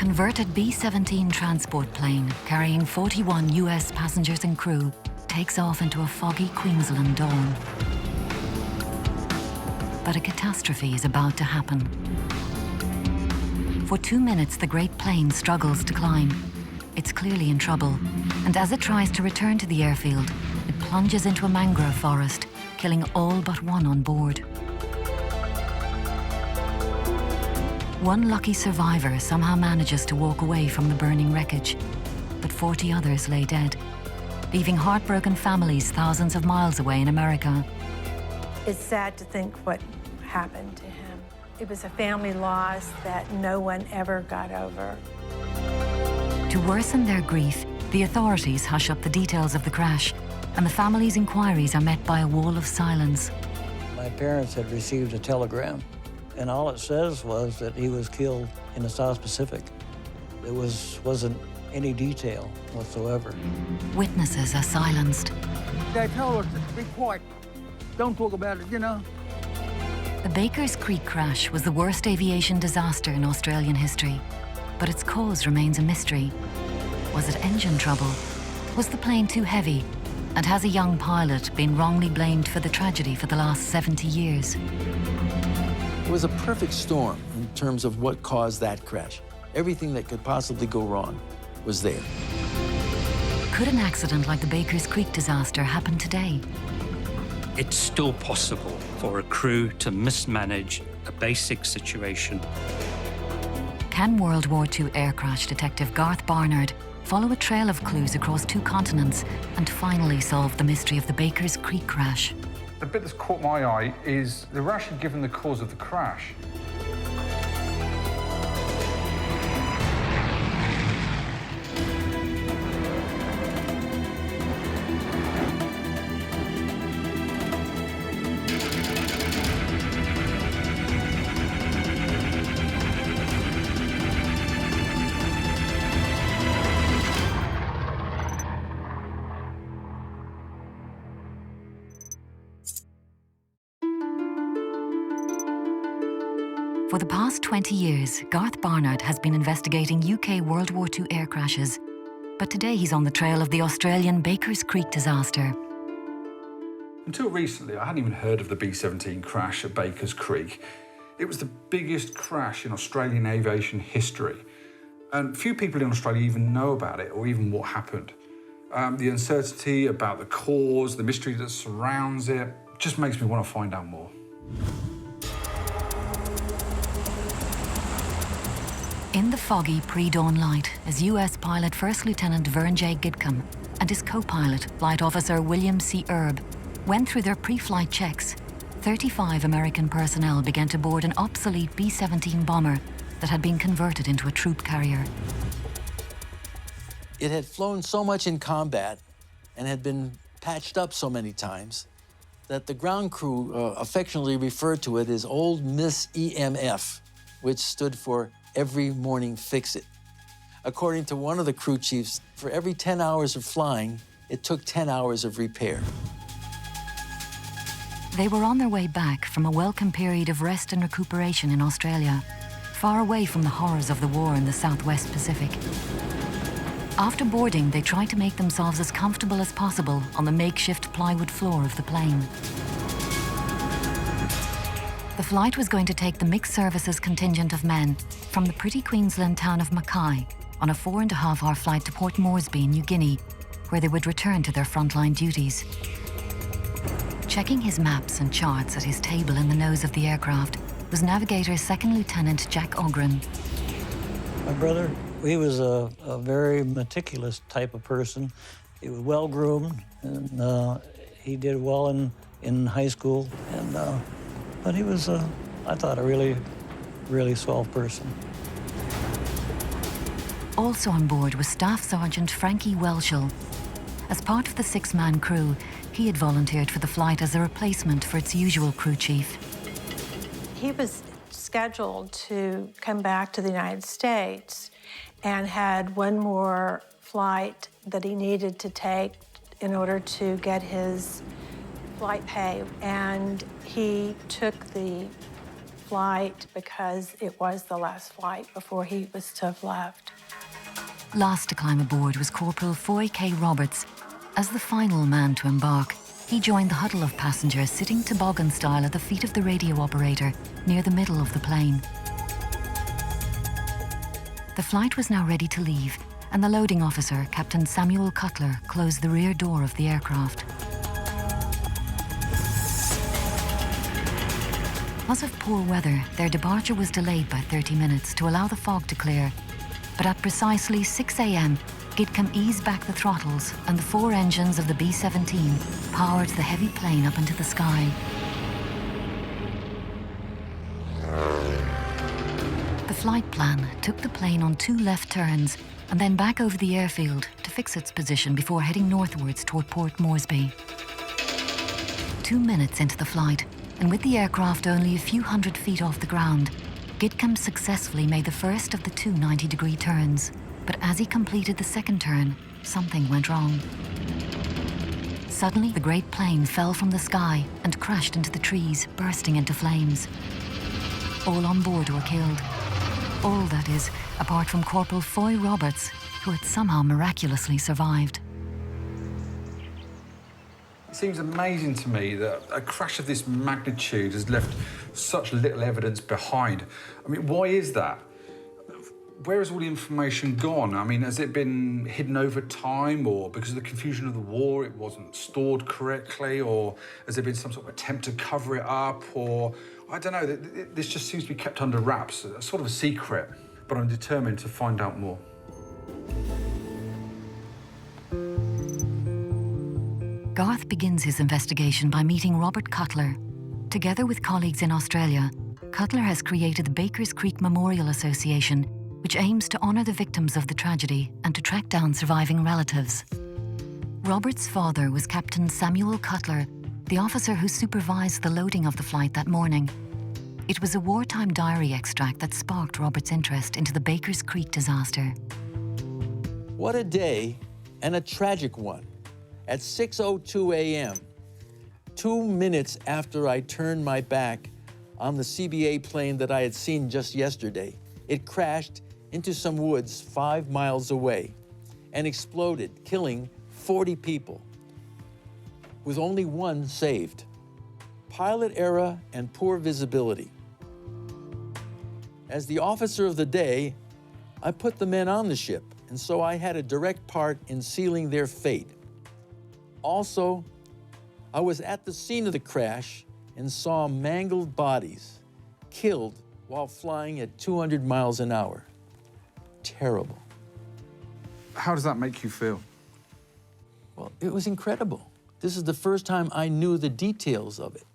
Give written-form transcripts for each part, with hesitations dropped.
converted B-17 transport plane carrying 41 US passengers and crew takes off into a foggy Queensland dawn. But a catastrophe is about to happen. For 2 minutes, the great plane struggles to climb. It's clearly in trouble, and as it tries to return to the airfield, it plunges into a mangrove forest, killing all but one on board. One lucky survivor somehow manages to walk away from the burning wreckage, but 40 others lay dead, leaving heartbroken families thousands of miles away in America. It's sad to think what happened to him. It was a family loss that no one ever got over. To worsen their grief, the authorities hush up the details of the crash, and the family's inquiries are met by a wall of silence. My parents had received a telegram, and all it says was that he was killed in the South Pacific. There wasn't any detail whatsoever. Witnesses are silenced. They told us to be quiet. Don't talk about it, you know. The Baker's Creek crash was the worst aviation disaster in Australian history, but its cause remains a mystery. Was it engine trouble? Was the plane too heavy? And has a young pilot been wrongly blamed for the tragedy for the last 70 years? It was a perfect storm in terms of what caused that crash. Everything that could possibly go wrong was there. Could an accident like the Baker's Creek disaster happen today? It's still possible for a crew to mismanage a basic situation. Can World War II air crash detective Garth Barnard follow a trail of clues across 2 continents and finally solve the mystery of the Baker's Creek crash? The bit that's caught my eye is they were actually given the cause of the crash. For the past 20 years, Garth Barnard has been investigating UK World War II air crashes. But today he's on the trail of the Australian Baker's Creek disaster. Until recently, I hadn't even heard of the B-17 crash at Baker's Creek. It was the biggest crash in Australian aviation history. And few people in Australia even know about it or even what happened. The uncertainty about the cause, the mystery that surrounds it, just makes me want to find out more. In the foggy pre-dawn light is US pilot First Lieutenant Vern J. Gidcombe and his co-pilot, Flight Officer William C. Erb, went through their pre-flight checks. 35 American personnel began to board an obsolete B-17 bomber that had been converted into a troop carrier. It had flown so much in combat and had been patched up so many times that the ground crew affectionately referred to it as Old Miss EMF, which stood for Every Morning Fix It. According to one of the crew chiefs, for every 10 hours of flying, it took 10 hours of repair. They were on their way back from a welcome period of rest and recuperation in Australia, far away from the horrors of the war in the Southwest Pacific. After boarding, they tried to make themselves as comfortable as possible on the makeshift plywood floor of the plane. The flight was going to take the mixed services contingent of men from the pretty Queensland town of Mackay on a 4.5-hour flight to Port Moresby, New Guinea, where they would return to their frontline duties. Checking his maps and charts at his table in the nose of the aircraft was Navigator Second Lieutenant Jack Ogren. My brother, he was a very meticulous type of person. He was well-groomed, and he did well in high school, but he was, I thought, a really, really swell person. Also on board was Staff Sergeant Frankie Welshel. As part of the 6-man crew, he had volunteered for the flight as a replacement for its usual crew chief. He was scheduled to come back to the United States and had one more flight that he needed to take in order to get his flight pay. And he took the flight because it was the last flight before he was to have left. Last to climb aboard was Corporal Foy K. Roberts. As the final man to embark, he joined the huddle of passengers sitting toboggan-style at the feet of the radio operator near the middle of the plane. The flight was now ready to leave, and the loading officer, Captain Samuel Cutler, closed the rear door of the aircraft. Because of poor weather, their departure was delayed by 30 minutes to allow the fog to clear. But at precisely 6 a.m., Gidcombe eased back the throttles and the 4 engines of the B-17 powered the heavy plane up into the sky. The flight plan took the plane on 2 left turns and then back over the airfield to fix its position before heading northwards toward Port Moresby. 2 minutes into the flight, and with the aircraft only a few hundred feet off the ground, Gidcombe successfully made the first of the 2 90-degree turns. But as he completed the second turn, something went wrong. Suddenly, the great plane fell from the sky and crashed into the trees, bursting into flames. All on board were killed. All, that is, apart from Corporal Foy Roberts, who had somehow miraculously survived. It seems amazing to me that a crash of this magnitude has left such little evidence behind. I mean, why is that? Where has all the information gone? I mean, has it been hidden over time, or because of the confusion of the war, it wasn't stored correctly, or has there been some sort of attempt to cover it up, or I don't know, this just seems to be kept under wraps, sort of a secret, but I'm determined to find out more. Garth begins his investigation by meeting Robert Cutler. Together with colleagues in Australia, Cutler has created the Bakers Creek Memorial Association, which aims to honour the victims of the tragedy and to track down surviving relatives. Robert's father was Captain Samuel Cutler, the officer who supervised the loading of the flight that morning. It was a wartime diary extract that sparked Robert's interest into the Bakers Creek disaster. What a day, and a tragic one. At 6:02 a.m., 2 minutes after I turned my back on the CBA plane that I had seen just yesterday, it crashed into some woods 5 miles away and exploded, killing 40 people, with only 1 saved. Pilot error and poor visibility. As the officer of the day, I put the men on the ship, and so I had a direct part in sealing their fate. Also, I was at the scene of the crash and saw mangled bodies, killed while flying at 200 miles an hour. Terrible. How does that make you feel? Well, it was incredible. This is the first time I knew the details of it.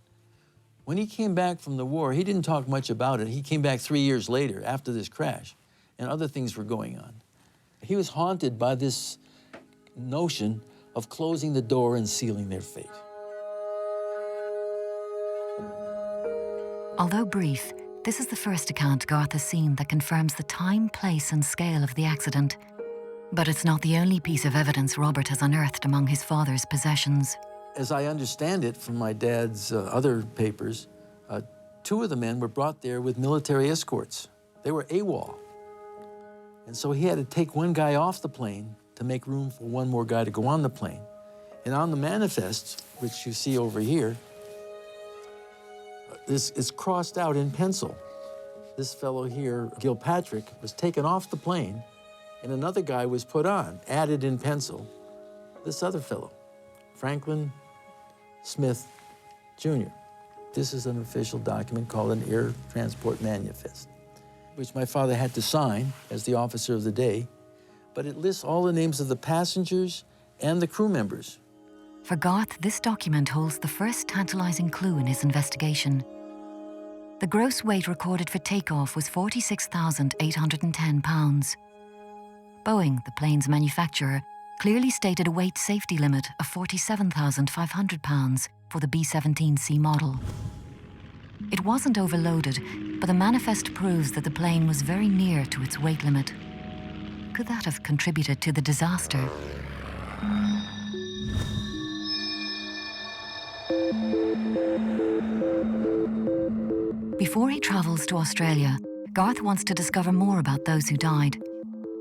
When he came back from the war, he didn't talk much about it. He came back 3 years later after this crash, and other things were going on. He was haunted by this notion of closing the door and sealing their fate. Although brief, this is the first account Garth has seen that confirms the time, place, and scale of the accident. But it's not the only piece of evidence Robert has unearthed among his father's possessions. As I understand it from my dad's other papers, 2 of the men were brought there with military escorts. They were AWOL. And so he had to take 1 guy off the plane to make room for 1 more guy to go on the plane. And on the manifest, which you see over here, this is crossed out in pencil. This fellow here, Gilpatrick, was taken off the plane, and another guy was put on, added in pencil. This other fellow, Franklin Smith Jr. This is an official document called an Air Transport Manifest, which my father had to sign as the officer of the day, but it lists all the names of the passengers and the crew members. For Garth, this document holds the first tantalizing clue in his investigation. The gross weight recorded for takeoff was 46,810 pounds. Boeing, the plane's manufacturer, clearly stated a weight safety limit of 47,500 pounds for the B-17C model. It wasn't overloaded, but the manifest proves that the plane was very near to its weight limit. Could that have contributed to the disaster? Before he travels to Australia, Garth wants to discover more about those who died.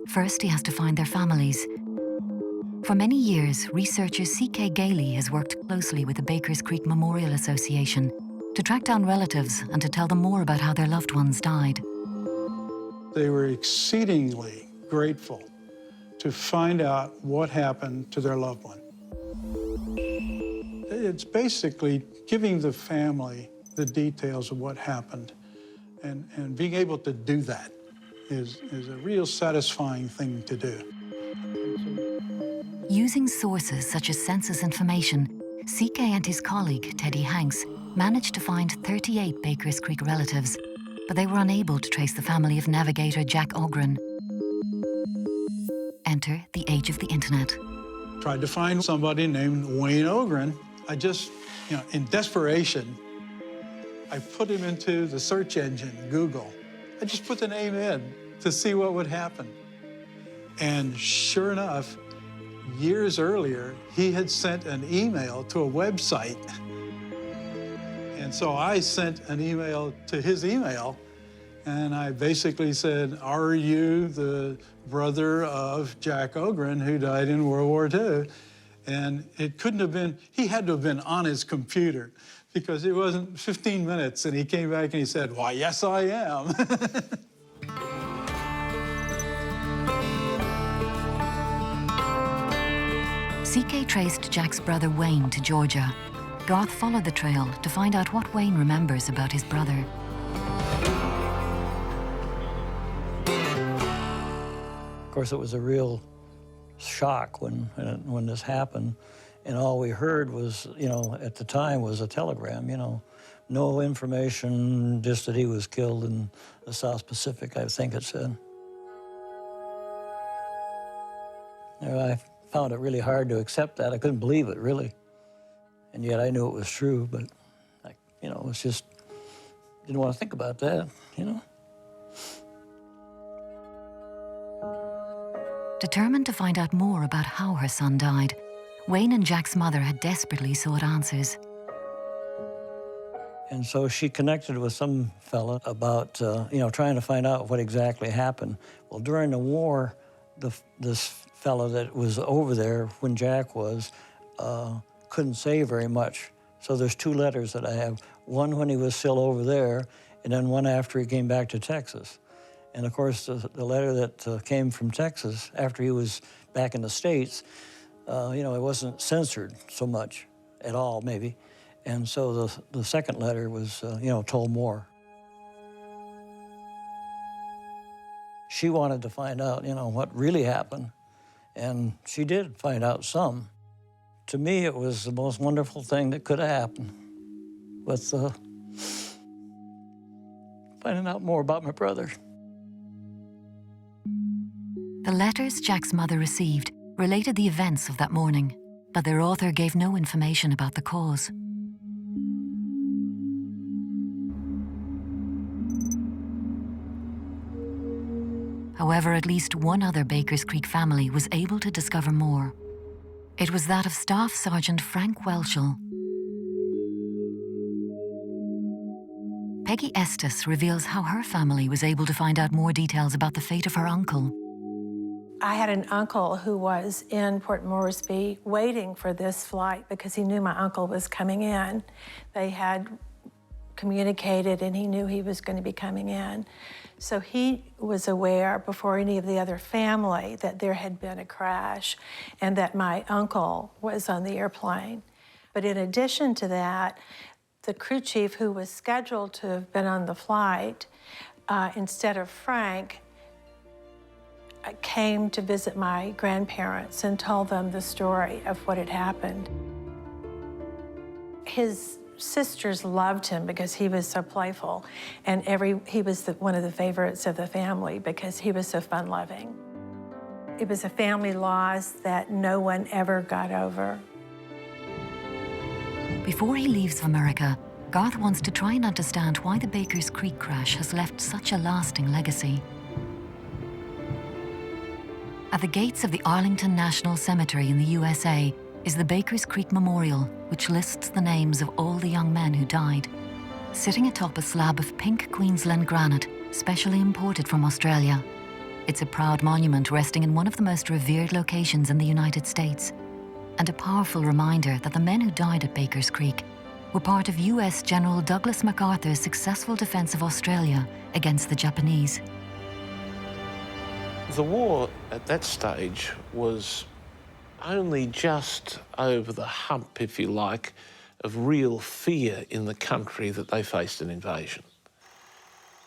First, he has to find their families. For many years, researcher C.K. Gailey has worked closely with the Bakers Creek Memorial Association to track down relatives and to tell them more about how their loved ones died. They were exceedingly grateful to find out what happened to their loved one. It's basically giving the family the details of what happened, and being able to do that is a real satisfying thing to do. Using sources such as census information, CK and his colleague, Teddy Hanks, managed to find 38 Bakers Creek relatives, but they were unable to trace the family of navigator Jack Ogren. Enter the age of the internet. Tried to find somebody named Wayne Ogren. I just, in desperation, I put him into the search engine, Google. I just put the name in to see what would happen. And sure enough, years earlier, he had sent an email to a website. And so I sent an email to his email, and I basically said, "Are you the brother of Jack Ogren, who died in World War II?" And it couldn't have been, he had to have been on his computer, because it wasn't 15 minutes, and he came back and he said, "Why, yes, I am." CK traced Jack's brother Wayne to Georgia. Garth followed the trail to find out what Wayne remembers about his brother. Of course, it was a real shock when this happened, and all we heard was, at the time, was a telegram. No information, just that he was killed in the South Pacific, I think it said. I found it really hard to accept that. I couldn't believe it, really. And yet I knew it was true, but, it was just, didn't want to think about that, Determined to find out more about how her son died, Wayne and Jack's mother had desperately sought answers. And so she connected with some fella about, trying to find out what exactly happened. Well, during the war, this fella that was over there when Jack was, couldn't say very much. So there's 2 letters that I have, one when he was still over there, and then one after he came back to Texas. And of course, the letter that came from Texas after he was back in the States, it wasn't censored so much at all, maybe. And so the second letter was, told more. She wanted to find out, what really happened. And she did find out some. To me, it was the most wonderful thing that could have happened with finding out more about my brother. The letters Jack's mother received related the events of that morning, but their author gave no information about the cause. However, at least one other Bakers Creek family was able to discover more. It was that of Staff Sergeant Frank Welshel. Peggy Estes reveals how her family was able to find out more details about the fate of her uncle. I had an uncle who was in Port Moresby waiting for this flight because he knew my uncle was coming in. They had communicated and he knew he was going to be coming in. So he was aware before any of the other family that there had been a crash and that my uncle was on the airplane. But in addition to that, the crew chief who was scheduled to have been on the flight, instead of Frank, came to visit my grandparents and told them the story of what had happened. His sisters loved him because he was so playful, and he was one of the favorites of the family because he was so fun-loving. It was a family loss that no one ever got over. Before he leaves for America, Garth wants to try and understand why the Bakers Creek crash has left such a lasting legacy. At the gates of the Arlington National Cemetery in the USA, is the Bakers Creek Memorial, which lists the names of all the young men who died. Sitting atop a slab of pink Queensland granite, specially imported from Australia. It's a proud monument resting in one of the most revered locations in the United States, and a powerful reminder that the men who died at Bakers Creek were part of US General Douglas MacArthur's successful defense of Australia against the Japanese. The war at that stage was only just over the hump, if you like, of real fear in the country that they faced an invasion.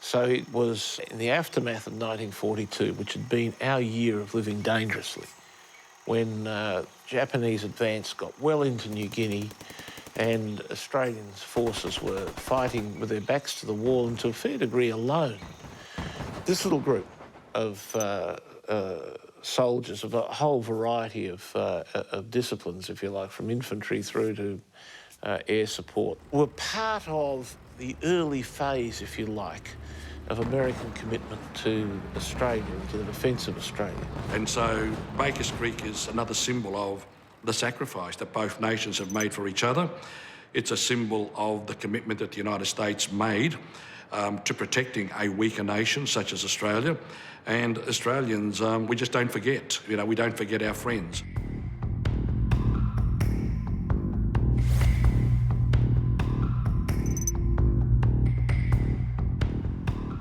So it was in the aftermath of 1942, which had been our year of living dangerously, when Japanese advance got well into New Guinea and Australian forces were fighting with their backs to the wall and to a fair degree alone. This little group of soldiers of a whole variety of disciplines, if you like, from infantry through to air support, were part of the early phase, if you like, of American commitment to Australia and to the defence of Australia. And so Bakers Creek is another symbol of the sacrifice that both nations have made for each other. It's a symbol of the commitment that the United States made to protecting a weaker nation such as Australia. And Australians, we just don't forget. You know, we don't forget our friends.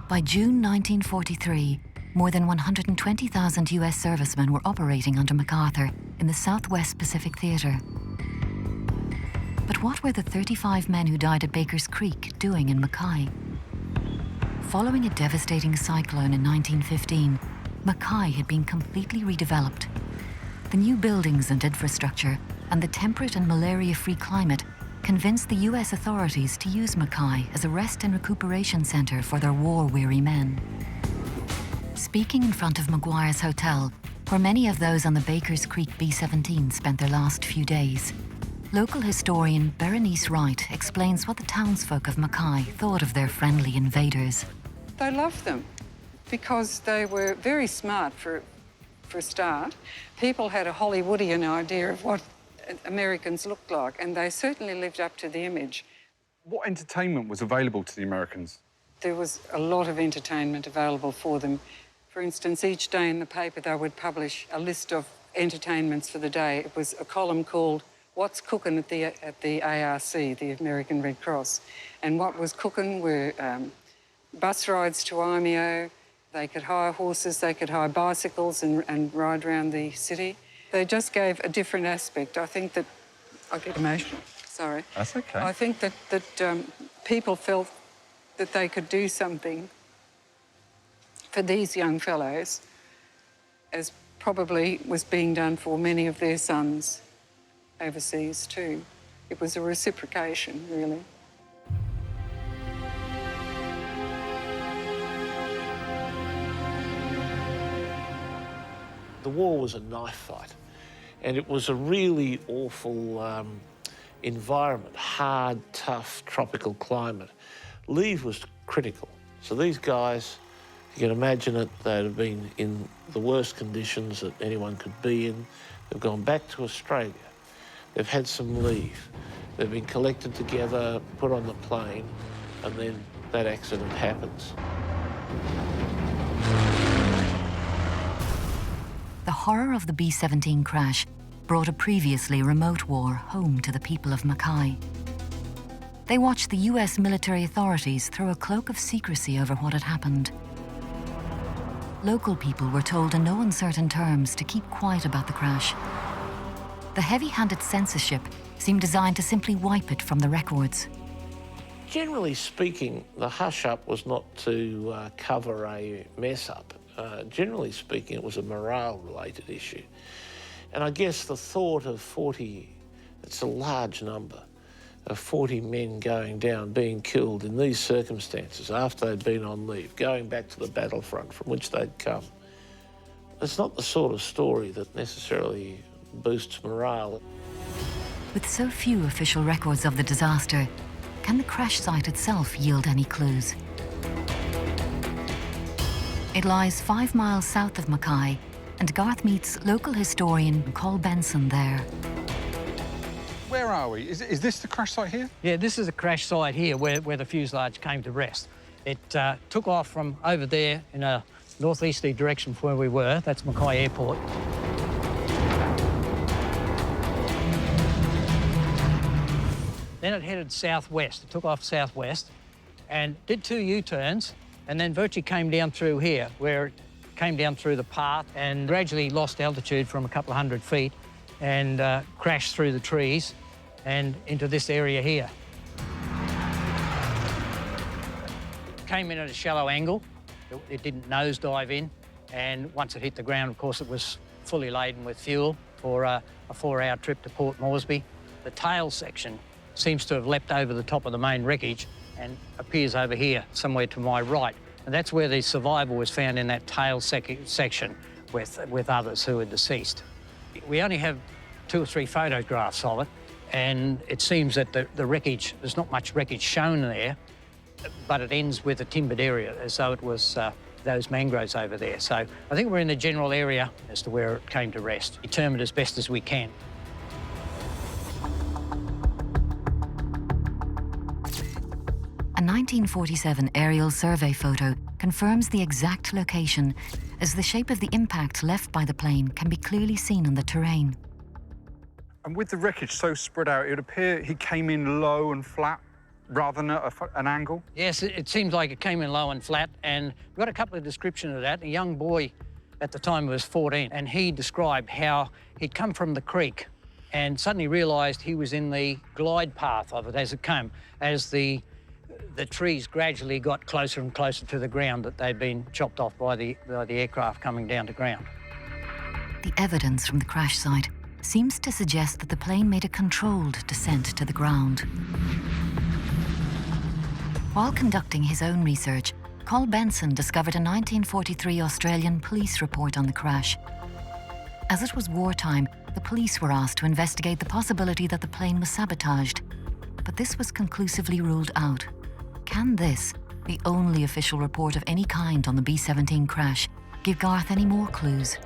By June 1943, more than 120,000 US servicemen were operating under MacArthur in the Southwest Pacific Theatre. But what were the 35 men who died at Bakers Creek doing in Mackay? Following a devastating cyclone in 1915, Mackay had been completely redeveloped. The new buildings and infrastructure and the temperate and malaria-free climate convinced the US authorities to use Mackay as a rest and recuperation centre for their war-weary men. Speaking in front of Maguire's Hotel, where many of those on the Bakers Creek B-17 spent their last few days, local historian Berenice Wright explains what the townsfolk of Mackay thought of their friendly invaders. They loved them because they were very smart for a start. People had a Hollywoodian idea of what Americans looked like, and they certainly lived up to the image. What entertainment was available to the Americans? There was a lot of entertainment available for them. For instance, each day in the paper they would publish a list of entertainments for the day. It was a column called What's Cookin' at the ARC, the American Red Cross. And what was cooking were bus rides to Imeo. They could hire horses, they could hire bicycles and ride around the city. They just gave a different aspect. I think that... I get emotional, sorry. That's okay. I think that people felt that they could do something for these young fellows, as probably was being done for many of their sons overseas too. It was a reciprocation, really. The war was a knife fight, and it was a really awful environment, hard, tough, tropical climate. Leave was critical. So these guys, you can imagine it, they'd have been in the worst conditions that anyone could be in. They've gone back to Australia. They've had some leave. They've been collected together, put on the plane, and then that accident happens. The horror of the B-17 crash brought a previously remote war home to the people of Mackay. They watched the US military authorities throw a cloak of secrecy over what had happened. Local people were told in no uncertain terms to keep quiet about the crash. The heavy-handed censorship seemed designed to simply wipe it from the records. Generally speaking, the hush-up was not to cover a mess-up. Generally speaking, it was a morale-related issue. And I guess the thought of 40, it's a large number, of 40 men going down, being killed in these circumstances after they'd been on leave, going back to the battlefront from which they'd come. It's not the sort of story that necessarily boosts morale. With so few official records of the disaster, can the crash site itself yield any clues? It lies 5 miles south of Mackay, and Garth meets local historian Col Benson there. where are we? Is this the crash site here? Yeah, this is a crash site here where the fuselage came to rest. It took off from over there in a northeasterly direction from where we were. That's Mackay Airport. Then it headed southwest. It took off southwest and did 2 U-turns and then virtually came down through here, where it came down through the path and gradually lost altitude from a couple of 100 feet and crashed through the trees and into this area here. Came in at a shallow angle. It didn't nosedive in, and once it hit the ground, of course, it was fully laden with fuel for a 4-hour trip to Port Moresby. The tail section seems to have leapt over the top of the main wreckage and appears over here, somewhere to my right. And that's where the survivor was found, in that tail section with others who are deceased. We only have 2 or 3 photographs of it, and it seems that the wreckage, there's not much wreckage shown there, but it ends with a timbered area, as though it was those mangroves over there. So I think we're in the general area as to where it came to rest, determined as best as we can. A 1947 aerial survey photo confirms the exact location, as the shape of the impact left by the plane can be clearly seen on the terrain. And with the wreckage so spread out, it would appear he came in low and flat rather than at an angle? Yes, it seems like it came in low and flat, and we've got a couple of descriptions of that. A young boy at the time was 14, and he described how he'd come from the creek and suddenly realised he was in the glide path of it as it came, as the trees gradually got closer and closer to the ground, that they'd been chopped off by the aircraft coming down to ground. The evidence from the crash site seems to suggest that the plane made a controlled descent to the ground. While conducting his own research, Col Benson discovered a 1943 Australian police report on the crash. As it was wartime, the police were asked to investigate the possibility that the plane was sabotaged, but this was conclusively ruled out. Can this, the only official report of any kind on the B-17 crash, give Garth any more clues?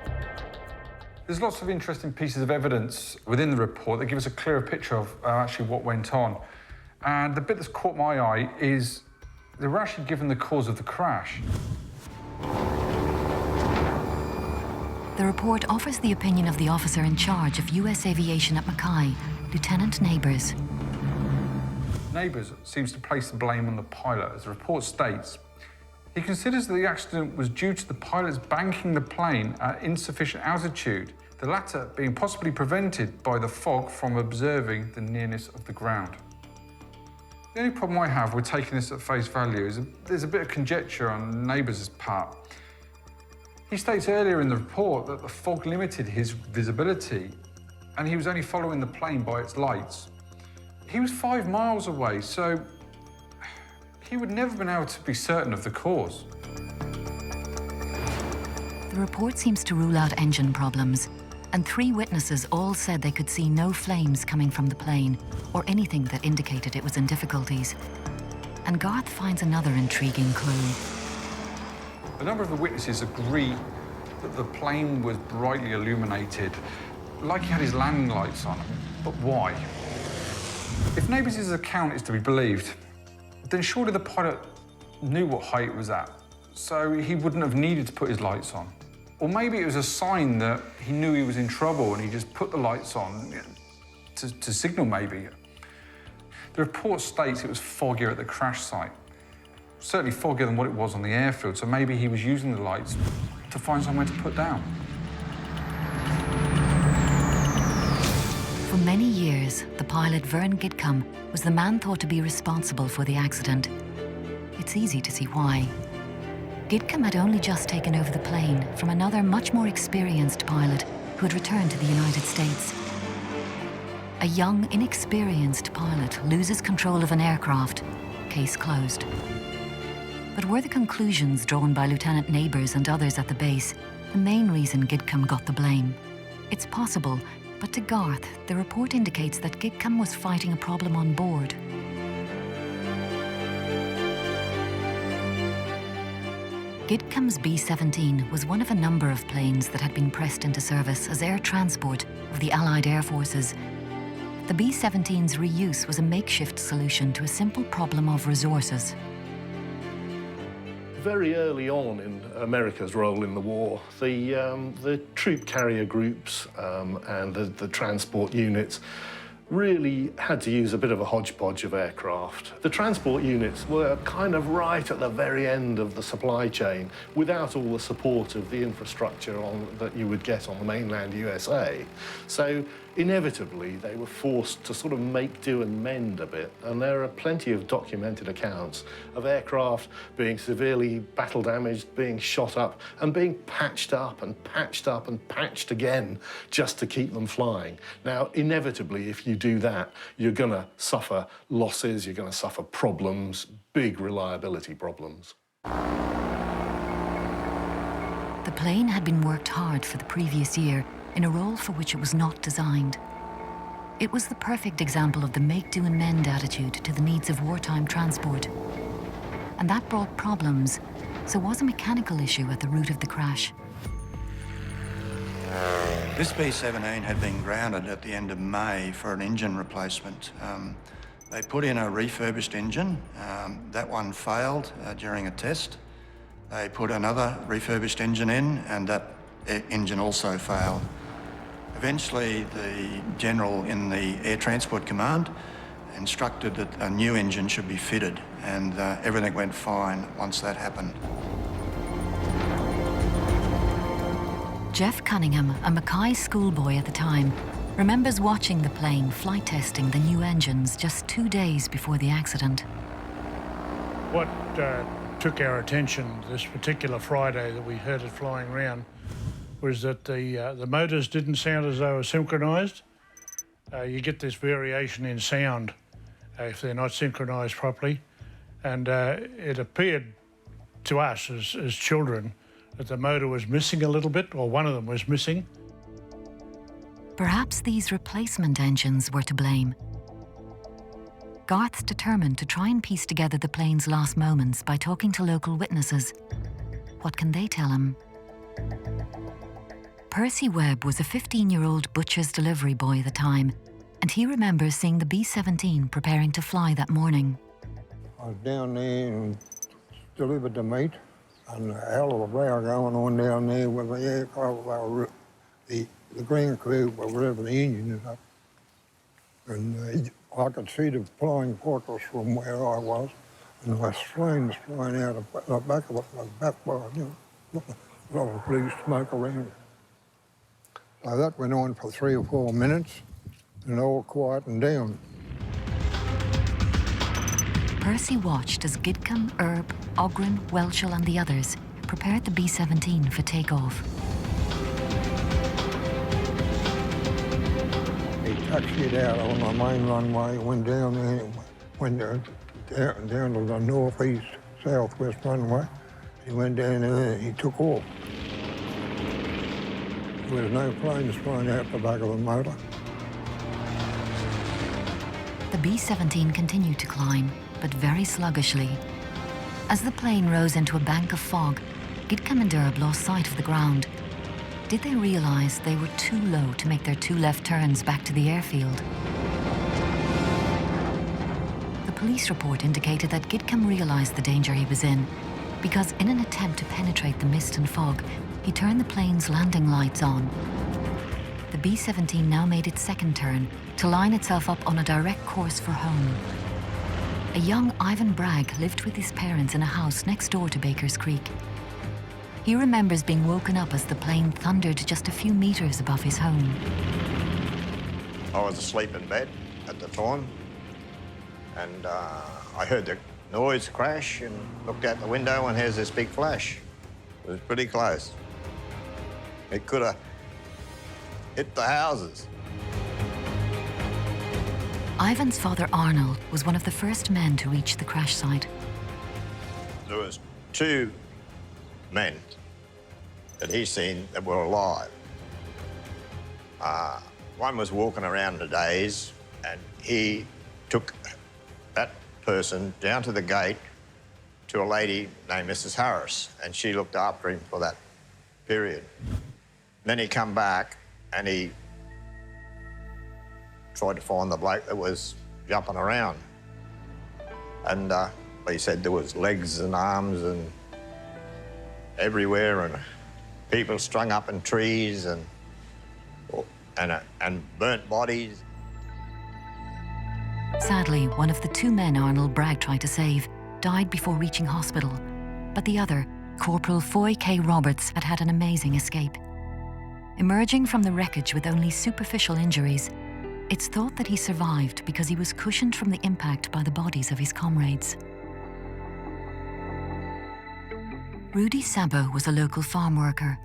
There's lots of interesting pieces of evidence within the report that give us a clearer picture of actually what went on. And the bit that's caught my eye is they were actually given the cause of the crash. The report offers the opinion of the officer in charge of US aviation at Mackay, Lieutenant Neighbours. Neighbours seems to place the blame on the pilot. As the report states, he considers that the accident was due to the pilots banking the plane at insufficient altitude, the latter being possibly prevented by the fog from observing the nearness of the ground. The only problem I have with taking this at face value is there's a bit of conjecture on Neighbours' part. He states earlier in the report that the fog limited his visibility and he was only following the plane by its lights. He was 5 miles away, so he would never have been able to be certain of the cause. The report seems to rule out engine problems, and 3 witnesses all said they could see no flames coming from the plane or anything that indicated it was in difficulties. And Garth finds another intriguing clue. A number of the witnesses agree that the plane was brightly illuminated, like he had his landing lights on. But why? If Neighbours' account is to be believed, then surely the pilot knew what height it was at, so he wouldn't have needed to put his lights on. Or maybe it was a sign that he knew he was in trouble and he just put the lights on to signal maybe. The report states it was foggier at the crash site, certainly foggier than what it was on the airfield, so maybe he was using the lights to find somewhere to put down. For many years, the pilot Vern Gidcombe was the man thought to be responsible for the accident. It's easy to see why. Gidcombe had only just taken over the plane from another much more experienced pilot who had returned to the United States. A young, inexperienced pilot loses control of an aircraft. Case closed. But were the conclusions drawn by Lieutenant Neighbours and others at the base the main reason Gidcombe got the blame? It's possible, but to Garth, the report indicates that Gidcombe was fighting a problem on board. Gidcombe's B-17 was one of a number of planes that had been pressed into service as air transport of the Allied Air Forces. the B-17's reuse was a makeshift solution to a simple problem of resources. Very early on in America's role in the war, the troop carrier groups and the transport units really had to use a bit of a hodgepodge of aircraft. The transport units were kind of right at the very end of the supply chain without all the support of the infrastructure that you would get on the mainland USA. So inevitably they were forced to sort of make do and mend a bit, and there are plenty of documented accounts of aircraft being severely battle damaged, being shot up and being patched up and patched up and patched again just to keep them flying. Now inevitably if you do that, you're going to suffer losses, you're going to suffer problems, big reliability problems. The plane had been worked hard for the previous year in a role for which it was not designed. It was the perfect example of the make do and mend attitude to the needs of wartime transport. And that brought problems, so was a mechanical issue at the root of the crash. This B-17 had been grounded at the end of May for an engine replacement. They put in a refurbished engine. That one failed during a test. They put another refurbished engine in, and that engine also failed. Eventually, the general in the Air Transport Command instructed that a new engine should be fitted, and everything went fine once that happened. Jeff Cunningham, a Mackay schoolboy at the time, remembers watching the plane flight testing the new engines just 2 days before the accident. What took our attention this particular Friday that we heard it flying around was that the motors didn't sound as though they were synchronised. You get this variation in sound if they're not synchronised properly. And it appeared to us as children that the motor was missing a little bit, or one of them was missing. Perhaps these replacement engines were to blame. Garth's determined to try and piece together the plane's last moments by talking to local witnesses. What can they tell him? Percy Webb was a 15-year-old butcher's delivery boy at the time, and he remembers seeing the B-17 preparing to fly that morning. I was down there and delivered the meat, and a hell of a row going on down there with the aircraft, the ground crew, whatever the engine is up. And I could see the flying portals from where I was, and the flames flying out of the back of it, the back bar, you know, a lot of blue smoke around it. So that went on for 3 or 4 minutes, and all quietened down. Percy watched as Gidcombe, Erb, Ogren, Welshel and the others prepared the B-17 for takeoff. He taxied out on the main runway, went down there, went down to the northeast, southwest runway. He went down there and he took off. There was no planes flying out the back of the motor. The B-17 continued to climb, but very sluggishly. As the plane rose into a bank of fog, Gidcombe and Erb lost sight of the ground. Did they realise they were too low to make their 2 left turns back to the airfield? The police report indicated that Gidcombe realised the danger he was in, because in an attempt to penetrate the mist and fog, he turned the plane's landing lights on. The B-17 now made its second turn to line itself up on a direct course for home. A young Ivan Bragg lived with his parents in a house next door to Baker's Creek. He remembers being woken up as the plane thundered just a few metres above his home. I was asleep in bed at the time, and I heard the noise crash and looked out the window and here's this big flash. It was pretty close. It could have hit the houses. Ivan's father, Arnold, was one of the first men to reach the crash site. There was 2 men that he's seen that were alive. One was walking around in a daze, and he took that person down to the gate to a lady named Mrs. Harris, and she looked after him for that period. Then he come back, and he tried to find the bloke that was jumping around. And he said there was legs and arms and everywhere, and people strung up in trees and burnt bodies. Sadly, one of the two men Arnold Bragg tried to save died before reaching hospital, but the other, Corporal Foy K. Roberts, had had an amazing escape. Emerging from the wreckage with only superficial injuries, it's thought that he survived because he was cushioned from the impact by the bodies of his comrades. Rudy Sabo was a local farm worker.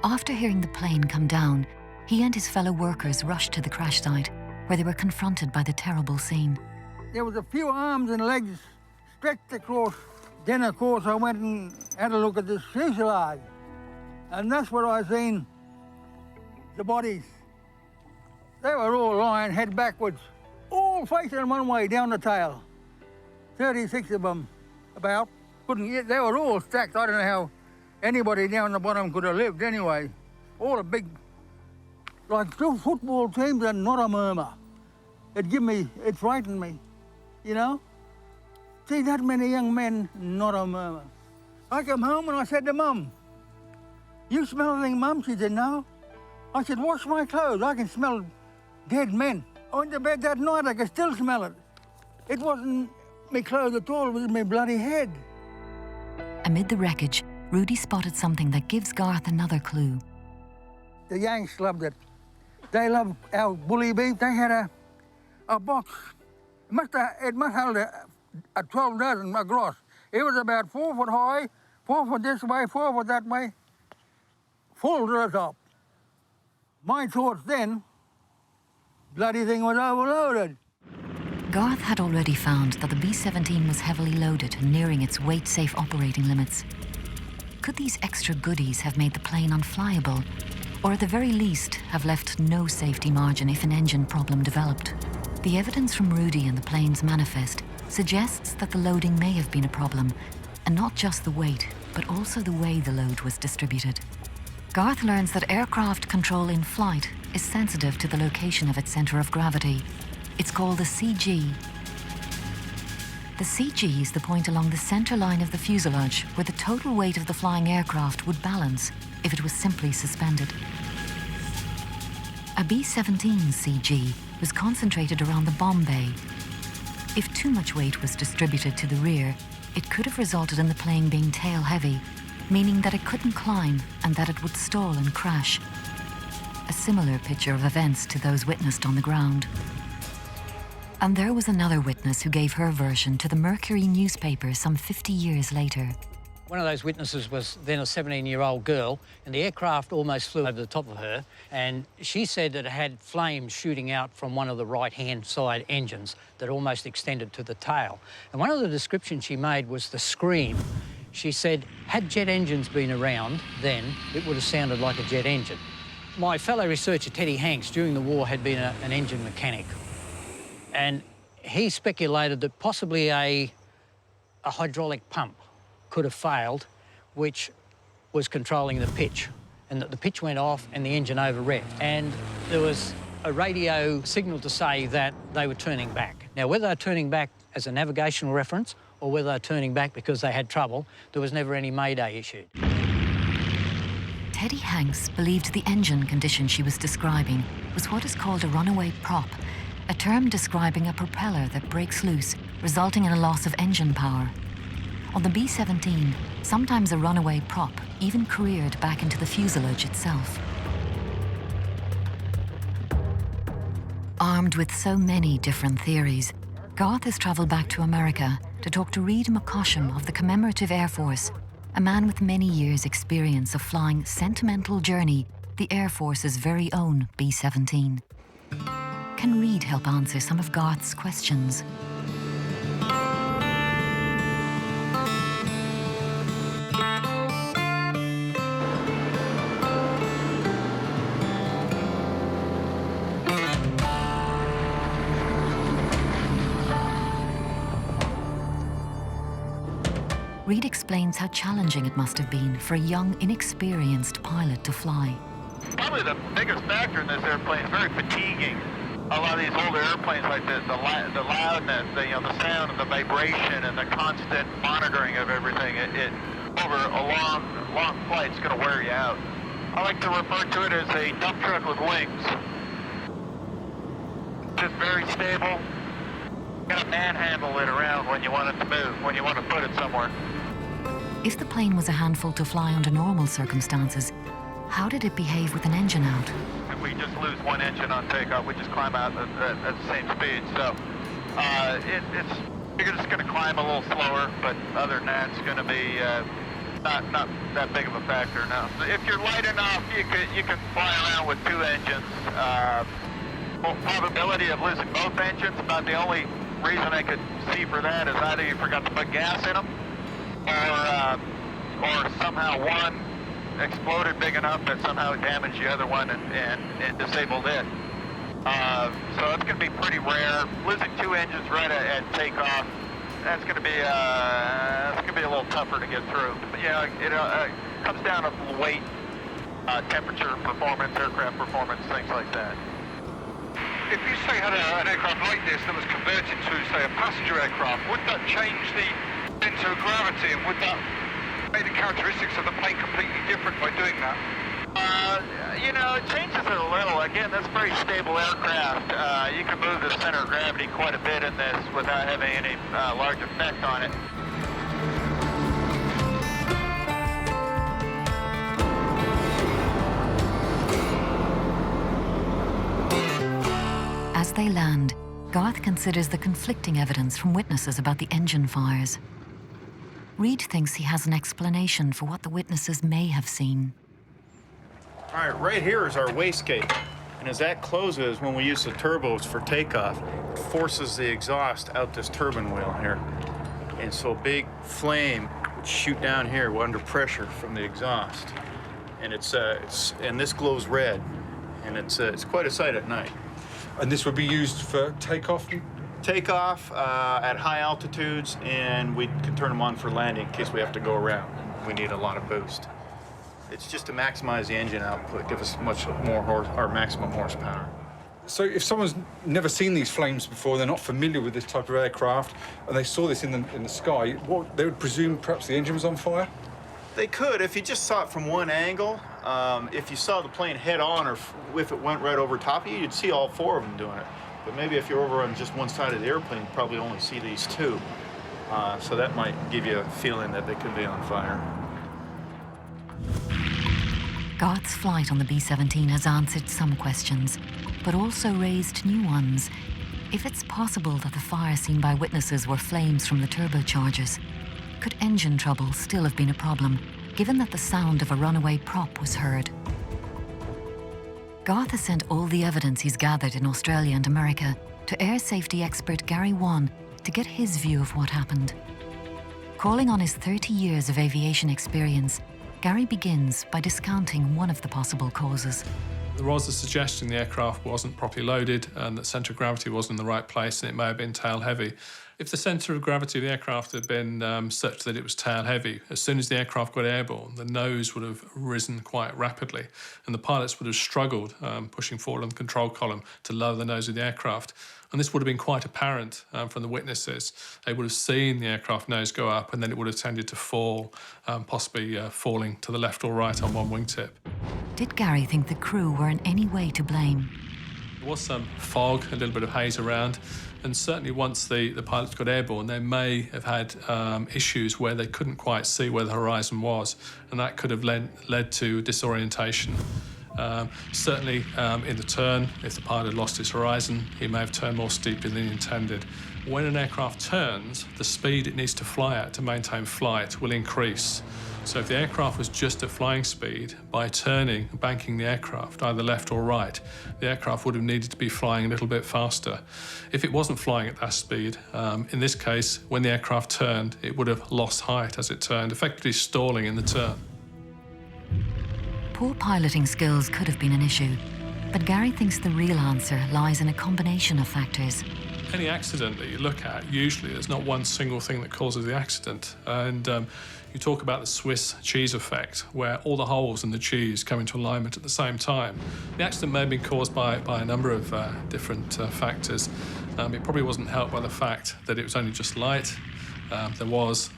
After hearing the plane come down, he and his fellow workers rushed to the crash site, where they were confronted by the terrible scene. There was a few arms and legs stretched across. Then, of course, I went and had a look at the fuselage, and that's where I seen the bodies. They were all lying head backwards, all facing one way down the tail. 36 of them, about. They were all stacked. I don't know how anybody down the bottom could have lived anyway. All a big, like two football teams and not a murmur. It frightened me, you know? See that many young men, not a murmur. I came home and I said to Mum, "You smell anything, Mum?" She said, "No." I said, "Wash my clothes, I can smell dead men." I went to bed that night, I could still smell it. It wasn't my clothes at all, it was my bloody head. Amid the wreckage, Rudy spotted something that gives Garth another clue. The Yanks loved it. They loved our bully beef. They had a box. It must have held a 12 dozen across. It was about 4 foot high, 4 foot this way, 4 foot that way, full to the top. My thoughts then, bloody thing was overloaded. Garth had already found that the B-17 was heavily loaded and nearing its weight-safe operating limits. Could these extra goodies have made the plane unflyable, or at the very least have left no safety margin if an engine problem developed? The evidence from Rudy and the plane's manifest suggests that the loading may have been a problem, and not just the weight, but also the way the load was distributed. Garth learns that aircraft control in flight is sensitive to the location of its center of gravity. It's called the CG. The CG is the point along the center line of the fuselage where the total weight of the flying aircraft would balance if it was simply suspended. A B-17 CG was concentrated around the bomb bay. If too much weight was distributed to the rear, it could have resulted in the plane being tail-heavy, meaning that it couldn't climb and that it would stall and crash. A similar picture of events to those witnessed on the ground. And there was another witness who gave her version to the Mercury newspaper some 50 years later. One of those witnesses was then a 17-year-old girl, and the aircraft almost flew over the top of her, and she said that it had flames shooting out from one of the right-hand side engines that almost extended to the tail. And one of the descriptions she made was the scream. She said, had jet engines been around then, it would have sounded like a jet engine. My fellow researcher, Teddy Hanks, during the war had been an engine mechanic, and he speculated that possibly a hydraulic pump could have failed, which was controlling the pitch, and that the pitch went off and the engine overrevved. And there was a radio signal to say that they were turning back. Now, whether they're turning back as a navigational reference or whether they're turning back because they had trouble, there was never any mayday issued. Teddy Hanks believed the engine condition she was describing was what is called a runaway prop, a term describing a propeller that breaks loose, resulting in a loss of engine power. On the B-17, sometimes a runaway prop even careered back into the fuselage itself. Armed with so many different theories, Garth has travelled back to America to talk to Reid McCosham of the Commemorative Air Force, a man with many years' experience of flying Sentimental Journey, the Air Force's very own B-17. Can Reid help answer some of Garth's questions? Reid explains how challenging it must have been for a young, inexperienced pilot to fly. Probably the biggest factor in this airplane is very fatiguing. a lot of these older airplanes, like the loudness, the sound and the vibration and the constant monitoring of everything, it over a long flight is going to wear you out. I like to refer to it as a dump truck with wings. Just very stable. You got to manhandle it around when you want it to move, when you want to put it somewhere. If the plane was a handful to fly under normal circumstances, how did it behave with an engine out? If we just lose one engine on takeoff, we just climb out at the same speed. So you're just going to climb a little slower, but other than that, it's going to be not that big of a factor. No. If you're light enough, you can fly around with two engines. Probability of losing both engines, about the only reason I could see for that is either you forgot to put gas in them, or somehow one exploded big enough that somehow it damaged the other one and disabled it. So it's going to be pretty rare. Losing two engines right at takeoff, that's going to be a little tougher to get through. But yeah, it comes down to weight, temperature, performance, aircraft performance, things like that. If you say had an aircraft like this that was converted to, say, a passenger aircraft, would that change the center of gravity, and would that make the characteristics of the plane completely different by doing that? It changes it a little. Again, that's a very stable aircraft. You can move the center of gravity quite a bit in this without having any large effect on it. As they land, Garth considers the conflicting evidence from witnesses about the engine fires. Reed thinks he has an explanation for what the witnesses may have seen. All right, right here is our wastegate. And as that closes, when we use the turbos for takeoff, it forces the exhaust out this turbine wheel here. And so a big flame would shoot down here under pressure from the exhaust. And and this glows red. And it's quite a sight at night. And this would be used for takeoff? Takeoff at high altitudes, and we can turn them on for landing in case we have to go around. We need a lot of boost. It's just to maximize the engine output, give us much more maximum horsepower. So if someone's never seen these flames before, they're not familiar with this type of aircraft, and they saw this in the sky, they would presume perhaps the engine was on fire? They could, if you just saw it from one angle. If you saw the plane head on, or if it went right over top of you, you'd see all four of them doing it. But maybe if you're over on just one side of the airplane, you'd probably only see these two. So that might give you a feeling that they could be on fire. Garth's flight on the B-17 has answered some questions, but also raised new ones. If it's possible that the fire seen by witnesses were flames from the turbochargers, could engine trouble still have been a problem, given that the sound of a runaway prop was heard? Garth has sent all the evidence he's gathered in Australia and America to air safety expert Gary Wan to get his view of what happened. Calling on his 30 years of aviation experience, Gary begins by discounting one of the possible causes. There was a suggestion the aircraft wasn't properly loaded and that centre of gravity wasn't in the right place, and it may have been tail heavy. If the centre of gravity of the aircraft had been such that it was tail heavy, as soon as the aircraft got airborne, the nose would have risen quite rapidly, and the pilots would have struggled pushing forward on the control column to lower the nose of the aircraft. And this would have been quite apparent from the witnesses. They would have seen the aircraft nose go up, and then it would have tended to fall, possibly falling to the left or right on one wingtip. Did Gary think the crew were in any way to blame? There was some fog, a little bit of haze around, and certainly once the pilots got airborne, they may have had issues where they couldn't quite see where the horizon was, and that could have led to disorientation. Certainly in the turn, if the pilot had lost his horizon, he may have turned more steeply than he intended. When an aircraft turns, the speed it needs to fly at to maintain flight will increase. So if the aircraft was just at flying speed, by turning, banking the aircraft, either left or right, the aircraft would have needed to be flying a little bit faster. If it wasn't flying at that speed, in this case, when the aircraft turned, it would have lost height as it turned, effectively stalling in the turn. Poor piloting skills could have been an issue, but Gary thinks the real answer lies in a combination of factors. Any accident that you look at, usually there's not one single thing that causes the accident. And you talk about the Swiss cheese effect, where all the holes in the cheese come into alignment at the same time. The accident may have been caused by a number of different factors. It probably wasn't helped by the fact that it was only just light. There was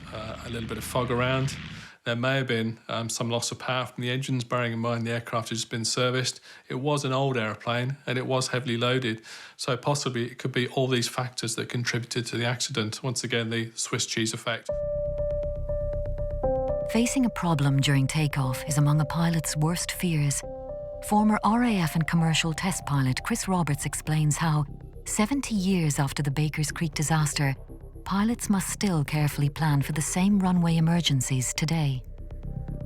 a little bit of fog around. There may have been some loss of power from the engines, bearing in mind the aircraft had just been serviced. It was an old airplane and it was heavily loaded, so possibly it could be all these factors that contributed to the accident. Once again, the Swiss cheese effect. Facing a problem during takeoff is among a pilot's worst fears. Former RAF and commercial test pilot Chris Roberts explains how, 70 years after the Bakers Creek disaster, pilots must still carefully plan for the same runway emergencies today.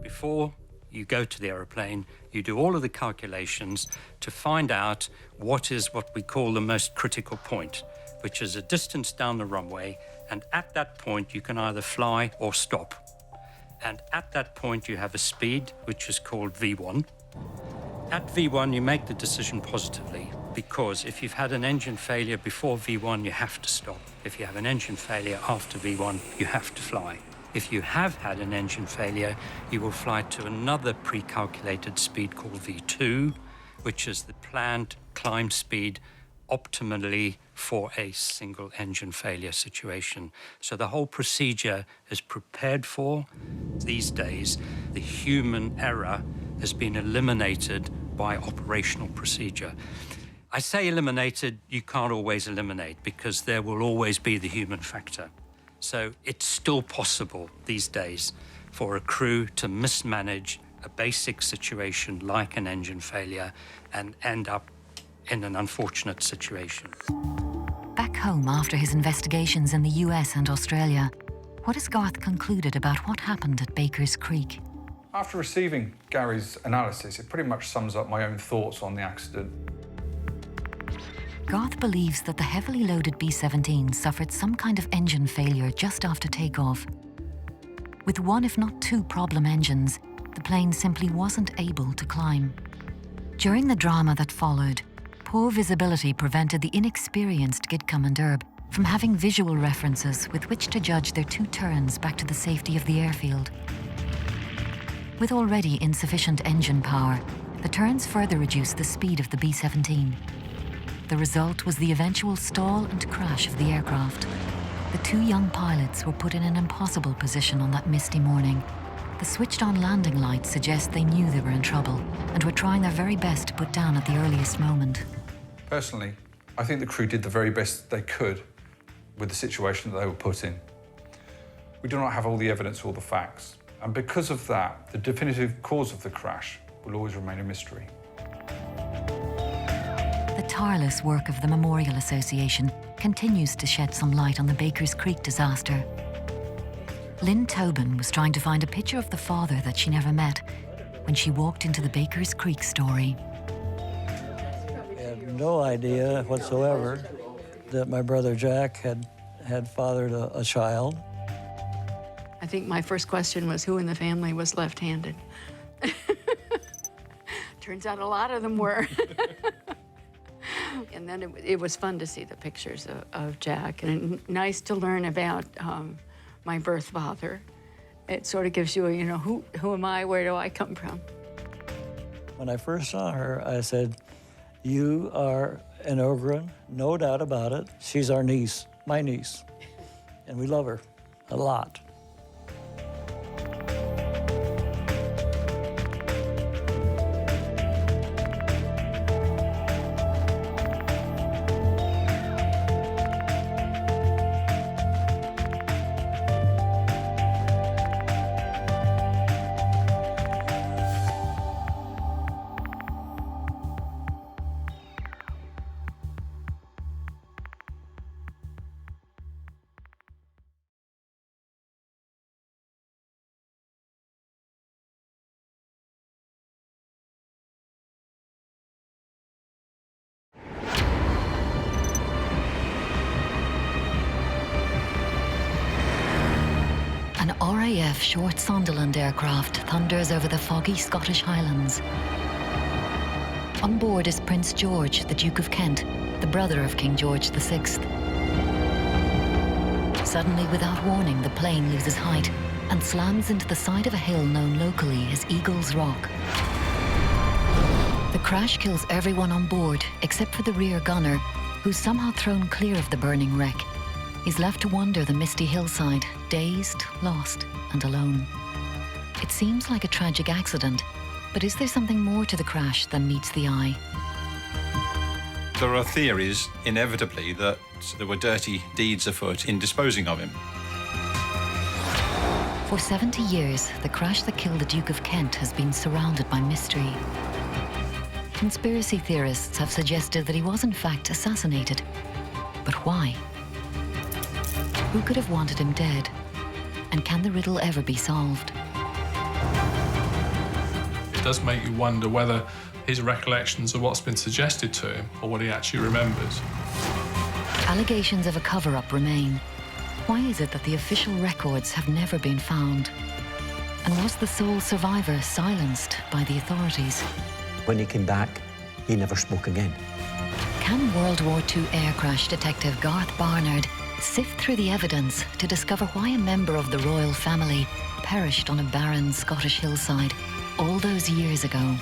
Before you go to the aeroplane, you do all of the calculations to find out what is what we call the most critical point, which is a distance down the runway, and at that point you can either fly or stop. And at that point you have a speed which is called V1. At V1 you make the decision positively, because if you've had an engine failure before V1, you have to stop. If you have an engine failure after V1, you have to fly. If you have had an engine failure, you will fly to another pre-calculated speed called V2, which is the planned climb speed optimally for a single engine failure situation. So the whole procedure is prepared for. These days, the human error has been eliminated by operational procedure. I say eliminated, you can't always eliminate, because there will always be the human factor. So it's still possible these days for a crew to mismanage a basic situation like an engine failure and end up in an unfortunate situation. Back home after his investigations in the US and Australia, what has Garth concluded about what happened at Bakers Creek? After receiving Gary's analysis, it pretty much sums up my own thoughts on the accident. Garth believes that the heavily loaded B-17 suffered some kind of engine failure just after takeoff. With one, if not two, problem engines, the plane simply wasn't able to climb. During the drama that followed, poor visibility prevented the inexperienced Gid Commandeur from having visual references with which to judge their two turns back to the safety of the airfield. With already insufficient engine power, the turns further reduced the speed of the B-17. The result was the eventual stall and crash of the aircraft. The two young pilots were put in an impossible position on that misty morning. The switched-on landing lights suggest they knew they were in trouble and were trying their very best to put down at the earliest moment. Personally, I think the crew did the very best they could with the situation that they were put in. We do not have all the evidence or the facts, and because of that, the definitive cause of the crash will always remain a mystery. The tireless work of the Memorial Association continues to shed some light on the Bakers Creek disaster. Lynn Tobin was trying to find a picture of the father that she never met when she walked into the Bakers Creek story. I had no idea whatsoever that my brother Jack had fathered a child. I think my first question was who in the family was left-handed. Turns out a lot of them were. And then it was fun to see the pictures of Jack, and nice to learn about my birth father. It sort of gives you, who am I, where do I come from? When I first saw her, I said, "You are an Ogren, no doubt about it. She's our niece, my niece, and we love her a lot." An RAF Short Sunderland aircraft thunders over the foggy Scottish Highlands. On board is Prince George, the Duke of Kent, the brother of King George VI. Suddenly, without warning, the plane loses height and slams into the side of a hill known locally as Eagles Rock. The crash kills everyone on board except for the rear gunner, who's somehow thrown clear of the burning wreck. He's left to wander the misty hillside, dazed, lost, and alone. It seems like a tragic accident, but is there something more to the crash than meets the eye? There are theories, inevitably, that there were dirty deeds afoot in disposing of him. For 70 years, the crash that killed the Duke of Kent has been surrounded by mystery. Conspiracy theorists have suggested that he was in fact assassinated. But why? Who could have wanted him dead? And can the riddle ever be solved? It does make you wonder whether his recollections are what's been suggested to him or what he actually remembers. Allegations of a cover-up remain. Why is it that the official records have never been found? And was the sole survivor silenced by the authorities? When he came back, he never spoke again. Can World War II air crash detective Garth Barnard sift through the evidence to discover why a member of the royal family perished on a barren Scottish hillside all those years ago?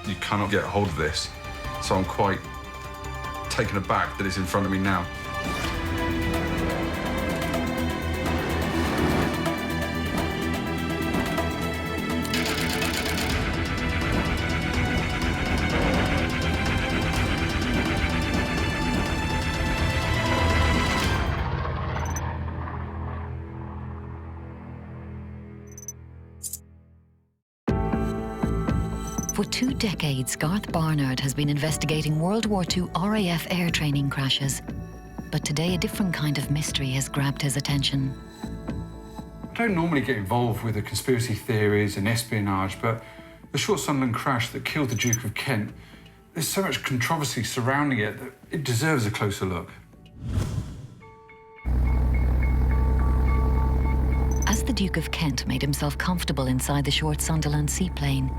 You cannot get hold of this, so I'm quite taken aback that it's in front of me now. For 2 decades, Garth Barnard has been investigating World War II RAF air training crashes. But today, a different kind of mystery has grabbed his attention. I don't normally get involved with the conspiracy theories and espionage, but the short Sunderland crash that killed the Duke of Kent, there's so much controversy surrounding it that it deserves a closer look. As the Duke of Kent made himself comfortable inside the short Sunderland seaplane,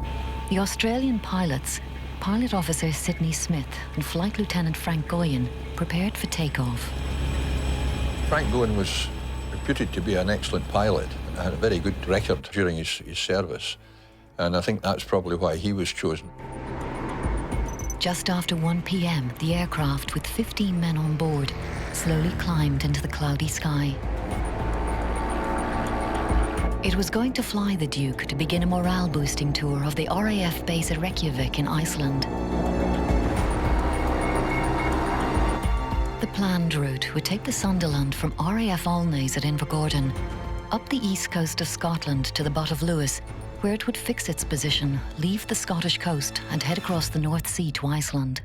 the Australian pilots, Pilot Officer Sidney Smith and Flight Lieutenant Frank Goyen, prepared for takeoff. Frank Goyen was reputed to be an excellent pilot and had a very good record during his service. And I think that's probably why he was chosen. Just after 1 p.m., the aircraft, with 15 men on board, slowly climbed into the cloudy sky. It was going to fly the Duke to begin a morale-boosting tour of the RAF base at Reykjavik in Iceland. The planned route would take the Sunderland from RAF Alnays at Invergordon, up the east coast of Scotland to the Butt of Lewis, where it would fix its position, leave the Scottish coast and head across the North Sea to Iceland.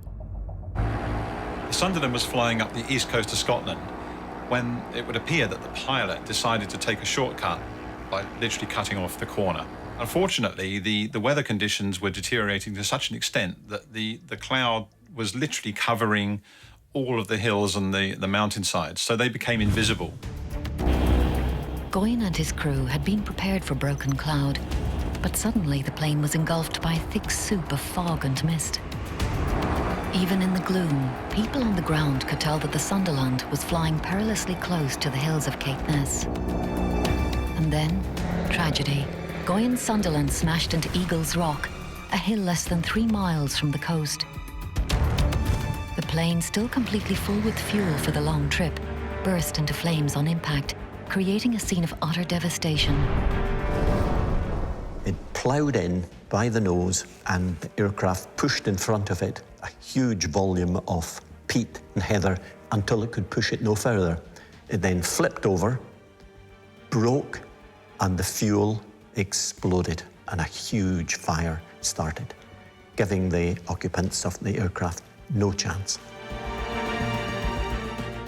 The Sunderland was flying up the east coast of Scotland when it would appear that the pilot decided to take a shortcut by literally cutting off the corner. Unfortunately, the weather conditions were deteriorating to such an extent that the cloud was literally covering all of the hills and the mountainsides, so they became invisible. Goyen and his crew had been prepared for broken cloud, but suddenly the plane was engulfed by a thick soup of fog and mist. Even in the gloom, people on the ground could tell that the Sunderland was flying perilously close to the hills of Caithness. And then, tragedy. Goyen's Sunderland smashed into Eagles Rock, a hill less than 3 miles from the coast. The plane, still completely full with fuel for the long trip, burst into flames on impact, creating a scene of utter devastation. It ploughed in by the nose and the aircraft pushed in front of it a huge volume of peat and heather until it could push it no further. It then flipped over, broke, and the fuel exploded and a huge fire started, giving the occupants of the aircraft no chance.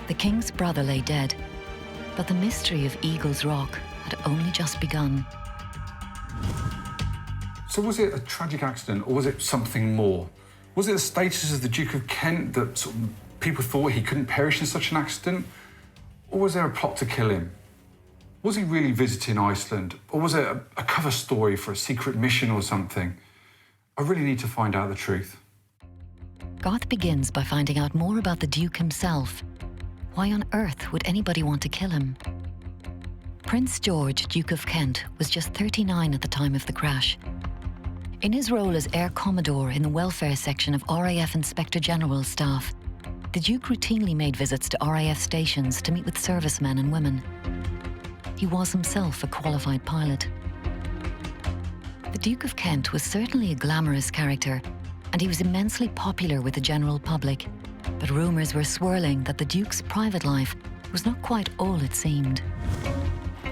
The King's brother lay dead, but the mystery of Eagles Rock had only just begun. So was it a tragic accident, or was it something more? Was it the status of the Duke of Kent that sort of people thought he couldn't perish in such an accident? Or was there a plot to kill him? Was he really visiting Iceland? Or was it a cover story for a secret mission or something? I really need to find out the truth. Garth begins by finding out more about the Duke himself. Why on earth would anybody want to kill him? Prince George, Duke of Kent, was just 39 at the time of the crash. In his role as Air Commodore in the welfare section of RAF Inspector General's staff, the Duke routinely made visits to RAF stations to meet with servicemen and women. He was himself a qualified pilot. The Duke of Kent was certainly a glamorous character, and he was immensely popular with the general public. But rumours were swirling that the Duke's private life was not quite all it seemed.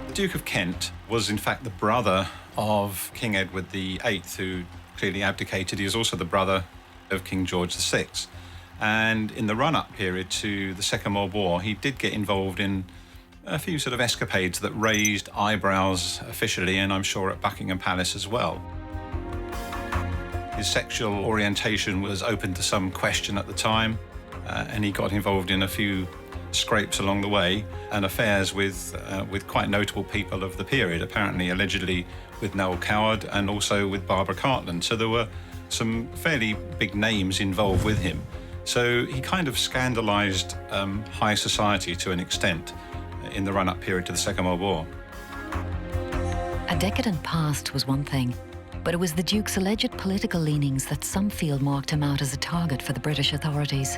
The Duke of Kent was in fact the brother of King Edward VIII, who clearly abdicated. He was also the brother of King George VI. And in the run-up period to the Second World War, he did get involved in a few sort of escapades that raised eyebrows officially, and I'm sure at Buckingham Palace as well. His sexual orientation was open to some question at the time, and he got involved in a few scrapes along the way and affairs with quite notable people of the period, apparently, allegedly with Noel Coward and also with Barbara Cartland. So there were some fairly big names involved with him. So he kind of scandalised high society to an extent in the run-up period to the Second World War. A decadent past was one thing, but it was the Duke's alleged political leanings that some feel marked him out as a target for the British authorities.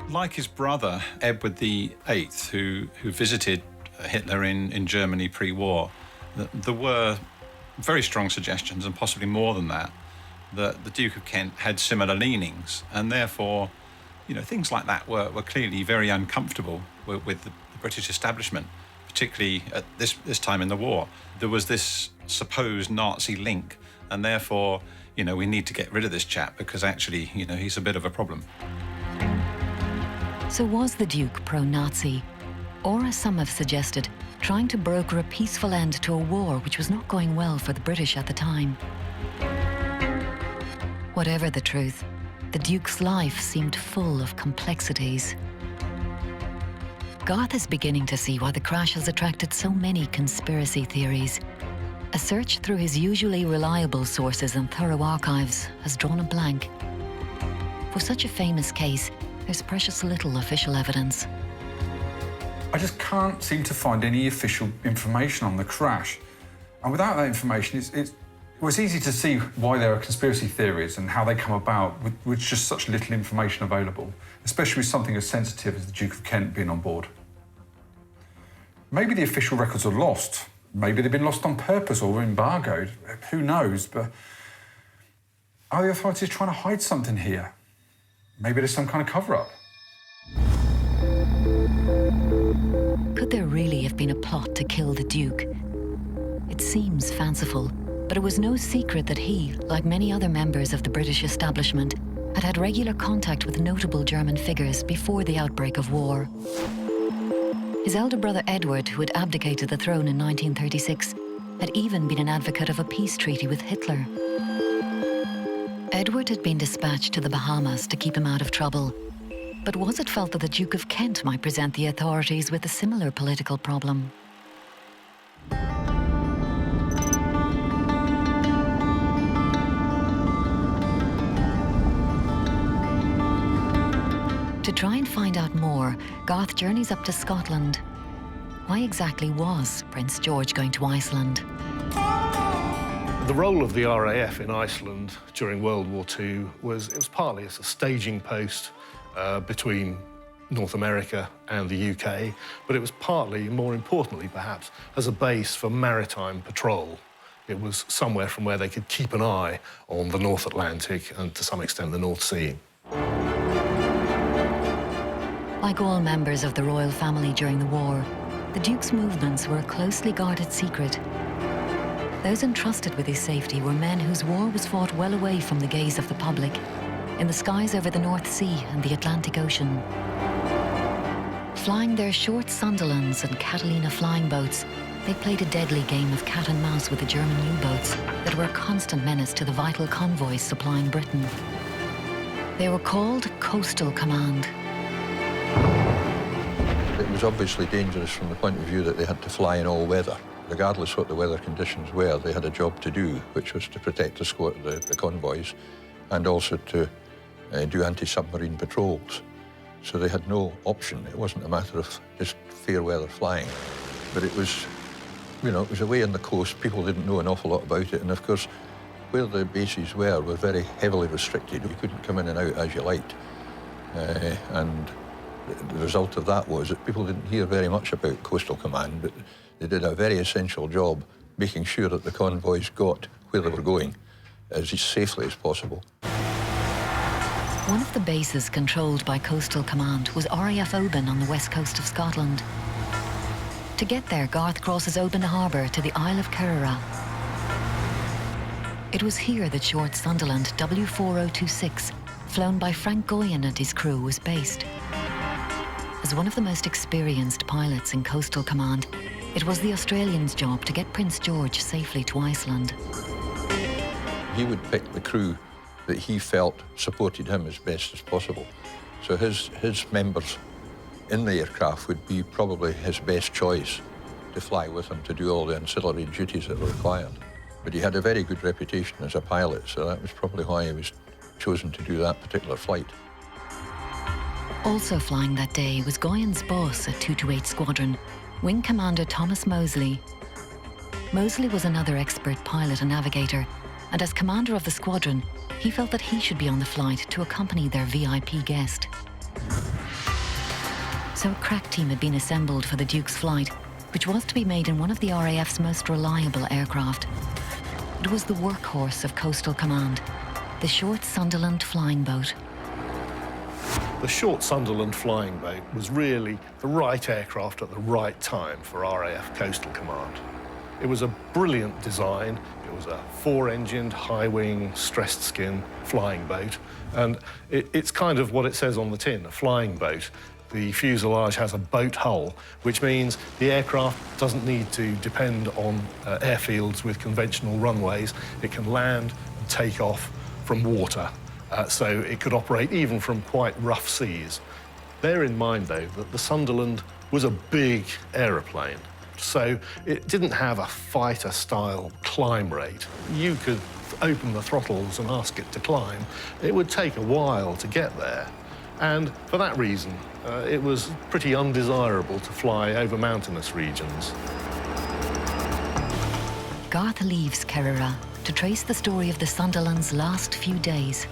Like his brother, Edward VIII, who visited Hitler in Germany pre-war, there were very strong suggestions, and possibly more than that the Duke of Kent had similar leanings, and therefore, things like that were clearly very uncomfortable with the British establishment, particularly at this time in the war. There was this supposed Nazi link, and therefore, we need to get rid of this chap because actually, he's a bit of a problem. So was the Duke pro-Nazi, or as some have suggested, trying to broker a peaceful end to a war which was not going well for the British at the time? Whatever the truth, the Duke's life seemed full of complexities. Garth is beginning to see why the crash has attracted so many conspiracy theories. A search through his usually reliable sources and thorough archives has drawn a blank. For such a famous case, there's precious little official evidence. I just can't seem to find any official information on the crash. And without that information, it's easy to see why there are conspiracy theories and how they come about with just such little information available, especially with something as sensitive as the Duke of Kent being on board. Maybe the official records are lost. Maybe they've been lost on purpose or embargoed. Who knows? But are the authorities trying to hide something here? Maybe there's some kind of cover-up. Could there really have been a plot to kill the Duke? It seems fanciful, but it was no secret that he, like many other members of the British establishment, had had regular contact with notable German figures before the outbreak of war. His elder brother Edward, who had abdicated the throne in 1936, had even been an advocate of a peace treaty with Hitler. Edward had been dispatched to the Bahamas to keep him out of trouble. But was it felt that the Duke of Kent might present the authorities with a similar political problem? To try and find out more, Garth journeys up to Scotland. Why exactly was Prince George going to Iceland? The role of the RAF in Iceland during World War II was partly as a staging post between North America and the UK, but it was partly, more importantly perhaps, as a base for maritime patrol. It was somewhere from where they could keep an eye on the North Atlantic and, to some extent, the North Sea. Like all members of the royal family during the war, the Duke's movements were a closely guarded secret. Those entrusted with his safety were men whose war was fought well away from the gaze of the public, in the skies over the North Sea and the Atlantic Ocean. Flying their short Sunderlands and Catalina flying boats, they played a deadly game of cat and mouse with the German U-boats that were a constant menace to the vital convoys supplying Britain. They were called Coastal Command. It was obviously dangerous from the point of view that they had to fly in all weather. Regardless what the weather conditions were, they had a job to do, which was to protect the convoys and also to do anti-submarine patrols. so they had no option. It wasn't a matter of just fair weather flying. But it was, you know, it was away on the coast. People didn't know an awful lot about it. And of course, where the bases were very heavily restricted. You couldn't come in and out as you liked. And the result of that was that people didn't hear very much about Coastal Command, but they did a very essential job making sure that the convoys got where they were going as safely as possible. One of the bases controlled by Coastal Command was RAF Oban on the west coast of Scotland. To get there, Garth crosses Oban Harbour to the Isle of Kerrera. It was here that short Sunderland W4026, flown by Frank Goyen and his crew, was based. As one of the most experienced pilots in Coastal Command, it was the Australians' job to get Prince George safely to Iceland. He would pick the crew that he felt supported him as best as possible. So his members in the aircraft would be probably his best choice to fly with him to do all the ancillary duties that were required. But he had a very good reputation as a pilot, so that was probably why he was chosen to do that particular flight. Also flying that day was Goyen's boss at 228 Squadron, Wing Commander Thomas Moseley. Moseley was another expert pilot and navigator, and as commander of the squadron, he felt that he should be on the flight to accompany their VIP guest. So a crack team had been assembled for the Duke's flight, which was to be made in one of the RAF's most reliable aircraft. It was the workhorse of Coastal Command, the Short Sunderland flying boat. The Short Sunderland flying boat was really the right aircraft at the right time for RAF Coastal Command. It was a brilliant design. It was a 4-engined, high-wing, stressed skin flying boat. And it's kind of what it says on the tin, a flying boat. The fuselage has a boat hull, which means the aircraft doesn't need to depend on airfields with conventional runways. It can land and take off from water, so it could operate even from quite rough seas. Bear in mind, though, that the Sunderland was a big aeroplane. So it didn't have a fighter-style climb rate. You could open the throttles and ask it to climb. It would take a while to get there. And for that reason, it was pretty undesirable to fly over mountainous regions. Garth leaves Kerrera to trace the story of the Sunderland's last few days.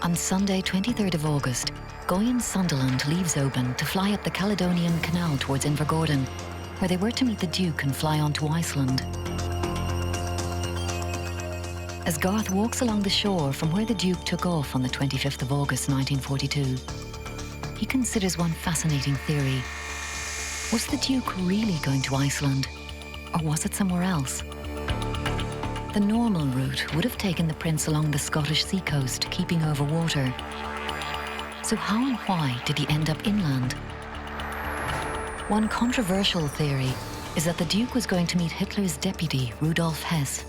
On Sunday, 23rd of August, Goyen's Sunderland leaves Oban to fly up the Caledonian Canal towards Invergordon, where they were to meet the Duke and fly on to Iceland. As Garth walks along the shore from where the Duke took off on the 25th of August 1942, he considers one fascinating theory. Was the Duke really going to Iceland, or was it somewhere else? The normal route would have taken the Prince along the Scottish seacoast, keeping over water. So how and why did he end up inland? One controversial theory is that the Duke was going to meet Hitler's deputy, Rudolf Hess.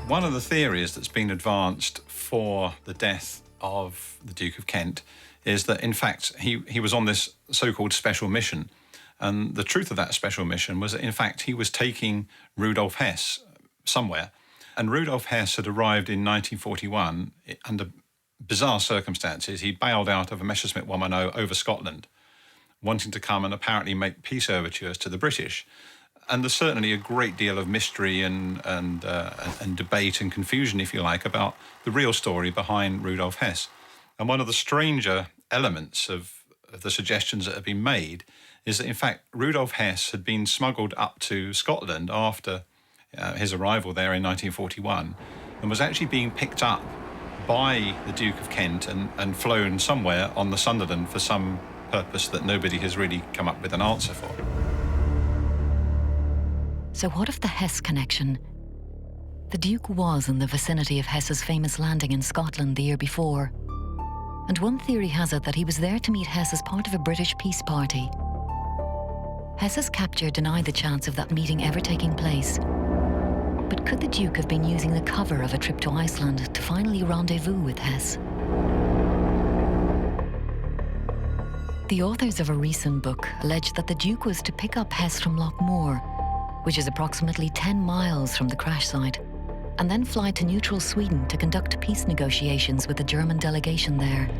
One of the theories that's been advanced for the death of the Duke of Kent is that, in fact, he was on this so-called special mission. And the truth of that special mission was that, in fact, he was taking Rudolf Hess somewhere. And Rudolf Hess had arrived in 1941 under bizarre circumstances. He bailed out of a Messerschmitt 110 over Scotland, wanting to come and apparently make peace overtures to the British. And there's certainly a great deal of mystery and debate and confusion, if you like, about the real story behind Rudolf Hess. And one of the stranger elements of the suggestions that have been made is that, in fact, Rudolf Hess had been smuggled up to Scotland after his arrival there in 1941 and was actually being picked up by the Duke of Kent and flown somewhere on the Sunderland for some purpose that nobody has really come up with an answer for. So what of the Hess connection? The Duke was in the vicinity of Hess's famous landing in Scotland the year before. And one theory has it that he was there to meet Hess as part of a British peace party. Hess's capture denied the chance of that meeting ever taking place. But could the Duke have been using the cover of a trip to Iceland to finally rendezvous with Hess? The authors of a recent book allege that the Duke was to pick up Hess from Lochmoor, which is approximately 10 miles from the crash site, and then fly to neutral Sweden to conduct peace negotiations with the German delegation there.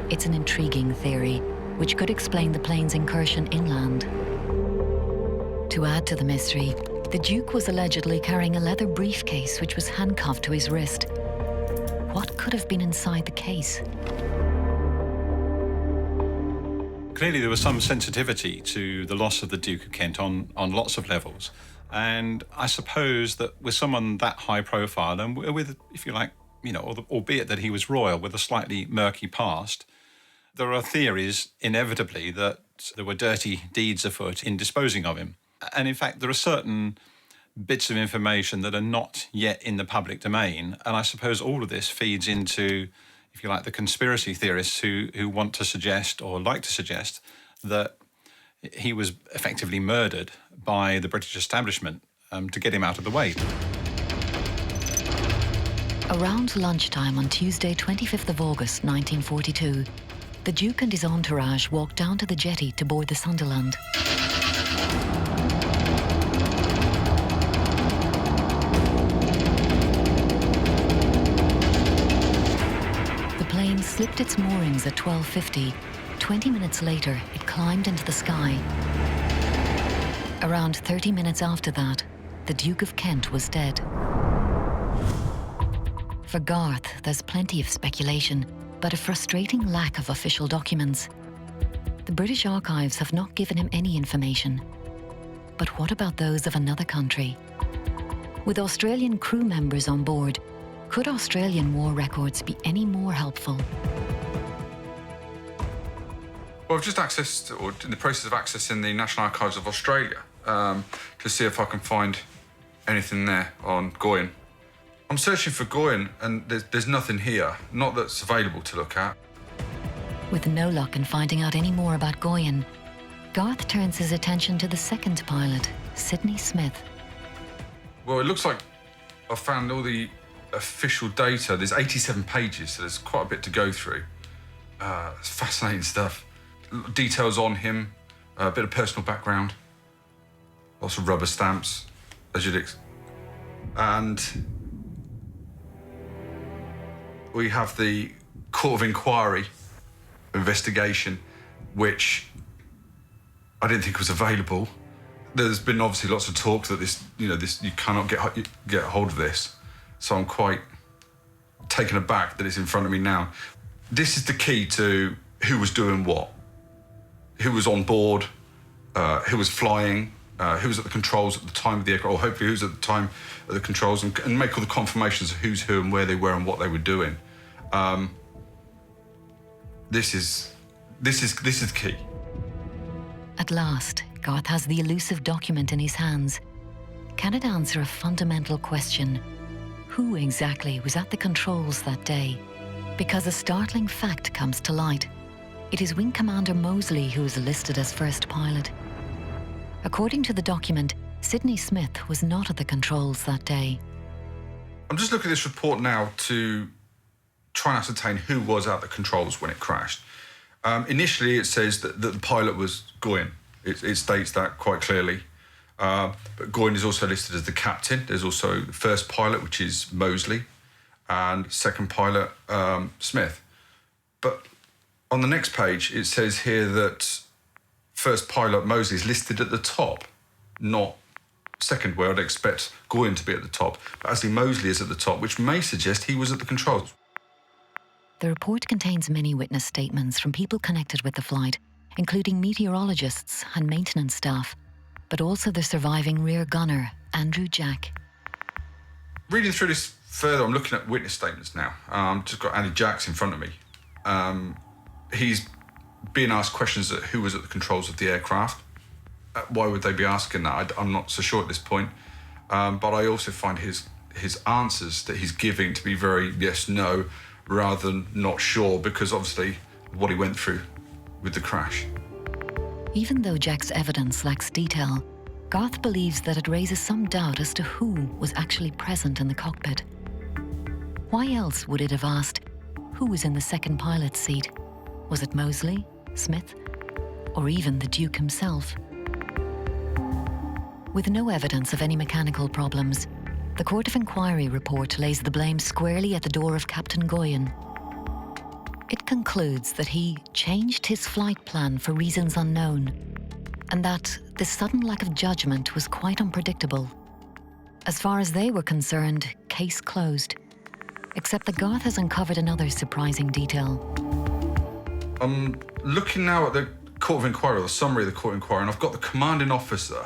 It's an intriguing theory, which could explain the plane's incursion inland. To add to the mystery, the Duke was allegedly carrying a leather briefcase which was handcuffed to his wrist. What could have been inside the case? Clearly there was some sensitivity to the loss of the Duke of Kent on lots of levels. And I suppose that with someone that high profile and with, if you like, you know, albeit that he was royal with a slightly murky past, there are theories inevitably that there were dirty deeds afoot in disposing of him. And in fact, there are certain bits of information that are not yet in the public domain. And I suppose all of this feeds into, if you like, the conspiracy theorists who want to suggest or like to suggest that he was effectively murdered by the British establishment to get him out of the way. Around lunchtime on Tuesday, 25th of August, 1942, the Duke and his entourage walked down to the jetty to board the Sunderland. The plane slipped its moorings at 12:50. 20 minutes later, it climbed into the sky. Around 30 minutes after that, the Duke of Kent was dead. For Garth, there's plenty of speculation, but a frustrating lack of official documents. The British archives have not given him any information. But what about those of another country? With Australian crew members on board, could Australian war records be any more helpful? Well, I've just accessed, or in the process of accessing the National Archives of Australia to see if I can find anything there on Goyen. I'm searching for Goyen and there's nothing here, not that's available to look at. With no luck in finding out any more about Goyen, Garth turns his attention to the second pilot, Sidney Smith. Well, it looks like I've found all the official data. There's 87 pages, so there's quite a bit to go through. It's fascinating stuff. Details on him, a bit of personal background, lots of rubber stamps, as you'd expect. And we have the Court of Inquiry investigation, which I didn't think was available. There's been obviously lots of talk that this you cannot get hold of this. So I'm quite taken aback that it's in front of me now. This is the key to who was doing what, who was on board, who was flying, who was at the controls at the time of the aircraft, or hopefully who was at the time of the controls, and make all the confirmations of who's who and where they were and what they were doing. This is key. At last, Garth has the elusive document in his hands. Can it answer a fundamental question? Who exactly was at the controls that day? Because a startling fact comes to light. It is Wing Commander Moseley who is listed as first pilot. According to the document, Sidney Smith was not at the controls that day. I'm just looking at this report now to try and ascertain who was at the controls when it crashed. Initially, it says that the pilot was Goyen. It states that quite clearly. But Goyen is also listed as the captain. There's also the first pilot, which is Moseley, and second pilot, Smith. But on the next page, it says here that first pilot Moseley is listed at the top, not second, where I'd expect Goyen to be at the top. But actually, Moseley is at the top, which may suggest he was at the controls. The report contains many witness statements from people connected with the flight, including meteorologists and maintenance staff, but also the surviving rear gunner, Andrew Jack. Reading through this further, I'm looking at witness statements now. Just got Andy Jacks in front of me. He's being asked questions at who was at the controls of the aircraft. Why would they be asking that? I'm not so sure at this point. But I also find his answers that he's giving to be very yes, no, rather than not sure, because obviously what he went through with the crash. Even though Jack's evidence lacks detail, Garth believes that it raises some doubt as to who was actually present in the cockpit. Why else would it have asked who was in the second pilot's seat? Was it Moseley, Smith, or even the Duke himself? With no evidence of any mechanical problems, the Court of Inquiry report lays the blame squarely at the door of Captain Goyen. It concludes that he changed his flight plan for reasons unknown, and that this sudden lack of judgment was quite unpredictable. As far as they were concerned, case closed. Except that Garth has uncovered another surprising detail. I'm looking now at the Court of Inquiry, or the summary of the Court of Inquiry, and I've got the commanding officer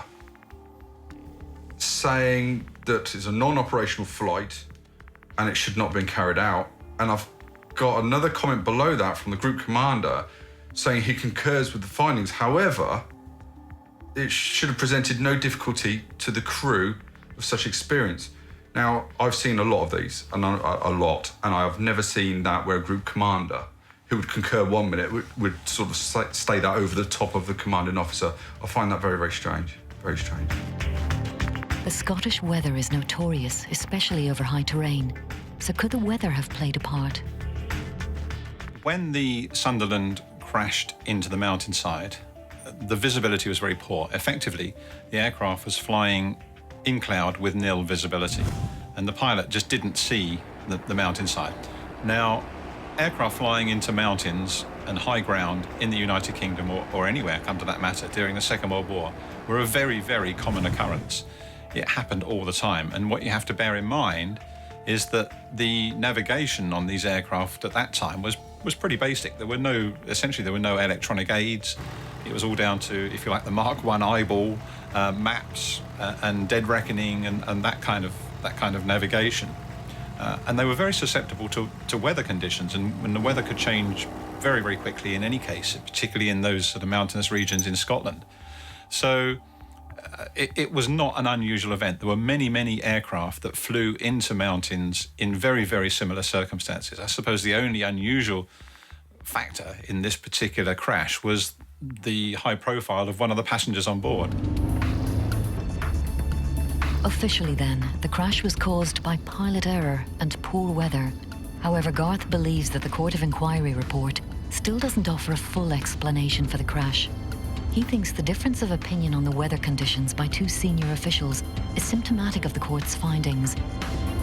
saying that it's a non-operational flight and it should not have been carried out. And I've got another comment below that from the group commander saying he concurs with the findings. However, it should have presented no difficulty to the crew of such experience. Now, I've seen a lot of these, and I have never seen that where a group commander who would concur 1 minute would sort of stay that over the top of the commanding officer. I find that very, very strange. Very strange. The Scottish weather is notorious, especially over high terrain. So could the weather have played a part? When the Sunderland crashed into the mountainside, the visibility was very poor. Effectively, the aircraft was flying in cloud with nil visibility, and the pilot just didn't see the mountainside. Now, aircraft flying into mountains and high ground in the United Kingdom or anywhere, come to that matter, during the Second World War were a very, very common occurrence. It happened all the time, and what you have to bear in mind is that the navigation on these aircraft at that time was pretty basic. Essentially there were no electronic aids. It was all down to, if you like, the Mark I eyeball, maps and dead reckoning and that kind of navigation. And they were very susceptible to weather conditions, and when the weather could change very, very quickly in any case, particularly in those sort of mountainous regions in Scotland. So it was not an unusual event. There were many, many aircraft that flew into mountains in very, very similar circumstances. I suppose the only unusual factor in this particular crash was the high profile of one of the passengers on board. Officially then, the crash was caused by pilot error and poor weather. However, Garth believes that the Court of Inquiry report still doesn't offer a full explanation for the crash. He thinks the difference of opinion on the weather conditions by two senior officials is symptomatic of the court's findings.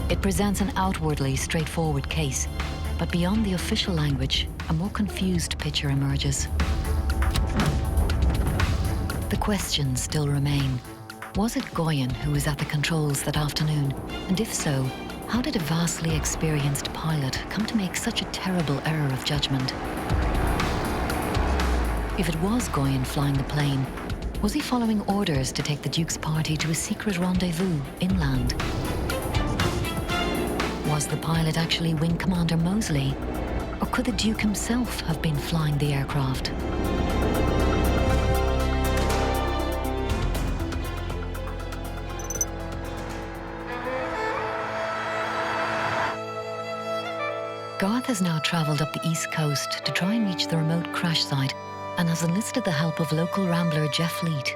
It presents an outwardly straightforward case, but beyond the official language, a more confused picture emerges. The questions still remain. Was it Goyen who was at the controls that afternoon? And if so, how did a vastly experienced pilot come to make such a terrible error of judgment? If it was Goyen flying the plane, was he following orders to take the Duke's party to a secret rendezvous inland? Was the pilot actually Wing Commander Moseley? Or could the Duke himself have been flying the aircraft? Garth has now travelled up the east coast to try and reach the remote crash site, and has enlisted the help of local rambler Jeff Leet.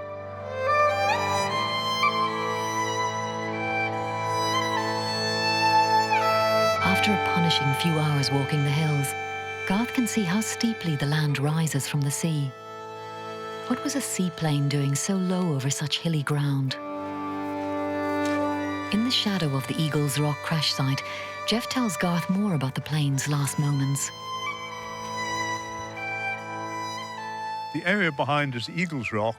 After a punishing few hours walking the hills, Garth can see how steeply the land rises from the sea. What was a seaplane doing so low over such hilly ground? In the shadow of the Eagles Rock crash site, Jeff tells Garth more about the plane's last moments. The area behind is Eagles Rock,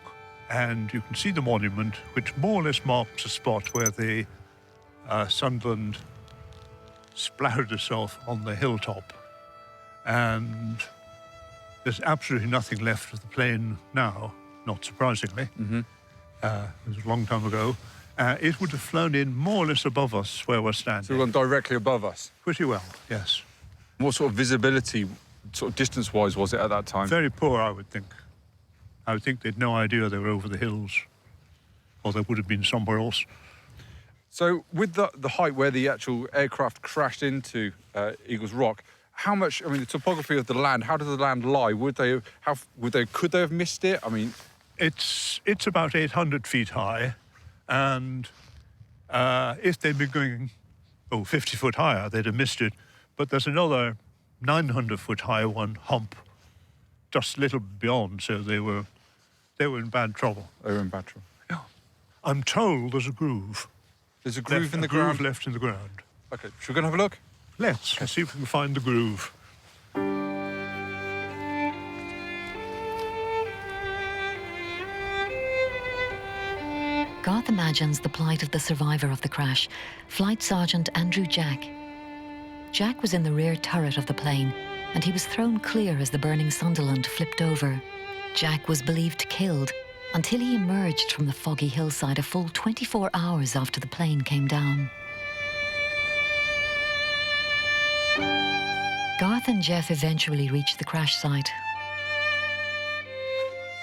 and you can see the monument, which more or less marks the spot where the Sunderland splattered itself on the hilltop. And there's absolutely nothing left of the plane now, not surprisingly. It was a long time ago. It would have flown in more or less above us where we're standing. So it went directly above us? Pretty well, yes. What sort of visibility, sort of distance-wise, was it at that time? Very poor, I would think. I would think they'd no idea they were over the hills, or they would have been somewhere else. So with the height where the actual aircraft crashed into Eagles Rock, how much, I mean, the topography of the land, how did the land lie? Could they have missed it? I mean... It's about 800 feet high, and if they'd been going, 50 foot higher, they'd have missed it. But there's another 900 foot high one hump just a little beyond, so they were in bad trouble. They were in bad trouble. Yeah. I'm told there's a groove. There's a groove in the ground? A groove left in the ground. OK, should we go and have a look? Let's see if we can find the groove. Garth imagines the plight of the survivor of the crash, Flight Sergeant Andrew Jack. Jack was in the rear turret of the plane, and he was thrown clear as the burning Sunderland flipped over. Jack was believed killed until he emerged from the foggy hillside a full 24 hours after the plane came down. Garth and Jeff eventually reached the crash site.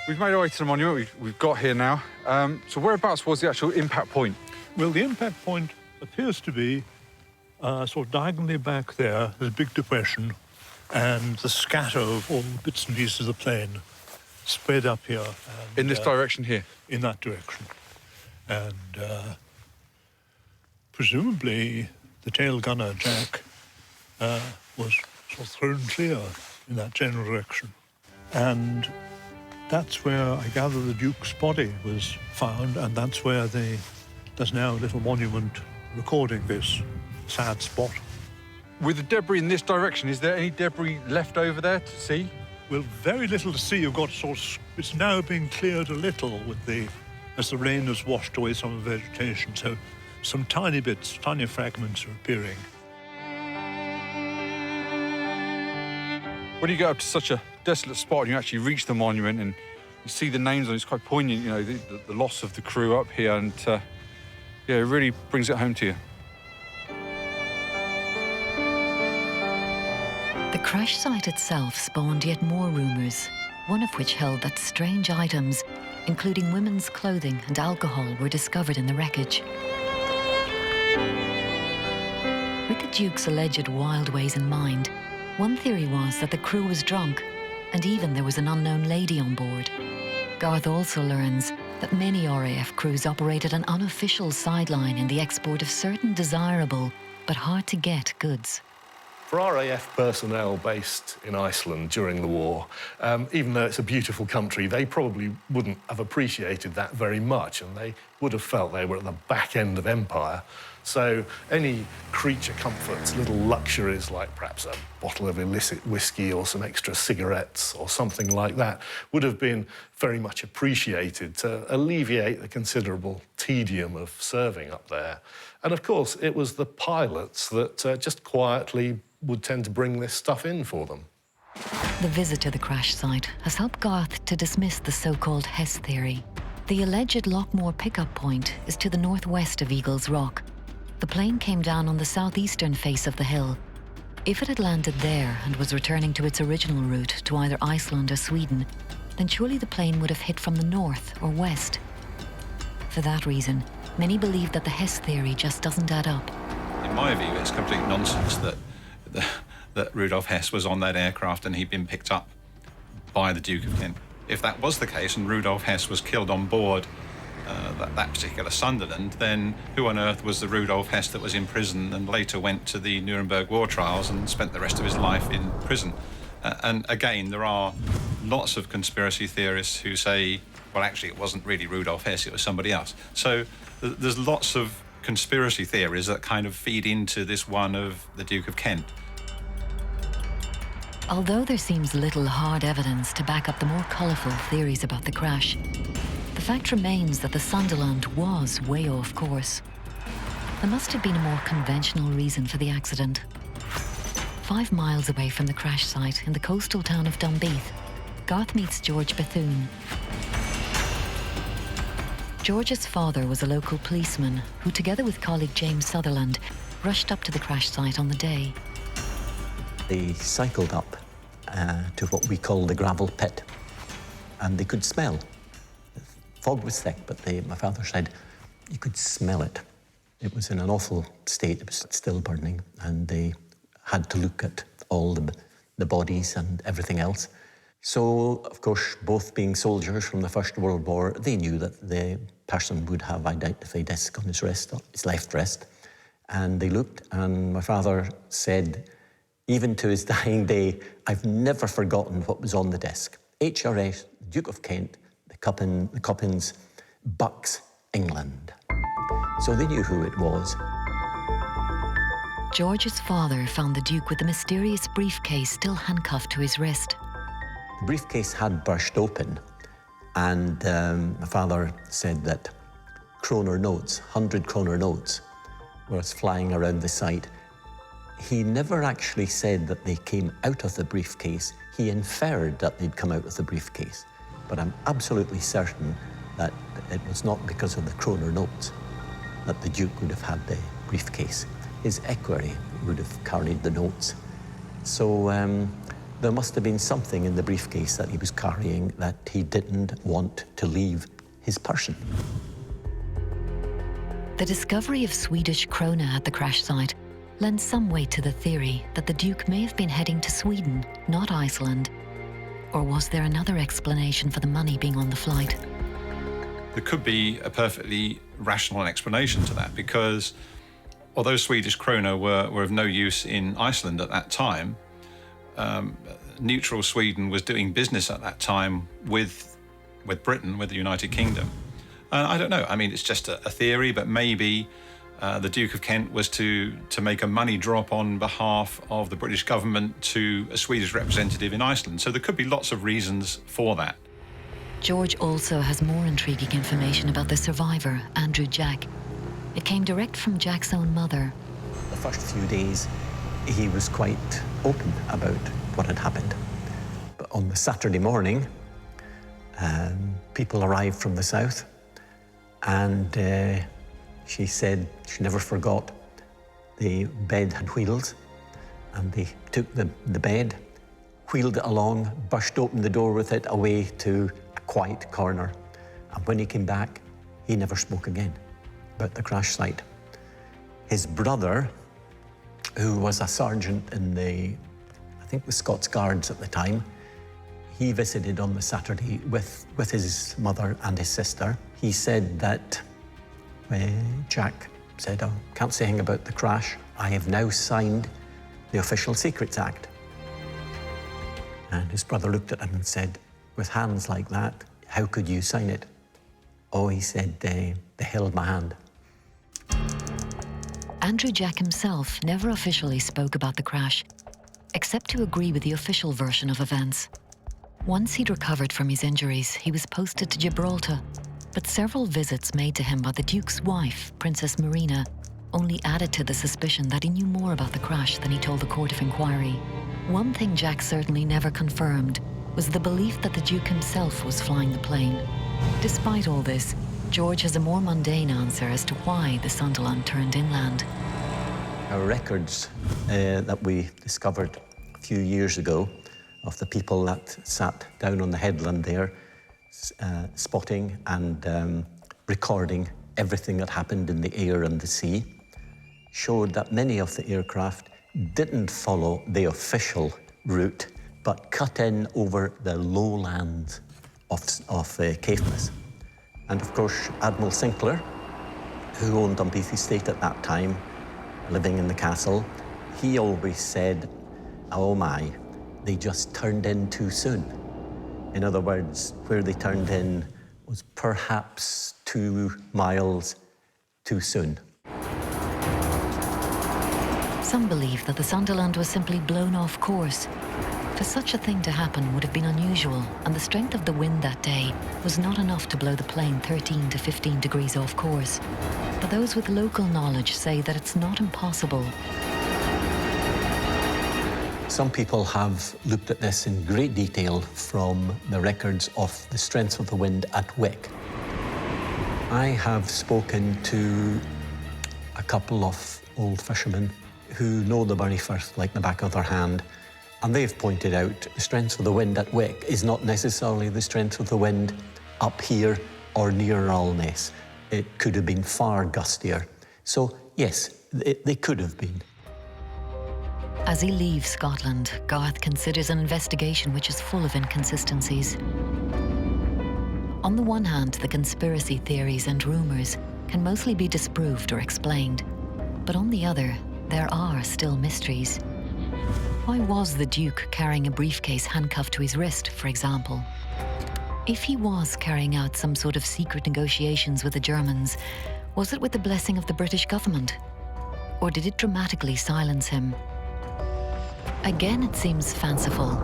We've made our way to the monument we've got here now. So whereabouts was the actual impact point? Well, the impact point appears to be sort of diagonally back there. There's a big depression, and the scatter of all the bits and pieces of the plane spread up here. And, in this direction here? In that direction. And presumably the tail gunner, Jack, was sort of thrown clear in that general direction. And that's where I gather the Duke's body was found, and that's where there's now a little monument recording this sad spot. With the debris in this direction, is there any debris left over there to see? Well, very little to see. You've got it's now being cleared a little as the rain has washed away some of the vegetation. So some tiny bits, tiny fragments are appearing. When you get up to such a desolate spot and you actually reach the monument and you see the names on it, it's quite poignant, you know, the loss of the crew up here, and yeah, it really brings it home to you. The crash site itself spawned yet more rumours, one of which held that strange items, including women's clothing and alcohol, were discovered in the wreckage. With the Duke's alleged wild ways in mind, one theory was that the crew was drunk, and even there was an unknown lady on board. Garth also learns that many RAF crews operated an unofficial sideline in the export of certain desirable but hard-to-get goods. For RAF personnel based in Iceland during the war, even though it's a beautiful country, they probably wouldn't have appreciated that very much, and they would have felt they were at the back end of empire. So any creature comforts, little luxuries like perhaps a bottle of illicit whiskey or some extra cigarettes or something like that would have been very much appreciated to alleviate the considerable tedium of serving up there. And of course, it was the pilots that just quietly would tend to bring this stuff in for them. The visit to the crash site has helped Garth to dismiss the so-called Hess theory. The alleged Lockmore pickup point is to the northwest of Eagles Rock. The plane came down on the southeastern face of the hill. If it had landed there and was returning to its original route to either Iceland or Sweden, then surely the plane would have hit from the north or west. For that reason, many believe that the Hess theory just doesn't add up. In my view, it's complete nonsense that Rudolf Hess was on that aircraft and he'd been picked up by the Duke of Kent. If that was the case and Rudolf Hess was killed on board that particular Sunderland, then who on earth was the Rudolf Hess that was in prison and later went to the Nuremberg war trials and spent the rest of his life in prison? And again, there are lots of conspiracy theorists who say, well, actually, it wasn't really Rudolf Hess, it was somebody else. So there's lots of conspiracy theories that kind of feed into this one of the Duke of Kent. Although there seems little hard evidence to back up the more colourful theories about the crash, the fact remains that the Sunderland was way off course. There must have been a more conventional reason for the accident. 5 miles away from the crash site in the coastal town of Dunbeath, Garth meets George Bethune. George's father was a local policeman who, together with colleague James Sutherland, rushed up to the crash site on the day. They cycled up to what we call the gravel pit, and they could smell. The fog was thick, but my father said you could smell it. It was in an awful state. It was still burning, and they had to look at all the bodies and everything else. So, of course, both being soldiers from the First World War, they knew that the person would have identified disc on his wrist, his left wrist. And they looked, and my father said, even to his dying day, I've never forgotten what was on the disc. HRS, Duke of Kent, the Cuppins, Bucks, England. So they knew who it was. George's father found the Duke with the mysterious briefcase still handcuffed to his wrist. The briefcase had burst open, and my father said that kroner notes, 100 kroner notes, was flying around the site. He never actually said that they came out of the briefcase. He inferred that they'd come out of the briefcase. But I'm absolutely certain that it was not because of the kroner notes that the Duke would have had the briefcase. His equerry would have carried the notes. So there must have been something in the briefcase that he was carrying that he didn't want to leave his person. The discovery of Swedish krona at the crash site lends some weight to the theory that the Duke may have been heading to Sweden, not Iceland. Or was there another explanation for the money being on the flight? There could be a perfectly rational explanation to that, because although Swedish krona were of no use in Iceland at that time, neutral Sweden was doing business at that time with Britain, with the United Kingdom. I don't know, I mean, it's just a theory, but maybe the Duke of Kent was to make a money drop on behalf of the British government to a Swedish representative in Iceland. So there could be lots of reasons for that. George also has more intriguing information about the survivor, Andrew Jack. It came direct from Jack's own mother. The first few days, he was quite open about what had happened. But on the Saturday morning, people arrived from the south, and she said she never forgot the bed had wheels, and they took the bed, wheeled it along, burst open the door with it away to a quiet corner. And when he came back, he never spoke again about the crash site. His brother, who was a sergeant in I think the Scots Guards at the time, he visited on the Saturday with his mother and his sister. He said that Jack said, "I can't say anything about the crash. I have now signed the Official Secrets Act." And his brother looked at him and said, "With hands like that, how could you sign it?" Oh, he said, they held my hand. Andrew Jack himself never officially spoke about the crash, except to agree with the official version of events. Once he'd recovered from his injuries, he was posted to Gibraltar, but several visits made to him by the Duke's wife, Princess Marina, only added to the suspicion that he knew more about the crash than he told the Court of Inquiry. One thing Jack certainly never confirmed was the belief that the Duke himself was flying the plane. Despite all this, George has a more mundane answer as to why the Sunderland turned inland. Our records that we discovered a few years ago of the people that sat down on the headland there, spotting and recording everything that happened in the air and the sea, showed that many of the aircraft didn't follow the official route, but cut in over the lowlands of Caithness. And of course, Admiral Sinclair, who owned Dunbeath Estate at that time, living in the castle, he always said, "Oh my, they just turned in too soon." In other words, where they turned in was perhaps 2 miles too soon. Some believe that the Sunderland was simply blown off course. For such a thing to happen would have been unusual, and the strength of the wind that day was not enough to blow the plane 13 to 15 degrees off course. But those with local knowledge say that it's not impossible. Some people have looked at this in great detail from the records of the strength of the wind at Wick. I have spoken to a couple of old fishermen who know the Bury Firth like the back of their hand, and they've pointed out the strength of the wind at Wick is not necessarily the strength of the wind up here or near Alness. It could have been far gustier. So yes, they could have been. As he leaves Scotland, Garth considers an investigation which is full of inconsistencies. On the one hand, the conspiracy theories and rumours can mostly be disproved or explained. But on the other, there are still mysteries. Why was the Duke carrying a briefcase handcuffed to his wrist, for example? If he was carrying out some sort of secret negotiations with the Germans, was it with the blessing of the British government? Or did it dramatically silence him? Again, it seems fanciful,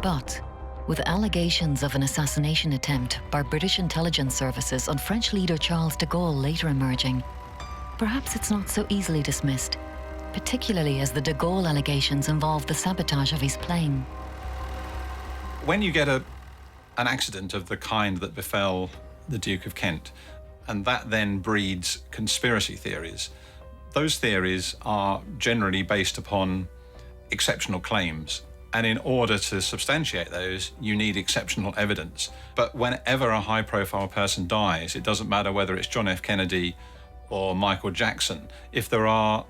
but With allegations of an assassination attempt by British intelligence services on French leader Charles de Gaulle later emerging, perhaps it's not so easily dismissed, particularly as the de Gaulle allegations involve the sabotage of his plane. When you get an accident of the kind that befell the Duke of Kent, and that then breeds conspiracy theories, those theories are generally based upon exceptional claims. And in order to substantiate those, you need exceptional evidence. But whenever a high-profile person dies, it doesn't matter whether it's John F. Kennedy or Michael Jackson. If there are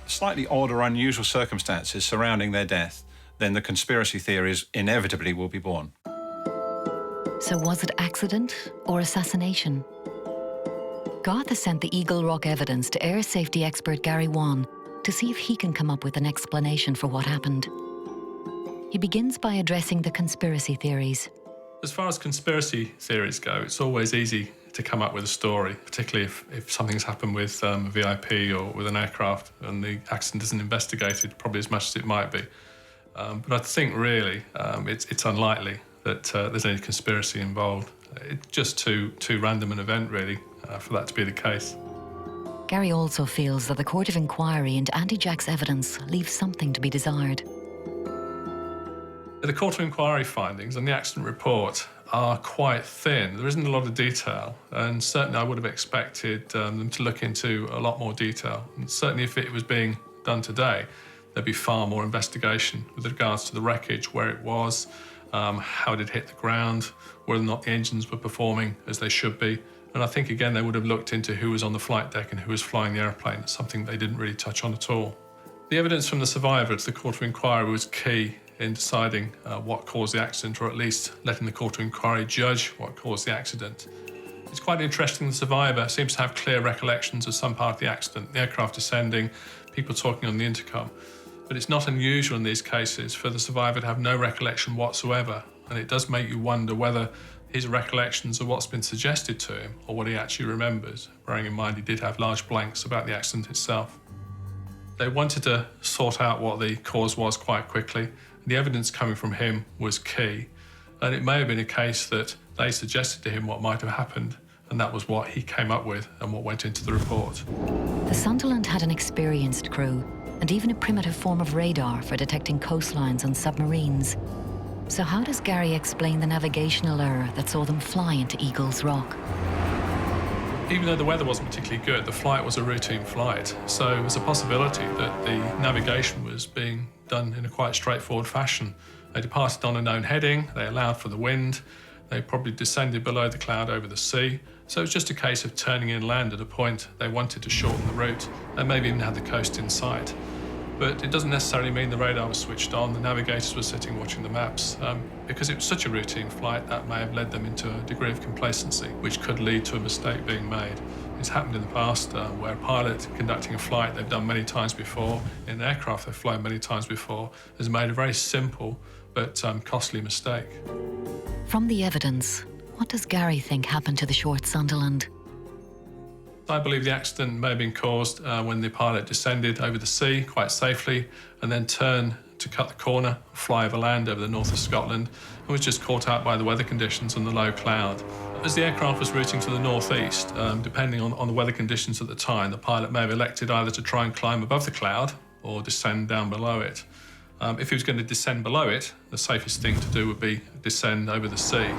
slightly odd or unusual circumstances surrounding their death, then the conspiracy theories inevitably will be born. So was it accident or assassination? Garth has sent the Eagle Rock evidence to air safety expert Gary Wan to see if he can come up with an explanation for what happened. He begins by addressing the conspiracy theories. As far as conspiracy theories go, it's always easy to come up with a story, particularly if something's happened with a VIP or with an aircraft and the accident isn't investigated probably as much as it might be. But I think really it's unlikely that there's any conspiracy involved. It's just too random an event really for that to be the case. Gary also feels that the Court of Inquiry into Anti-Jack's evidence leaves something to be desired. The Court of Inquiry findings and the accident report are quite thin. There isn't a lot of detail, and certainly I would have expected them to look into a lot more detail. And certainly if it was being done today, there'd be far more investigation with regards to the wreckage, where it was, how it had hit the ground, whether or not the engines were performing as they should be. And I think, again, they would have looked into who was on the flight deck and who was flying the airplane, something they didn't really touch on at all. The evidence from the survivor to the Court of Inquiry was key in deciding what caused the accident, or at least letting the Court of Inquiry judge what caused the accident. It's quite interesting, the survivor seems to have clear recollections of some part of the accident, the aircraft descending, people talking on the intercom. But it's not unusual in these cases for the survivor to have no recollection whatsoever, and it does make you wonder whether his recollections are what's been suggested to him or what he actually remembers, bearing in mind he did have large blanks about the accident itself. They wanted to sort out what the cause was quite quickly. The evidence coming from him was key, and it may have been a case that they suggested to him what might have happened, and that was what he came up with and what went into the report. The Sunderland had an experienced crew and even a primitive form of radar for detecting coastlines and submarines. So how does Gary explain the navigational error that saw them fly into Eagles Rock? Even though the weather wasn't particularly good, the flight was a routine flight, so it was a possibility that the navigation was being done in a quite straightforward fashion. They departed on a known heading, they allowed for the wind, they probably descended below the cloud over the sea, so it was just a case of turning inland at a point they wanted to shorten the route, and maybe even had the coast in sight. But it doesn't necessarily mean the radar was switched on, the navigators were sitting watching the maps. Because it was such a routine flight, that may have led them into a degree of complacency, which could lead to a mistake being made. It's happened in the past where a pilot conducting a flight they've done many times before, in an aircraft they've flown many times before, has made a very simple but costly mistake. From the evidence, what does Gary think happened to the short Sunderland? I believe the accident may have been caused when the pilot descended over the sea quite safely and then turned to cut the corner, fly over land over the north of Scotland, and was just caught out by the weather conditions and the low cloud. As the aircraft was routing to the northeast, depending on the weather conditions at the time, the pilot may have elected either to try and climb above the cloud or descend down below it. If he was going to descend below it, the safest thing to do would be descend over the sea.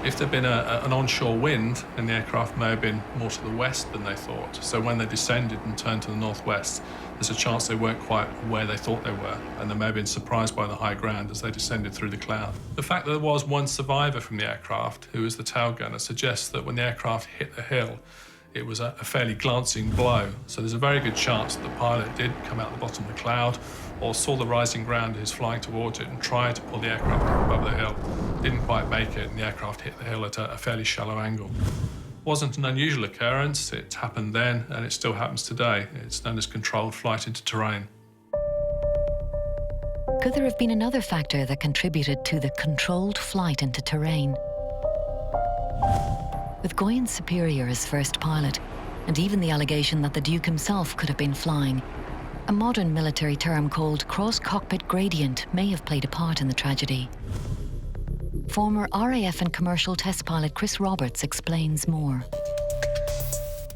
If there'd been an onshore wind, then the aircraft may have been more to the west than they thought. So when they descended and turned to the northwest, there's a chance they weren't quite where they thought they were, and they may have been surprised by the high ground as they descended through the cloud. The fact that there was one survivor from the aircraft, who was the tail gunner, suggests that when the aircraft hit the hill, it was a fairly glancing blow. So there's a very good chance that the pilot did come out the bottom of the cloud or saw the rising ground as flying towards it and tried to pull the aircraft up above the hill. Didn't quite make it, and the aircraft hit the hill at a fairly shallow angle. Wasn't an unusual occurrence. It happened then, and it still happens today. It's known as controlled flight into terrain. Could there have been another factor that contributed to the controlled flight into terrain? With Goyen's superior as first pilot, and even the allegation that the Duke himself could have been flying, a modern military term called cross-cockpit gradient may have played a part in the tragedy. Former RAF and commercial test pilot Chris Roberts explains more.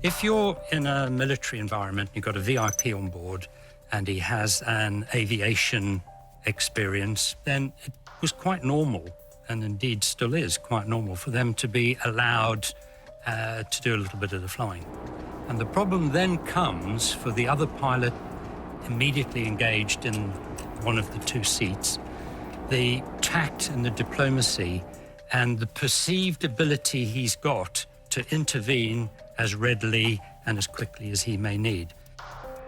If you're in a military environment, you've got a VIP on board, and he has an aviation experience, then it was quite normal, and indeed still is quite normal, for them to be allowed to do a little bit of the flying. And the problem then comes for the other pilot immediately engaged in one of the two seats, the tact and the diplomacy and the perceived ability he's got to intervene as readily and as quickly as he may need.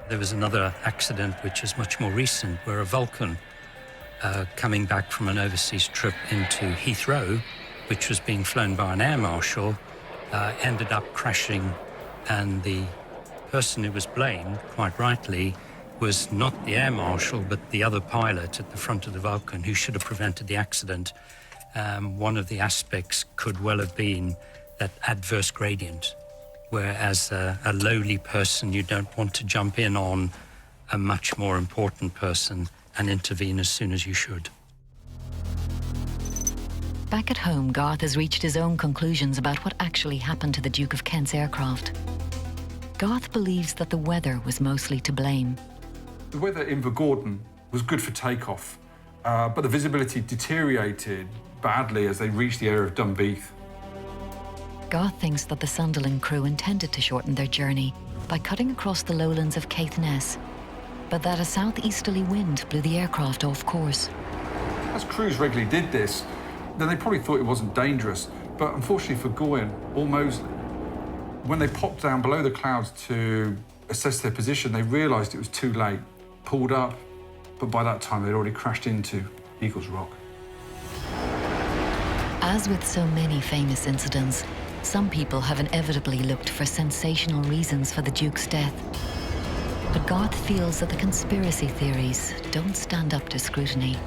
There was another accident which is much more recent, where a Vulcan coming back from an overseas trip into Heathrow, which was being flown by an air marshal, ended up crashing, and the person who was blamed, quite rightly, was not the air marshal but the other pilot at the front of the Vulcan who should have prevented the accident. One of the aspects could well have been that adverse gradient, whereas a lowly person, you don't want to jump in on a much more important person and intervene as soon as you should. Back at home, Garth has reached his own conclusions about what actually happened to the Duke of Kent's aircraft. Garth believes that the weather was mostly to blame. The weather in Gordon was good for takeoff, but the visibility deteriorated badly as they reached the area of Dunbeath. Garth thinks that the Sunderland crew intended to shorten their journey by cutting across the lowlands of Caithness, but that a southeasterly wind blew the aircraft off course. As crews regularly did this, then they probably thought it wasn't dangerous, but unfortunately for Goyen or Moseley, when they popped down below the clouds to assess their position, they realised it was too late, pulled up, but by that time they'd already crashed into Eagles Rock. As with so many famous incidents, some people have inevitably looked for sensational reasons for the Duke's death. But Garth feels that the conspiracy theories don't stand up to scrutiny.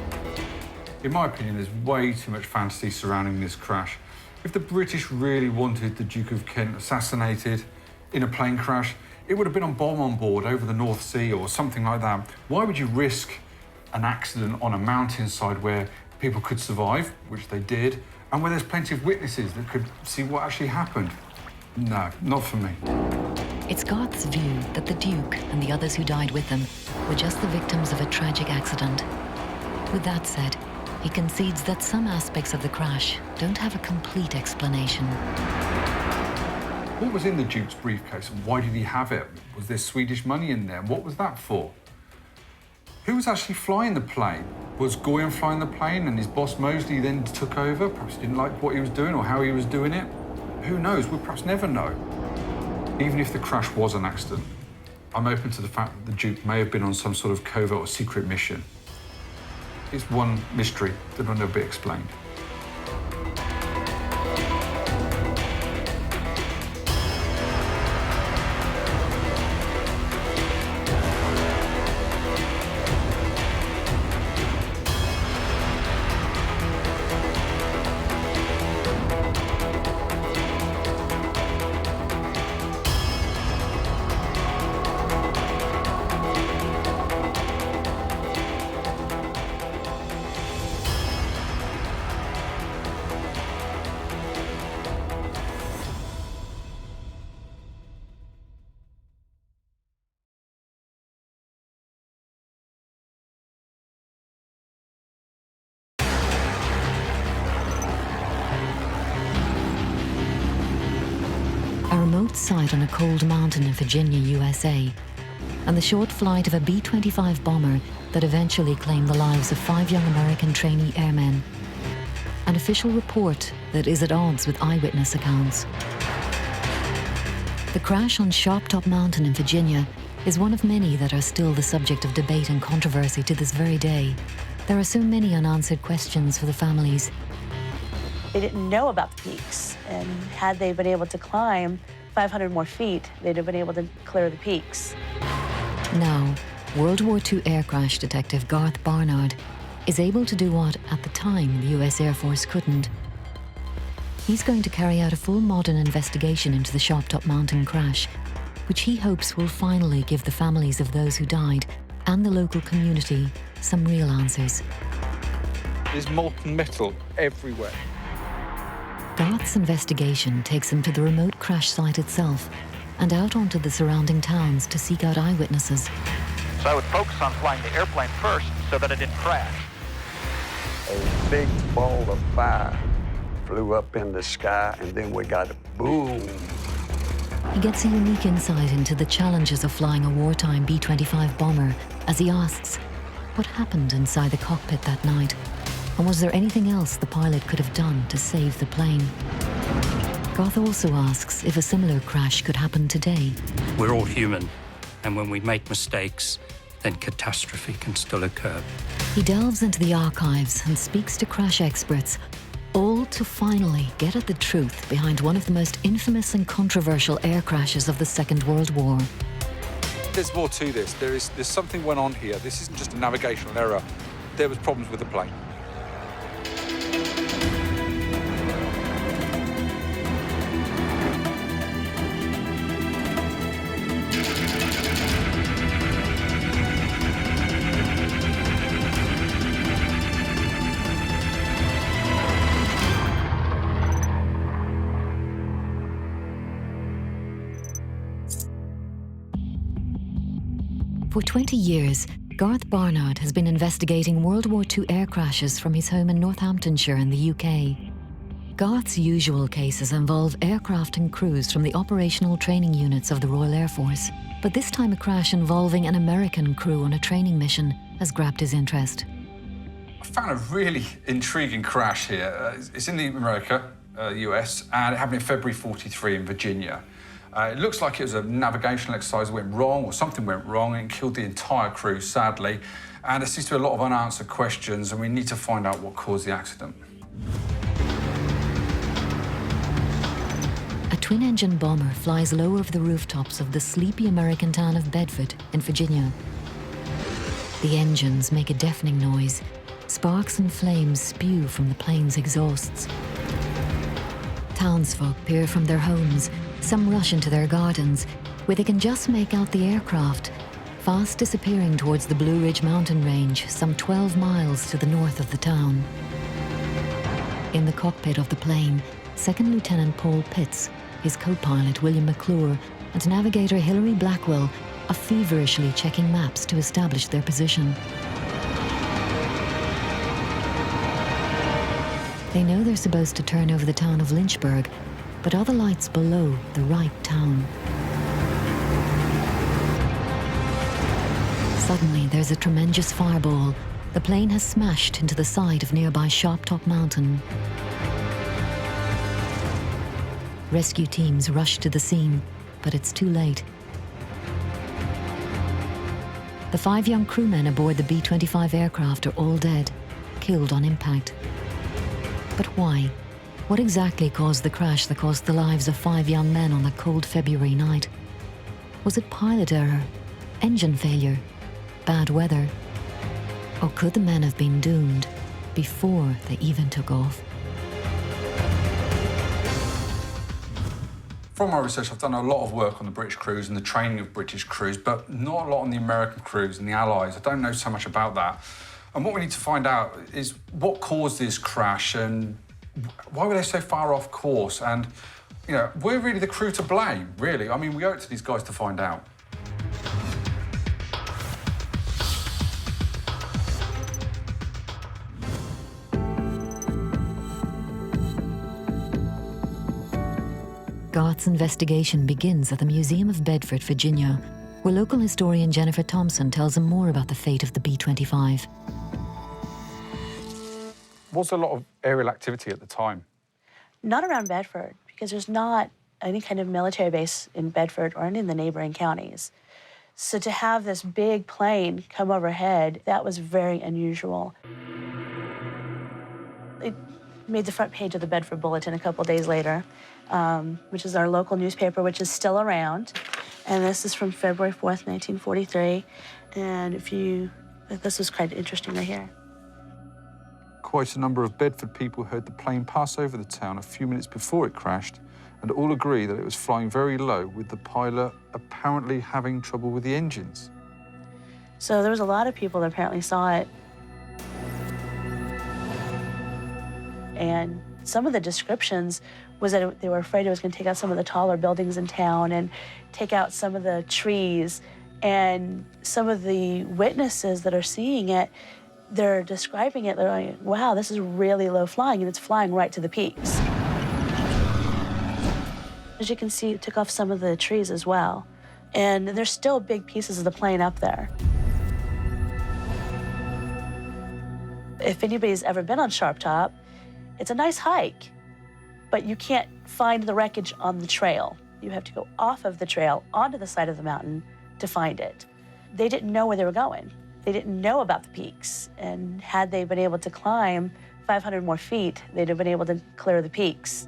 In my opinion, there's way too much fantasy surrounding this crash. If the British really wanted the Duke of Kent assassinated in a plane crash, it would have been on bomb on board over the North Sea or something like that. Why would you risk an accident on a mountainside where people could survive, which they did, and where there's plenty of witnesses that could see what actually happened? No, not for me. It's Garth's view that the Duke and the others who died with him were just the victims of a tragic accident. With that said, he concedes that some aspects of the crash don't have a complete explanation. What was in the Duke's briefcase and why did he have it? Was there Swedish money in there? What was that for? Who was actually flying the plane? Was Goyen flying the plane and his boss Moseley then took over? Perhaps didn't like what he was doing or how he was doing it? Who knows? We'll perhaps never know. Even if the crash was an accident, I'm open to the fact that the Duke may have been on some sort of covert or secret mission. It's one mystery that will never be explained. A remote site on a cold mountain in Virginia, USA, and the short flight of a B-25 bomber that eventually claimed the lives of 5 young American trainee airmen. An official report that is at odds with eyewitness accounts. The crash on Sharp Top Mountain in Virginia is one of many that are still the subject of debate and controversy to this very day. There are so many unanswered questions for the families. They didn't know about the peaks, and had they been able to climb 500 more feet, they'd have been able to clear the peaks. Now, World War II air crash detective Garth Barnard is able to do what, at the time, the US Air Force couldn't. He's going to carry out a full modern investigation into the Sharp Top Mountain crash, which he hopes will finally give the families of those who died and the local community some real answers. There's molten metal everywhere. Garth's investigation takes him to the remote crash site itself and out onto the surrounding towns to seek out eyewitnesses. So I would focus on flying the airplane first so that it didn't crash. A big ball of fire flew up in the sky, and then we got a boom. He gets a unique insight into the challenges of flying a wartime B-25 bomber as he asks, what happened inside the cockpit that night? And was there anything else the pilot could have done to save the plane? Garth also asks if a similar crash could happen today. We're all human, and when we make mistakes, then catastrophe can still occur. He delves into the archives and speaks to crash experts, all to finally get at the truth behind one of the most infamous and controversial air crashes of the Second World War. There's more to this. There's something went on here. This isn't just a navigational error. There was problems with the plane. For 20 years, Garth Barnard has been investigating World War II air crashes from his home in Northamptonshire in the UK. Garth's usual cases involve aircraft and crews from the operational training units of the Royal Air Force. But this time a crash involving an American crew on a training mission has grabbed his interest. I found a really intriguing crash here. It's in the US, and it happened in February '43 in Virginia. It looks like it was a navigational exercise that went wrong, or something went wrong, and killed the entire crew, sadly. And there seems to be a lot of unanswered questions, and we need to find out what caused the accident. A twin-engine bomber flies low over the rooftops of the sleepy American town of Bedford in Virginia. The engines make a deafening noise. Sparks and flames spew from the plane's exhausts. Townsfolk peer from their homes. Some rush into their gardens, where they can just make out the aircraft, fast disappearing towards the Blue Ridge mountain range, some 12 miles to the north of the town. In the cockpit of the plane, Second Lieutenant Paul Pitts, his co-pilot William McClure, and navigator Hilary Blackwell are feverishly checking maps to establish their position. They know they're supposed to turn over the town of Lynchburg, but are the lights below the right town? Suddenly, there's a tremendous fireball. The plane has smashed into the side of nearby Sharptop Mountain. Rescue teams rush to the scene, but it's too late. The 5 young crewmen aboard the B-25 aircraft are all dead, killed on impact. But why? What exactly caused the crash that cost the lives of 5 young men on that cold February night? Was it pilot error, engine failure, bad weather? Or could the men have been doomed before they even took off? From my research, I've done a lot of work on the British crews and the training of British crews, but not a lot on the American crews and the Allies. I don't know so much about that. And what we need to find out is what caused this crash and why were they so far off course? And, you know, were really the crew to blame, really? I mean, we owe it to these guys to find out. Garth's investigation begins at the Museum of Bedford, Virginia, where local historian Jennifer Thompson tells him more about the fate of the B-25. Was there a lot of aerial activity at the time? Not around Bedford, because there's not any kind of military base in Bedford or any in the neighboring counties. So to have this big plane come overhead, that was very unusual. It made the front page of the Bedford Bulletin a couple days later, which is our local newspaper, which is still around. And this is from February 4th, 1943. And this was quite interesting right here. Quite a number of Bedford people heard the plane pass over the town a few minutes before it crashed, and all agree that it was flying very low, with the pilot apparently having trouble with the engines. So there was a lot of people that apparently saw it. And Some of the descriptions was that they were afraid it was going to take out some of the taller buildings in town and take out some of the trees. And some of the witnesses that are seeing it, they're describing it, they're like, wow, this is really low flying, and it's flying right to the peaks. As you can see, it took off some of the trees as well. And there's still big pieces of the plane up there. If anybody's ever been on Sharp Top, it's a nice hike, but you can't find the wreckage on the trail. You have to go off of the trail onto the side of the mountain to find it. They didn't know where they were going. They didn't know about the peaks. And had they been able to climb 500 more feet, they'd have been able to clear the peaks.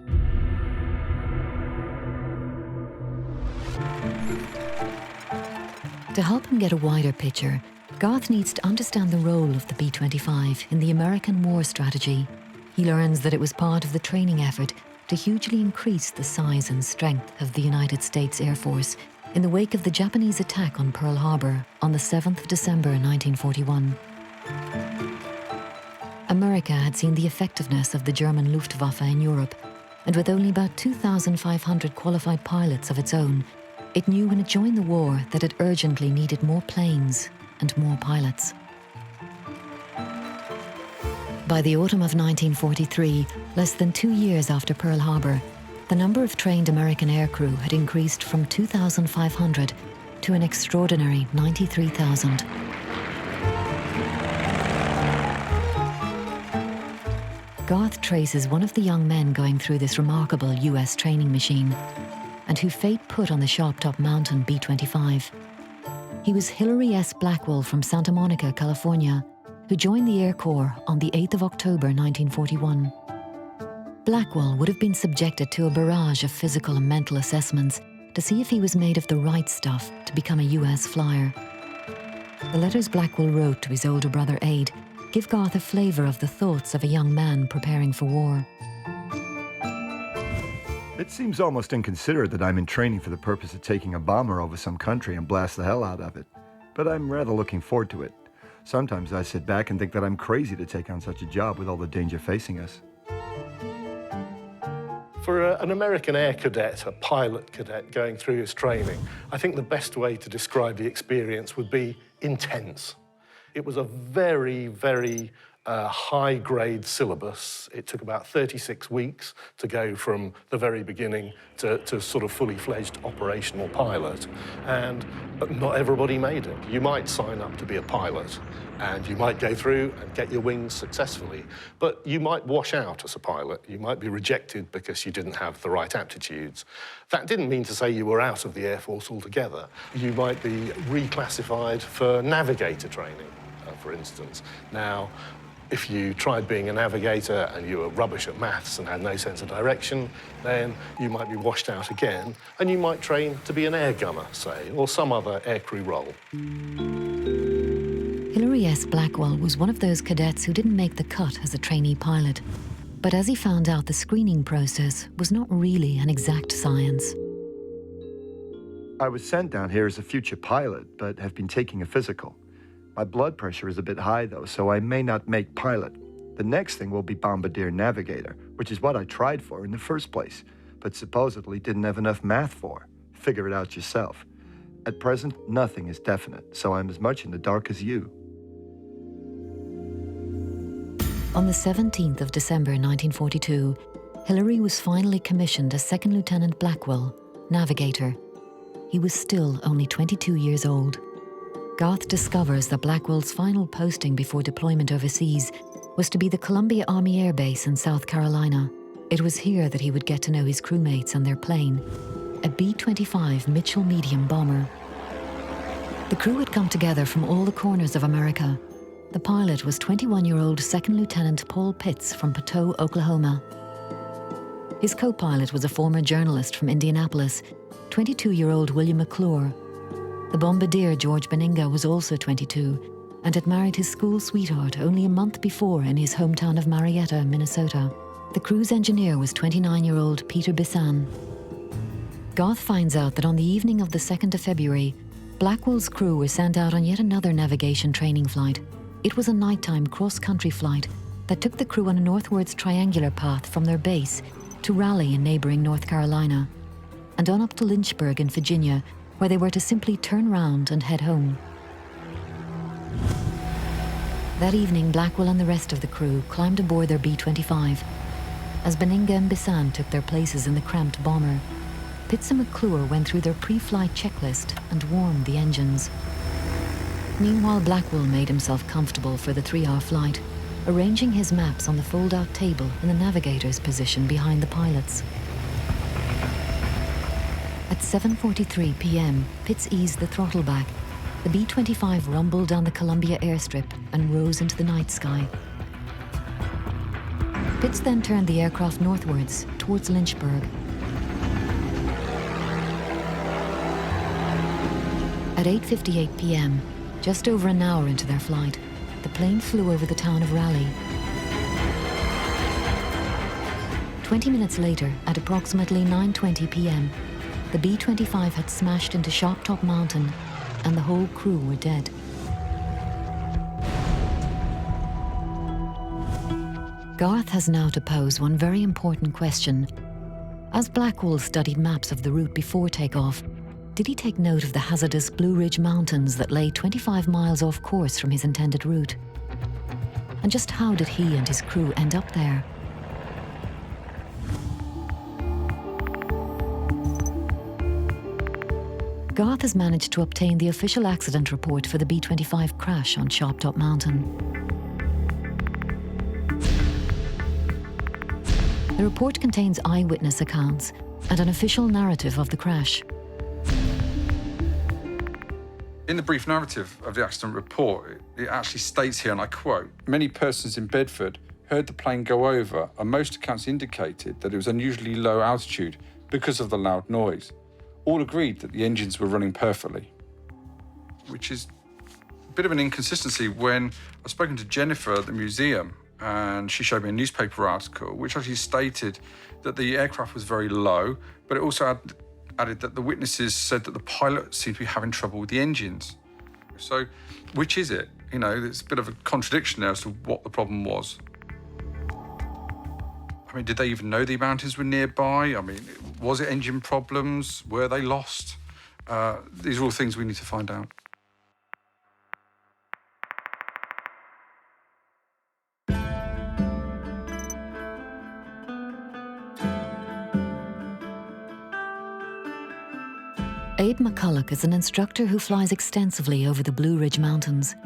To help him get a wider picture, Garth needs to understand the role of the B-25 in the American war strategy. He learns that it was part of the training effort to hugely increase the size and strength of the United States Air Force in the wake of the Japanese attack on Pearl Harbor on the 7th of December 1941. America had seen the effectiveness of the German Luftwaffe in Europe, and with only about 2,500 qualified pilots of its own, it knew when it joined the war that it urgently needed more planes and more pilots. By the autumn of 1943, less than 2 years after Pearl Harbor, the number of trained American aircrew had increased from 2,500 to an extraordinary 93,000. Garth traces one of the young men going through this remarkable US training machine, and who fate put on the Sharp Top Mountain B-25. He was Hilary S. Blackwell from Santa Monica, California, who joined the Air Corps on the 8th of October 1941. Blackwell would have been subjected to a barrage of physical and mental assessments to see if he was made of the right stuff to become a US flyer. The letters Blackwell wrote to his older brother Aid give Garth a flavour of the thoughts of a young man preparing for war. It seems almost inconsiderate that I'm in training for the purpose of taking a bomber over some country and blast the hell out of it. But I'm rather looking forward to it. Sometimes I sit back and think that I'm crazy to take on such a job with all the danger facing us. For an American air cadet, a pilot cadet going through his training, I think the best way to describe the experience would be intense. It was a very, very high-grade syllabus. It took about 36 weeks to go from the very beginning to sort of fully-fledged operational pilot, and not everybody made it. You might sign up to be a pilot, and you might go through and get your wings successfully, but you might wash out as a pilot. You might be rejected because you didn't have the right aptitudes. That didn't mean to say you were out of the Air Force altogether. You might be reclassified for navigator training, for instance. Now, if you tried being a navigator and you were rubbish at maths and had no sense of direction, then you might be washed out again, and you might train to be an air gunner, say, or some other aircrew role. Hilary S. Blackwell was one of those cadets who didn't make the cut as a trainee pilot. But as he found out, the screening process was not really an exact science. I was sent down here as a future pilot, but have been taking a physical. My blood pressure is a bit high, though, so I may not make pilot. The next thing will be bombardier navigator, which is what I tried for in the first place, but supposedly didn't have enough math for. Figure it out yourself. At present, nothing is definite, so I'm as much in the dark as you. On the 17th of December 1942, Hilary was finally commissioned as Second Lieutenant Blackwell, navigator. He was still only 22 years old. Garth discovers that Blackwell's final posting before deployment overseas was to be the Columbia Army Air Base in South Carolina. It was here that he would get to know his crewmates and their plane, a B-25 Mitchell medium bomber. The crew had come together from all the corners of America. The pilot was 21-year-old Second Lieutenant Paul Pitts from Poteau, Oklahoma. His co-pilot was a former journalist from Indianapolis, 22-year-old William McClure. The bombardier George Beninga was also 22 and had married his school sweetheart only a month before in his hometown of Marietta, Minnesota. The crew's engineer was 29-year-old Peter Bissan. Garth finds out that on the evening of the 2nd of February, Blackwell's crew were sent out on yet another navigation training flight. It was a nighttime cross-country flight that took the crew on a northwards triangular path from their base to Raleigh in neighbouring North Carolina, and on up to Lynchburg in Virginia, where they were to simply turn round and head home. That evening, Blackwell and the rest of the crew climbed aboard their B-25. As Benninga and Bisson took their places in the cramped bomber, Pitts and McClure went through their pre-flight checklist and warmed the engines. Meanwhile, Blackwell made himself comfortable for the 3-hour flight, arranging his maps on the fold-out table in the navigator's position behind the pilots. At 7:43 p.m., Pitts eased the throttle back. The B-25 rumbled down the Columbia airstrip and rose into the night sky. Pitts then turned the aircraft northwards, towards Lynchburg. At 8:58 p.m., just over an hour into their flight, the plane flew over the town of Raleigh. 20 minutes later, at approximately 9:20 p.m., the B-25 had smashed into Sharp Top Mountain, and the whole crew were dead. Garth has now to pose one very important question. As Blackwell studied maps of the route before takeoff, did he take note of the hazardous Blue Ridge Mountains that lay 25 miles off course from his intended route? And just how did he and his crew end up there? Garth has managed to obtain the official accident report for the B-25 crash on Sharp Top Mountain. The report contains eyewitness accounts and an official narrative of the crash. In the brief narrative of the accident report, it actually states here, and I quote, "Many persons in Bedford heard the plane go over, and most accounts indicated that it was unusually low altitude because of the loud noise. All agreed that the engines were running perfectly," which is a bit of an inconsistency when I've spoken to Jennifer at the museum, and she showed me a newspaper article which actually stated that the aircraft was very low, but it also added that the witnesses said that the pilot seemed to be having trouble with the engines. So, which is it? You know, there's a bit of a contradiction there as to what the problem was. I mean, did they even know the mountains were nearby? I mean, was it engine problems? Were they lost? These are all things we need to find out. Abe McCulloch is an instructor who flies extensively over the Blue Ridge Mountains.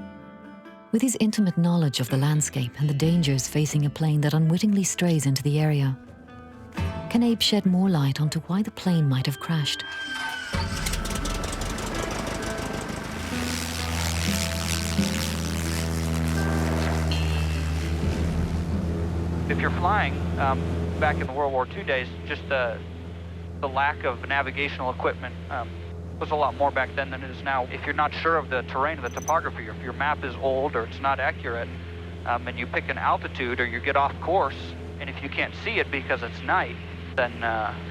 With his intimate knowledge of the landscape and the dangers facing a plane that unwittingly strays into the area, can Abe shed more light onto why the plane might have crashed? If you're flying back in the World War II days, just the lack of navigational equipment was a lot more back then than it is now. If you're not sure of the terrain or the topography, or if your map is old or it's not accurate, and you pick an altitude or you get off course, and if you can't see it because it's night, then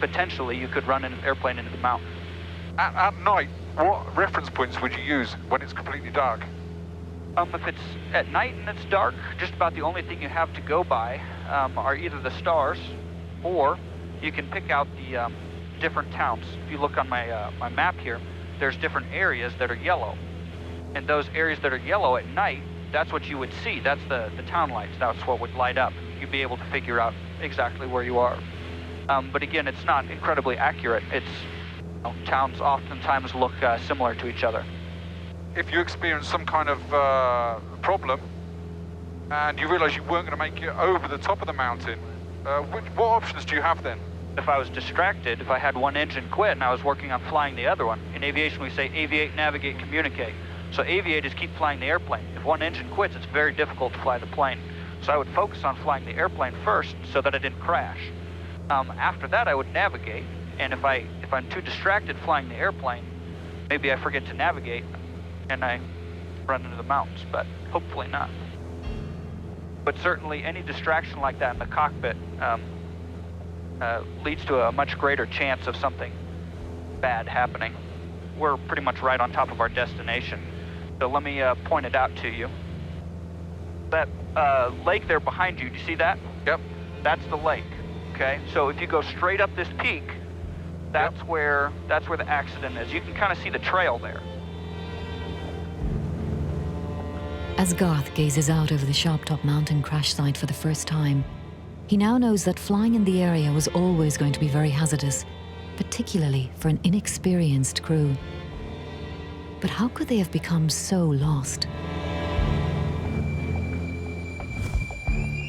potentially you could run an airplane into the mountain. At night, what reference points would you use when it's completely dark? If it's at night and it's dark, just about the only thing you have to go by are either the stars, or you can pick out the different towns. If you look on my my map here, there's different areas that are yellow. And those areas that are yellow at night, that's what you would see. That's the town lights. That's what would light up. You'd be able to figure out exactly where you are. But again, it's not incredibly accurate. It's, towns oftentimes look similar to each other. If you experience some kind of problem and you realize you weren't going to make it over the top of the mountain, what options do you have then? If I was distracted, if I had one engine quit and I was working on flying the other one, in aviation we say aviate, navigate, communicate. So aviate is keep flying the airplane. If one engine quits, it's very difficult to fly the plane. So I would focus on flying the airplane first so that I didn't crash. After that, I would navigate, and if I'm too distracted flying the airplane, maybe I forget to navigate and I run into the mountains, but hopefully not. But certainly any distraction like that in the cockpit leads to a much greater chance of something bad happening. We're pretty much right on top of our destination. So let me point it out to you. That lake there behind you, do you see that? Yep. That's the lake, okay? So if you go straight up this peak, that's where the accident is. You can kind of see the trail there. As Garth gazes out over the Sharptop Mountain crash site for the first time, he now knows that flying in the area was always going to be very hazardous, particularly for an inexperienced crew. But how could they have become so lost?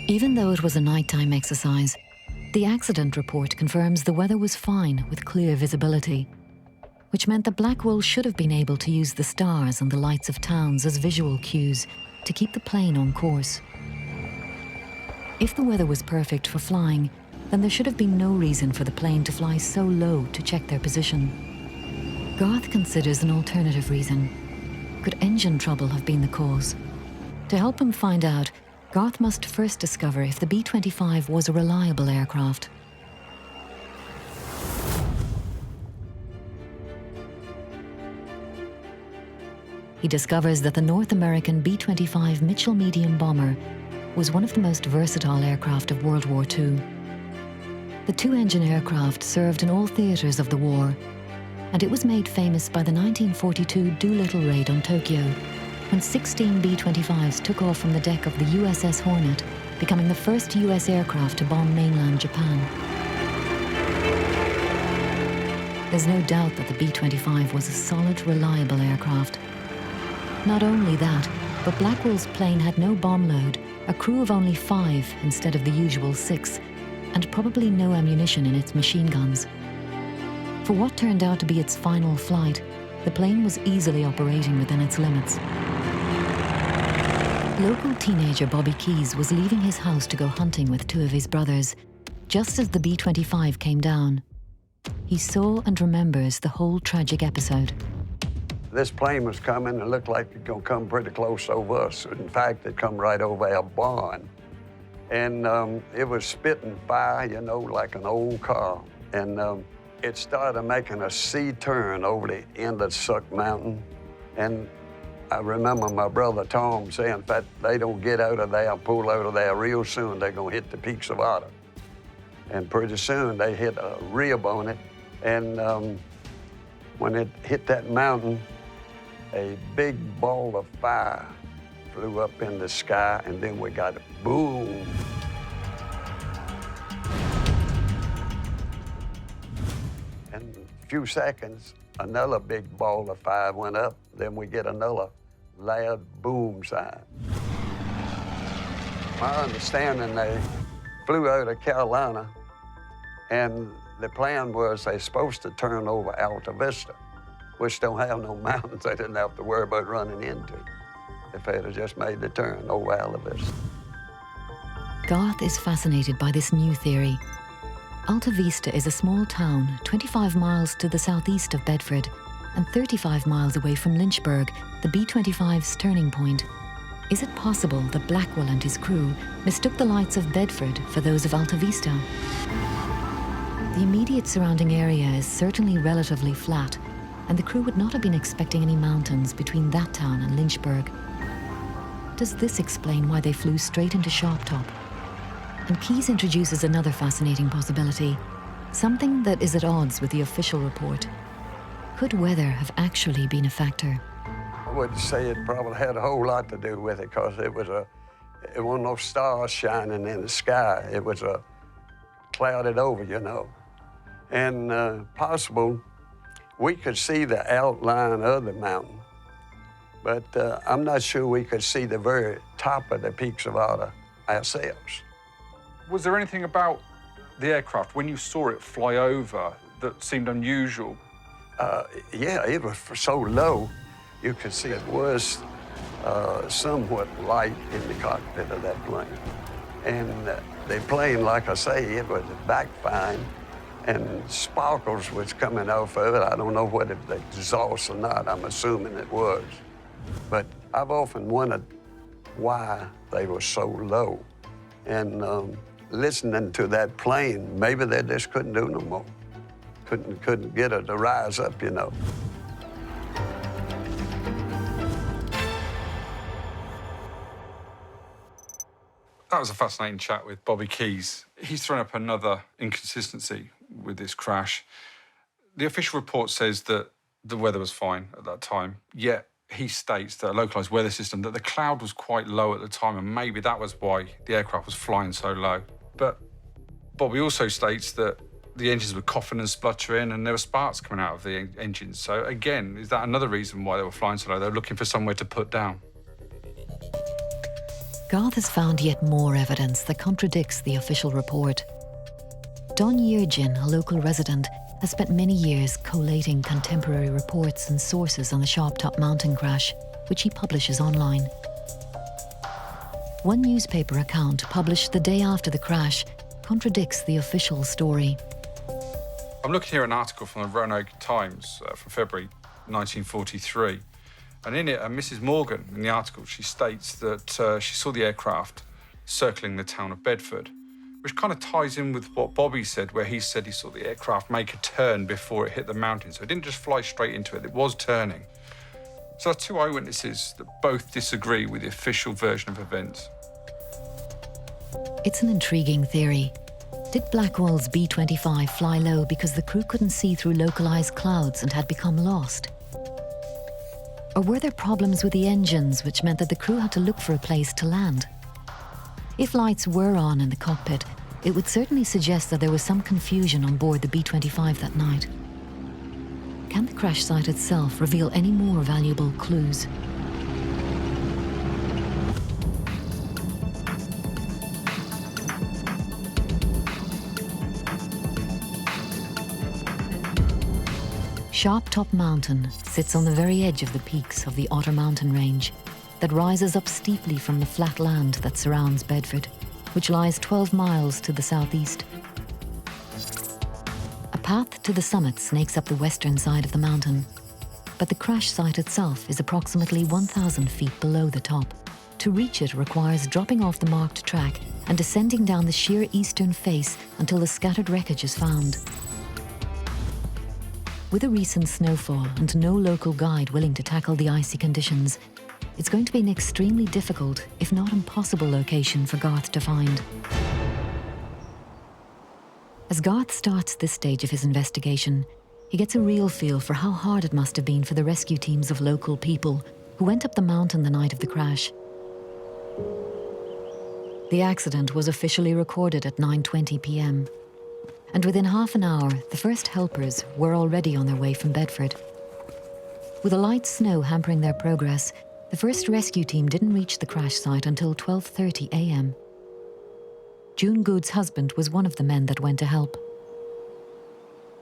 Even though it was a nighttime exercise, the accident report confirms the weather was fine with clear visibility, which meant that Blackwell should have been able to use the stars and the lights of towns as visual cues to keep the plane on course. If the weather was perfect for flying, then there should have been no reason for the plane to fly so low to check their position. Garth considers an alternative reason. Could engine trouble have been the cause? To help him find out, Garth must first discover if the B-25 was a reliable aircraft. He discovers that the North American B-25 Mitchell medium bomber was one of the most versatile aircraft of World War II. The two-engine aircraft served in all theaters of the war, and it was made famous by the 1942 Doolittle raid on Tokyo, when 16 B-25s took off from the deck of the USS Hornet, becoming the first US aircraft to bomb mainland Japan. There's no doubt that the B-25 was a solid, reliable aircraft. Not only that, but Blackwell's plane had no bomb load, a crew of only 5 instead of the usual 6, and probably no ammunition in its machine guns. For what turned out to be its final flight, the plane was easily operating within its limits. Local teenager Bobby Keyes was leaving his house to go hunting with 2 of his brothers, just as the B-25 came down. He saw and remembers the whole tragic episode. This plane was coming and looked like it was going to come pretty close over us. In fact, it come right over our barn. And it was spitting fire, you know, like an old car. And it started making a C-turn over the end of Suck Mountain. And I remember my brother Tom saying that they don't get out of there, pull out of there real soon, they're gonna hit the peaks of Otter. And pretty soon they hit a rib on it. And when it hit that mountain, a big ball of fire flew up in the sky, and then we got a boom. In a few seconds, another big ball of fire went up, then we get another loud boom sign. My understanding, they flew out of Carolina, and the plan was they're supposed to turn over Alta Vista, which don't have no mountains they didn't have to worry about running into if they'd have just made the turn over Alta Vista. Garth is fascinated by this new theory. Alta Vista is a small town 25 miles to the southeast of Bedford and 35 miles away from Lynchburg, the B-25's turning point. Is it possible that Blackwell and his crew mistook the lights of Bedford for those of Alta Vista? The immediate surrounding area is certainly relatively flat, and the crew would not have been expecting any mountains between that town and Lynchburg. Does this explain why they flew straight into Sharptop? And Keyes introduces another fascinating possibility, something that is at odds with the official report. Could weather have actually been a factor? I would say it probably had a whole lot to do with it, because it wasn't no stars shining in the sky. It was clouded over, you know. And possible we could see the outline of the mountain, but I'm not sure we could see the very top of the peaks of Otter ourselves. Was there anything about the aircraft, when you saw it fly over, that seemed unusual? Yeah, it was so low, you could see it was somewhat light in the cockpit of that plane. And the plane, like I say, it was backfiring, and sparkles was coming off of it. I don't know whether it was exhaust or not. I'm assuming it was. But I've often wondered why they were so low. And listening to that plane, maybe they just couldn't do no more. Couldn't get it to rise up, you know. That was a fascinating chat with Bobby Keys. He's thrown up another inconsistency with this crash. The official report says that the weather was fine at that time, yet he states that a localised weather system, that the cloud was quite low at the time, and maybe that was why the aircraft was flying so low. But Bobby also states that the engines were coughing and spluttering and there were sparks coming out of the engines. So again, is that another reason why they were flying so low? They were looking for somewhere to put down. Garth has found yet more evidence that contradicts the official report. Don Yirgin, a local resident, has spent many years collating contemporary reports and sources on the Sharp Top Mountain crash, which he publishes online. One newspaper account published the day after the crash contradicts the official story. I'm looking here at an article from the Roanoke Times from February 1943. And in it, Mrs. Morgan, in the article, she states that she saw the aircraft circling the town of Bedford, which kind of ties in with what Bobby said, where he said he saw the aircraft make a turn before it hit the mountain. So it didn't just fly straight into it, it was turning. So that's two eyewitnesses that both disagree with the official version of events. It's an intriguing theory. Did Blackwell's B-25 fly low because the crew couldn't see through localised clouds and had become lost? Or were there problems with the engines which meant that the crew had to look for a place to land? If lights were on in the cockpit, it would certainly suggest that there was some confusion on board the B-25 that night. Can the crash site itself reveal any more valuable clues? Sharp Top Mountain sits on the very edge of the peaks of the Otter Mountain Range that rises up steeply from the flat land that surrounds Bedford, which lies 12 miles to the southeast. A path to the summit snakes up the western side of the mountain, but the crash site itself is approximately 1,000 feet below the top. To reach it requires dropping off the marked track and descending down the sheer eastern face until the scattered wreckage is found. With a recent snowfall and no local guide willing to tackle the icy conditions, it's going to be an extremely difficult, if not impossible, location for Garth to find. As Garth starts this stage of his investigation, he gets a real feel for how hard it must have been for the rescue teams of local people who went up the mountain the night of the crash. The accident was officially recorded at 9:20 p.m. and within half an hour, the first helpers were already on their way from Bedford. With a light snow hampering their progress, the first rescue team didn't reach the crash site until 12:30 a.m. June Good's husband was one of the men that went to help.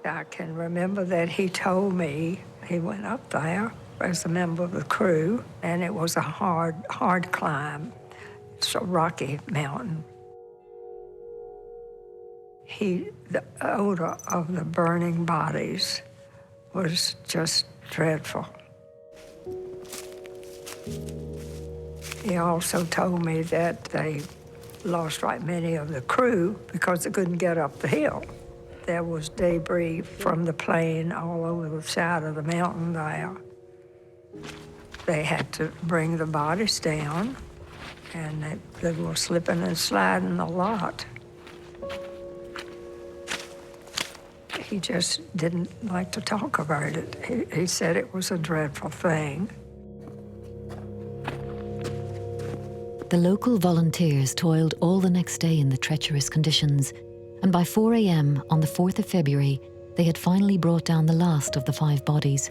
I can remember that he told me he went up there as a member of the crew, and it was a hard climb. It's a rocky mountain. The odor of the burning bodies was just dreadful. He also told me that they lost right many of the crew because they couldn't get up the hill. There was debris from the plane all over the side of the mountain there. They had to bring the bodies down, and they were slipping and sliding a lot. He just didn't like to talk about it. He said it was a dreadful thing. The local volunteers toiled all the next day in the treacherous conditions, and by 4 a.m. on the 4th of February, they had finally brought down the last of the 5 bodies.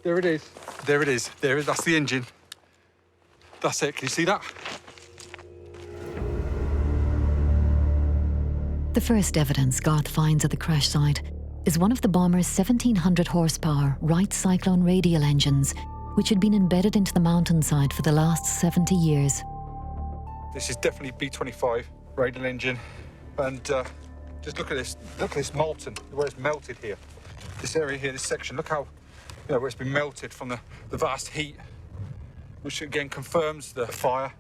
There it is. There it is. There it is. That's the engine. That's it. Can you see that? The first evidence Garth finds at the crash site is one of the bomber's 1,700 horsepower Wright Cyclone radial engines, which had been embedded into the mountainside for the last 70 years. This is definitely B-25 radial engine. And just look at this. Look at this molten, where it's melted here. This area here, this section, look how, where it's been melted from the vast heat, which again confirms the fire.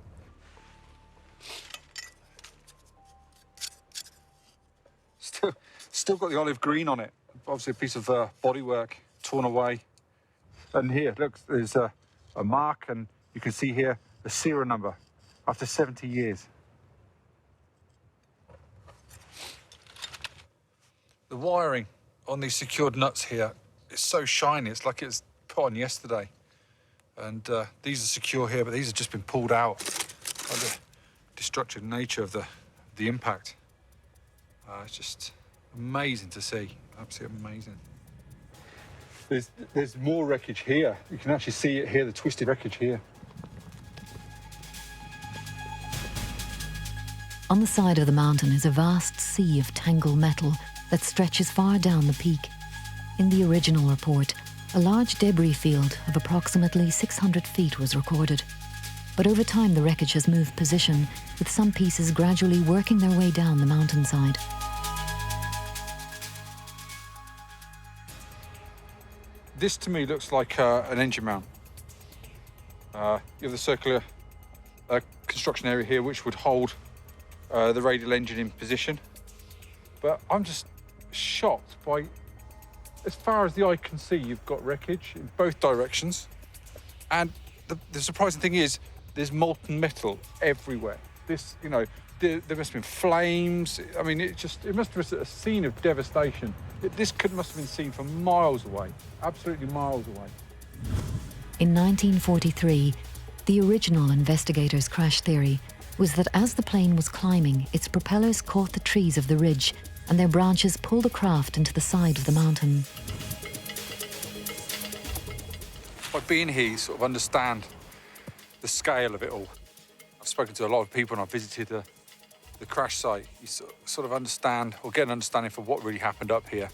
Still got the olive green on it. Obviously a piece of bodywork torn away. And here, look, there's a mark, and You can see here the serial number after 70 years. The wiring on these secured nuts here is so shiny, it's like it was put on yesterday. And these are secure here, but these have just been pulled out by the destructive nature of the impact. It's just amazing to see, absolutely amazing. There's more wreckage here. You can actually see it here, the twisted wreckage here. On the side of the mountain is a vast sea of tangled metal that stretches far down the peak. In the original report, a large debris field of approximately 600 feet was recorded. But over time, the wreckage has moved position, with some pieces gradually working their way down the mountainside. This to me looks like an engine mount. You have the circular construction area here, which would hold the radial engine in position. But I'm just shocked by, as far as the eye can see, you've got wreckage in both directions. And the surprising thing is, there's molten metal everywhere. This, you know, there must have been flames. I mean, it must have been a scene of devastation. This must have been seen from miles away, absolutely miles away. In 1943, the original investigators' crash theory was that as the plane was climbing, its propellers caught the trees of the ridge and their branches pulled the craft into the side of the mountain. By being here, you sort of understand the scale of it all. I've spoken to a lot of people and I've visited the crash site. You sort of understand, or get an understanding for what really happened up here.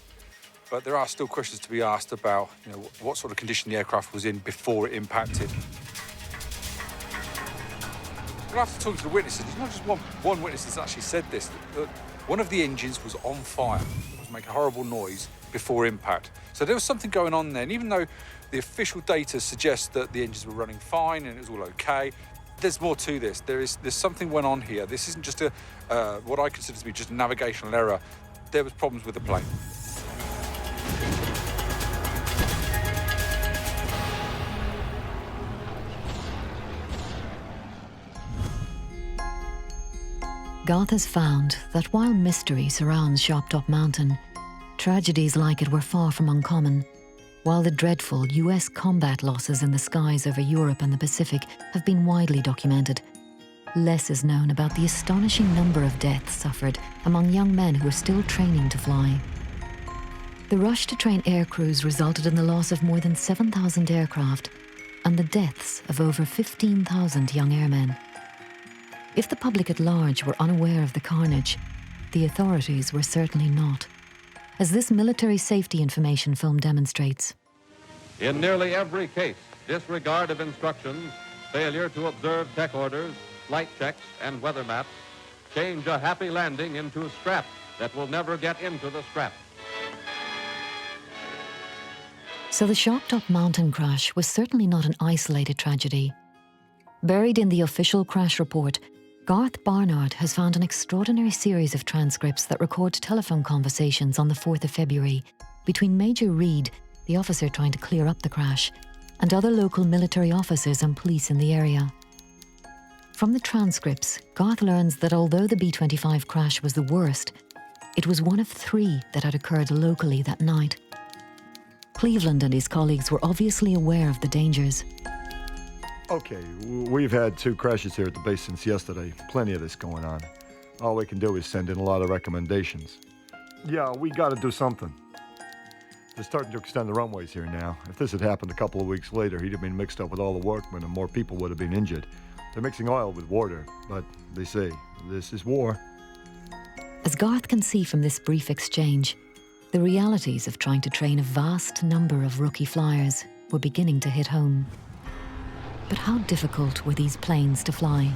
But there are still questions to be asked about, you know, what sort of condition the aircraft was in before it impacted. Well, after talking to the witnesses, there's not just one witness that's actually said this. That one of the engines was on fire. It was making a horrible noise before impact. So there was something going on there. And even though the official data suggests that the engines were running fine and it was all okay, there's more to this. There's something went on here. This isn't just what I consider to be just a navigational error. There was problems with the plane. Garth has found that while mystery surrounds Shoptop Mountain, tragedies like it were far from uncommon. While the dreadful US combat losses in the skies over Europe and the Pacific have been widely documented, less is known about the astonishing number of deaths suffered among young men who are still training to fly. The rush to train air crews resulted in the loss of more than 7,000 aircraft and the deaths of over 15,000 young airmen. If the public at large were unaware of the carnage, the authorities were certainly not, as this military safety information film demonstrates. In nearly every case, disregard of instructions, failure to observe tech orders, flight checks, and weather maps change a happy landing into scrap that will never get into the scrap. So the Shoptop Mountain crash was certainly not an isolated tragedy. Buried in the official crash report, Garth Barnard has found an extraordinary series of transcripts that record telephone conversations on the 4th of February between Major Reed, the officer trying to clear up the crash, and other local military officers and police in the area. From the transcripts, Garth learns that although the B-25 crash was the worst, it was one of 3 that had occurred locally that night. Cleveland and his colleagues were obviously aware of the dangers. Okay, we've had 2 crashes here at the base since yesterday. Plenty of this going on. All we can do is send in a lot of recommendations. Yeah, we gotta do something. They're starting to extend the runways here now. If this had happened a couple of weeks later, he'd have been mixed up with all the workmen and more people would have been injured. They're mixing oil with water, but they say, this is war. As Garth can see from this brief exchange, the realities of trying to train a vast number of rookie flyers were beginning to hit home. But how difficult were these planes to fly?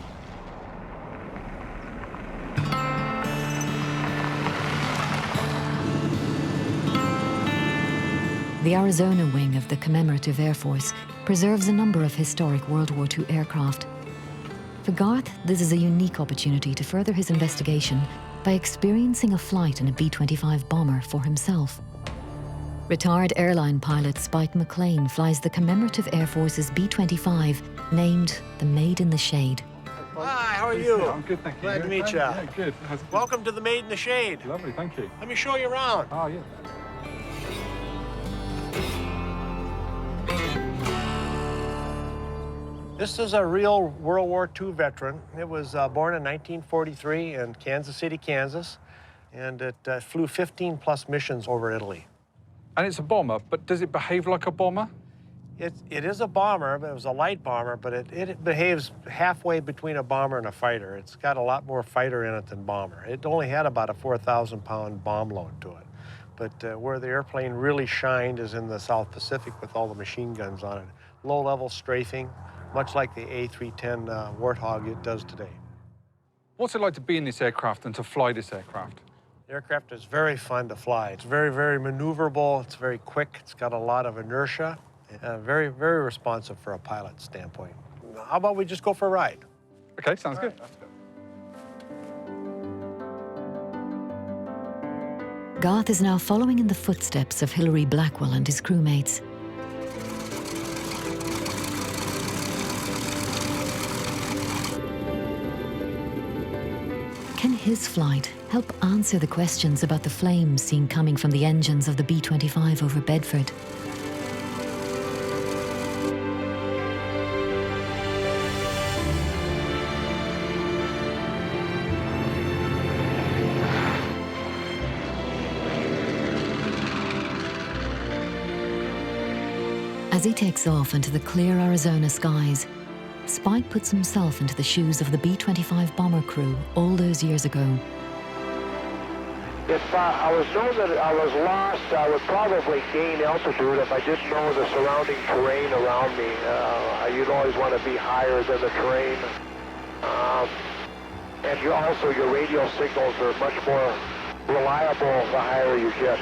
The Arizona wing of the Commemorative Air Force preserves a number of historic World War II aircraft. For Garth, this is a unique opportunity to further his investigation by experiencing a flight in a B-25 bomber for himself. Retired airline pilot Spike McLean flies the commemorative Air Force's B-25, named the Maid in the Shade. Hi, how are you? I'm good, thank you. Glad to meet you. Yeah, good. Welcome to the Maid in the Shade. Lovely, thank you. Let me show you around. Oh, yeah. This is a real World War II veteran. It was born in 1943 in Kansas City, Kansas, and it flew 15+ missions over Italy. And it's a bomber, but does it behave like a bomber? It is a bomber, but it was a light bomber, but it behaves halfway between a bomber and a fighter. It's got a lot more fighter in it than bomber. It only had about a 4,000-pound bomb load to it. But where the airplane really shined is in the South Pacific with all the machine guns on it. Low-level strafing, much like the A310 Warthog it does today. What's it like to be in this aircraft and to fly this aircraft? The aircraft is very fun to fly. It's very, very maneuverable. It's very quick. It's got a lot of inertia. Very, very responsive for a pilot standpoint. How about we just go for a ride? Okay, sounds good. Garth is now following in the footsteps of Hilary Blackwell and his crewmates. Can his flight help answer the questions about the flames seen coming from the engines of the B-25 over Bedford? As he takes off into the clear Arizona skies, Spike puts himself into the shoes of the B-25 bomber crew all those years ago. If I was known that I was lost, I would probably gain altitude if I didn't know the surrounding terrain around me. You'd always want to be higher than the terrain. And your radio signals are much more reliable the higher you get.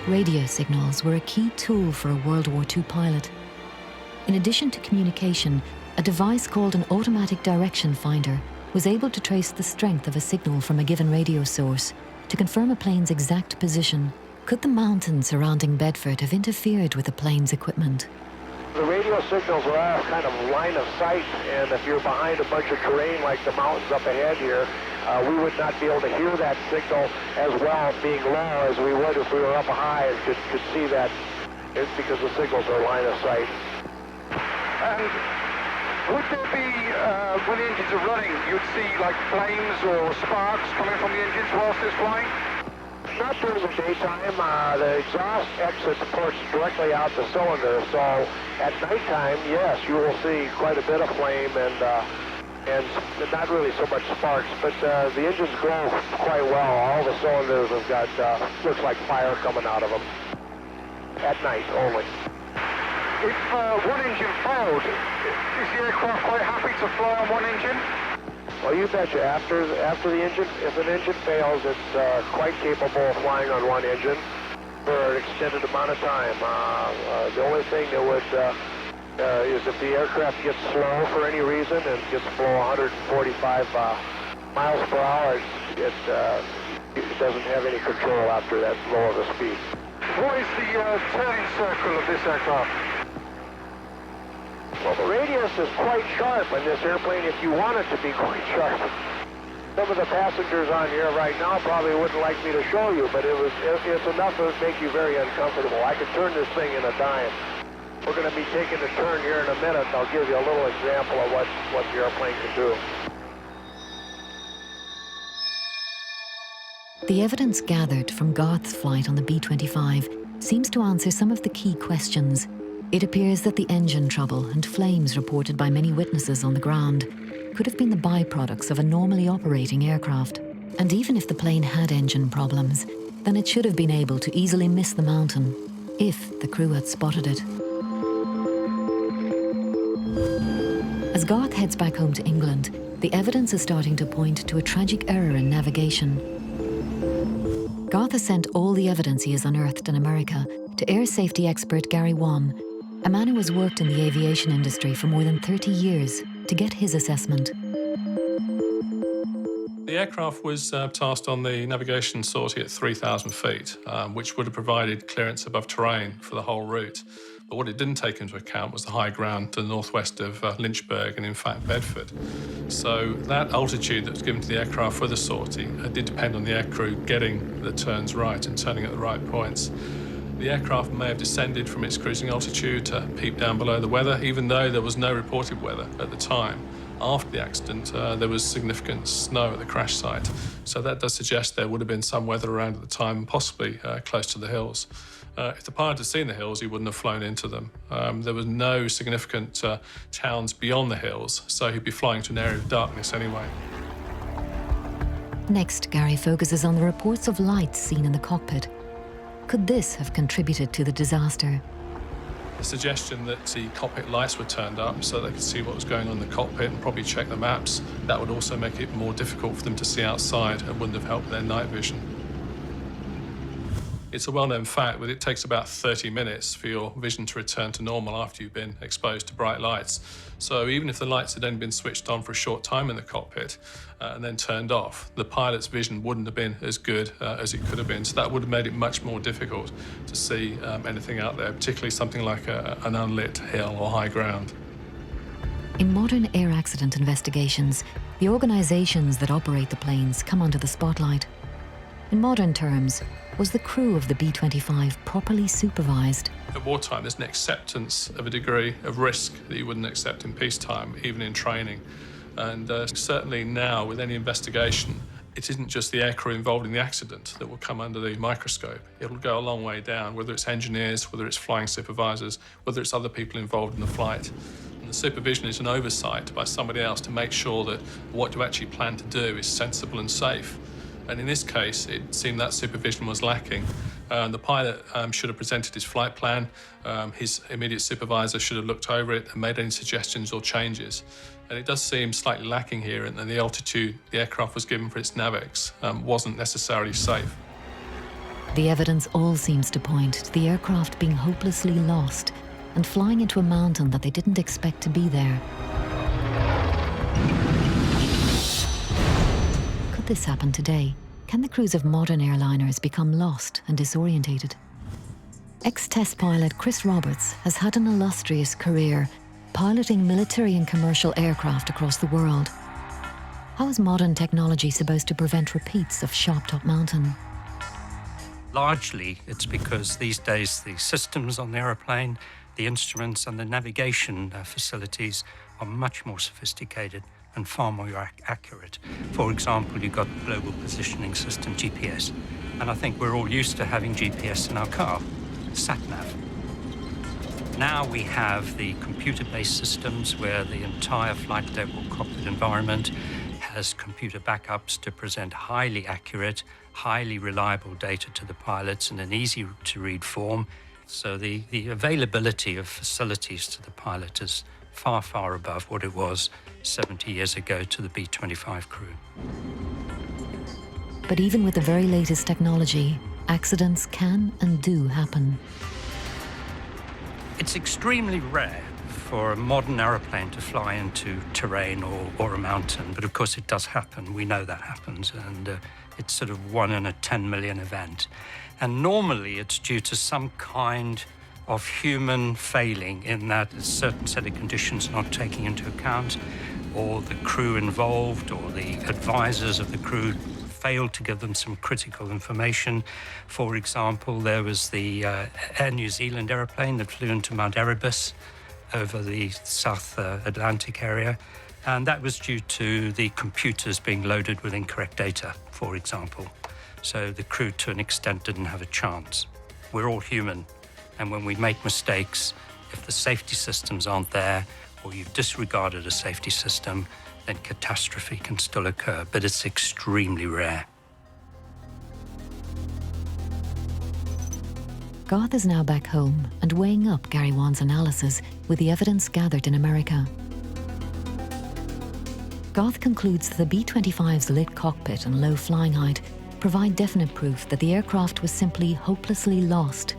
Radio signals were a key tool for a World War II pilot. In addition to communication, a device called an automatic direction finder was able to trace the strength of a signal from a given radio source to confirm a plane's exact position. Could the mountains surrounding Bedford have interfered with the plane's equipment? The radio signals are all kind of line of sight, and if you're behind a bunch of terrain like the mountains up ahead here, we would not be able to hear that signal as well being low as we would if we were up high and could see that. It's because the signals are line of sight. And would there be, when the engines are running, you'd see like flames or sparks coming from the engines whilst it's flying? Not during the daytime. The exhaust exits ports directly out the cylinder, so at nighttime, yes, you will see quite a bit of flame and not really so much sparks, but the engines glow quite well. All the cylinders have got, looks like fire coming out of them. At night only. If one engine failed, is the aircraft quite happy to fly on one engine? Well, you betcha. After the engine, if an engine fails, it's quite capable of flying on one engine for an extended amount of time. The only thing that would is if the aircraft gets slow for any reason and gets below 145 miles per hour, it doesn't have any control after that low of a speed. What is the turning circle of this aircraft? Well, the radius is quite sharp on this airplane if you want it to be quite sharp. Some of the passengers on here right now probably wouldn't like me to show you, but it's enough to make you very uncomfortable. I could turn this thing in a dime. We're going to be taking a turn here in a minute. I'll give you a little example of what the airplane can do. The evidence gathered from Garth's flight on the B-25 seems to answer some of the key questions. It appears that the engine trouble and flames reported by many witnesses on the ground could have been the byproducts of a normally operating aircraft. And even if the plane had engine problems, then it should have been able to easily miss the mountain if the crew had spotted it. As Garth heads back home to England, the evidence is starting to point to a tragic error in navigation. Garth has sent all the evidence he has unearthed in America to air safety expert Gary Wan, a man who has worked in the aviation industry for more than 30 years, to get his assessment. The The aircraft was tasked on the navigation sortie at 3,000 feet, which would have provided clearance above terrain for the whole route. But what it didn't take into account was the high ground to the northwest of Lynchburg and, in fact, Bedford. So that altitude that was given to the aircraft for the sortie did depend on the aircrew getting the turns right and turning at the right points. The aircraft may have descended from its cruising altitude to peep down below the weather, even though there was no reported weather at the time. After the accident, there was significant snow at the crash site. So that does suggest there would have been some weather around at the time, possibly close to the hills. If the pilot had seen the hills, he wouldn't have flown into them. There was no significant towns beyond the hills, so he'd be flying to an area of darkness anyway. Next, Gary focuses on the reports of lights seen in the cockpit. Could this have contributed to the disaster? The suggestion that the cockpit lights were turned up so they could see what was going on in the cockpit and probably check the maps, that would also make it more difficult for them to see outside and wouldn't have helped their night vision. It's a well-known fact that it takes about 30 minutes for your vision to return to normal after you've been exposed to bright lights. So even if the lights had only been switched on for a short time in the cockpit and then turned off, the pilot's vision wouldn't have been as good as it could have been. So that would have made it much more difficult to see anything out there, particularly something like an unlit hill or high ground. In modern air accident investigations, the organizations that operate the planes come under the spotlight. In modern terms, was the crew of the B-25 properly supervised? At wartime, there's an acceptance of a degree of risk that you wouldn't accept in peacetime, even in training. And certainly now, with any investigation, it isn't just the aircrew involved in the accident that will come under the microscope. It'll go a long way down, whether it's engineers, whether it's flying supervisors, whether it's other people involved in the flight. And the supervision is an oversight by somebody else to make sure that what you actually plan to do is sensible and safe. And in this case, it seemed that supervision was lacking. The pilot should have presented his flight plan. His immediate supervisor should have looked over it and made any suggestions or changes. And it does seem slightly lacking here, and the altitude the aircraft was given for its NAVEX wasn't necessarily safe. The evidence all seems to point to the aircraft being hopelessly lost and flying into a mountain that they didn't expect to be there. Could this happen today? Can the crews of modern airliners become lost and disorientated? Ex-test pilot Chris Roberts has had an illustrious career piloting military and commercial aircraft across the world. How is modern technology supposed to prevent repeats of Sharp Top Mountain? Largely, it's because these days the systems on the aeroplane, the instruments and the navigation facilities are much more sophisticated and far more accurate. For example, you've got the Global Positioning System, GPS. And I think we're all used to having GPS in our car, sat-nav. Now we have the computer-based systems where the entire flight deck or cockpit environment has computer backups to present highly accurate, highly reliable data to the pilots in an easy-to-read form. So the availability of facilities to the pilot is far, far above what it was 70 years ago to the B-25 crew. But even with the very latest technology, accidents can and do happen. It's extremely rare for a modern aeroplane to fly into terrain or a mountain, but of course it does happen. We know that happens, and it's sort of 1 in a 10 million event. And normally it's due to some kind of human failing in that a certain set of conditions not taking into account, or the crew involved or the advisors of the crew failed to give them some critical information. For example, there was the Air New Zealand aeroplane that flew into Mount Erebus over the South Atlantic area, and that was due to the computers being loaded with incorrect data, for example. So the crew, to an extent, didn't have a chance. We're all human. And when we make mistakes, if the safety systems aren't there or you've disregarded a safety system, then catastrophe can still occur, but it's extremely rare. Garth is now back home and weighing up Gary Wan's analysis with the evidence gathered in America. Garth concludes that the B-25's lit cockpit and low flying height provide definite proof that the aircraft was simply hopelessly lost.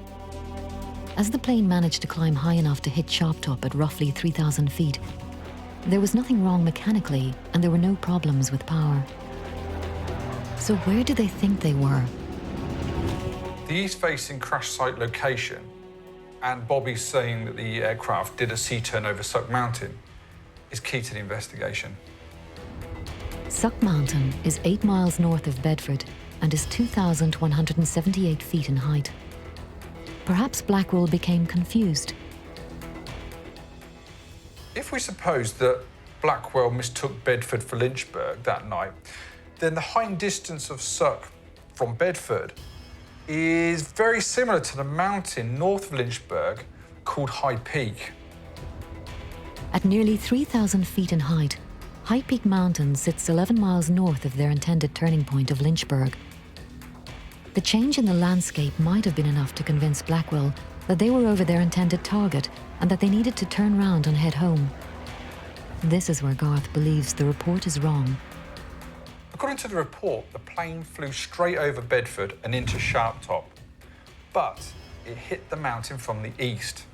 As the plane managed to climb high enough to hit Sharp Top at roughly 3,000 feet, there was nothing wrong mechanically and there were no problems with power. So where do they think they were? The east-facing crash site location and Bobby saying that the aircraft did a C-turn over Suck Mountain is key to the investigation. Suck Mountain is 8 miles north of Bedford and is 2,178 feet in height. Perhaps Blackwell became confused. If we suppose that Blackwell mistook Bedford for Lynchburg that night, then the height distance of Suck from Bedford is very similar to the mountain north of Lynchburg called High Peak. At nearly 3,000 feet in height, High Peak Mountain sits 11 miles north of their intended turning point of Lynchburg. The change in the landscape might have been enough to convince Blackwell that they were over their intended target and that they needed to turn round and head home. This is where Garth believes the report is wrong. According to the report, the plane flew straight over Bedford and into Sharptop, but it hit the mountain from the east.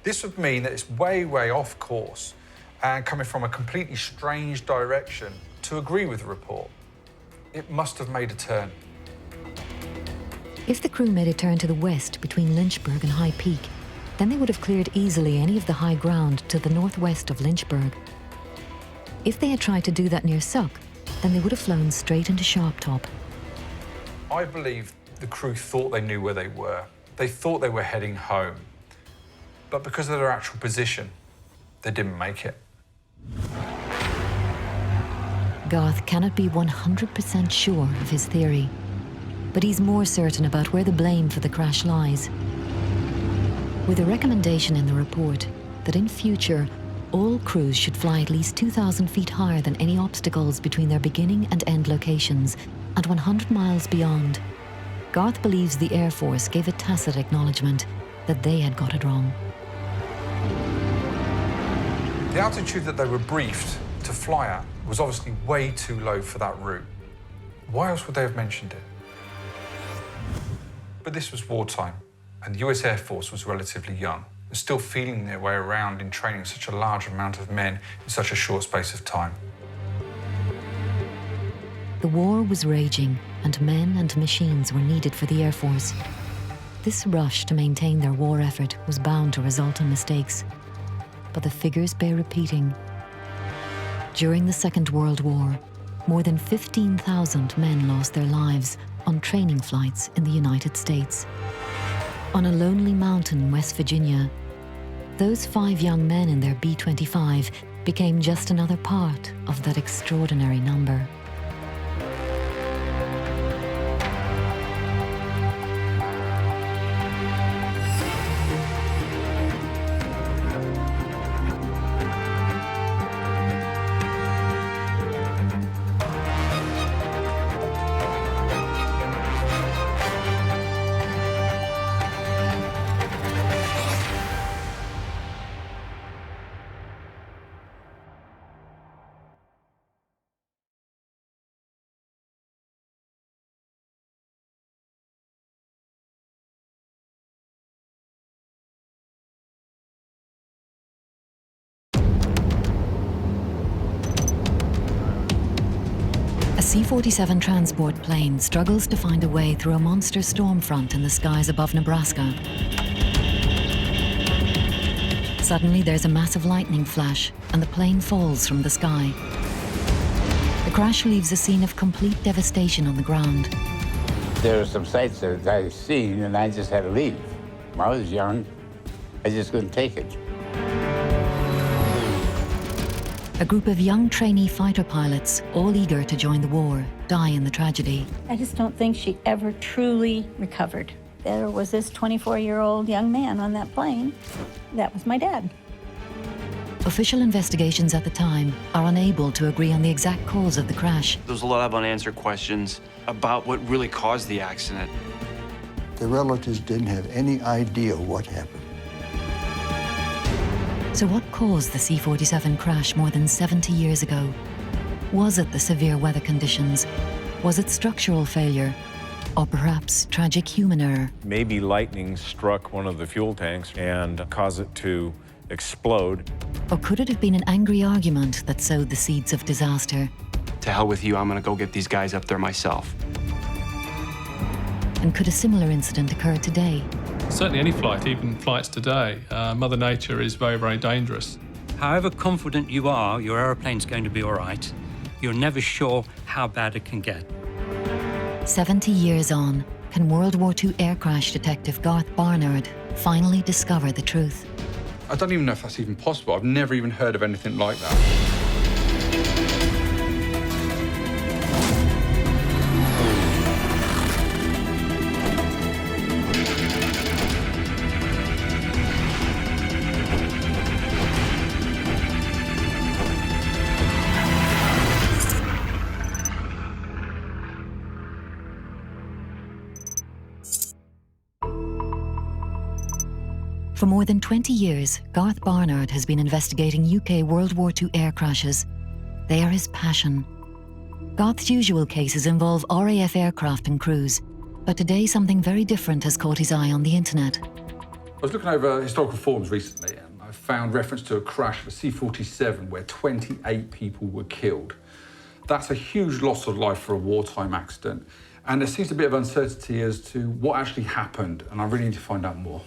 This would mean that it's way, way off course and coming from a completely strange direction to agree with the report. It must have made a turn. If the crew made a turn to the west between Lynchburg and High Peak, then they would have cleared easily any of the high ground to the northwest of Lynchburg. If they had tried to do that near Suck, then they would have flown straight into Sharptop. I believe the crew thought they knew where they were. They thought they were heading home. But because of their actual position, they didn't make it. Garth cannot be 100% sure of his theory, but he's more certain about where the blame for the crash lies. With a recommendation in the report that in future, all crews should fly at least 2,000 feet higher than any obstacles between their beginning and end locations, and 100 miles beyond, Garth believes the Air Force gave a tacit acknowledgement that they had got it wrong. The altitude that they were briefed to fly at was obviously way too low for that route. Why else would they have mentioned it? But this was wartime, and the US Air Force was relatively young, and still feeling their way around in training such a large amount of men in such a short space of time. The war was raging, and men and machines were needed for the Air Force. This rush to maintain their war effort was bound to result in mistakes, but the figures bear repeating. During the Second World War, more than 15,000 men lost their lives on training flights in the United States. On a lonely mountain in West Virginia, those 5 young men in their B-25 became just another part of that extraordinary number. A C-47 transport plane struggles to find a way through a monster storm front in the skies above Nebraska. Suddenly, there's a massive lightning flash, and the plane falls from the sky. The crash leaves a scene of complete devastation on the ground. There are some sights that I've seen, and I just had to leave. When I was young, I just couldn't take it. A group of young trainee fighter pilots, all eager to join the war, die in the tragedy. I just don't think she ever truly recovered. There was this 24-year-old young man on that plane. That was my dad. Official investigations at the time are unable to agree on the exact cause of the crash. There's a lot of unanswered questions about what really caused the accident. The relatives didn't have any idea what happened. So what caused the C-47 crash more than 70 years ago? Was it the severe weather conditions? Was it structural failure? Or perhaps tragic human error? Maybe lightning struck one of the fuel tanks and caused it to explode. Or could it have been an angry argument that sowed the seeds of disaster? to hell with you, I'm gonna go get these guys up there myself. And could a similar incident occur today? Certainly any flight, even flights today, Mother Nature is very, very dangerous. However confident you are your aeroplane's going to be all right, you're never sure how bad it can get. 70 years on, can World War II air crash detective Garth Barnard finally discover the truth? I don't even know if that's even possible. I've never even heard of anything like that. For more than 20 years, Garth Barnard has been investigating UK World War II air crashes. They are his passion. Garth's usual cases involve RAF aircraft and crews, but today something very different has caught his eye on the internet. I was looking over historical forums recently and I found reference to a crash of a C-47 where 28 people were killed. That's a huge loss of life for a wartime accident, and there seems a bit of uncertainty as to what actually happened, and I really need to find out more.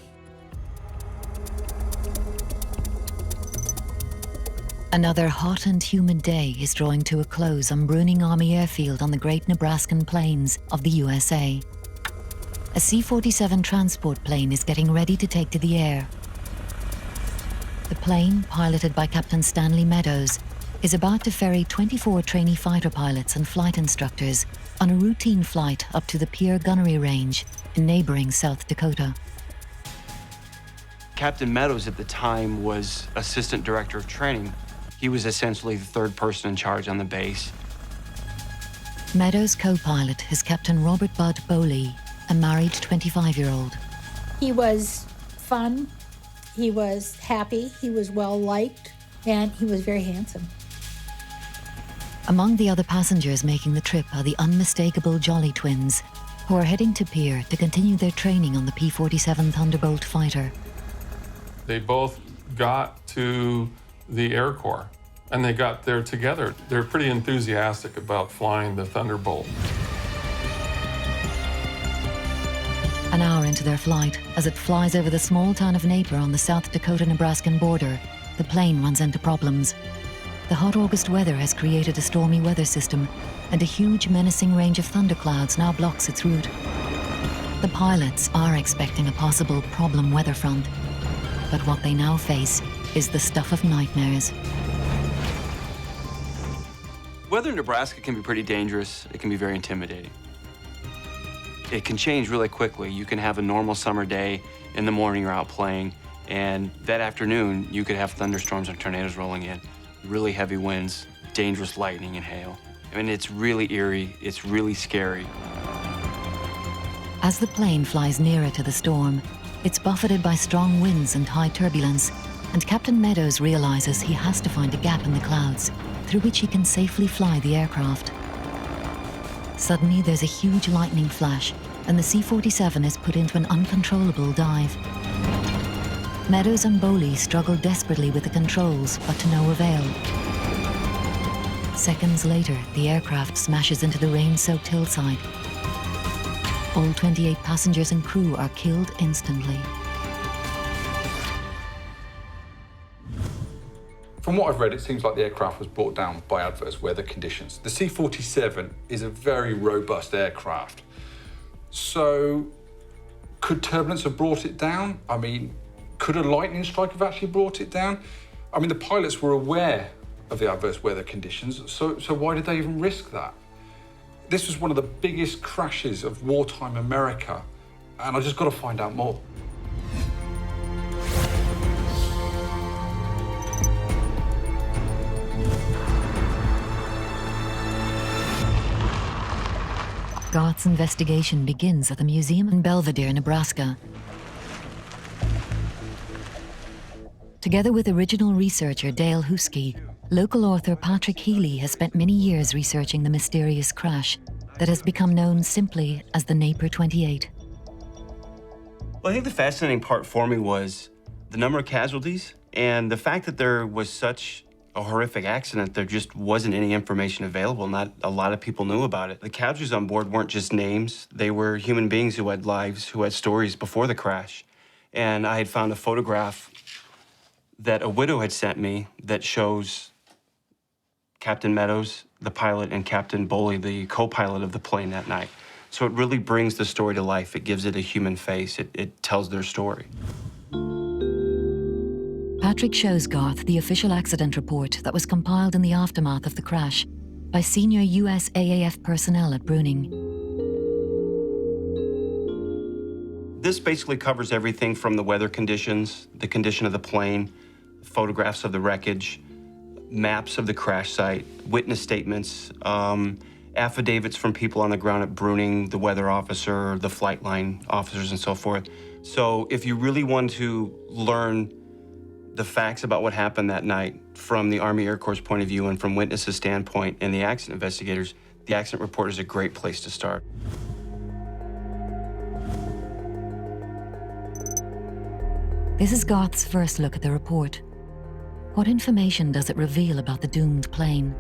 Another hot and humid day is drawing to a close on Bruning Army Airfield on the Great Nebraskan Plains of the USA. A C-47 transport plane is getting ready to take to the air. The plane, piloted by Captain Stanley Meadows, is about to ferry 24 trainee fighter pilots and flight instructors on a routine flight up to the Pierre Gunnery Range in neighboring South Dakota. Captain Meadows at the time was Assistant Director of Training. He was essentially the third person in charge on the base. Meadows' co-pilot is Captain Robert Bud Bowley, a married 25-year-old. He was fun, he was happy, he was well-liked, and he was very handsome. Among the other passengers making the trip are the unmistakable Jolly twins, who are heading to Pierre to continue their training on the P-47 Thunderbolt fighter. They both got to the Air Corps, and they got there together. They're pretty enthusiastic about flying the Thunderbolt. An hour into their flight, as it flies over the small town of Napier on the South Dakota-Nebraskan border, the plane runs into problems. The hot August weather has created a stormy weather system, and a huge menacing range of thunderclouds now blocks its route. The pilots are expecting a possible problem weather front, but what they now face is the stuff of nightmares. Weather in Nebraska can be pretty dangerous. It can be very intimidating. It can change really quickly. You can have a normal summer day. In the morning, you're out playing, and that afternoon, you could have thunderstorms and tornadoes rolling in. Really heavy winds, dangerous lightning and hail. I mean, it's really eerie. It's really scary. As the plane flies nearer to the storm, it's buffeted by strong winds and high turbulence, and Captain Meadows realizes he has to find a gap in the clouds through which he can safely fly the aircraft. Suddenly, there's a huge lightning flash, and the C-47 is put into an uncontrollable dive. Meadows and Bowley struggle desperately with the controls, but to no avail. Seconds later, the aircraft smashes into the rain-soaked hillside. All 28 passengers and crew are killed instantly. From what I've read, it seems like the aircraft was brought down by adverse weather conditions. The C-47 is a very robust aircraft. So, could turbulence have brought it down? I mean, could a lightning strike have actually brought it down? I mean, the pilots were aware of the adverse weather conditions, so why did they even risk that? This was one of the biggest crashes of wartime America, and I just got to find out more. Garth's investigation begins at the museum in Belvedere, Nebraska. Together with original researcher Dale Husky, local author Patrick Healy has spent many years researching the mysterious crash that has become known simply as the Napier 28. Well, I think the fascinating part for me was the number of casualties and the fact that there was such a horrific accident, there just wasn't any information available. Not a lot of people knew about it. The casualties on board weren't just names. They were human beings who had lives, who had stories before the crash. And I had found a photograph that a widow had sent me that shows Captain Meadows, the pilot, and Captain Boley, the co-pilot of the plane that night. So it really brings the story to life. It gives it a human face. It tells their story. Patrick shows Garth the official accident report that was compiled in the aftermath of the crash by senior US AAF personnel at Bruning. This basically covers everything from the weather conditions, the condition of the plane, photographs of the wreckage, maps of the crash site, witness statements, affidavits from people on the ground at Bruning, the weather officer, the flight line officers, and so forth. So if you really want to learn the facts about what happened that night from the Army Air Corps' point of view and from witnesses' standpoint and the accident investigators, the accident report is a great place to start. This is Garth's first look at the report. What information does it reveal about the doomed plane?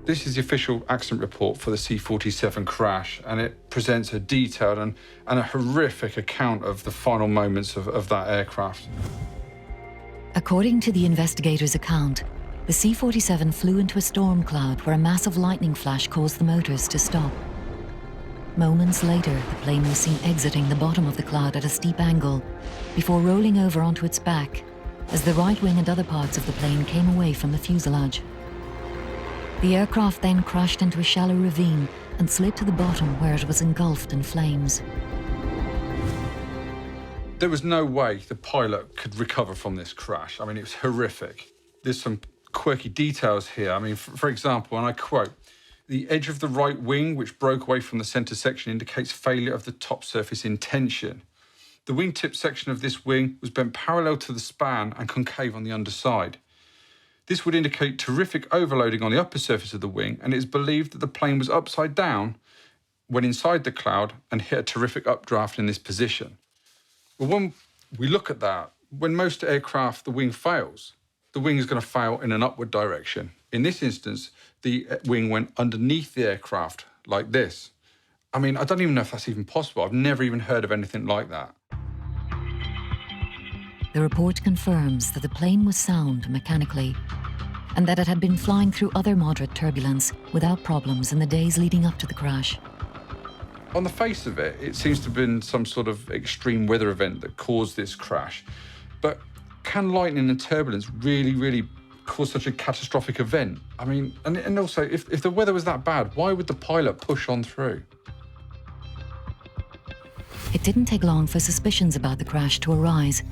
This is the official accident report for the C-47 crash, and it presents a detailed and a horrific account of the final moments of that aircraft. According to the investigator's account, the C-47 flew into a storm cloud where a massive lightning flash caused the motors to stop. Moments later, the plane was seen exiting the bottom of the cloud at a steep angle before rolling over onto its back as the right wing and other parts of the plane came away from the fuselage. The aircraft then crashed into a shallow ravine and slid to the bottom where it was engulfed in flames. There was no way the pilot could recover from this crash. I mean, it was horrific. There's some quirky details here. I mean, for example, and I quote, "The edge of the right wing, which broke away from the centre section, indicates failure of the top surface in tension. The wingtip section of this wing was bent parallel to the span and concave on the underside. This would indicate terrific overloading on the upper surface of the wing, and it is believed that the plane was upside down when inside the cloud and hit a terrific updraft in this position." Well, when we look at that, when most aircraft, the wing fails, the wing is going to fail in an upward direction. In this instance, the wing went underneath the aircraft like this. I mean, I don't even know if that's even possible. I've never even heard of anything like that. The report confirms that the plane was sound mechanically and that it had been flying through other moderate turbulence without problems in the days leading up to the crash. On the face of it, it seems to have been some sort of extreme weather event that caused this crash. But can lightning and turbulence really cause such a catastrophic event? I mean, and also, if the weather was that bad, why would the pilot push on through? It didn't take long for suspicions about the crash to arise,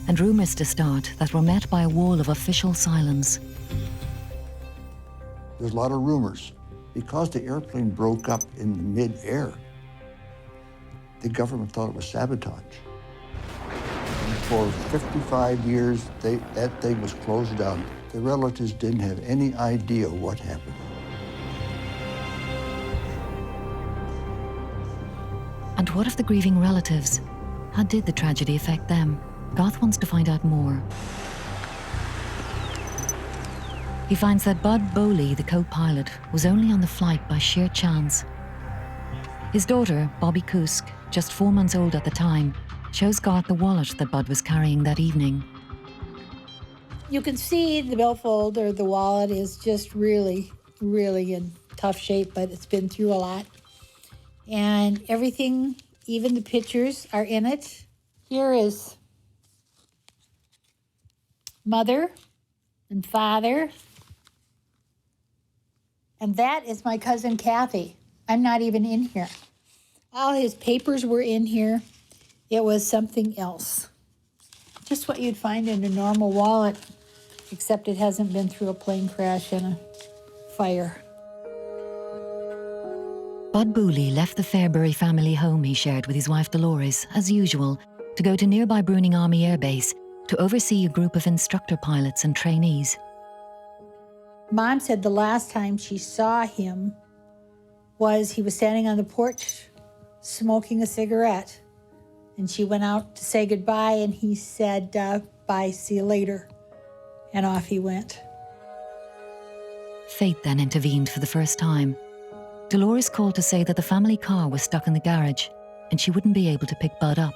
and rumours to start that were met by a wall of official silence. There's a lot of rumors. Because the airplane broke up in mid-air, the government thought it was sabotage. And for 55 years, that thing was closed down. The relatives didn't have any idea what happened. And what of the grieving relatives? How did the tragedy affect them? Garth wants to find out more. He finds that Bud Boley, the co-pilot, was only on the flight by sheer chance. His daughter, Bobby Kusk, just 4 months old at the time, shows Garth the wallet that Bud was carrying that evening. You can see the billfold or the wallet is just really in tough shape, but it's been through a lot. And everything, even the pictures, are in it. Here is mother and father. And that is my cousin Kathy. I'm not even in here. All his papers were in here. It was something else. Just what you'd find in a normal wallet, except it hasn't been through a plane crash and a fire. Bud Boley left the Fairbury family home he shared with his wife Dolores, as usual, to go to nearby Bruning Army Air Base to oversee a group of instructor pilots and trainees. Mom said the last time she saw him was he was standing on the porch smoking a cigarette. And she went out to say goodbye, and he said, bye, see you later. And off he went. Fate then intervened for the first time. Dolores called to say that the family car was stuck in the garage and she wouldn't be able to pick Bud up.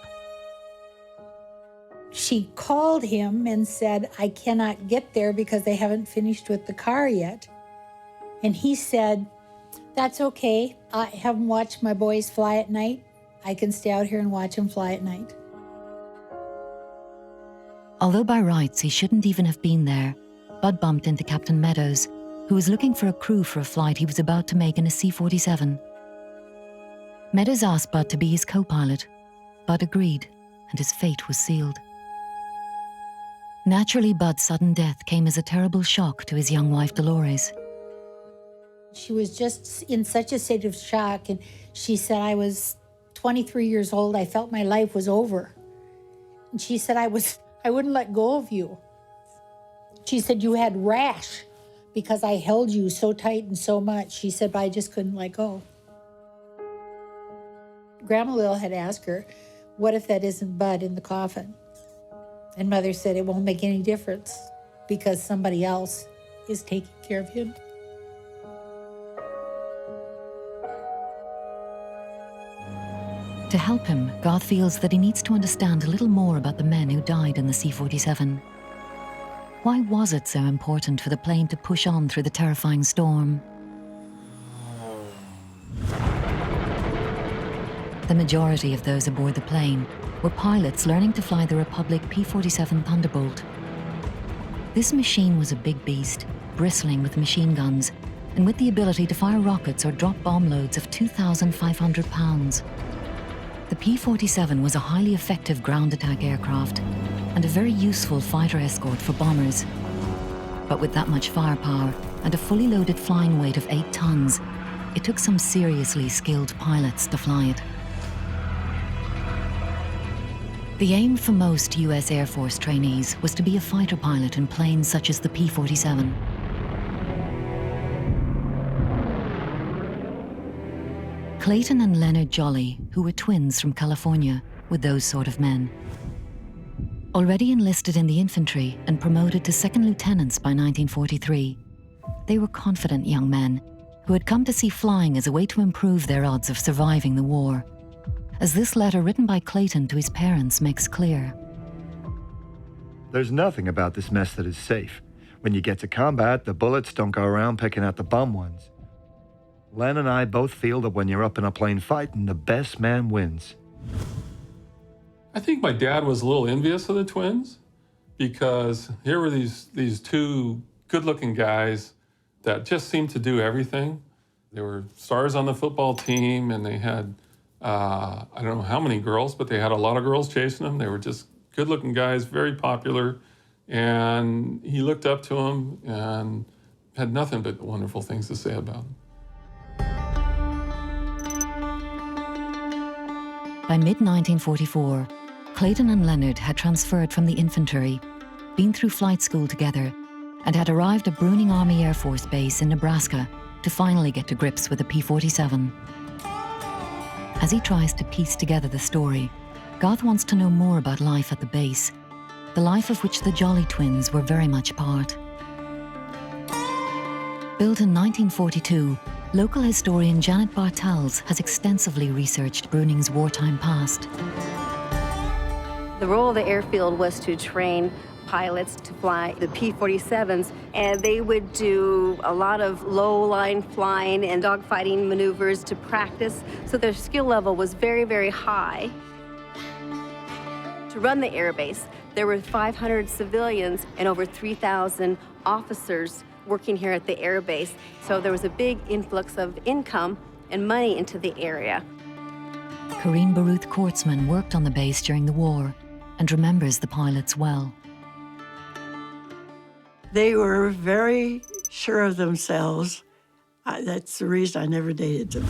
She called him and said, I cannot get there because they haven't finished with the car yet. And he said, that's okay. I haven't watched my boys fly at night. I can stay out here and watch them fly at night. Although by rights he shouldn't even have been there, Bud bumped into Captain Meadows, who was looking for a crew for a flight he was about to make in a C-47. Meadows asked Bud to be his co-pilot. Bud agreed, and his fate was sealed. Naturally, Bud's sudden death came as a terrible shock to his young wife, Dolores. She was just in such a state of shock, and she said, I was 23 years old. I felt my life was over. And she said, I wouldn't let go of you. She said, you had rash because I held you so tight and so much. She said, but I just couldn't let go. Grandma Lil had asked her, what if that isn't Bud in the coffin? And Mother said, it won't make any difference because somebody else is taking care of him. To help him, Garth feels that he needs to understand a little more about the men who died in the C-47. Why was it so important for the plane to push on through the terrifying storm? The majority of those aboard the plane were pilots learning to fly the Republic P-47 Thunderbolt. This machine was a big beast, bristling with machine guns, and with the ability to fire rockets or drop bomb loads of 2,500 pounds. The P-47 was a highly effective ground attack aircraft and a very useful fighter escort for bombers. But with that much firepower and a fully loaded flying weight of 8 tons, it took some seriously skilled pilots to fly it. The aim for most US Air Force trainees was to be a fighter pilot in planes such as the P-47. Clayton and Leonard Jolly, who were twins from California, were those sort of men. Already enlisted in the infantry and promoted to second lieutenants by 1943, they were confident young men who had come to see flying as a way to improve their odds of surviving the war, as this letter written by Clayton to his parents makes clear. There's nothing about this mess that is safe. When you get to combat, the bullets don't go around picking out the bum ones. Len and I both feel that when you're up in a plane fighting, the best man wins. I think my dad was a little envious of the twins because here were these two good-looking guys that just seemed to do everything. They were stars on the football team, and they had, I don't know how many girls, but they had a lot of girls chasing them. They were just good-looking guys, very popular, and he looked up to them and had nothing but wonderful things to say about them. By mid-1944, Clayton and Leonard had transferred from the infantry, been through flight school together, and had arrived at Bruning Army Air Force Base in Nebraska to finally get to grips with the P-47. As he tries to piece together the story, Garth wants to know more about life at the base, the life of which the Jolly twins were very much part. Built in 1942, local historian Janet Bartels has extensively researched Bruning's wartime past. The role of the airfield was to train pilots to fly the P-47s, and they would do a lot of low-line flying and dogfighting maneuvers to practice, so their skill level was very, very high. To run the airbase, there were 500 civilians and over 3,000 officers working here at the airbase, so there was a big influx of income and money into the area. Corrine Baruth Kortzman worked on the base during the war and remembers the pilots well. They were very sure of themselves. That's the reason I never dated them.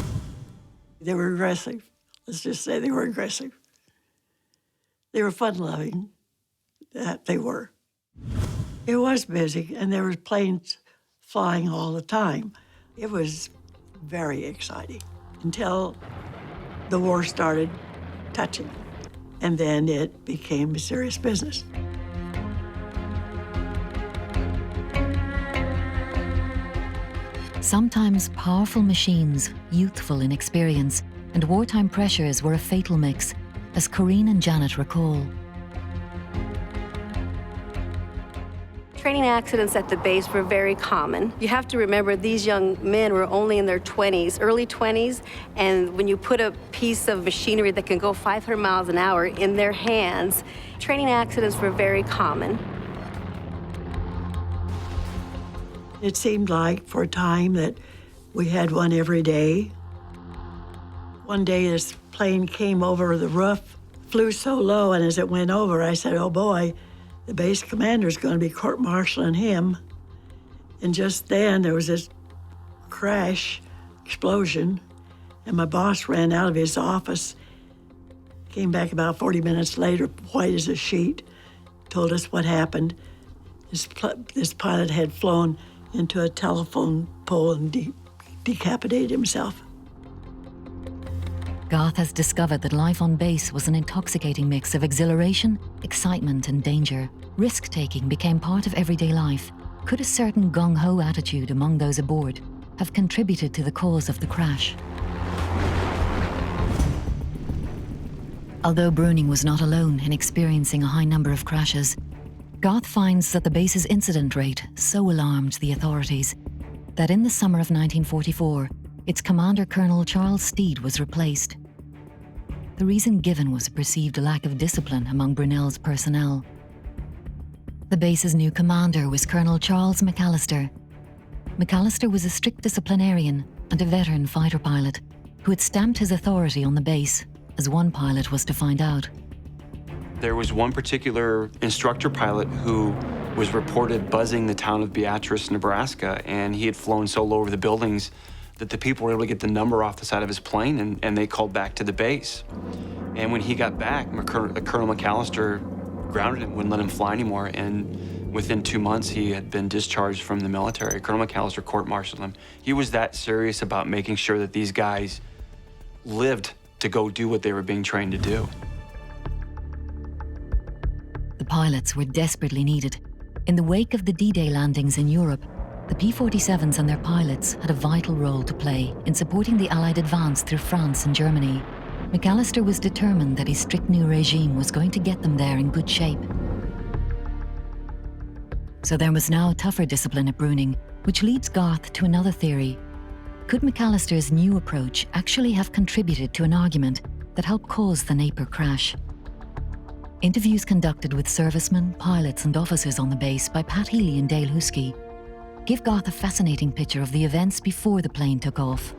They were aggressive. Let's just say they were aggressive. They were fun-loving, that they were. It was busy, and there were planes flying all the time. It was very exciting until the war started touching, and then it became serious business. Sometimes powerful machines, youthful in experience, and wartime pressures were a fatal mix, as Corinne and Janet recall. Training accidents at the base were very common. You have to remember these young men were only in their 20s, early 20s, and when you put a piece of machinery that can go 500 miles an hour in their hands, training accidents were very common. It seemed like for a time that we had one every day. One day this plane came over the roof, flew so low, and as it went over, I said, oh boy, the base commander's going to be court-martialing him. And just then, there was this crash, explosion, and my boss ran out of his office, came back about 40 minutes later, white as a sheet, told us what happened. This pilot had flown into a telephone pole and decapitated himself. Garth has discovered that life on base was an intoxicating mix of exhilaration, excitement, and danger. Risk-taking became part of everyday life. Could a certain gung-ho attitude among those aboard have contributed to the cause of the crash? Although Bruning was not alone in experiencing a high number of crashes, Garth finds that the base's incident rate so alarmed the authorities that in the summer of 1944, its commander, Colonel Charles Steed, was replaced. The reason given was a perceived lack of discipline among Brunel's personnel. The base's new commander was Colonel Charles McAllister. McAllister was a strict disciplinarian and a veteran fighter pilot who had stamped his authority on the base, as one pilot was to find out. There was one particular instructor pilot who was reported buzzing the town of Beatrice, Nebraska, and he had flown so low over the buildings that the people were able to get the number off the side of his plane, and they called back to the base. And when he got back, Colonel McAllister grounded him, wouldn't let him fly anymore, and within 2 months, he had been discharged from the military. Colonel McAllister court-martialed him. He was that serious about making sure that these guys lived to go do what they were being trained to do. The pilots were desperately needed. In the wake of the D-Day landings in Europe, the P-47s and their pilots had a vital role to play in supporting the Allied advance through France and Germany. McAllister was determined that his strict new regime was going to get them there in good shape. So there was now tougher discipline at Bruning, which leads Garth to another theory. Could McAllister's new approach actually have contributed to an argument that helped cause the Napier crash? Interviews conducted with servicemen, pilots, and officers on the base by Pat Healy and Dale Husky give Garth a fascinating picture of the events before the plane took off.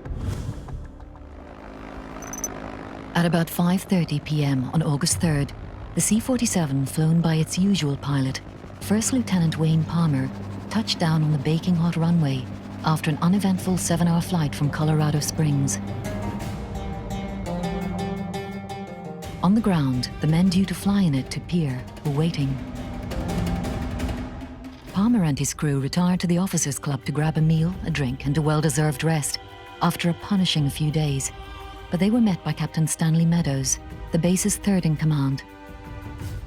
At about 5:30 p.m. on August 3rd, the C-47, flown by its usual pilot, First Lieutenant Wayne Palmer, touched down on the baking hot runway after an uneventful 7-hour flight from Colorado Springs. On the ground, the men due to fly in it to pier were waiting. Palmer and his crew retired to the officers' club to grab a meal, a drink, and a well-deserved rest after a punishing few days, but they were met by Captain Stanley Meadows, the base's third in command.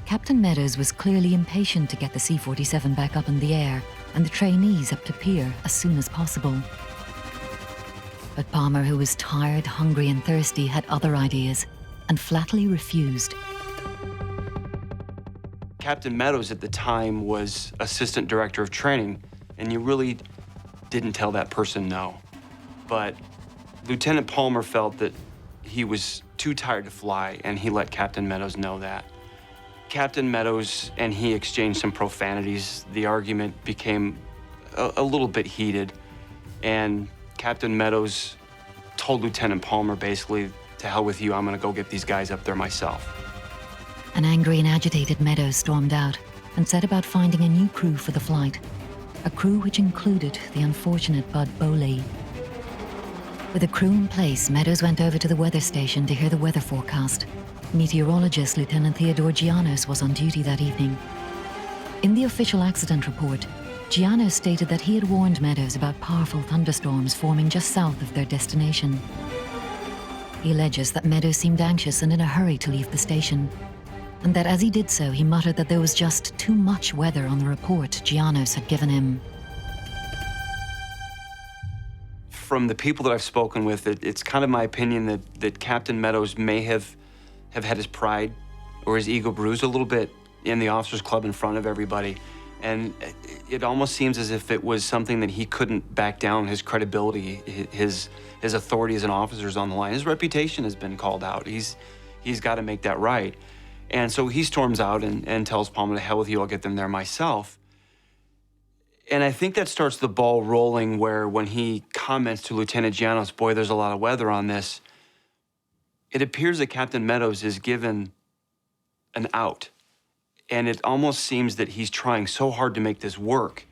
Captain Meadows was clearly impatient to get the C-47 back up in the air and the trainees up to pier as soon as possible. But Palmer, who was tired, hungry, and thirsty, had other ideas and flatly refused. Captain Meadows at the time was assistant director of training, and you really didn't tell that person no. But Lieutenant Palmer felt that he was too tired to fly, and he let Captain Meadows know that. Captain Meadows and he exchanged some profanities. The argument became a little bit heated, and Captain Meadows told Lieutenant Palmer basically, to hell with you, I'm gonna go get these guys up there myself. An angry and agitated Meadows stormed out and set about finding a new crew for the flight, a crew which included the unfortunate Bud Boley. With a crew in place, Meadows went over to the weather station to hear the weather forecast. Meteorologist Lieutenant Theodore Gianos was on duty that evening. In the official accident report, Gianos stated that he had warned Meadows about powerful thunderstorms forming just south of their destination. He alleges that Meadows seemed anxious and in a hurry to leave the station, and that as he did so, he muttered that there was just too much weather on the report Gianos had given him. from the people that I've spoken with, it's kind of my opinion that Captain Meadows may have had his pride or his ego bruised a little bit in the officers' club in front of everybody. And it almost seems as if it was something that he couldn't back down, his credibility, his authority as an officer is on the line. His reputation has been called out. He's got to make that right. And so he storms out and tells Palmer, to hell with you, I'll get them there myself. And I think that starts the ball rolling, where when he comments to Lieutenant Janos, boy, there's a lot of weather on this, it appears that Captain Meadows is given an out. And it almost seems that he's trying so hard to make this work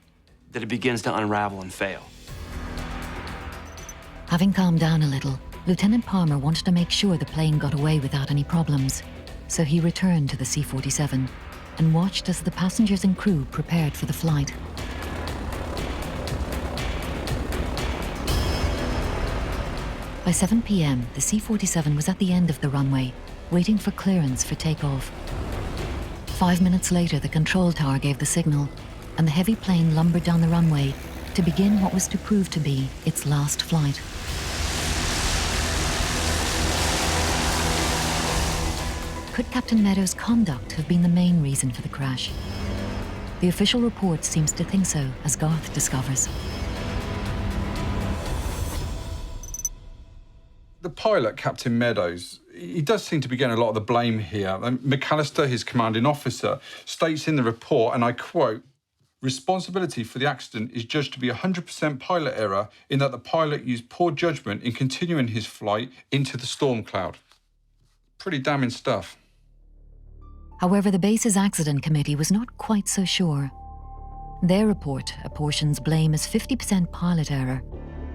that it begins to unravel and fail. Having calmed down a little, Lieutenant Palmer wanted to make sure the plane got away without any problems, so he returned to the C-47 and watched as the passengers and crew prepared for the flight. By 7 p.m., the C-47 was at the end of the runway, waiting for clearance for takeoff. 5 minutes later, the control tower gave the signal, and the heavy plane lumbered down the runway to begin what was to prove to be its last flight. Could Captain Meadows' conduct have been the main reason for the crash? The official report seems to think so, as Garth discovers. The pilot, Captain Meadows, he does seem to be getting a lot of the blame here. McAllister, his commanding officer, states in the report, and I quote, "Responsibility for the accident is judged to be 100% pilot error in that the pilot used poor judgment in continuing his flight into the storm cloud." Pretty damning stuff. However, the base's accident committee was not quite so sure. Their report apportions blame as 50% pilot error,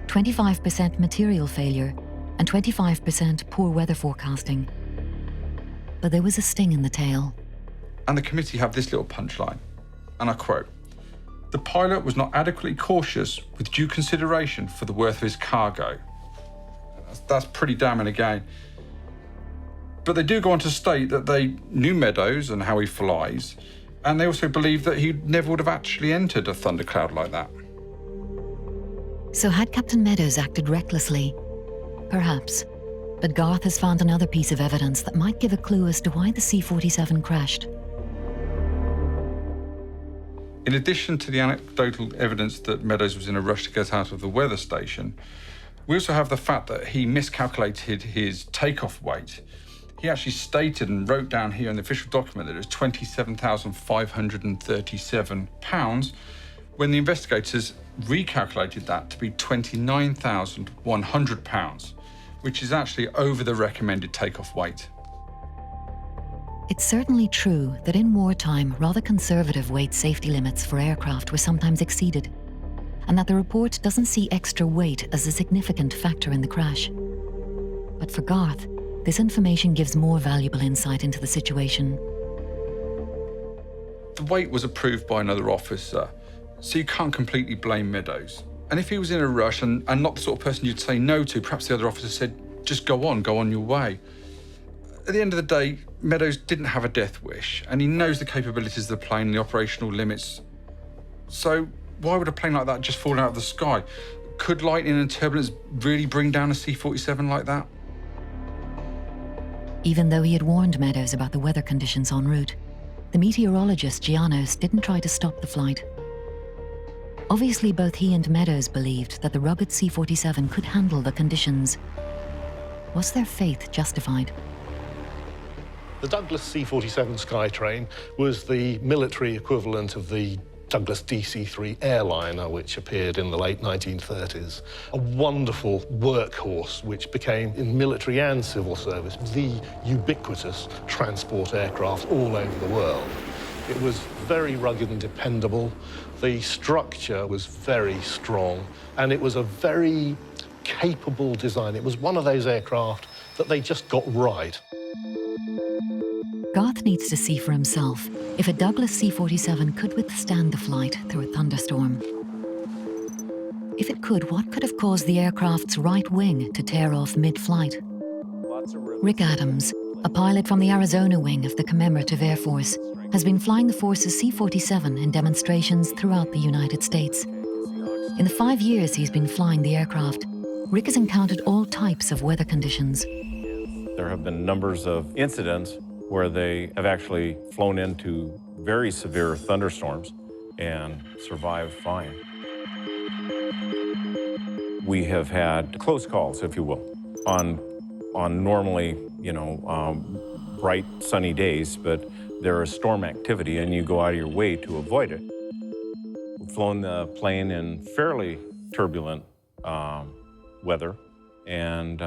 25% material failure, and 25% poor weather forecasting. But there was a sting in the tail. And the committee have this little punchline, and I quote, "The pilot was not adequately cautious with due consideration for the worth of his cargo." That's pretty damning again. But they do go on to state that they knew Meadows and how he flies, and they also believe that he never would have actually entered a thundercloud like that. So had Captain Meadows acted recklessly? Perhaps. But Garth has found another piece of evidence that might give a clue as to why the C-47 crashed. In addition to the anecdotal evidence that Meadows was in a rush to get out of the weather station, we also have the fact that he miscalculated his takeoff weight. He actually stated and wrote down here in the official document that it was 27,537 pounds, when the investigators recalculated that to be 29,100 pounds, which is actually over the recommended takeoff weight. It's certainly true that in wartime, rather conservative weight safety limits for aircraft were sometimes exceeded, and that the report doesn't see extra weight as a significant factor in the crash. But for Garth, this information gives more valuable insight into the situation. The weight was approved by another officer, so you can't completely blame Meadows. And if he was in a rush and not the sort of person you'd say no to, perhaps the other officer said, just go on your way. At the end of the day, Meadows didn't have a death wish, and he knows the capabilities of the plane and the operational limits. So why would a plane like that just fall out of the sky? Could lightning and turbulence really bring down a C-47 like that? Even though he had warned Meadows about the weather conditions en route, the meteorologist Gianos didn't try to stop the flight. Obviously, both he and Meadows believed that the rugged C-47 could handle the conditions. Was their faith justified? The Douglas C-47 Skytrain was the military equivalent of the Douglas DC-3 airliner, which appeared in the late 1930s. A wonderful workhorse, which became, in military and civil service, the ubiquitous transport aircraft all over the world. It was very rugged and dependable. The structure was very strong, and it was a very capable design. It was one of those aircraft that they just got right. Garth needs to see for himself if a Douglas C-47 could withstand the flight through a thunderstorm. If it could, what could have caused the aircraft's right wing to tear off mid-flight? Rick Adams, a pilot from the Arizona wing of the Commemorative Air Force, has been flying the force's C-47 in demonstrations throughout the United States. In the 5 years he's been flying the aircraft, Rick has encountered all types of weather conditions. There have been numbers of incidents where they have actually flown into very severe thunderstorms and survived fine. We have had close calls, if you will, on normally, bright, sunny days, but there is storm activity and you go out of your way to avoid it. We've flown the plane in fairly turbulent weather, and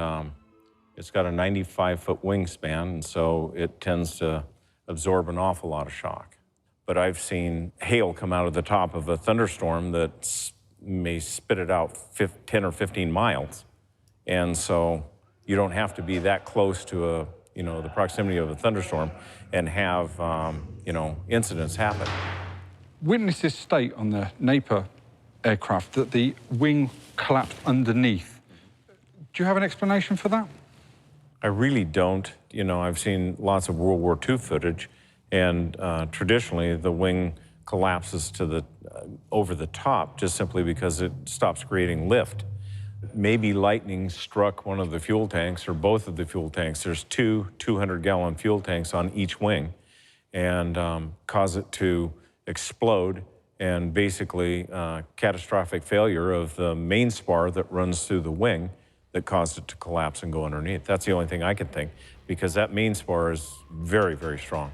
it's got a 95-foot wingspan, and so it tends to absorb an awful lot of shock. But I've seen hail come out of the top of a thunderstorm that may spit it out 10 or 15 miles. And so you don't have to be that close to the proximity of a thunderstorm and have, incidents happen. Witnesses state on the Napier aircraft that the wing collapsed underneath. Do you have an explanation for that? I really don't. I've seen lots of World War II footage, and traditionally the wing collapses to over the top just simply because it stops creating lift. Maybe lightning struck one of the fuel tanks or both of the fuel tanks. There's two 200-gallon fuel tanks on each wing, and cause it to explode, and basically catastrophic failure of the main spar that runs through the wing that caused it to collapse and go underneath. That's the only thing I can think, because that main spar is very, very strong.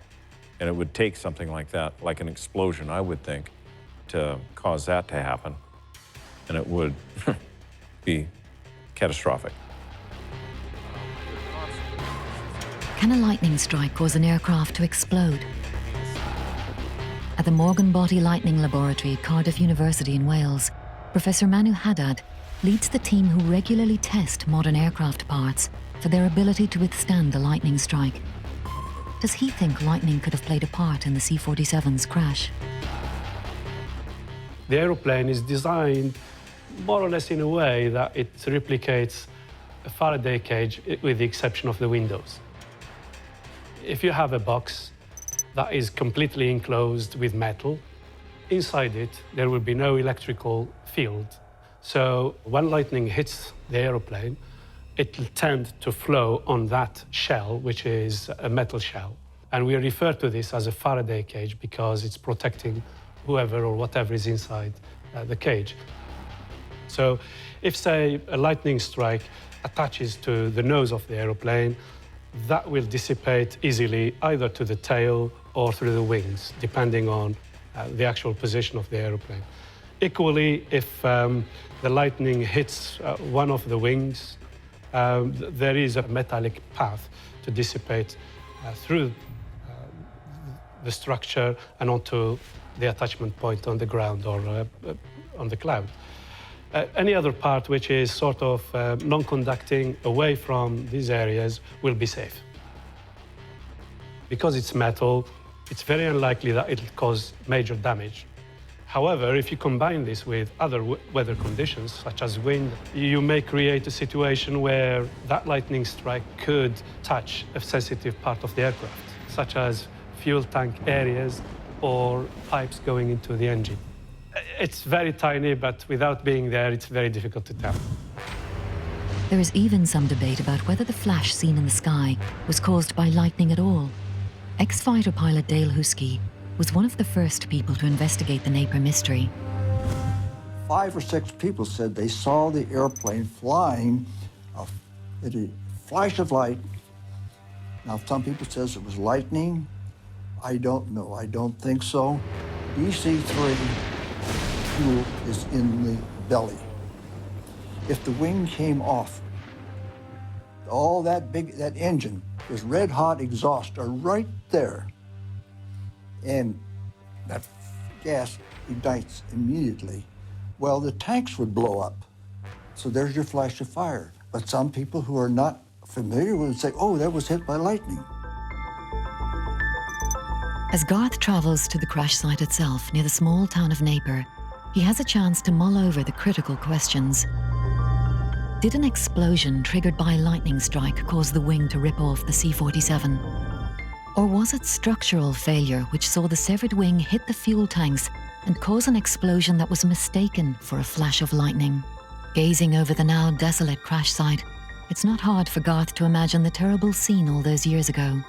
And it would take something like that, like an explosion, I would think, to cause that to happen. And it would be catastrophic. Can a lightning strike cause an aircraft to explode? At the Morgan Body Lightning Laboratory at Cardiff University in Wales, Professor Manu Haddad leads the team who regularly test modern aircraft parts for their ability to withstand a lightning strike. Does he think lightning could have played a part in the C-47's crash? The aeroplane is designed more or less in a way that it replicates a Faraday cage with the exception of the windows. If you have a box that is completely enclosed with metal, inside it there will be no electrical field. So when lightning hits the aeroplane, it will tend to flow on that shell, which is a metal shell. And we refer to this as a Faraday cage because it's protecting whoever or whatever is inside the cage. So if, say, a lightning strike attaches to the nose of the aeroplane, that will dissipate easily either to the tail or through the wings, depending on the actual position of the aeroplane. Equally, if the lightning hits one of the wings, there is a metallic path to dissipate through the structure and onto the attachment point on the ground or on the cloud. Any other part which is sort of non-conducting away from these areas will be safe. Because it's metal, it's very unlikely that it'll cause major damage. However, if you combine this with other weather conditions, such as wind, you may create a situation where that lightning strike could touch a sensitive part of the aircraft, such as fuel tank areas or pipes going into the engine. It's very tiny, but without being there, it's very difficult to tell. There is even some debate about whether the flash seen in the sky was caused by lightning at all. Ex-fighter pilot Dale Husky was one of the first people to investigate the Napier mystery. 5 or 6 people said they saw the airplane flying at a flash of light. Now, some people says it was lightning. I don't know. I don't think so. DC-3 fuel is in the belly. If the wing came off, all that engine, this red-hot exhaust are right there. And that gas ignites immediately. Well, the tanks would blow up. So there's your flash of fire. But some people who are not familiar would say, oh, that was hit by lightning. As Garth travels to the crash site itself near the small town of Napier, he has a chance to mull over the critical questions. Did an explosion triggered by a lightning strike cause the wing to rip off the C-47? Or was it structural failure which saw the severed wing hit the fuel tanks and cause an explosion that was mistaken for a flash of lightning? Gazing over the now desolate crash site, it's not hard for Garth to imagine the terrible scene all those years ago.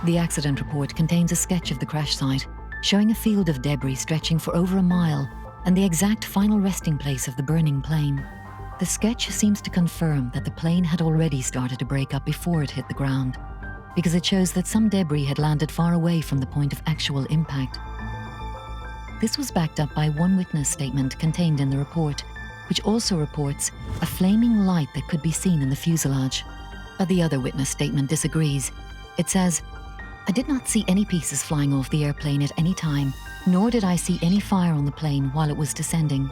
The accident report contains a sketch of the crash site, showing a field of debris stretching for over a mile and the exact final resting place of the burning plane. The sketch seems to confirm that the plane had already started to break up before it hit the ground, because it shows that some debris had landed far away from the point of actual impact. This was backed up by one witness statement contained in the report, which also reports a flaming light that could be seen in the fuselage. But the other witness statement disagrees. It says, "I did not see any pieces flying off the airplane at any time, nor did I see any fire on the plane while it was descending."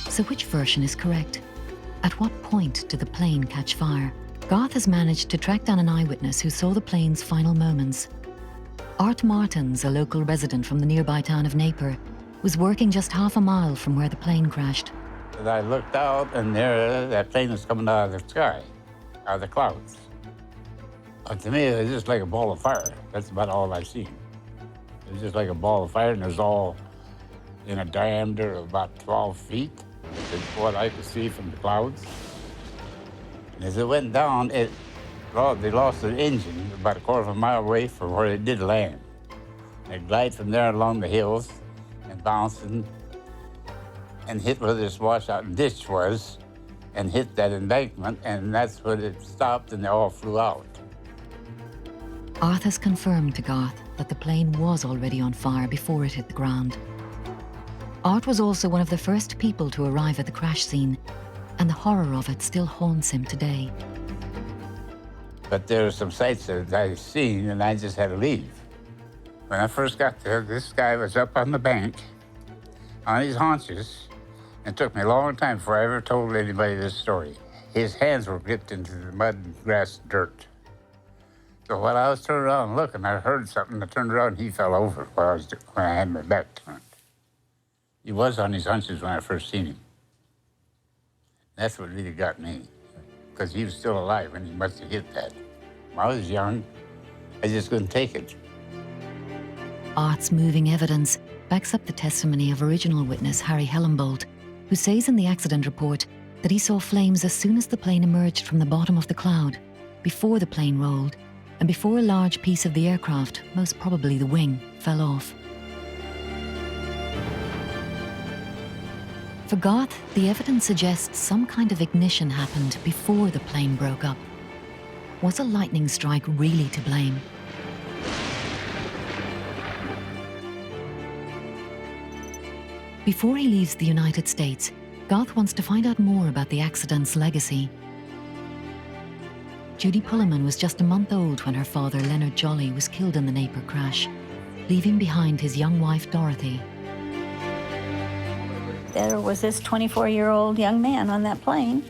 So which version is correct? At what point did the plane catch fire? Garth has managed to track down an eyewitness who saw the plane's final moments. Art Martins, a local resident from the nearby town of Napier, was working just half a mile from where the plane crashed. I looked out, and there, that plane was coming out of the sky, out of the clouds. To me, it was just like a ball of fire. That's about all I seen. It was just like a ball of fire, and it was all in a diameter of about 12 feet. That's what I could see from the clouds. And as it went down, they lost the engine about a quarter of a mile away from where it did land. It glided from there along the hills and bounced and hit where this washout ditch was and hit that embankment, and that's when it stopped and they all flew out. Arth has confirmed to Garth that the plane was already on fire before it hit the ground. Art was also one of the first people to arrive at the crash scene, and the horror of it still haunts him today. But there are some sights that I've seen, and I just had to leave. When I first got there, this guy was up on the bank, on his haunches, and it took me a long time before I ever told anybody this story. His hands were gripped into the mud, grass, dirt. So while I was turning around looking, I heard something. I turned around, and he fell over when I had my back turned. He was on his hunches when I first seen him. That's what really got me, because he was still alive and he must have hit that. When I was young, I just couldn't take it. Art's moving evidence backs up the testimony of original witness Harry Hellenbold, who says in the accident report that he saw flames as soon as the plane emerged from the bottom of the cloud, before the plane rolled, and before a large piece of the aircraft, most probably the wing, fell off. For Garth, the evidence suggests some kind of ignition happened before the plane broke up. Was a lightning strike really to blame? Before he leaves the United States, Garth wants to find out more about the accident's legacy. Judy Pulliman was just a month old when her father, Leonard Jolly, was killed in the Napier crash, leaving behind his young wife, Dorothy. There was this 24-year-old young man on that plane.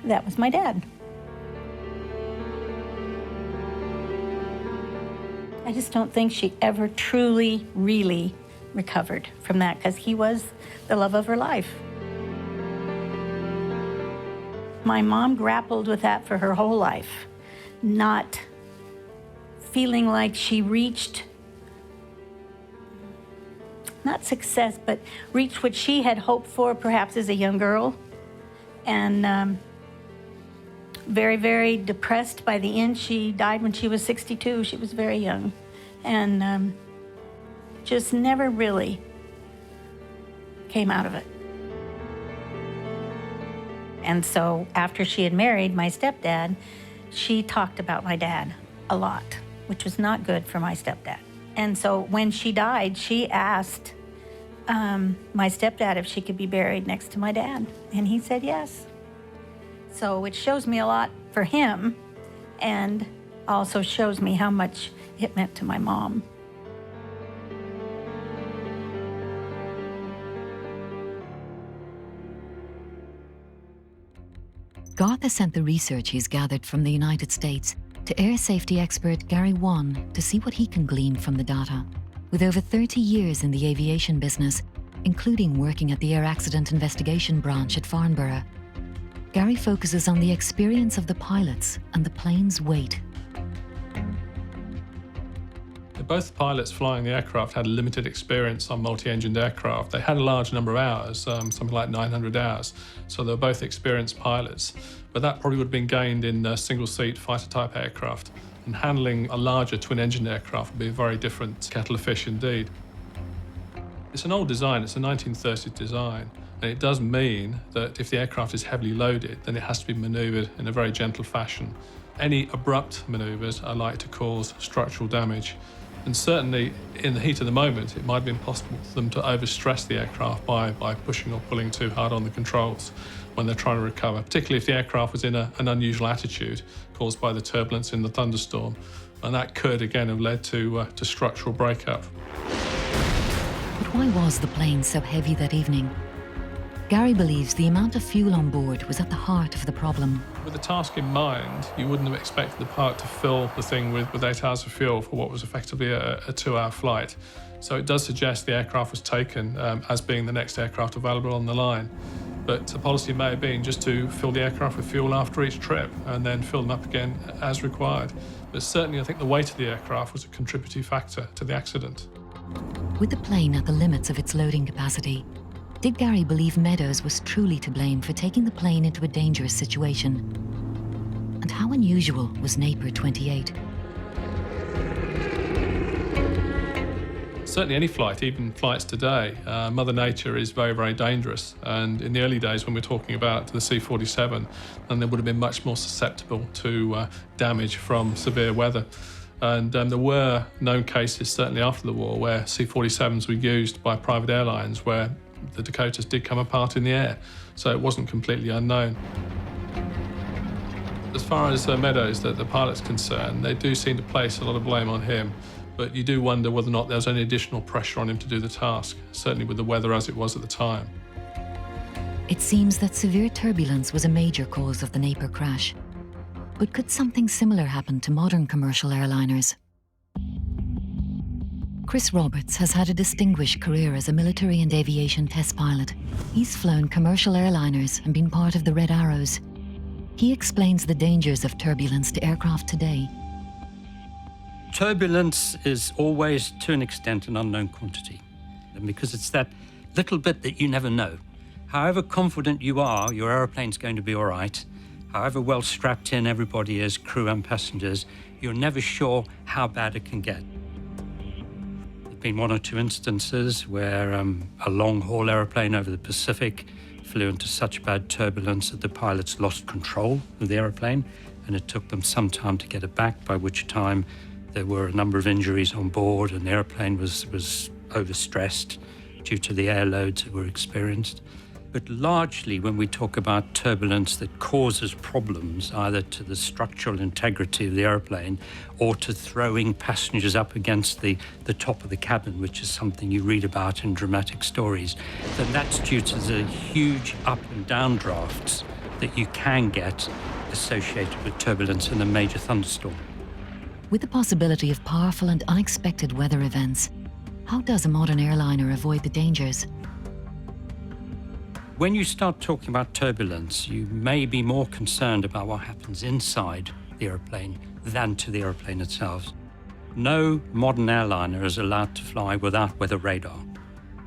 That was my dad. I just don't think she ever truly, really recovered from that, because he was the love of her life. My mom grappled with that for her whole life, not feeling like she reached, not success, but reached what she had hoped for perhaps as a young girl. And very, very depressed by the end. She died when she was 62. She was very young. And just never really came out of it. And so after she had married my stepdad, she talked about my dad a lot, which was not good for my stepdad. And so when she died, she asked my stepdad if she could be buried next to my dad. And he said yes. So it shows me a lot for him, and also shows me how much it meant to my mom. Garth has sent the research he's gathered from the United States to air safety expert Gary Wan to see what he can glean from the data. With over 30 years in the aviation business, including working at the Air Accident Investigation Branch at Farnborough, Gary focuses on the experience of the pilots and the plane's weight. The Both pilots flying the aircraft had limited experience on multi-engined aircraft. They had a large number of hours, something like 900 hours, so they were both experienced pilots. But that probably would have been gained in single-seat fighter-type aircraft. And handling a larger twin-engine aircraft would be a very different kettle of fish indeed. It's an old design, it's a 1930s design, and it does mean that if the aircraft is heavily loaded, then it has to be manoeuvred in a very gentle fashion. Any abrupt manoeuvres are likely to cause structural damage. And certainly, in the heat of the moment, it might have been possible for them to overstress the aircraft by pushing or pulling too hard on the controls when they're trying to recover, particularly if the aircraft was in an unusual attitude caused by the turbulence in the thunderstorm. And that could, again, have led to structural breakup. But why was the plane so heavy that evening? Gary believes the amount of fuel on board was at the heart of the problem. With the task in mind, you wouldn't have expected the pilot to fill the thing with 8 hours of fuel for what was effectively a 2-hour flight. So it does suggest the aircraft was taken as being the next aircraft available on the line. But the policy may have been just to fill the aircraft with fuel after each trip and then fill them up again as required. But certainly I think the weight of the aircraft was a contributing factor to the accident. With the plane at the limits of its loading capacity, did Gary believe Meadows was truly to blame for taking the plane into a dangerous situation? And how unusual was Napier 28? Certainly any flight, even flights today, Mother Nature is very, very dangerous. And in the early days when we're talking about the C-47, then they would have been much more susceptible to damage from severe weather. And there were known cases, certainly after the war, where C-47s were used by private airlines where the Dakotas did come apart in the air, so it wasn't completely unknown. As far as Meadows, the pilot's concerned, they do seem to place a lot of blame on him, but you do wonder whether or not there was any additional pressure on him to do the task, certainly with the weather as it was at the time. It seems that severe turbulence was a major cause of the Napier crash. But could something similar happen to modern commercial airliners? Chris Roberts has had a distinguished career as a military and aviation test pilot. He's flown commercial airliners and been part of the Red Arrows. He explains the dangers of turbulence to aircraft today. Turbulence is always, to an extent, an unknown quantity, because it's that little bit that you never know. However confident you are, your aeroplane's going to be all right. However well strapped in everybody is, crew and passengers, you're never sure how bad it can get. There's been 1 or 2 instances where a long-haul aeroplane over the Pacific flew into such bad turbulence that the pilots lost control of the aeroplane, and it took them some time to get it back, by which time there were a number of injuries on board and the aeroplane was overstressed due to the air loads that were experienced. But largely, when we talk about turbulence that causes problems, either to the structural integrity of the airplane or to throwing passengers up against the top of the cabin, which is something you read about in dramatic stories, then that's due to the huge up and down drafts that you can get associated with turbulence in a major thunderstorm. With the possibility of powerful and unexpected weather events, how does a modern airliner avoid the dangers? When you start talking about turbulence, you may be more concerned about what happens inside the airplane than to the airplane itself. No modern airliner is allowed to fly without weather radar.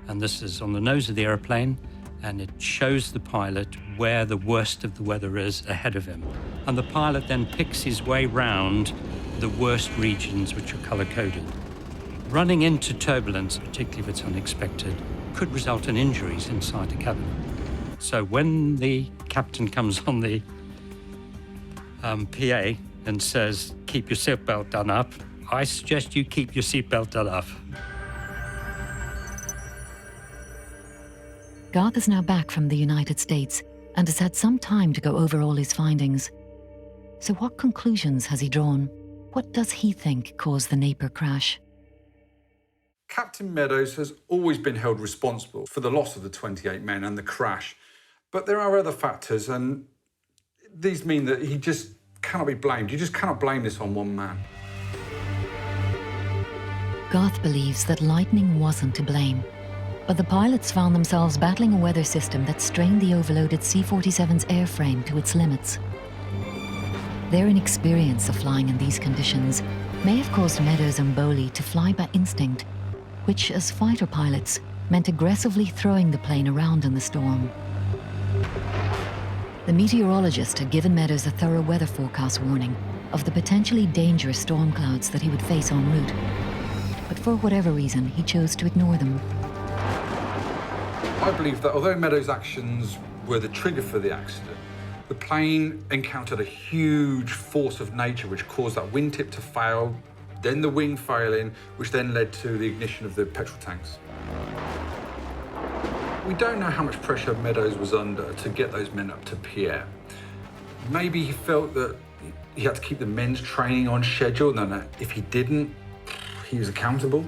And this is on the nose of the airplane, and it shows the pilot where the worst of the weather is ahead of him. And the pilot then picks his way round the worst regions, which are color-coded. Running into turbulence, particularly if it's unexpected, could result in injuries inside the cabin. So when the captain comes on the PA and says, keep your seatbelt done up, I suggest you keep your seatbelt done up. Garth is now back from the United States and has had some time to go over all his findings. So what conclusions has he drawn? What does he think caused the Napier crash? Captain Meadows has always been held responsible for the loss of the 28 men and the crash. But there are other factors, and these mean that he just cannot be blamed. You just cannot blame this on one man. Garth believes that lightning wasn't to blame, but the pilots found themselves battling a weather system that strained the overloaded C-47's airframe to its limits. Their inexperience of flying in these conditions may have caused Meadows and Bowley to fly by instinct, which, as fighter pilots, meant aggressively throwing the plane around in the storm. The meteorologist had given Meadows a thorough weather forecast warning of the potentially dangerous storm clouds that he would face en route. But for whatever reason, he chose to ignore them. I believe that although Meadows' actions were the trigger for the accident, the plane encountered a huge force of nature which caused that wingtip to fail, then the wing failing, which then led to the ignition of the petrol tanks. We don't know how much pressure Meadows was under to get those men up to Pierre. Maybe he felt that he had to keep the men's training on schedule, and that if he didn't, he was accountable.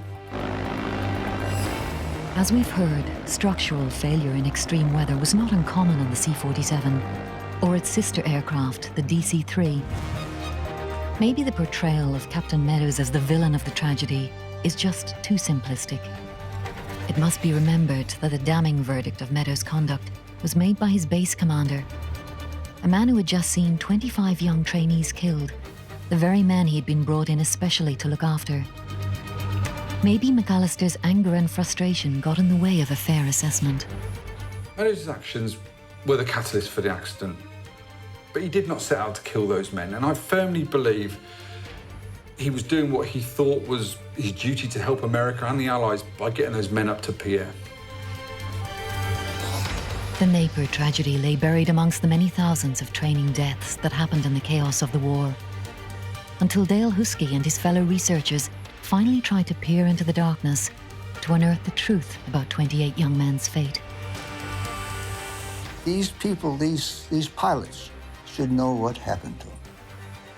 As we've heard, structural failure in extreme weather was not uncommon on the C-47 or its sister aircraft, the DC-3. Maybe the portrayal of Captain Meadows as the villain of the tragedy is just too simplistic. It must be remembered that the damning verdict of Meadows' conduct was made by his base commander, a man who had just seen 25 young trainees killed, the very men he had been brought in especially to look after. Maybe McAllister's anger and frustration got in the way of a fair assessment. Meadows' actions were the catalyst for the accident, but he did not set out to kill those men, and I firmly believe he was doing what he thought was his duty to help America and the Allies by getting those men up to Pierre. The Napier tragedy lay buried amongst the many thousands of training deaths that happened in the chaos of the war, until Dale Husky and his fellow researchers finally tried to peer into the darkness to unearth the truth about 28 young men's fate. These people, these pilots, should know what happened to them.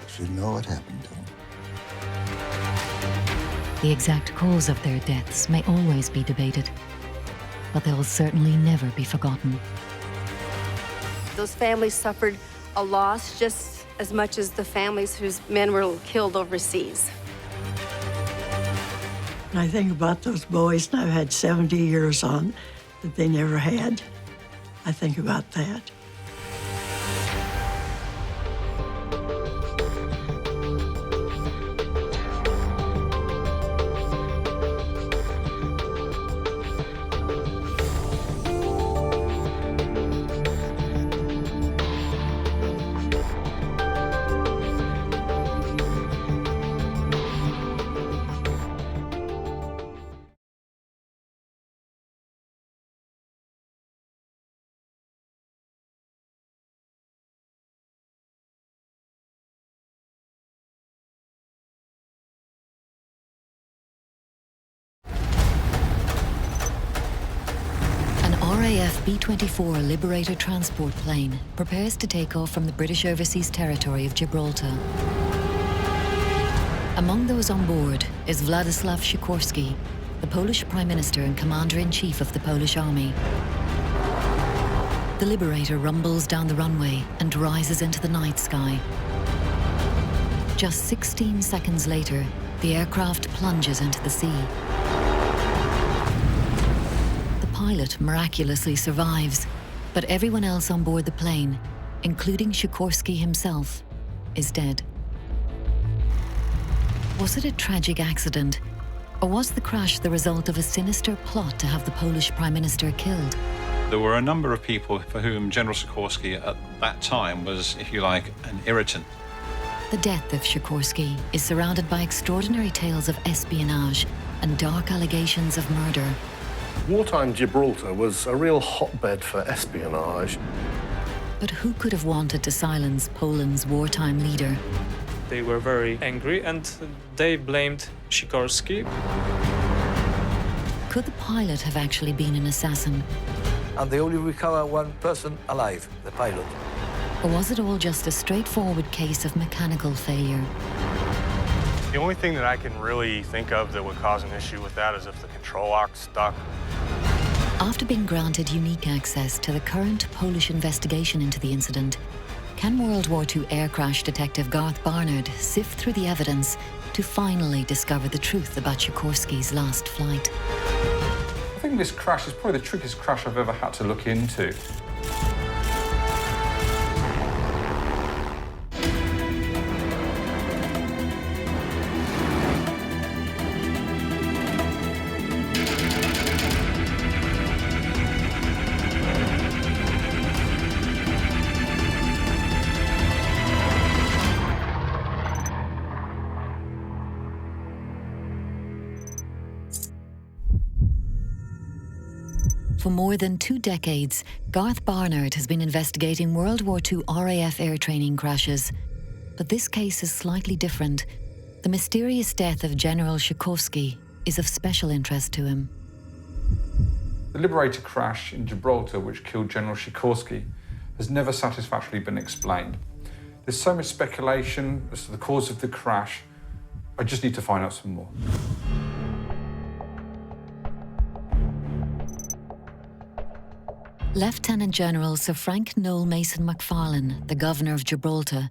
They should know what happened to them. The exact cause of their deaths may always be debated, but they will certainly never be forgotten. Those families suffered a loss just as much as the families whose men were killed overseas. And I think about those boys, and I've had 70 years on that they never had. I think about that. RAF B-24 Liberator transport plane prepares to take off from the British overseas territory of Gibraltar. Among those on board is Władysław Sikorski, the Polish Prime Minister and Commander-in-Chief of the Polish Army. The Liberator rumbles down the runway and rises into the night sky. Just 16 seconds later, the aircraft plunges into the sea. The pilot miraculously survives, but everyone else on board the plane, including Sikorski himself, is dead. Was it a tragic accident, or was the crash the result of a sinister plot to have the Polish Prime Minister killed? There were a number of people for whom General Sikorski at that time was, if you like, an irritant. The death of Sikorski is surrounded by extraordinary tales of espionage and dark allegations of murder. Wartime Gibraltar was a real hotbed for espionage. But who could have wanted to silence Poland's wartime leader? They were very angry and they blamed Sikorski. Could the pilot have actually been an assassin? And they only recover one person alive, the pilot. Or was it all just a straightforward case of mechanical failure? The only thing that I can really think of that would cause an issue with that is if the control lock stuck. After being granted unique access to the current Polish investigation into the incident, can World War II air crash detective Garth Barnard sift through the evidence to finally discover the truth about Sikorski's last flight? I think this crash is probably the trickiest crash I've ever had to look into. For more than 2 decades, Garth Barnard has been investigating World War II RAF air training crashes. But this case is slightly different. The mysterious death of General Sikorski is of special interest to him. The Liberator crash in Gibraltar, which killed General Sikorski, has never satisfactorily been explained. There's so much speculation as to the cause of the crash. I just need to find out some more. Lieutenant General Sir Frank Noel Mason MacFarlane, the governor of Gibraltar,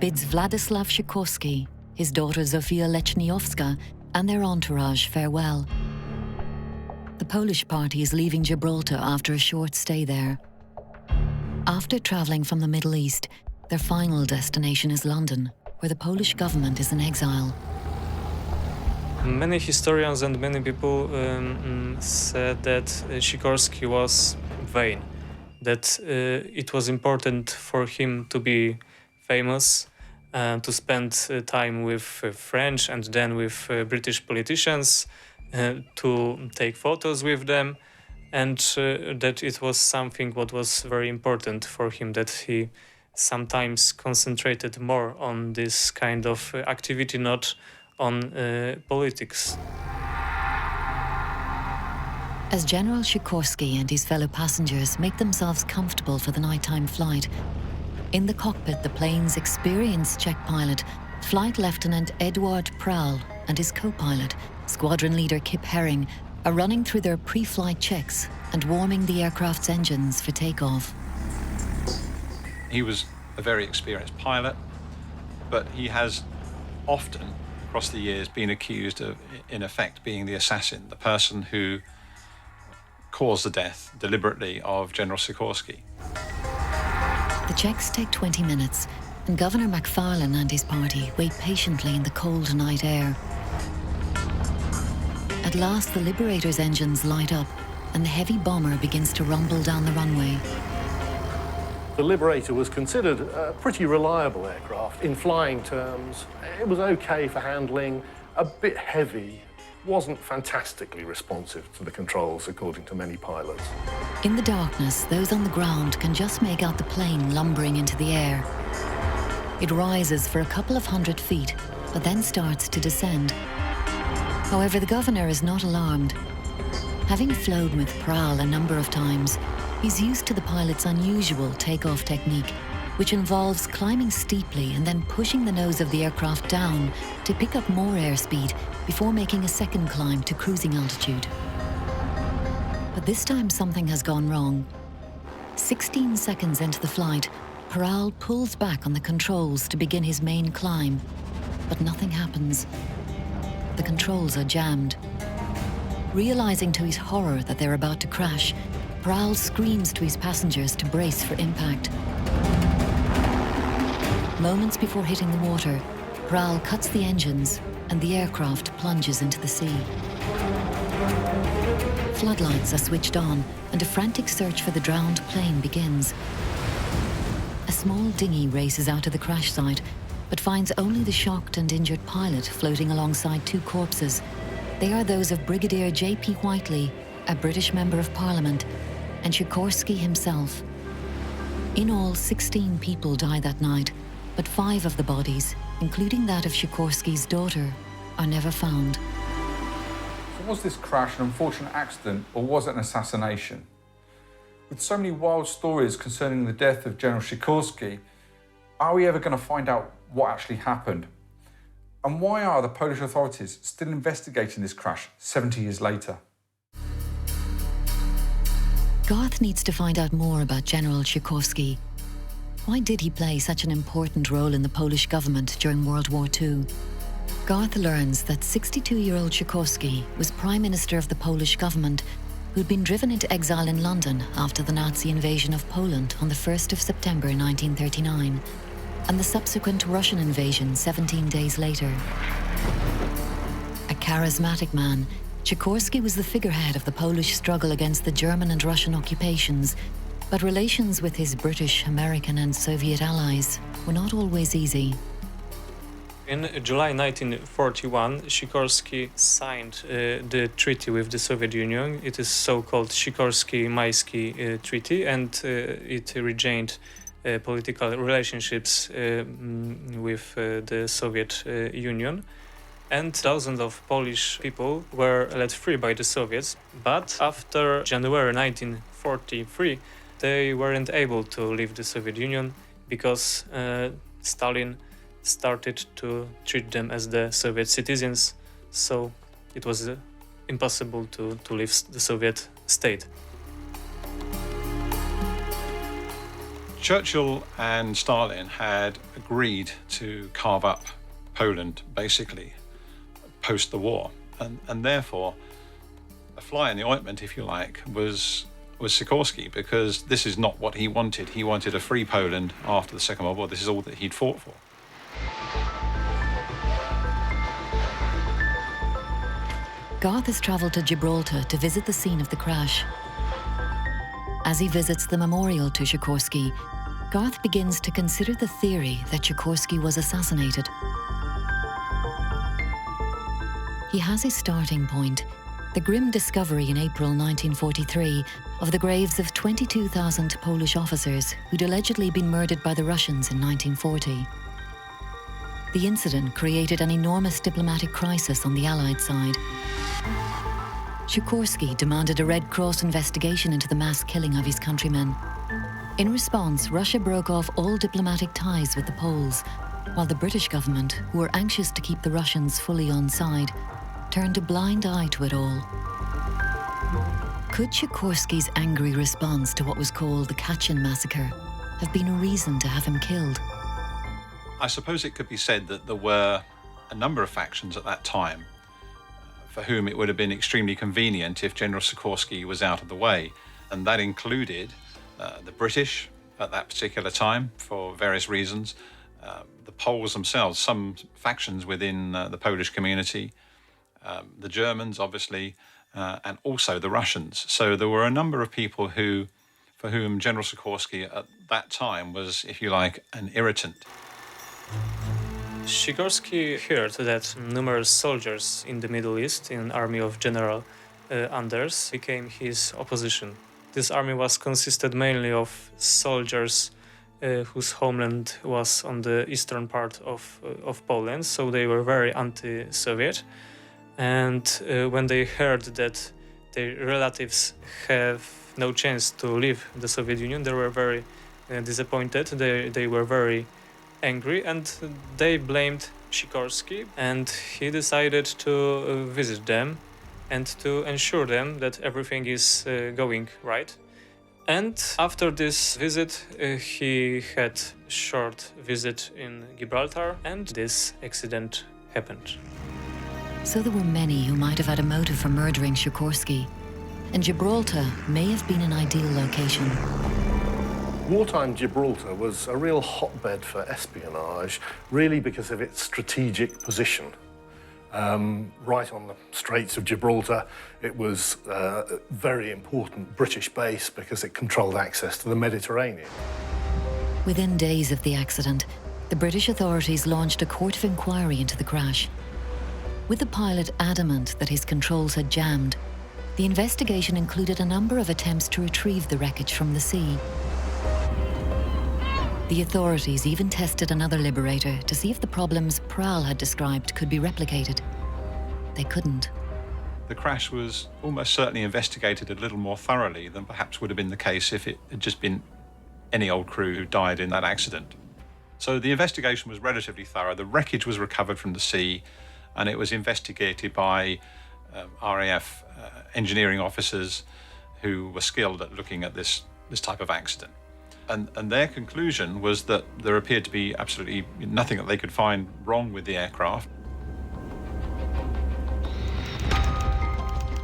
bids Władysław Sikorski, his daughter Zofia Lechniowska, and their entourage farewell. The Polish party is leaving Gibraltar after a short stay there. After travelling from the Middle East, their final destination is London, where the Polish government is in exile. Many historians and many people said that Sikorski was vain, that it was important for him to be famous, to spend time with French and then with British politicians, to take photos with them, and that it was something what was very important for him, that he sometimes concentrated more on this kind of activity, not on politics. As General Sikorski and his fellow passengers make themselves comfortable for the nighttime flight, in the cockpit the plane's experienced Czech pilot, Flight Lieutenant Eduard Prahl, and his co-pilot, Squadron Leader Kip Herring, are running through their pre-flight checks and warming the aircraft's engines for takeoff. He was a very experienced pilot, but he has often, across the years, been accused of, in effect, being the assassin, the person who caused the death deliberately of General Sikorski. The checks take 20 minutes, and Governor MacFarlane and his party wait patiently in the cold night air. At last, the Liberator's engines light up, and the heavy bomber begins to rumble down the runway. The Liberator was considered a pretty reliable aircraft in flying terms. It was okay for handling, a bit heavy, wasn't fantastically responsive to the controls, according to many pilots. In the darkness, those on the ground can just make out the plane lumbering into the air. It rises for a couple of 100 feet, but then starts to descend. However, the governor is not alarmed. Having flown with Prahl a number of times, he's used to the pilot's unusual takeoff technique, which involves climbing steeply and then pushing the nose of the aircraft down to pick up more airspeed before making a second climb to cruising altitude. But this time something has gone wrong. 16 seconds into the flight, Prahl pulls back on the controls to begin his main climb, but nothing happens. The controls are jammed. Realizing to his horror that they're about to crash, Prahl screams to his passengers to brace for impact. Moments before hitting the water, Prahl cuts the engines and the aircraft plunges into the sea. Floodlights are switched on and a frantic search for the drowned plane begins. A small dinghy races out to the crash site, but finds only the shocked and injured pilot floating alongside 2 corpses. They are those of Brigadier J.P. Whiteley, a British Member of Parliament, and Sikorski himself. In all, 16 people died that night, but 5 of the bodies, including that of Sikorski's daughter, are never found. So was this crash an unfortunate accident, or was it an assassination? With so many wild stories concerning the death of General Sikorski, are we ever going to find out what actually happened? And why are the Polish authorities still investigating this crash 70 years later? Garth needs to find out more about General Sikorski. Why did he play such an important role in the Polish government during World War II? Garth learns that 62-year-old Sikorski was Prime Minister of the Polish government, who'd been driven into exile in London after the Nazi invasion of Poland on the 1st of September 1939, and the subsequent Russian invasion 17 days later. A charismatic man, Sikorski was the figurehead of the Polish struggle against the German and Russian occupations, but relations with his British, American and Soviet allies were not always easy. In July 1941, Sikorski signed the treaty with the Soviet Union. It is so-called Sikorsky-Maisky Treaty, and it regained political relationships with the Soviet Union. And thousands of Polish people were let free by the Soviets. But after January 1943, they weren't able to leave the Soviet Union because Stalin started to treat them as the Soviet citizens, so it was impossible to leave the Soviet state. Churchill and Stalin had agreed to carve up Poland, basically, post the war, and therefore a fly in the ointment, if you like, was Sikorsky, because this is not what he wanted. He wanted a free Poland after the Second World War. This is all that he'd fought for. Garth has travelled to Gibraltar to visit the scene of the crash. As he visits the memorial to Sikorsky, Garth begins to consider the theory that Sikorsky was assassinated. He has his starting point, the grim discovery in April 1943 of the graves of 22,000 Polish officers who'd allegedly been murdered by the Russians in 1940. The incident created an enormous diplomatic crisis on the Allied side. Sikorsky demanded a Red Cross investigation into the mass killing of his countrymen. In response, Russia broke off all diplomatic ties with the Poles, while the British government, who were anxious to keep the Russians fully on side, turned a blind eye to it all. Could Sikorsky's angry response to what was called the Katyn massacre have been a reason to have him killed? I suppose it could be said that there were a number of factions at that time for whom it would have been extremely convenient if General Sikorsky was out of the way. And that included the British at that particular time for various reasons, the Poles themselves, some factions within the Polish community, the Germans, obviously, and also the Russians. So there were a number of people for whom General Sikorsky at that time was, if you like, an irritant. Sikorsky heard that numerous soldiers in the Middle East, in army of General Anders, became his opposition. This army was consisted mainly of soldiers whose homeland was on the eastern part of Poland, so they were very anti-Soviet. And when they heard that their relatives have no chance to leave the Soviet Union, they were very disappointed. They were very angry, and they blamed Sikorsky, and he decided to visit them and to ensure them that everything is going right. And after this visit, he had a short visit in Gibraltar, and this accident happened. So there were many who might have had a motive for murdering Sikorsky, and Gibraltar may have been an ideal location. Wartime Gibraltar was a real hotbed for espionage, really because of its strategic position. Right on the Straits of Gibraltar, it was a very important British base because it controlled access to the Mediterranean. Within days of the accident, the British authorities launched a court of inquiry into the crash. With the pilot adamant that his controls had jammed, the investigation included a number of attempts to retrieve the wreckage from the sea. The authorities even tested another Liberator to see if the problems Prowl had described could be replicated. They couldn't. The crash was almost certainly investigated a little more thoroughly than perhaps would have been the case if it had just been any old crew who died in that accident. So the investigation was relatively thorough. The wreckage was recovered from the sea, and it was investigated by RAF engineering officers who were skilled at looking at this type of accident. And their conclusion was that there appeared to be absolutely nothing that they could find wrong with the aircraft.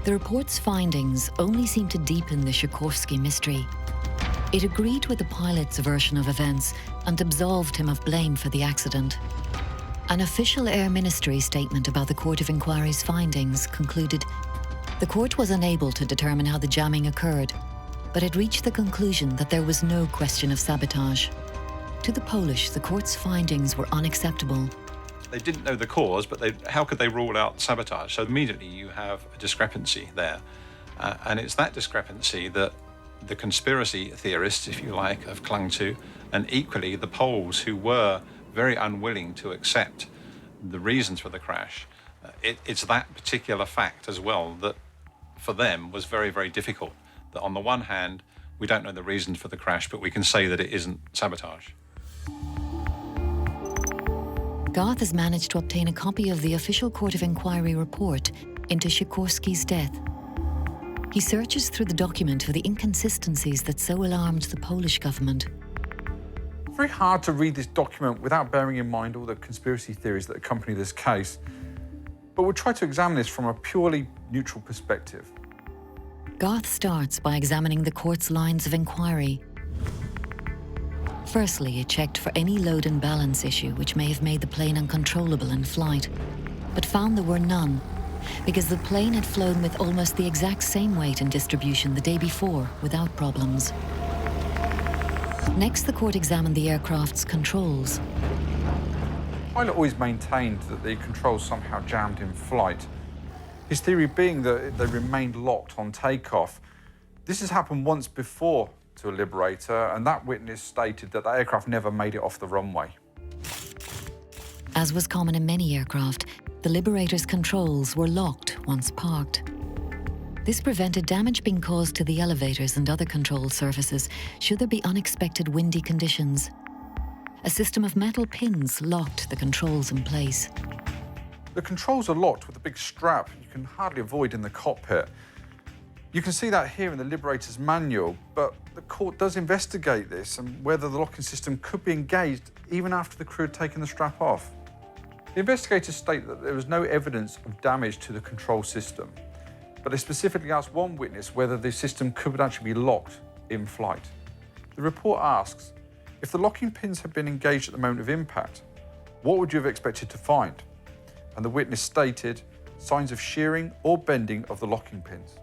The report's findings only seemed to deepen the Sikorsky mystery. It agreed with the pilot's version of events and absolved him of blame for the accident. An official Air Ministry statement about the Court of Inquiry's findings concluded the court was unable to determine how the jamming occurred, but it reached the conclusion that there was no question of sabotage. To the Polish, the court's findings were unacceptable. They didn't know the cause, but how could they rule out sabotage? So immediately you have a discrepancy there. And it's that discrepancy that the conspiracy theorists, if you like, have clung to, and equally the Poles, who were very unwilling to accept the reasons for the crash. It's that particular fact as well that for them was very, very difficult. That on the one hand, we don't know the reasons for the crash, but we can say that it isn't sabotage. Garth has managed to obtain a copy of the official Court of Inquiry report into Sikorski's death. He searches through the document for the inconsistencies that so alarmed the Polish government. It's very hard to read this document without bearing in mind all the conspiracy theories that accompany this case. But we'll try to examine this from a purely neutral perspective. Garth starts by examining the court's lines of inquiry. Firstly, it checked for any load and balance issue which may have made the plane uncontrollable in flight, but found there were none, because the plane had flown with almost the exact same weight and distribution the day before without problems. Next, the court examined the aircraft's controls. The pilot always maintained that the controls somehow jammed in flight. His theory being that they remained locked on takeoff. This has happened once before to a Liberator, and that witness stated that the aircraft never made it off the runway. As was common in many aircraft, the Liberator's controls were locked once parked. This prevented damage being caused to the elevators and other control surfaces should there be unexpected windy conditions. A system of metal pins locked the controls in place. The controls are locked with a big strap you can hardly avoid in the cockpit. You can see that here in the Liberator's manual, but the court does investigate this and whether the locking system could be engaged even after the crew had taken the strap off. The investigators state that there was no evidence of damage to the control system, but they specifically asked one witness whether the system could actually be locked in flight. The report asks, if the locking pins had been engaged at the moment of impact, what would you have expected to find? And the witness stated, signs of shearing or bending of the locking pins.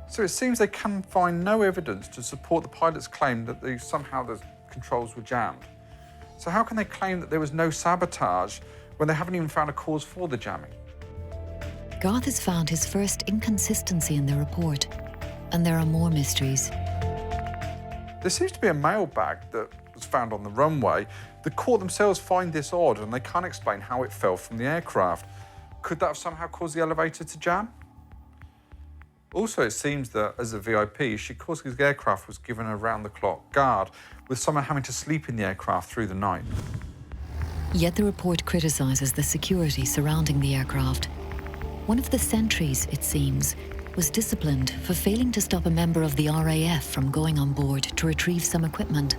So it seems they can find no evidence to support the pilot's claim that somehow the controls were jammed. So how can they claim that there was no sabotage when they haven't even found a cause for the jamming? Garth has found his first inconsistency in the report, and there are more mysteries. There seems to be a mail bag that was found on the runway. The court themselves find this odd and they can't explain how it fell from the aircraft. Could that have somehow caused the elevator to jam? Also, it seems that as a VIP, Sikorski's aircraft was given a round-the-clock guard, with someone having to sleep in the aircraft through the night. Yet the report criticises the security surrounding the aircraft. One of the sentries, it seems, was disciplined for failing to stop a member of the RAF from going on board to retrieve some equipment.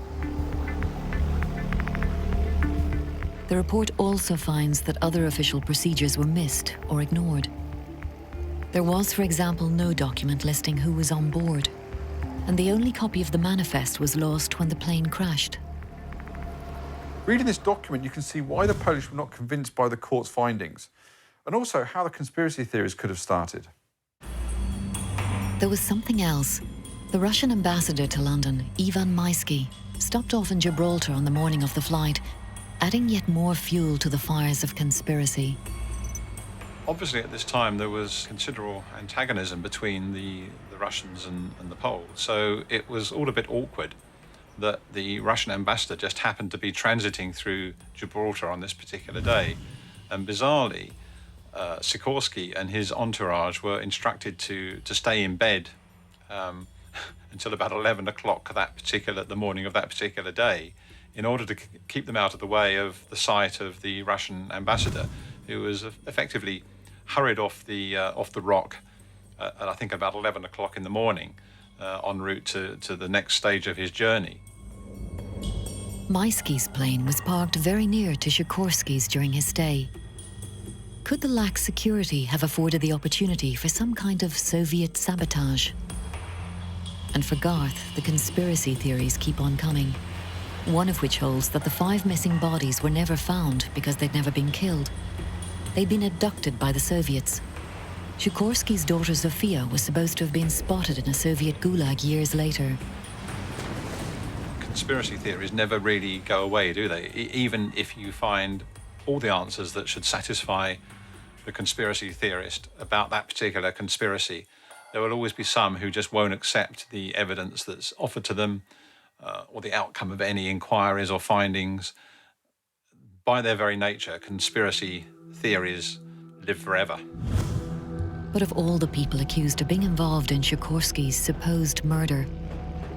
The report also finds that other official procedures were missed or ignored. There was, for example, no document listing who was on board, and the only copy of the manifest was lost when the plane crashed. Reading this document, you can see why the Polish were not convinced by the court's findings, and also how the conspiracy theories could have started. There was something else. The Russian ambassador to London, Ivan Maisky, stopped off in Gibraltar on the morning of the flight, adding yet more fuel to the fires of conspiracy. Obviously, at this time, there was considerable antagonism between the Russians and the Poles, so it was all a bit awkward that the Russian ambassador just happened to be transiting through Gibraltar on this particular day. And bizarrely, Sikorski and his entourage were instructed to stay in bed until about 11 o'clock the morning of that particular day, in order to keep them out of the way of the sight of the Russian ambassador, who was effectively hurried off the rock at I think about 11 o'clock in the morning, en route to the next stage of his journey. Maisky's plane was parked very near to Sikorski's during his stay. Could the lax security have afforded the opportunity for some kind of Soviet sabotage? And for Garth, the conspiracy theories keep on coming. One of which holds that the 5 missing bodies were never found because they'd never been killed. They'd been abducted by the Soviets. Sikorski's daughter Zofia was supposed to have been spotted in a Soviet gulag years later. Conspiracy theories never really go away, do they? Even if you find all the answers that should satisfy the conspiracy theorist about that particular conspiracy, there will always be some who just won't accept the evidence that's offered to them or the outcome of any inquiries or findings. By their very nature, conspiracy theories live forever. But of all the people accused of being involved in Sikorsky's supposed murder,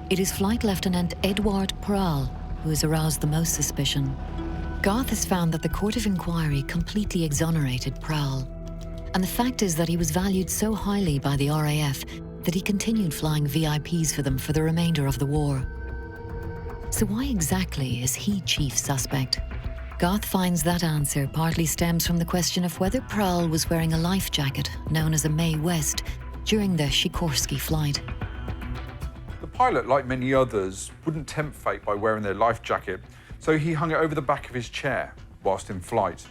it is Flight Lieutenant Edward Peral who has aroused the most suspicion. Garth has found that the Court of Inquiry completely exonerated Peral, and the fact is that he was valued so highly by the RAF that he continued flying VIPs for them for the remainder of the war. So why exactly is he chief suspect? Garth finds that answer partly stems from the question of whether Peral was wearing a life jacket known as a Mae West during the Sikorsky flight. The pilot, like many others, wouldn't tempt fate by wearing their life jacket, so he hung it over the back of his chair whilst in flight.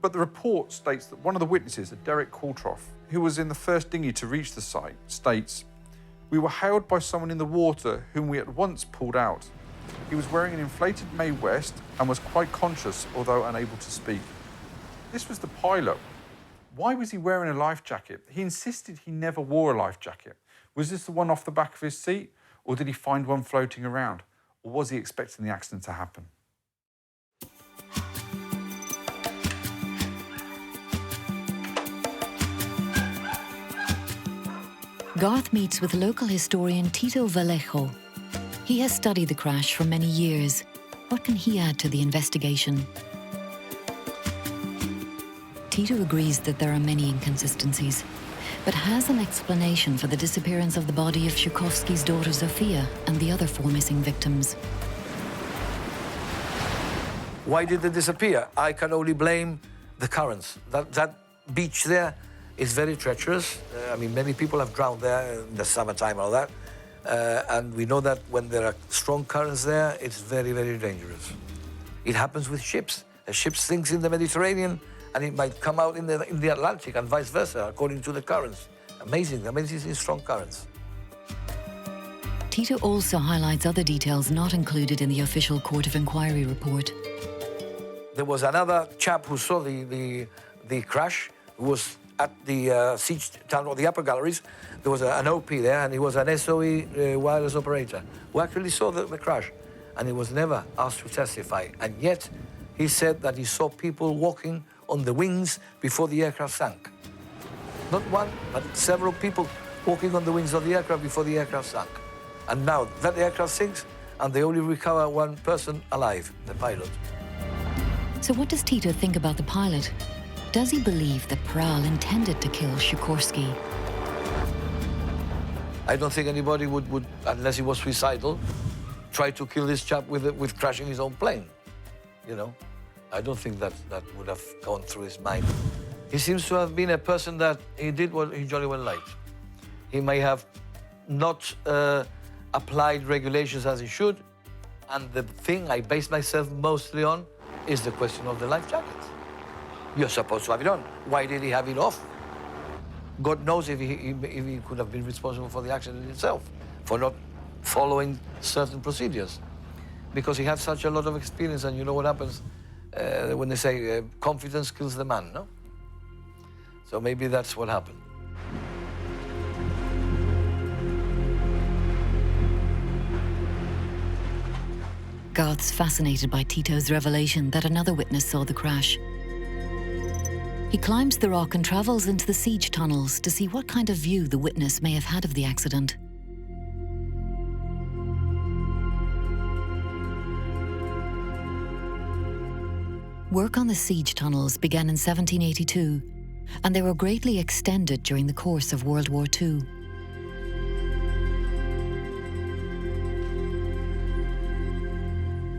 But the report states that one of the witnesses, Derek Coultroff, who was in the first dinghy to reach the site, states, "We were hailed by someone in the water whom we at once pulled out. He was wearing an inflated Mae West and was quite conscious, although unable to speak." This was the pilot. Why was he wearing a life jacket? He insisted he never wore a life jacket. Was this the one off the back of his seat, or did he find one floating around? Or was he expecting the accident to happen? Garth meets with local historian Tito Vallejo. He has studied the crash for many years. What can he add to the investigation? Tito agrees that there are many inconsistencies, but has an explanation for the disappearance of the body of Sikorsky's daughter Zofia and the other 4 missing victims. Why did they disappear? I can only blame the currents. That beach there is very treacherous. I mean, many people have drowned there in the summertime and all that. And we know that when there are strong currents there, it's very, very dangerous. It happens with ships. A ship sinks in the Mediterranean and it might come out in the Atlantic and vice versa, according to the currents. Amazing strong currents. Tito also highlights other details not included in the official Court of Inquiry report. There was another chap who saw the crash, who was at the siege town or the upper galleries. There was an OP there, and he was an SOE wireless operator who actually saw the crash, and he was never asked to testify. And yet, he said that he saw people walking on the wings before the aircraft sank. Not one, but several people walking on the wings of the aircraft before the aircraft sank. And now that aircraft sinks, and they only recover one person alive, the pilot. So what does Tito think about the pilot? Does he believe that Peral intended to kill Sikorsky? I don't think anybody would, unless he was suicidal, try to kill this chap with crashing his own plane. You know, I don't think that would have gone through his mind. He seems to have been a person that he did what he jolly well liked. He may have not applied regulations as he should, and the thing I base myself mostly on is the question of the life jacket. You're supposed to have it on. Why did he have it off? God knows if he could have been responsible for the accident itself, for not following certain procedures. Because he had such a lot of experience, and you know what happens when they say confidence kills the man, no? So maybe that's what happened. Garth's fascinated by Tito's revelation that another witness saw the crash. He climbs the rock and travels into the siege tunnels to see what kind of view the witness may have had of the accident. Work on the siege tunnels began in 1782, and they were greatly extended during the course of World War II.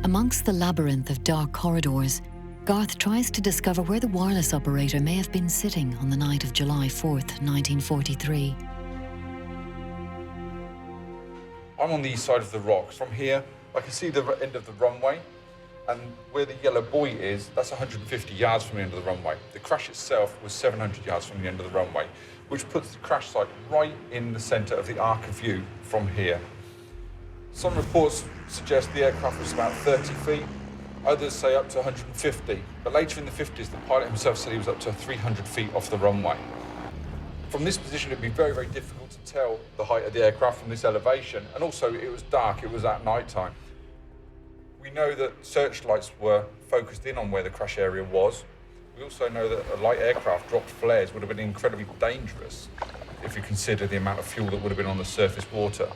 Amongst the labyrinth of dark corridors, Garth tries to discover where the wireless operator may have been sitting on the night of July 4th, 1943. I'm on the east side of the rocks. From here, I can see the end of the runway, and where the yellow buoy is, that's 150 yards from the end of the runway. The crash itself was 700 yards from the end of the runway, which puts the crash site right in the center of the arc of view from here. Some reports suggest the aircraft was about 30 feet Others say up to 150, but later in the 50s, the pilot himself said he was up to 300 feet off the runway. From this position, it'd be very, very difficult to tell the height of the aircraft from this elevation, and also it was dark, it was at night time. We know that searchlights were focused in on where the crash area was. We also know that a light aircraft dropped flares would have been incredibly dangerous if you consider the amount of fuel that would have been on the surface water.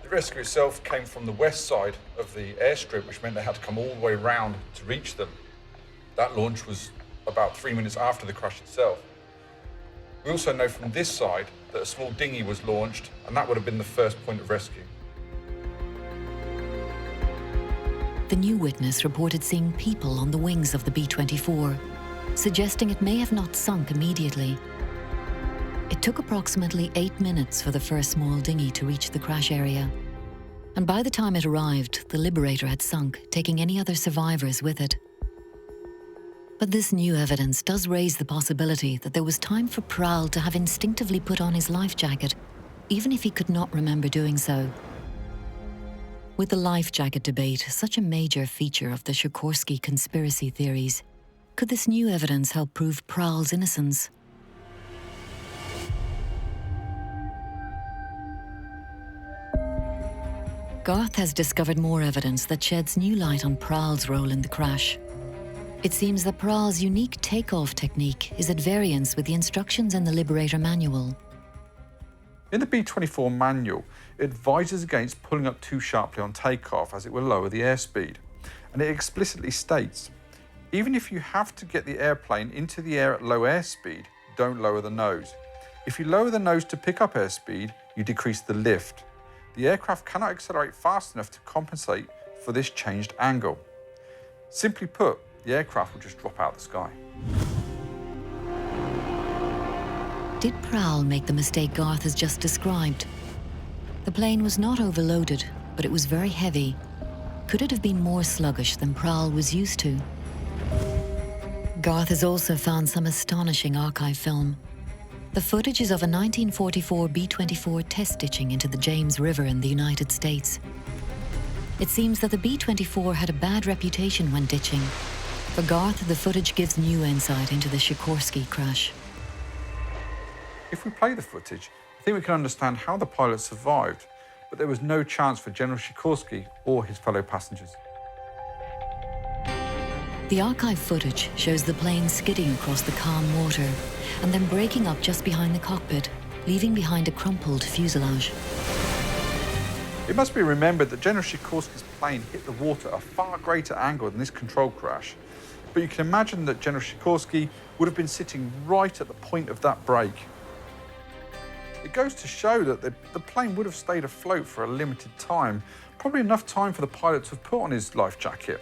The rescue itself came from the west side of the airstrip, which meant they had to come all the way round to reach them. That launch was about 3 minutes after the crash itself. We also know from this side that a small dinghy was launched, and that would have been the first point of rescue. The new witness reported seeing people on the wings of the B-24, suggesting it may have not sunk immediately. It took approximately 8 minutes for the first small dinghy to reach the crash area. And by the time it arrived, the Liberator had sunk, taking any other survivors with it. But this new evidence does raise the possibility that there was time for Prowl to have instinctively put on his life jacket, even if he could not remember doing so. With the life jacket debate such a major feature of the Sikorsky conspiracy theories, could this new evidence help prove Prowl's innocence? Garth has discovered more evidence that sheds new light on Prowl's role in the crash. It seems that Prowl's unique takeoff technique is at variance with the instructions in the Liberator manual. In the B-24 manual, it advises against pulling up too sharply on takeoff as it will lower the airspeed. And it explicitly states, even if you have to get the airplane into the air at low airspeed, don't lower the nose. If you lower the nose to pick up airspeed, you decrease the lift. The aircraft cannot accelerate fast enough to compensate for this changed angle. Simply put, the aircraft will just drop out of the sky. Did Prowl make the mistake Garth has just described? The plane was not overloaded, but it was very heavy. Could it have been more sluggish than Prowl was used to? Garth has also found some astonishing archive film. The footage is of a 1944 B-24 test ditching into the James River in the United States. It seems that the B-24 had a bad reputation when ditching. For Garth, the footage gives new insight into the Sikorsky crash. If we play the footage, I think we can understand how the pilot survived, but there was no chance for General Sikorsky or his fellow passengers. The archive footage shows the plane skidding across the calm water and then breaking up just behind the cockpit, leaving behind a crumpled fuselage. It must be remembered that General Sikorsky's plane hit the water at a far greater angle than this control crash. But you can imagine that General Sikorsky would have been sitting right at the point of that break. It goes to show that the plane would have stayed afloat for a limited time, probably enough time for the pilot to have put on his life jacket.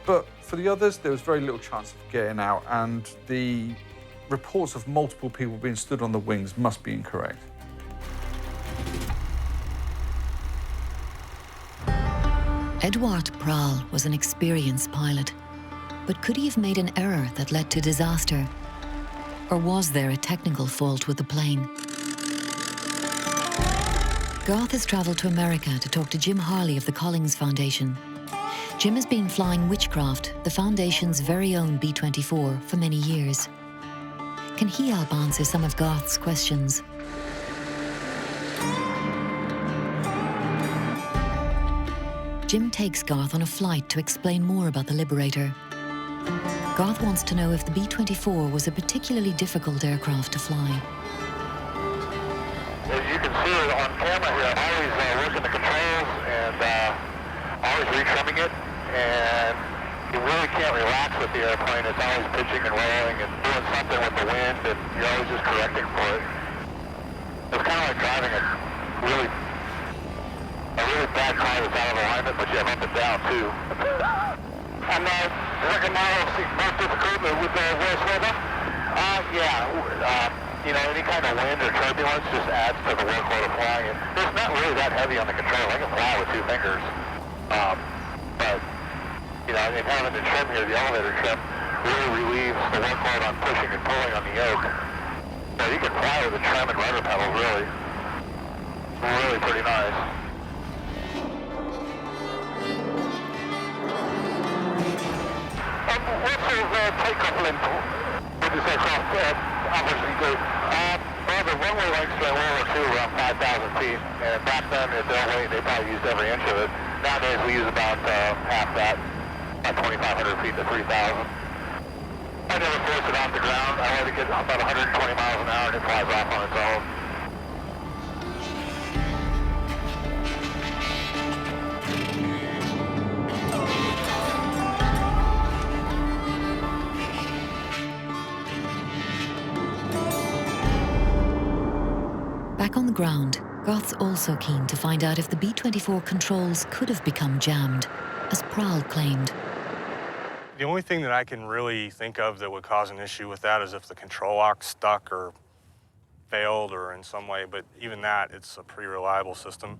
But for the others, there was very little chance of getting out, and the reports of multiple people being stood on the wings must be incorrect. Edward Prowl was an experienced pilot, but could he have made an error that led to disaster? Or was there a technical fault with the plane? Garth has travelled to America to talk to Jim Harley of the Collins Foundation. Jim has been flying Witchcraft, the Foundation's very own B-24, for many years. Can he help answer some of Garth's questions? Jim takes Garth on a flight to explain more about the Liberator. Garth wants to know if the B-24 was a particularly difficult aircraft to fly. As you can see on camera here, I'm always working the controls and always retrimming it, and you really can't relax with the airplane. It's always pitching and rolling and doing something with the wind, and you're always just correcting for it. It's kind of like driving a really bad car that's out of alignment, but you have up and down too. And second model most difficult with the worst weather? You know, any kind of wind or turbulence just adds to the workload of flying. It's not really that heavy on the control. I can fly with 2 fingers. But, you know, and having the trim here, the elevator trim, really relieves the workload on pushing and pulling on the yoke. So you can fly with the trim and rudder pedals, really pretty nice. What's the takeoff length? With this aircraft, obviously good. Well, the runway lengths during World War II were around 5,000 feet, and back then at their weight, they probably used every inch of it. Nowadays, we use about half that, about 2,500 feet to 3,000. I never force it off the ground. I let it get about 120 miles an hour, and it flies off on its own. Back on the ground, Garth's also keen to find out if the B-24 controls could have become jammed, as Prowl claimed. The only thing that I can really think of that would cause an issue with that is if the control lock stuck or failed or in some way, but even that, it's a pretty reliable system.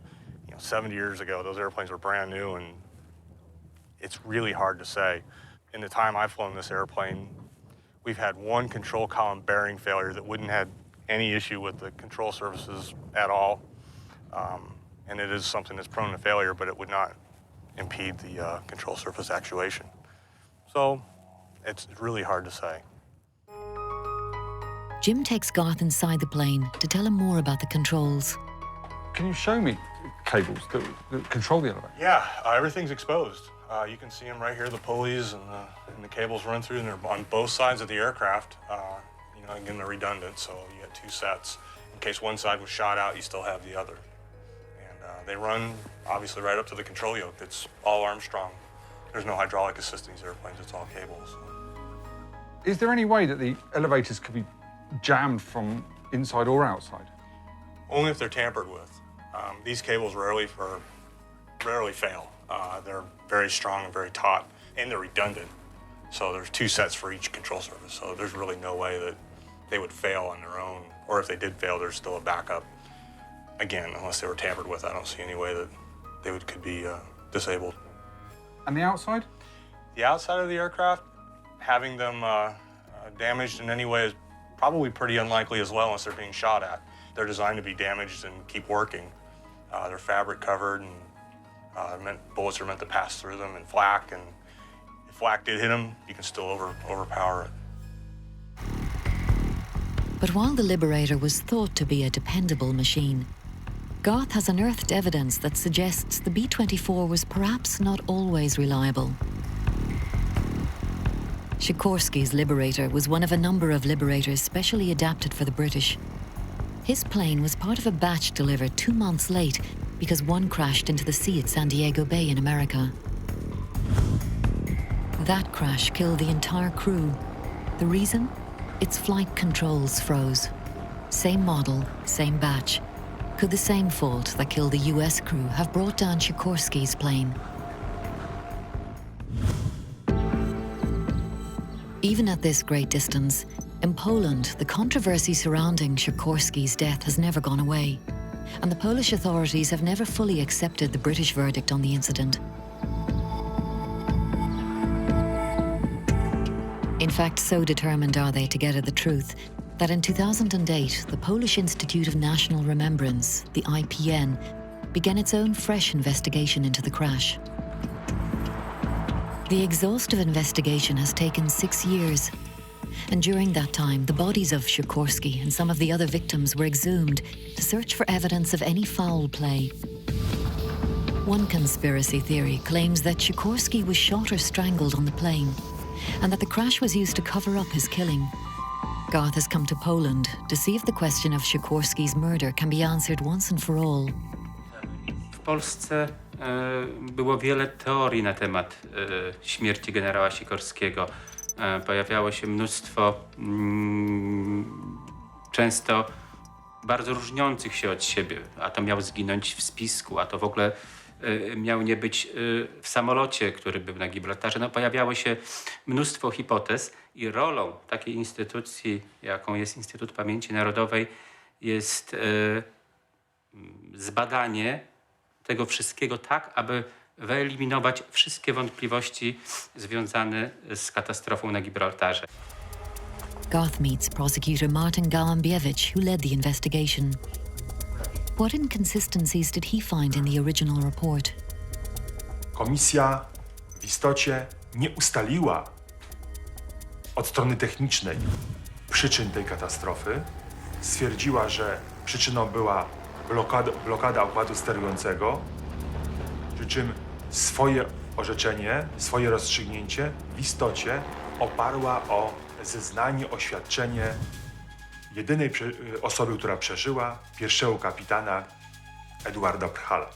70 years ago, those airplanes were brand new, and it's really hard to say. In the time I've flown this airplane, we've had one control column bearing failure that wouldn't have any issue with the control surfaces at all. And it is something that's prone to failure, but it would not impede the control surface actuation. So it's really hard to say. Jim takes Garth inside the plane to tell him more about the controls. Can you show me cables that control the elevator? Yeah, everything's exposed. You can see them right here, the pulleys and the cables run through, and they're on both sides of the aircraft. Again, they're redundant, so you get two sets. In case one side was shot out, you still have the other. And they run, obviously, right up to the control yoke. It's all Armstrong. There's no hydraulic assist in these airplanes, it's all cables. Is there any way that the elevators could be jammed from inside or outside? Only if they're tampered with. These cables rarely fail. They're very strong and very taut, and they're redundant. So there's two sets for each control surface, so there's really no way that they would fail on their own, or if they did fail, there's still a backup. Again, unless they were tampered with, I don't see any way that they could be disabled. And the outside? The outside of the aircraft, having them damaged in any way is probably pretty unlikely as well, unless they're being shot at. They're designed to be damaged and keep working. They're fabric covered, and bullets are meant to pass through them, and flak, and if flak did hit them, you can still overpower it. But while the Liberator was thought to be a dependable machine, Garth has unearthed evidence that suggests the B-24 was perhaps not always reliable. Sikorsky's Liberator was one of a number of Liberators specially adapted for the British. His plane was part of a batch delivered 2 months late because one crashed into the sea at San Diego Bay in America. That crash killed the entire crew. The reason? Its flight controls froze. Same model, same batch. Could the same fault that killed the US crew have brought down Sikorsky's plane? Even at this great distance, in Poland, the controversy surrounding Sikorsky's death has never gone away, and the Polish authorities have never fully accepted the British verdict on the incident. In fact, so determined are they to get at the truth that in 2008, the Polish Institute of National Remembrance, the IPN, began its own fresh investigation into the crash. The exhaustive investigation has taken 6 years, and during that time, the bodies of Sikorsky and some of the other victims were exhumed to search for evidence of any foul play. One conspiracy theory claims that Sikorsky was shot or strangled on the plane, and that the crash was used to cover up his killing. Garth has come to Poland to see if the question of Sikorsky's murder can be answered once and for all. W Polsce było wiele teorii na temat śmierci generała Sikorskiego. Pojawiało się mnóstwo często bardzo różniących się od siebie. A to miał zginąć w spisku, a to w ogóle miał nie być w samolocie, który był na Gibraltarze. No, pojawiało się mnóstwo hipotez i rolą takiej instytucji, jaką jest Instytut Pamięci Narodowej, jest zbadanie tego wszystkiego tak, aby wyeliminować wszystkie wątpliwości związane z katastrofą na Gibraltarze. Garth meets prosecutor Martin Gołębiewicz, who led the investigation. What inconsistencies did he find in the original report? Komisja w istocie nie ustaliła od strony technicznej przyczyn tej katastrofy. Stwierdziła, że przyczyną była blokada układu sterującego, przy czym swoje orzeczenie, swoje rozstrzygnięcie w istocie oparła o zeznanie, oświadczenie jedynej osoby, która przeżyła, pierwszego kapitana Edwarda Prchala.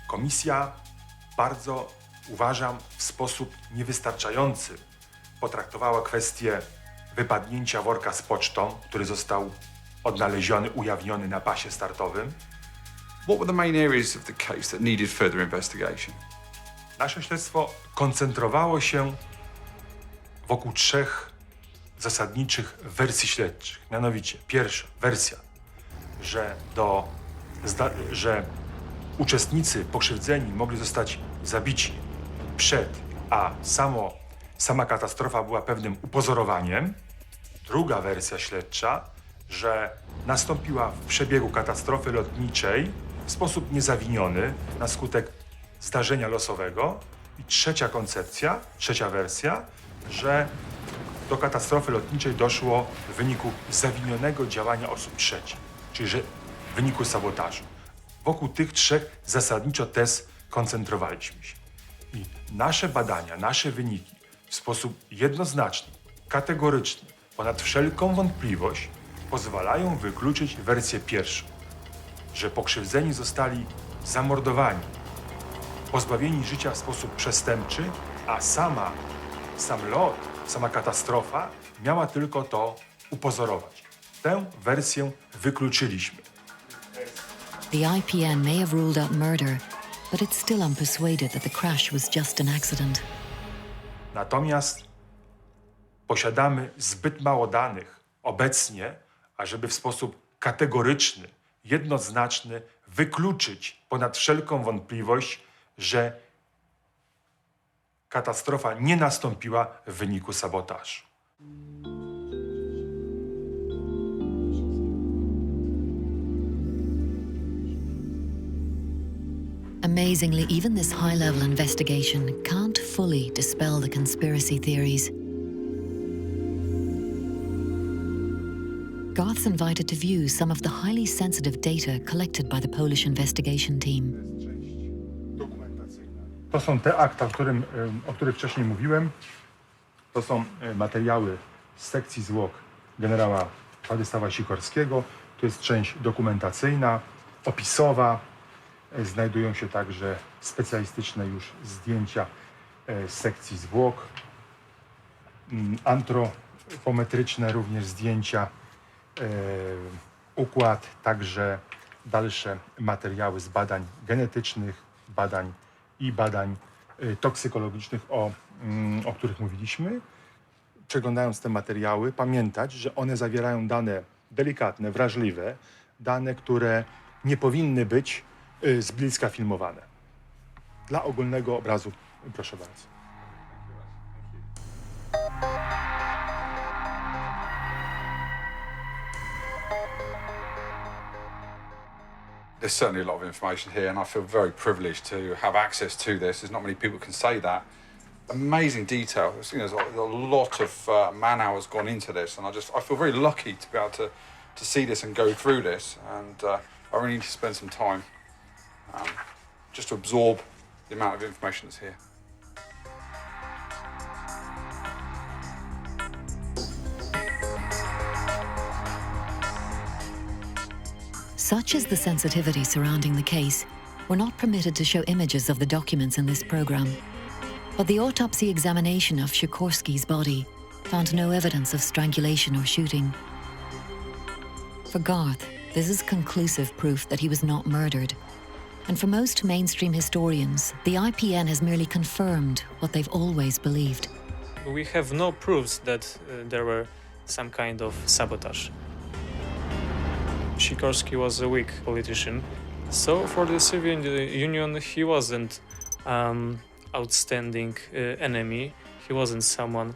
Komisja bardzo, uważam, w sposób niewystarczający potraktowała kwestię wypadnięcia worka z pocztą, który został odnaleziony, ujawniony na pasie startowym. What were the main areas of the case that needed further investigation? Nasze śledztwo koncentrowało się wokół 3 zasadniczych wersji śledczych. Mianowicie, pierwsza wersja, że uczestnicy pokrzywdzeni mogli zostać zabici przed, a sama katastrofa była pewnym upozorowaniem. Druga wersja śledcza, że nastąpiła w przebiegu katastrofy lotniczej w sposób niezawiniony na skutek zdarzenia losowego. I trzecia wersja, że do katastrofy lotniczej doszło w wyniku zawinionego działania osób trzecich, czyli że w wyniku sabotażu. Wokół tych 3 zasadniczo tez koncentrowaliśmy się. I nasze badania, nasze wyniki w sposób jednoznaczny, kategoryczny, ponad wszelką wątpliwość pozwalają wykluczyć wersję pierwszą, że pokrzywdzeni zostali zamordowani, pozbawieni życia w sposób przestępczy, a sam lot, sama katastrofa miała tylko to upozorować. Tę wersję wykluczyliśmy. The IPN may have ruled out murder, but it's still unpersuaded that the crash was just an accident. Natomiast posiadamy zbyt mało danych obecnie, ażeby w sposób kategoryczny, jednoznaczny wykluczyć ponad wszelką wątpliwość, że katastrofa nie nastąpiła w wyniku sabotażu. Amazingly, even this high-level investigation can't fully dispel the conspiracy theories. Garth's invited to view some of the highly sensitive data collected by the Polish investigation team. To są te akta, o których wcześniej mówiłem. To są materiały z sekcji zwłok generała Władysława Sikorskiego. To jest część dokumentacyjna, opisowa. Znajdują się także specjalistyczne już zdjęcia z sekcji zwłok, antropometryczne również zdjęcia, układ, także dalsze materiały z badań genetycznych, badań toksykologicznych, o których mówiliśmy. Przeglądając te materiały, pamiętać, że one zawierają dane delikatne, wrażliwe, dane, które nie powinny być z bliska filmowane. Dla ogólnego obrazu, proszę bardzo. There's certainly a lot of information here, and I feel very privileged to have access to this. There's not many people can say that. Amazing detail. There's a lot of man hours gone into this, and I feel very lucky to be able to see this and go through this. And I really need to spend some time just to absorb the amount of information that's here. Such is the sensitivity surrounding the case, we're not permitted to show images of the documents in this program. But the autopsy examination of Sikorski's body found no evidence of strangulation or shooting. For Garth, this is conclusive proof that he was not murdered. And for most mainstream historians, the IPN has merely confirmed what they've always believed. We have no proofs that there were some kind of sabotage. Sikorski was a weak politician, so for the Soviet Union he wasn't outstanding enemy. He wasn't someone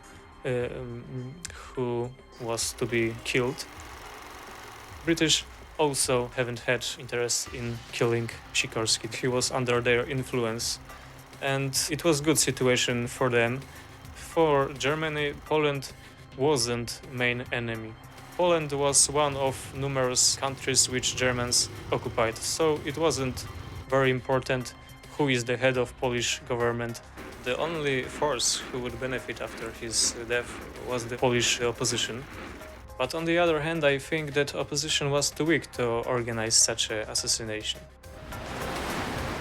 who was to be killed. British also haven't had interest in killing Sikorski. He was under their influence, and it was good situation for them for Germany, Poland wasn't main enemy. Poland was one of numerous countries which Germans occupied, so it wasn't very important who is the head of Polish government. The only force who would benefit after his death was the Polish opposition. But on the other hand, I think that opposition was too weak to organize such an assassination.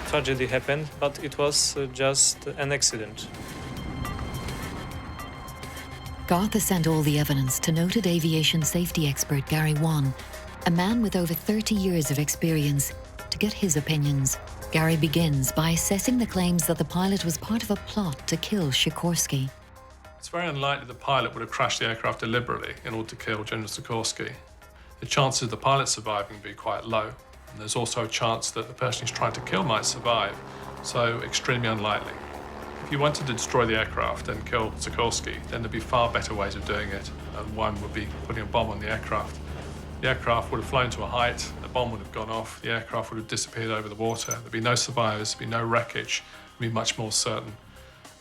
Tragedy happened, but it was just an accident. Garth has sent all the evidence to noted aviation safety expert Gary Wan, a man with over 30 years of experience, to get his opinions. Gary begins by assessing the claims that the pilot was part of a plot to kill Sikorsky. It's very unlikely the pilot would have crashed the aircraft deliberately in order to kill General Sikorsky. The chances of the pilot surviving would be quite low, and there's also a chance that the person who's trying to kill might survive, so extremely unlikely. If you wanted to destroy the aircraft and kill Sikorsky, then there'd be far better ways of doing it, and one would be putting a bomb on the aircraft. The aircraft would have flown to a height, the bomb would have gone off, the aircraft would have disappeared over the water, there'd be no survivors, there'd be no wreckage, it'd be much more certain,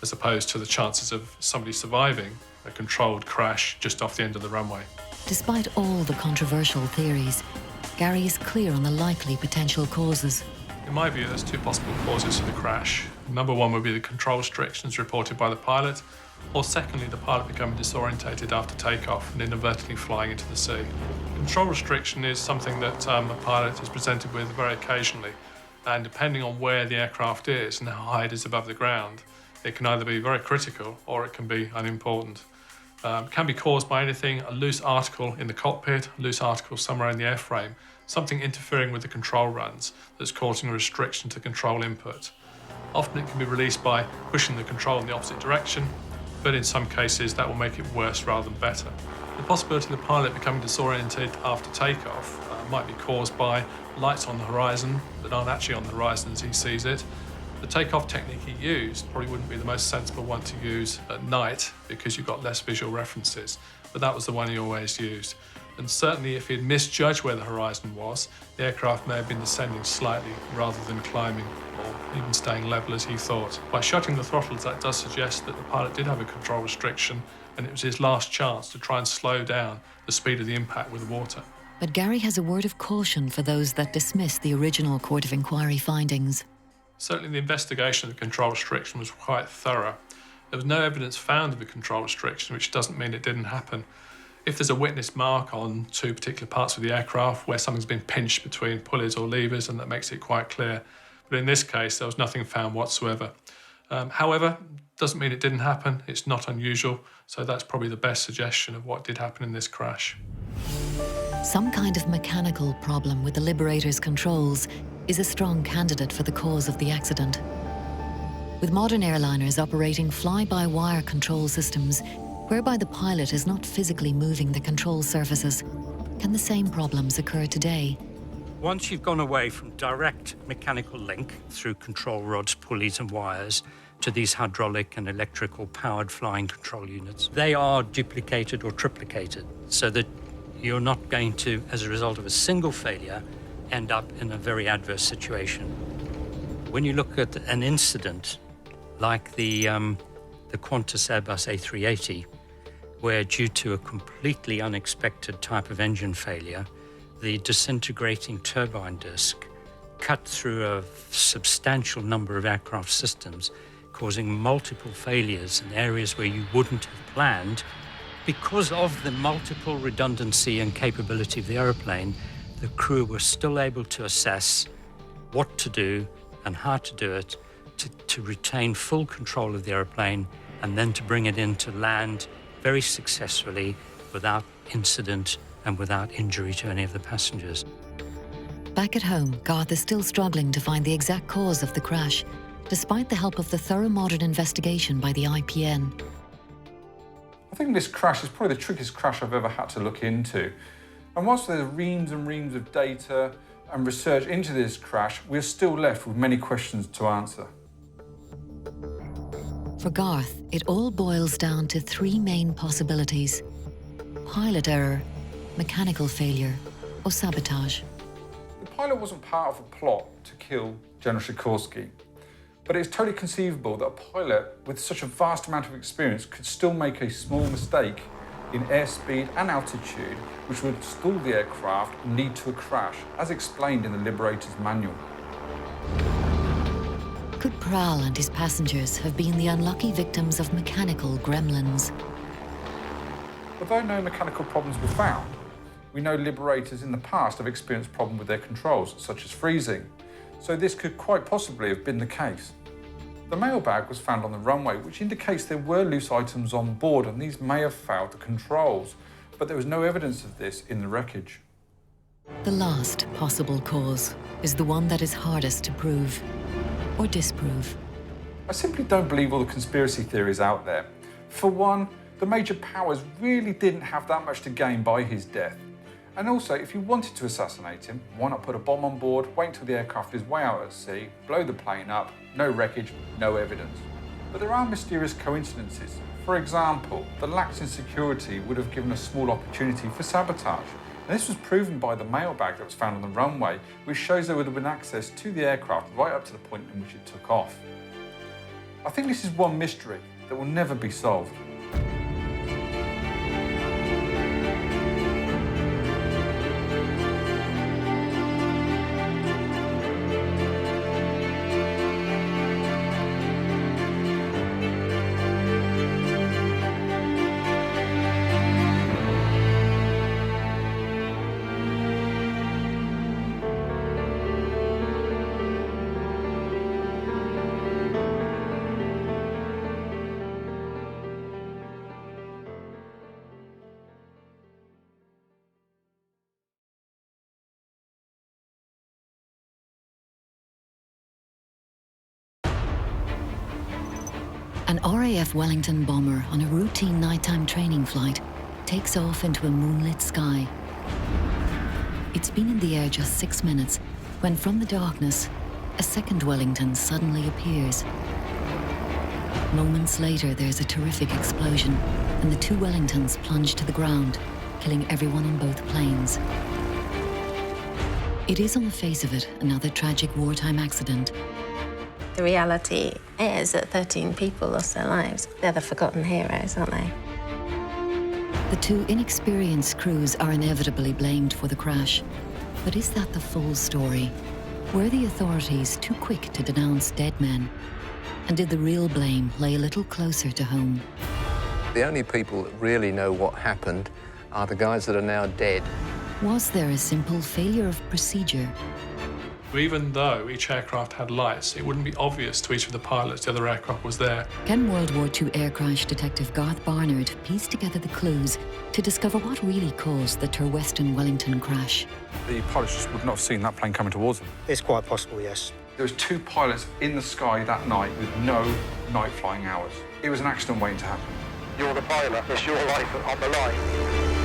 as opposed to the chances of somebody surviving a controlled crash just off the end of the runway. Despite all the controversial theories, Gary is clear on the likely potential causes. In my view, there's two possible causes for the crash. Number one would be the control restrictions reported by the pilot, or secondly, the pilot becoming disorientated after takeoff and inadvertently flying into the sea. Control restriction is something that a pilot is presented with very occasionally, and depending on where the aircraft is and how high it is above the ground, it can either be very critical or it can be unimportant. It can be caused by anything, a loose article in the cockpit, a loose article somewhere in the airframe, something interfering with the control runs that's causing a restriction to control input. Often it can be released by pushing the control in the opposite direction, but in some cases that will make it worse rather than better. The possibility of the pilot becoming disoriented after takeoff might be caused by lights on the horizon that aren't actually on the horizon as he sees it. The takeoff technique he used probably wouldn't be the most sensible one to use at night because you've got less visual references, but that was the one he always used. And certainly if he'd misjudged where the horizon was, the aircraft may have been descending slightly rather than climbing or even staying level as he thought. By shutting the throttles, that does suggest that the pilot did have a control restriction and it was his last chance to try and slow down the speed of the impact with the water. But Gary has a word of caution for those that dismiss the original Court of Inquiry findings. Certainly the investigation of the control restriction was quite thorough. There was no evidence found of a control restriction, which doesn't mean it didn't happen. If there's a witness mark on two particular parts of the aircraft where something's been pinched between pulleys or levers, and that makes it quite clear. But in this case, there was nothing found whatsoever. However, doesn't mean it didn't happen. It's not unusual, so that's probably the best suggestion of what did happen in this crash. Some kind of mechanical problem with the Liberator's controls is a strong candidate for the cause of the accident. With modern airliners operating fly-by-wire control systems, whereby the pilot is not physically moving the control surfaces, can the same problems occur today? Once you've gone away from direct mechanical link through control rods, pulleys and wires to these hydraulic and electrical powered flying control units, they are duplicated or triplicated so that you're not going to, as a result of a single failure, end up in a very adverse situation. When you look at an incident like the Qantas Airbus A380, where due to a completely unexpected type of engine failure, the disintegrating turbine disc cut through a substantial number of aircraft systems, causing multiple failures in areas where you wouldn't have planned. Because of the multiple redundancy and capability of the aeroplane, the crew were still able to assess what to do and how to do it to retain full control of the aeroplane and then to bring it in to land very successfully without incident and without injury to any of the passengers. Back at home, Garth is still struggling to find the exact cause of the crash, despite the help of the thorough modern investigation by the IPN. I think this crash is probably the trickiest crash I've ever had to look into. And whilst there's reams and reams of data and research into this crash, we're still left with many questions to answer. For Garth, it all boils down to three main possibilities: pilot error, mechanical failure, or sabotage. The pilot wasn't part of a plot to kill General Sikorsky, But it's totally conceivable that a pilot with such a vast amount of experience could still make a small mistake in airspeed and altitude, which would stall the aircraft and lead to a crash, as explained in the Liberator's manual. Could Pral and his passengers have been the unlucky victims of mechanical gremlins? Although no mechanical problems were found, we know Liberators in the past have experienced problems with their controls, such as freezing, so this could quite possibly have been the case. The mailbag was found on the runway, which indicates there were loose items on board, and these may have failed the controls, but there was no evidence of this in the wreckage. The last possible cause is the one that is hardest to prove or disprove. I simply don't believe all the conspiracy theories out there. For one, the major powers really didn't have that much to gain by his death. And also, if you wanted to assassinate him, why not put a bomb on board, wait till the aircraft is way out at sea, blow the plane up, no wreckage, no evidence. But there are mysterious coincidences. For example, the lapse in security would have given a small opportunity for sabotage. And this was proven by the mailbag that was found on the runway, which shows there would have been access to the aircraft right up to the point in which it took off. I think this is one mystery that will never be solved. An RAF Wellington bomber on a routine nighttime training flight takes off into a moonlit sky. It's been in the air just 6 minutes when from the darkness, a second Wellington suddenly appears. Moments later, there's a terrific explosion and the two Wellingtons plunge to the ground, killing everyone on both planes. It is on the face of it another tragic wartime accident. The reality is that 13 people lost their lives. They're the forgotten heroes, aren't they? The two inexperienced crews are inevitably blamed for the crash. But is that the full story? Were the authorities too quick to denounce dead men? And did the real blame lay a little closer to home? The only people that really know what happened are the guys that are now dead. Was there a simple failure of procedure? Even though each aircraft had lights, it wouldn't be obvious to each of the pilots the other aircraft was there. Can World War II air crash detective Garth Barnard piece together the clues to discover what really caused the Turweston Wellington crash? The pilots just would not have seen that plane coming towards them. It's quite possible, yes. There was 2 pilots in the sky that night with no night flying hours. It was an accident waiting to happen. You're the pilot. It's your life on the line.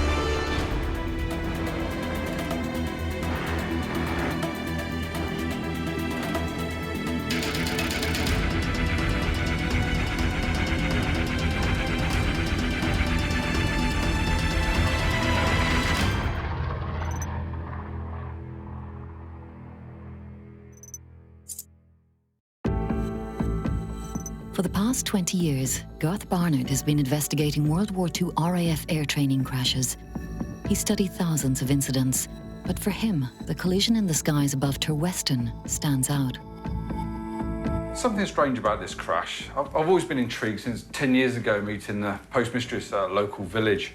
For the past 20 years, Garth Barnard has been investigating World War II RAF air training crashes. He studied thousands of incidents, but for him, the collision in the skies above Turweston stands out. Something strange about this crash. I've always been intrigued since 10 years ago meeting the postmistress at a local village,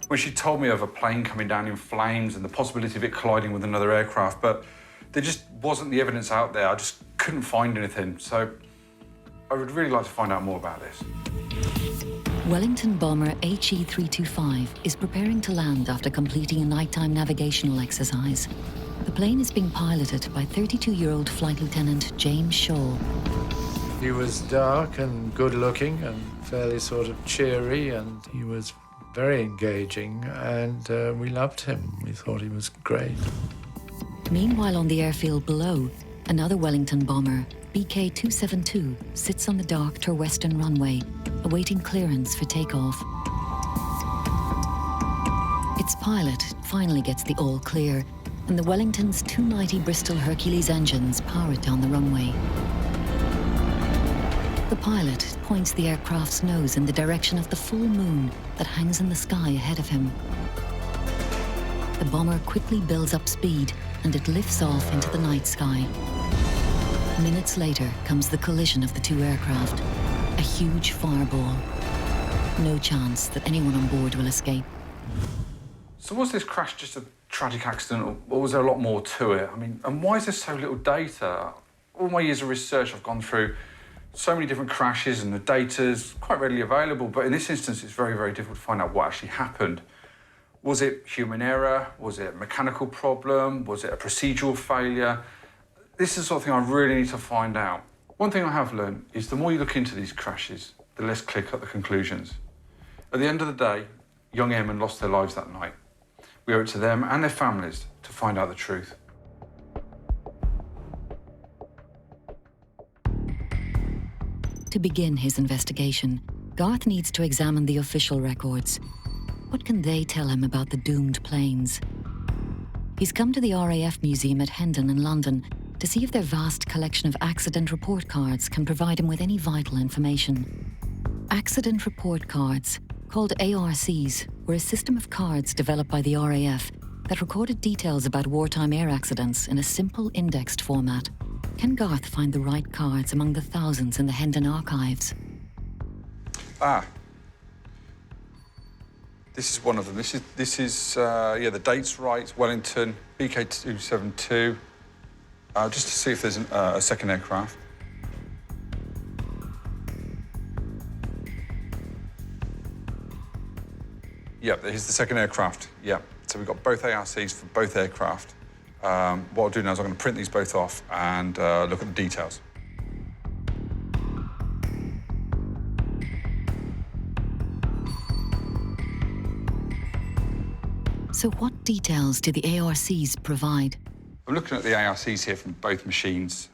when she told me of a plane coming down in flames and the possibility of it colliding with another aircraft, but there just wasn't the evidence out there. I just couldn't find anything, so I would really like to find out more about this. Wellington bomber HE-325 is preparing to land after completing a nighttime navigational exercise. The plane is being piloted by 32-year-old Flight Lieutenant James Shaw. He was dark and good-looking and fairly sort of cheery, and he was very engaging, and we loved him. We thought he was great. Meanwhile, on the airfield below, another Wellington bomber, BK-272, sits on the dark Turweston runway, awaiting clearance for takeoff. Its pilot finally gets the all clear, and the Wellington's 290 Bristol Hercules engines power it down the runway. The pilot points the aircraft's nose in the direction of the full moon that hangs in the sky ahead of him. The bomber quickly builds up speed and it lifts off into the night sky. Minutes later comes the collision of the two aircraft, a huge fireball. No chance that anyone on board will escape. So was this crash just a tragic accident, or was there a lot more to it? I mean, and why is there so little data? All my years of research, I've gone through so many different crashes and the data's quite readily available, but in this instance, it's very, very difficult to find out what actually happened. Was it human error? Was it a mechanical problem? Was it a procedural failure? This is the sort of thing I really need to find out. One thing I have learned is the more you look into these crashes, the less clear cut the conclusions. At the end of the day, young airmen lost their lives that night. We owe it to them and their families to find out the truth. To begin his investigation, Garth needs to examine the official records. What can they tell him about the doomed planes? He's come to the RAF Museum at Hendon in London to see if their vast collection of accident report cards can provide him with any vital information. Accident report cards, called ARCs, were a system of cards developed by the RAF that recorded details about wartime air accidents in a simple indexed format. Can Garth find the right cards among the thousands in the Hendon archives? This is one of them. This is the date's right, Wellington, BK272, just to see if there's a second aircraft. Yep, here's the second aircraft, yeah. So we've got both ARCs for both aircraft. What I'll do now is I'm going to print these both off and look at the details. So what details do the ARCs provide? I'm looking at the ARCs here from both machines.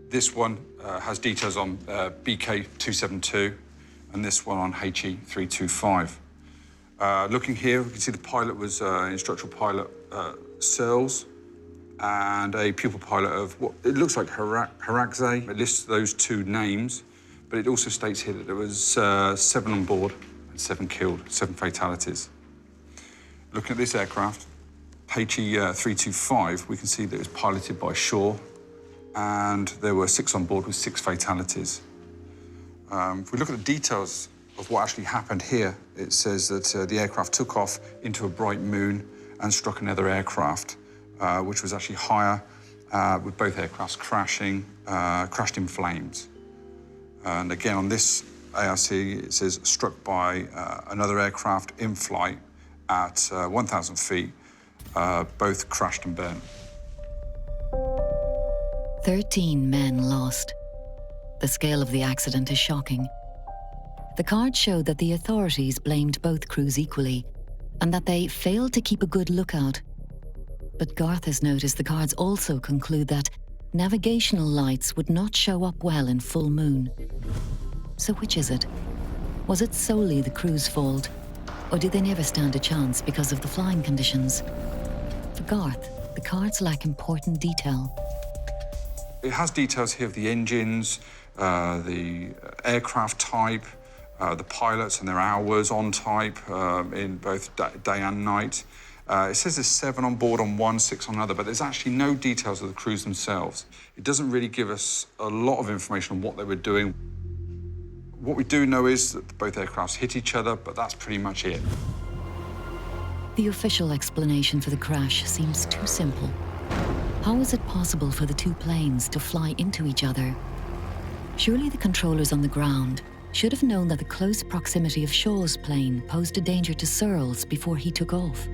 This one has details on BK272 and this one on HE325. Looking here, we can see the pilot was instructional pilot Searles and a pupil pilot of what it looks like Harakze. It lists those two names, but it also states here that there was 7 on board and 7 killed, 7 fatalities. Looking at this aircraft, HE325, we can see that it was piloted by Shaw, and there were 6 on board with 6 fatalities. If we look at the details of what actually happened here, it says that the aircraft took off into a bright moon and struck another aircraft, which was actually higher, with both aircrafts crashed in flames. And again, on this ARC, it says struck by another aircraft in flight at 1,000 feet, both crashed and burned. 13 men lost. The scale of the accident is shocking. The cards show that the authorities blamed both crews equally and that they failed to keep a good lookout. But Garth has noticed the cards also conclude that navigational lights would not show up well in full moon. So which is it? Was it solely the crew's fault, or did they never stand a chance because of the flying conditions? For Garth, the cards lack important detail. It has details here of the engines, the aircraft type, the pilots and their hours on type in both day and night. It says there's 7 on board on one, 6 on another, but there's actually no details of the crews themselves. It doesn't really give us a lot of information on what they were doing. What we do know is that both aircrafts hit each other, but that's pretty much it. The official explanation for the crash seems too simple. How is it possible for the two planes to fly into each other? Surely the controllers on the ground should have known that the close proximity of Shaw's plane posed a danger to Searles before he took off.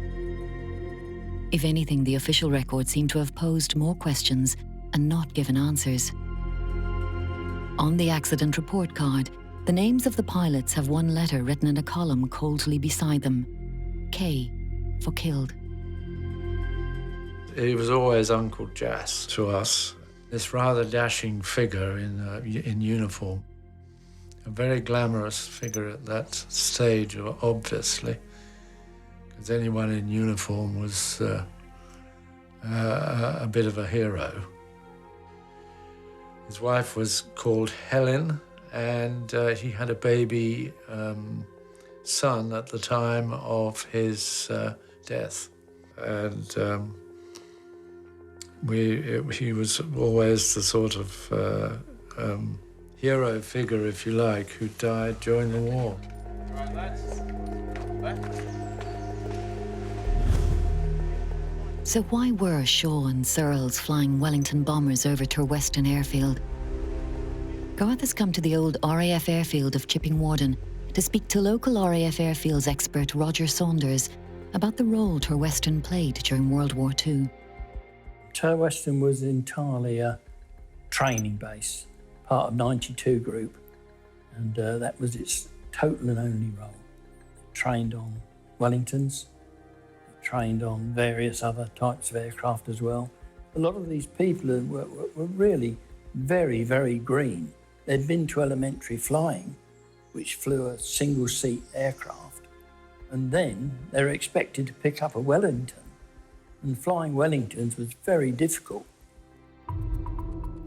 If anything, the official records seem to have posed more questions and not given answers. On the accident report card, the names of the pilots have one letter written in a column coldly beside them. K for killed. He was always Uncle Jas to us, this rather dashing figure in uniform. A very glamorous figure at that stage, obviously, because anyone in uniform was a bit of a hero. His wife was called Helen, and he had a baby son at the time of his death. And he was always the sort of hero figure, if you like, who died during the war. So why were Shaw and Searles flying Wellington bombers over Turweston Airfield? Garth has come to the old RAF airfield of Chipping Warden to speak to local RAF airfields expert Roger Saunders about the role Turweston played during World War II. Turweston was entirely a training base, part of 92 Group, and that was its total and only role. It trained on Wellingtons, it trained on various other types of aircraft as well. A lot of these people were really very, very green. They'd been to elementary flying, which flew a single-seat aircraft, and then they were expected to pick up a Wellington. And flying Wellingtons was very difficult.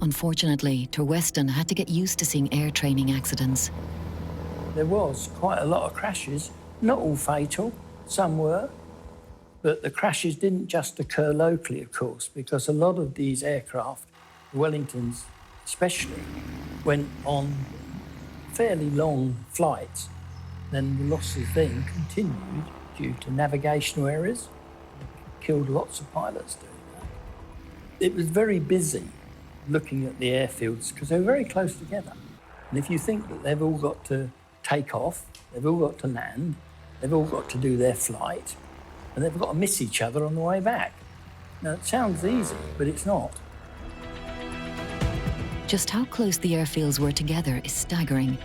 Unfortunately, Turweston had to get used to seeing air training accidents. There was quite a lot of crashes, not all fatal, some were, but the crashes didn't just occur locally, of course, because a lot of these aircraft, the Wellingtons especially, went on fairly long flights. Then the losses then continued due to navigational errors. Killed lots of pilots doing that. It was very busy looking at the airfields because they were very close together. And if you think that they've all got to take off, they've all got to land, they've all got to do their flight, and they've got to miss each other on the way back. Now, it sounds easy, but it's not. Just how close the airfields were together is staggering.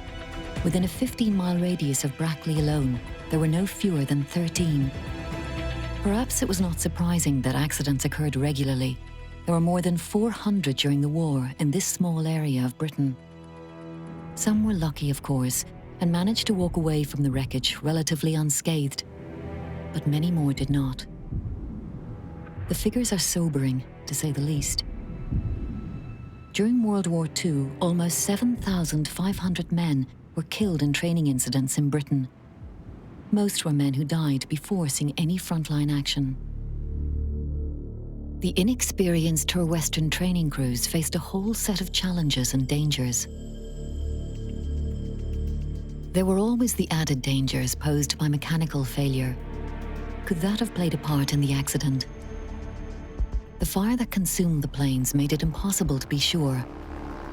Within a 15-mile radius of Brackley alone, there were no fewer than 13. Perhaps it was not surprising that accidents occurred regularly. There were more than 400 during the war in this small area of Britain. Some were lucky, of course, and managed to walk away from the wreckage relatively unscathed, but many more did not. The figures are sobering, to say the least. During World War II, almost 7,500 men were killed in training incidents in Britain. Most were men who died before seeing any frontline action. The inexperienced Turweston training crews faced a whole set of challenges and dangers. There were always the added dangers posed by mechanical failure. Could that have played a part in the accident? The fire that consumed the planes made it impossible to be sure.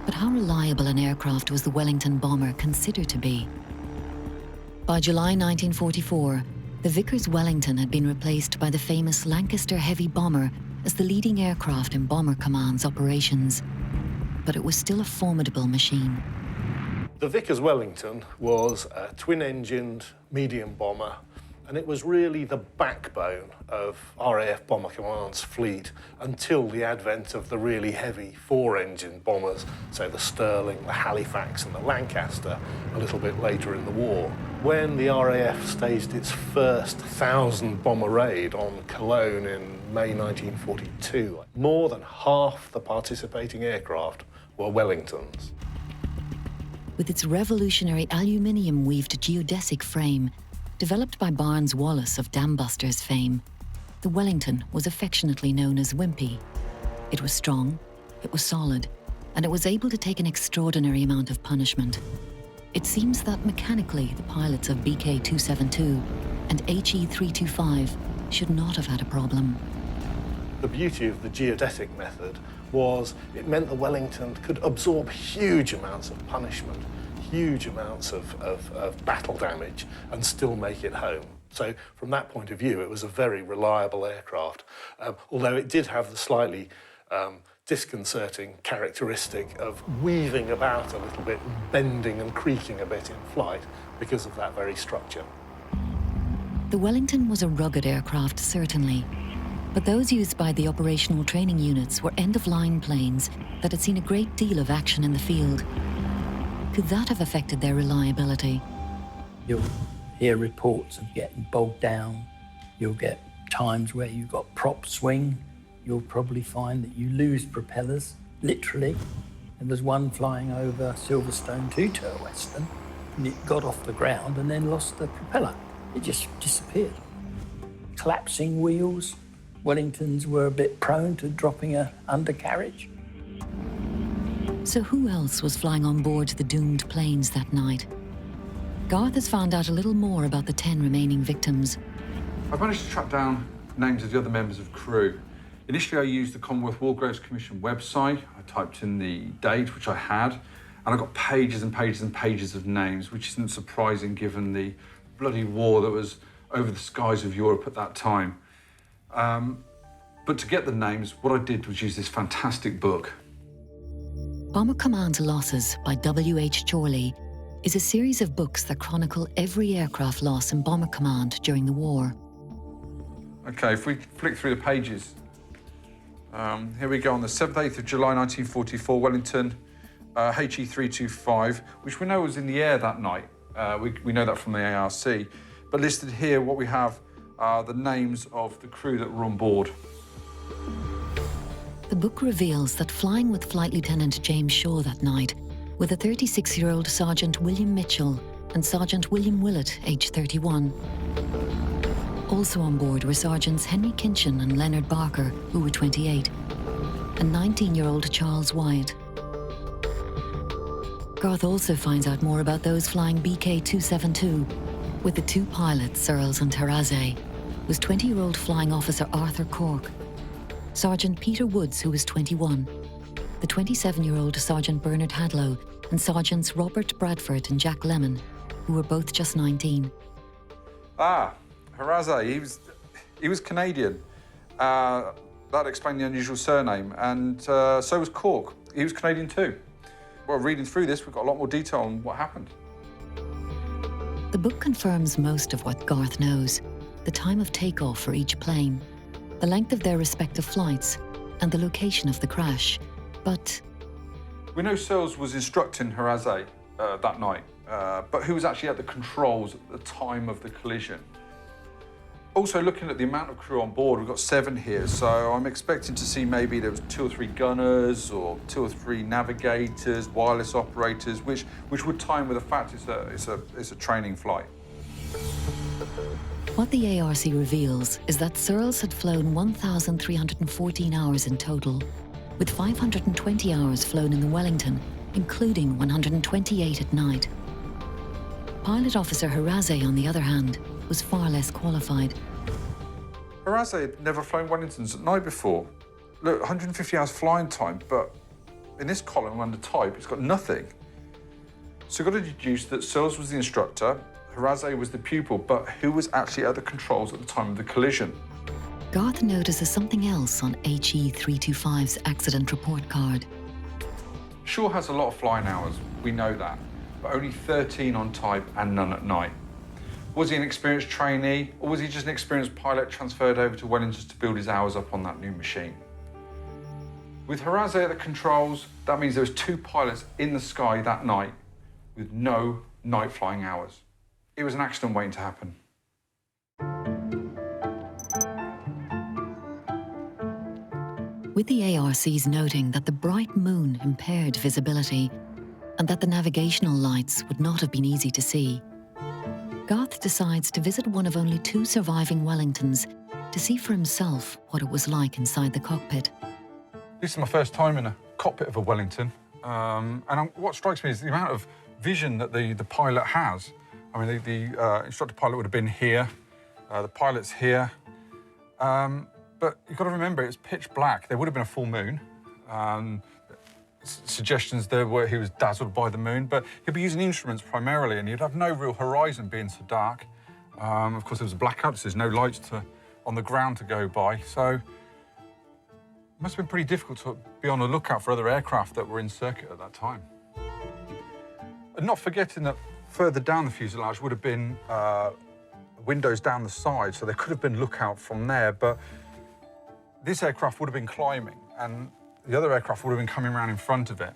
But how reliable an aircraft was the Wellington bomber considered to be? By July 1944, the Vickers Wellington had been replaced by the famous Lancaster heavy bomber as the leading aircraft in Bomber Command's operations. But it was still a formidable machine. The Vickers Wellington was a twin-engined medium bomber, and it was really the backbone of RAF Bomber Command's fleet until the advent of the really heavy four-engine bombers, so the Sterling, the Halifax and the Lancaster, a little bit later in the war. When the RAF staged its first 1,000-bomber raid on Cologne in May 1942, more than half the participating aircraft were Wellingtons. With its revolutionary aluminium-weaved geodesic frame, developed by Barnes Wallis of Dambusters fame, the Wellington was affectionately known as Wimpy. It was strong, it was solid, and it was able to take an extraordinary amount of punishment. It seems that mechanically the pilots of BK-272 and HE-325 should not have had a problem. The beauty of the geodetic method was it meant the Wellington could absorb huge amounts of punishment, huge amounts of battle damage, and still make it home. So from that point of view, it was a very reliable aircraft, although it did have the slightly disconcerting characteristic of weaving about a little bit, bending and creaking a bit in flight because of that very structure. The Wellington was a rugged aircraft, certainly, but those used by the operational training units were end-of-line planes that had seen a great deal of action in the field. Could that have affected their reliability? You'll hear reports of getting bogged down. You'll get times where you've got prop swing. You'll probably find that you lose propellers, literally. There was one flying over Silverstone to Western, and it got off the ground and then lost the propeller. It just disappeared. Collapsing wheels. Wellingtons were a bit prone to dropping an undercarriage. So who else was flying on board the doomed planes that night? Garth has found out a little more about the 10 remaining victims. I've managed to track down names of the other members of crew. Initially, I used the Commonwealth War Graves Commission website. I typed in the date, which I had, and I got pages and pages and pages of names, which isn't surprising given the bloody war that was over the skies of Europe at that time. But to get the names, what I did was use this fantastic book. Bomber Command Losses by W.H. Chorley is a series of books that chronicle every aircraft loss in Bomber Command during the war. Okay, if we flick through the pages, here we go. On the 7th, 8th of July 1944, Wellington, HE325, which we know was in the air that night. We know that from the ARC. But listed here, what we have are the names of the crew that were on board. The book reveals that flying with Flight Lieutenant James Shaw that night were the 36-year-old Sergeant William Mitchell and Sergeant William Willett, aged 31. Also on board were Sergeants Henry Kinchin and Leonard Barker, who were 28, and 19-year-old Charles Wyatt. Garth also finds out more about those flying BK-272, with the 2 pilots, Searles and Tarazay, was 20-year-old flying officer Arthur Cork, Sergeant Peter Woods, who was 21, the 27-year-old Sergeant Bernard Hadlow, and Sergeants Robert Bradford and Jack Lemon, who were both just 19. Harazay, he was Canadian. That explained the unusual surname, and so was Cork. He was Canadian too. Well, reading through this, we've got a lot more detail on what happened. The book confirms most of what Garth knows: the time of takeoff for each plane, the length of their respective flights, and the location of the crash. But we know Searles was instructing Harazay that night, but who was actually at the controls at the time of the collision? Also, looking at the amount of crew on board, we've got 7 here, so I'm expecting to see maybe there was 2 or 3 gunners or 2 or 3 navigators, wireless operators, which would tie in with the fact it's a training flight. what the ARC reveals is that Searles had flown 1,314 hours in total, with 520 hours flown in the Wellington, including 128 at night. Pilot Officer Harazay, on the other hand, was far less qualified. Harazay had never flown Wellingtons at night before. Look, 150 hours flying time, but in this column under type, it's got nothing. So you've got to deduce that Searles was the instructor, Harazay was the pupil, but who was actually at the controls at the time of the collision? Garth notices something else on HE325's accident report card. Shaw has a lot of flying hours, we know that, but only 13 on type and none at night. Was he an experienced trainee, or was he just an experienced pilot transferred over to Wellington to build his hours up on that new machine? With Harazay at the controls, that means there was 2 pilots in the sky that night with no night flying hours. It was an accident waiting to happen. With the ARCs noting that the bright moon impaired visibility and that the navigational lights would not have been easy to see, Garth decides to visit one of only 2 surviving Wellingtons to see for himself what it was like inside the cockpit. This is my first time in a cockpit of a Wellington, what strikes me is the amount of vision that the pilot has. I mean, the instructor pilot would have been here, the pilot's here, but you've got to remember it's pitch black. There would have been a full moon. Suggestions there were he was dazzled by the moon, but he'd be using instruments primarily, and you'd have no real horizon being so dark. Of course, there was a blackout, so there's no lights on the ground to go by, so it must have been pretty difficult to be on the lookout for other aircraft that were in circuit at that time. And not forgetting that further down the fuselage would have been windows down the side, so there could have been lookout from there, but this aircraft would have been climbing, and the other aircraft would have been coming around in front of it.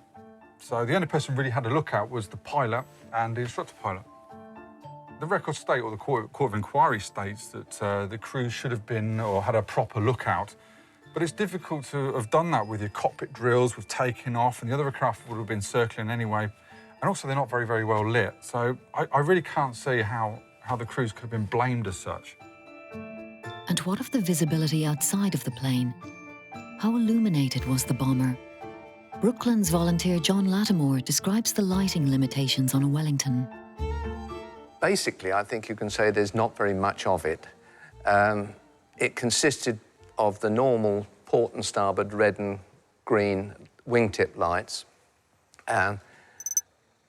So the only person who really had a lookout was the pilot and the instructor pilot. The records state, or the Court of Inquiry states, that the crew should have been, or had a proper lookout But it's difficult to have done that with your cockpit drills, with taking off, and the other aircraft would have been circling anyway. And also, they're not very, very well lit. So I really can't see how the crews could have been blamed as such. And what of the visibility outside of the plane? How illuminated was the bomber? Brooklands volunteer John Lattimore describes the lighting limitations on a Wellington. Basically, I think you can say there's not very much of it. It consisted of the normal port and starboard red and green wingtip lights, a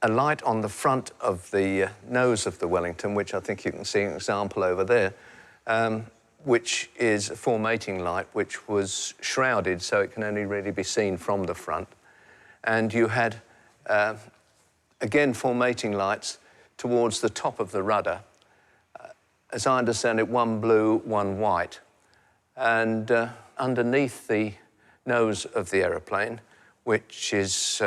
light on the front of the nose of the Wellington, which I think you can see an example over there, which is a formating light, which was shrouded, so it can only really be seen from the front. And you had, again, formating lights towards the top of the rudder. As I understand it, one blue, one white. And underneath the nose of the aeroplane, which is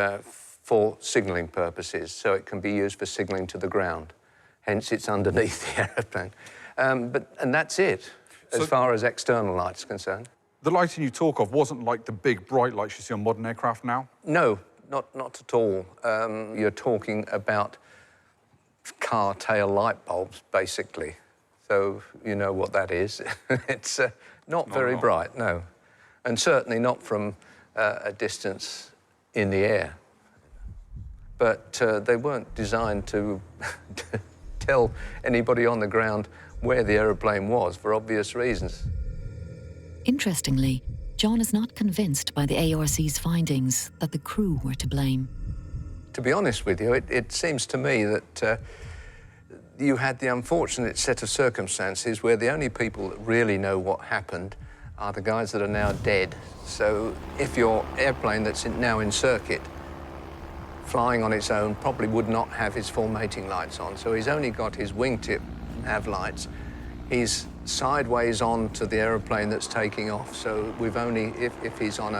for signalling purposes, so it can be used for signalling to the ground. Hence, it's underneath the aeroplane. And that's it, as far as external lights are concerned. The lighting you talk of wasn't like the big bright lights you see on modern aircraft now? No, not at all. You're talking about car tail light bulbs, basically. So you know what that is. It's not very bright, no. And certainly not from a distance in the air. But they weren't designed to tell anybody on the ground where the aeroplane was, for obvious reasons. Interestingly, John is not convinced by the ARC's findings that the crew were to blame. To be honest with you, it seems to me that you had the unfortunate set of circumstances where the only people that really know what happened are the guys that are now dead. So if your airplane that's now in circuit, flying on its own, probably would not have his formating lights on. So he's only got his wingtip nav lights. He's sideways on to the aeroplane that's taking off. So we've only, if he's on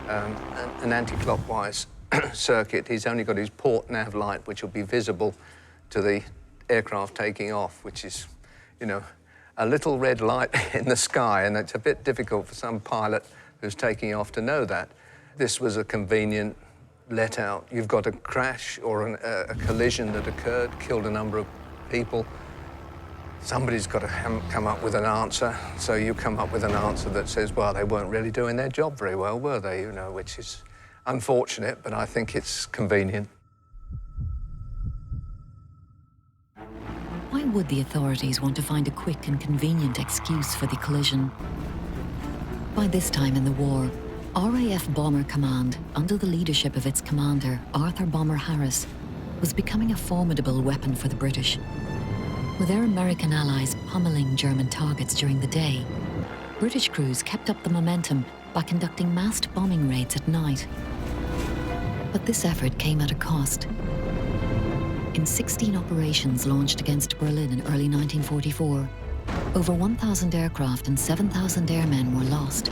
an anti-clockwise circuit, he's only got his port nav light, which will be visible to the aircraft taking off, which is, you know, a little red light in the sky, and it's a bit difficult for some pilot who's taking off to know that. This was a convenient let out. You've got a crash or a collision that occurred, killed a number of people. Somebody's got to come up with an answer, so you come up with an answer that says, well, they weren't really doing their job very well, were they? You know, which is unfortunate, but I think it's convenient. Why would the authorities want to find a quick and convenient excuse for the collision? By this time in the war, RAF Bomber Command, under the leadership of its commander, Arthur Bomber Harris, was becoming a formidable weapon for the British. With their American allies pummeling German targets during the day, British crews kept up the momentum by conducting massed bombing raids at night. But this effort came at a cost. In 16 operations launched against Berlin in early 1944, over 1,000 aircraft and 7,000 airmen were lost.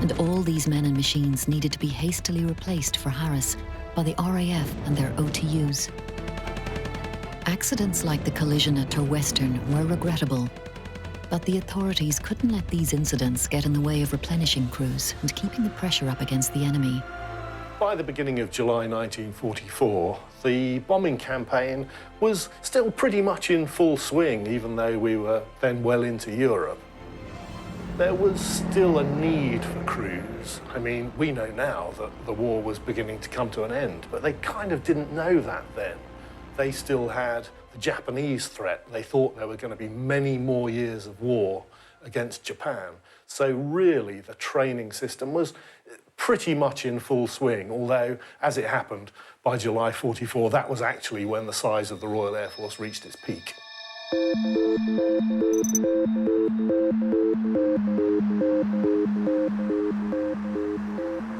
And all these men and machines needed to be hastily replaced for Harris by the RAF and their OTUs. Accidents like the collision at Terwestern were regrettable, but the authorities couldn't let these incidents get in the way of replenishing crews and keeping the pressure up against the enemy. By the beginning of July 1944, the bombing campaign was still pretty much in full swing, even though we were then well into Europe. There was still a need for crews. I mean, we know now that the war was beginning to come to an end, but they kind of didn't know that then. They still had the Japanese threat. They thought there were going to be many more years of war against Japan. So really, the training system was pretty much in full swing, although, as it happened, by July 44, that was actually when the size of the Royal Air Force reached its peak.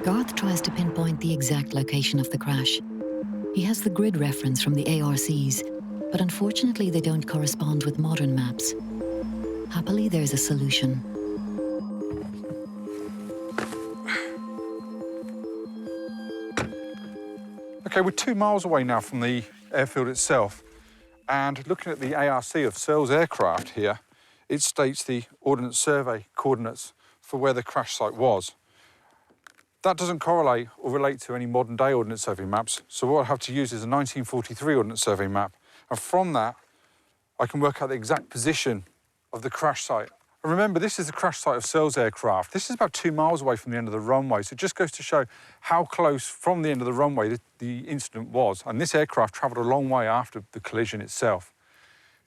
Garth tries to pinpoint the exact location of the crash. He has the grid reference from the ARCs, but unfortunately they don't correspond with modern maps. Happily, there's a solution. Okay, we're 2 miles away now from the airfield itself, and looking at the ARC of Searle's aircraft here, it states the Ordnance Survey coordinates for where the crash site was. That doesn't correlate or relate to any modern-day Ordnance Survey maps, so what I have to use is a 1943 Ordnance Survey map, and from that, I can work out the exact position of the crash site. And remember, this is the crash site of Searles aircraft. This is about 2 miles away from the end of the runway, so it just goes to show how close from the end of the runway the incident was. And this aircraft travelled a long way after the collision itself.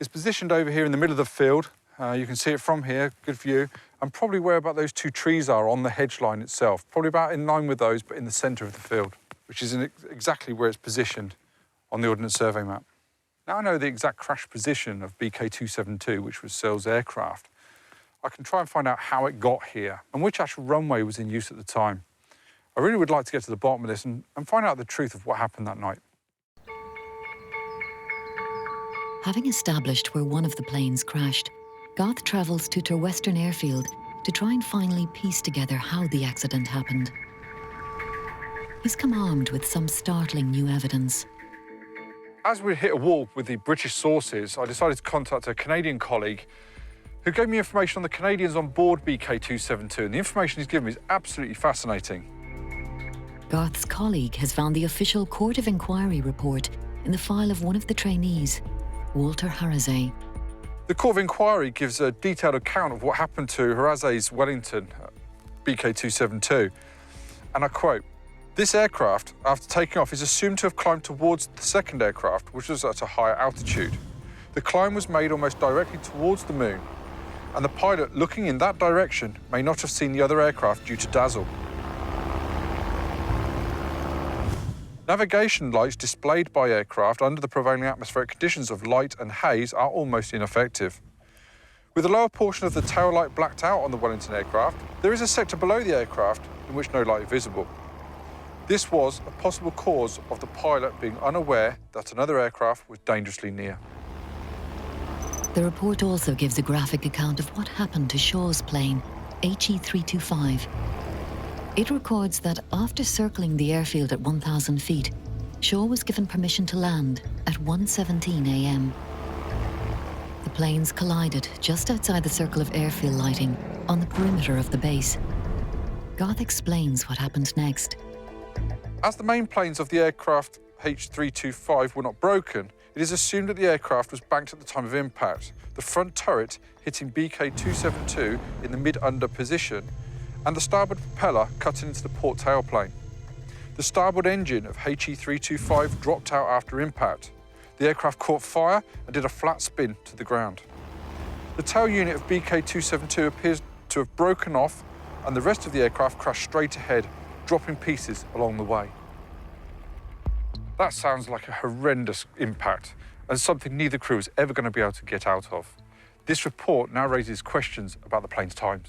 It's positioned over here in the middle of the field. You can see it from here, good view, and probably where about those 2 trees are on the hedge line itself. Probably about in line with those, but in the centre of the field, which is exactly where it's positioned on the Ordnance Survey map. Now I know the exact crash position of BK-272, which was Searles aircraft. I can try and find out how it got here and which actual runway was in use at the time. I really would like to get to the bottom of this and find out the truth of what happened that night. Having established where one of the planes crashed, Garth travels to Terwestern Airfield to try and finally piece together how the accident happened. He's come armed with some startling new evidence. As we hit a wall with the British sources, I decided to contact a Canadian colleague who gave me information on the Canadians on board BK-272, and the information he's given me is absolutely fascinating. Garth's colleague has found the official Court of Inquiry report in the file of one of the trainees, Walter Harazay. The Court of Inquiry gives a detailed account of what happened to Harazay's Wellington BK-272, and I quote, "This aircraft, after taking off, is assumed to have climbed towards the second aircraft, which was at a higher altitude. The climb was made almost directly towards the moon, and the pilot looking in that direction may not have seen the other aircraft due to dazzle. Navigation lights displayed by aircraft under the prevailing atmospheric conditions of light and haze are almost ineffective. With the lower portion of the tail light blacked out on the Wellington aircraft, there is a sector below the aircraft in which no light is visible. This was a possible cause of the pilot being unaware that another aircraft was dangerously near." The report also gives a graphic account of what happened to Shaw's plane, HE-325. It records that after circling the airfield at 1,000 feet, Shaw was given permission to land at 1:17 a.m. The planes collided just outside the circle of airfield lighting on the perimeter of the base. Garth explains what happened next. As the main planes of the aircraft H-325 were not broken, it is assumed that the aircraft was banked at the time of impact, the front turret hitting BK-272 in the mid-under position, and the starboard propeller cutting into the port tailplane. The starboard engine of HE-325 dropped out after impact. The aircraft caught fire and did a flat spin to the ground. The tail unit of BK-272 appears to have broken off, and the rest of the aircraft crashed straight ahead, dropping pieces along the way. That sounds like a horrendous impact and something neither crew is ever going to be able to get out of. This report now raises questions about the plane's times.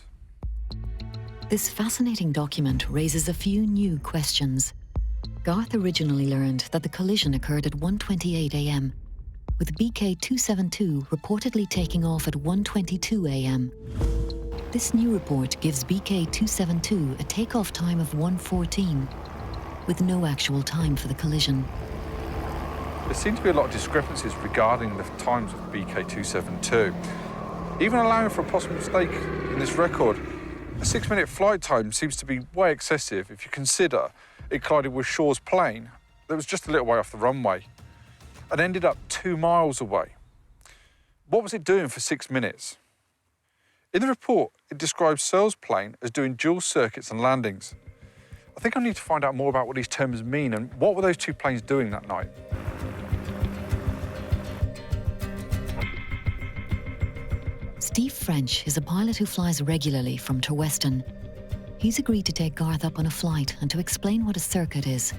This fascinating document raises a few new questions. Garth originally learned that the collision occurred at 1:28 a.m., with BK-272 reportedly taking off at 1:22 a.m. This new report gives BK-272 a takeoff time of 1:14, with no actual time for the collision. There seem to be a lot of discrepancies regarding the times of BK-272. Even allowing for a possible mistake in this record, a 6-minute flight time seems to be way excessive if you consider it collided with Shaw's plane that was just a little way off the runway and ended up 2 miles away. What was it doing for 6 minutes? In the report, it describes Searles' plane as doing dual circuits and landings. I think I need to find out more about what these terms mean and what were those two planes doing that night. Steve French is a pilot who flies regularly from Terwestern. He's agreed to take Garth up on a flight and to explain what a circuit is.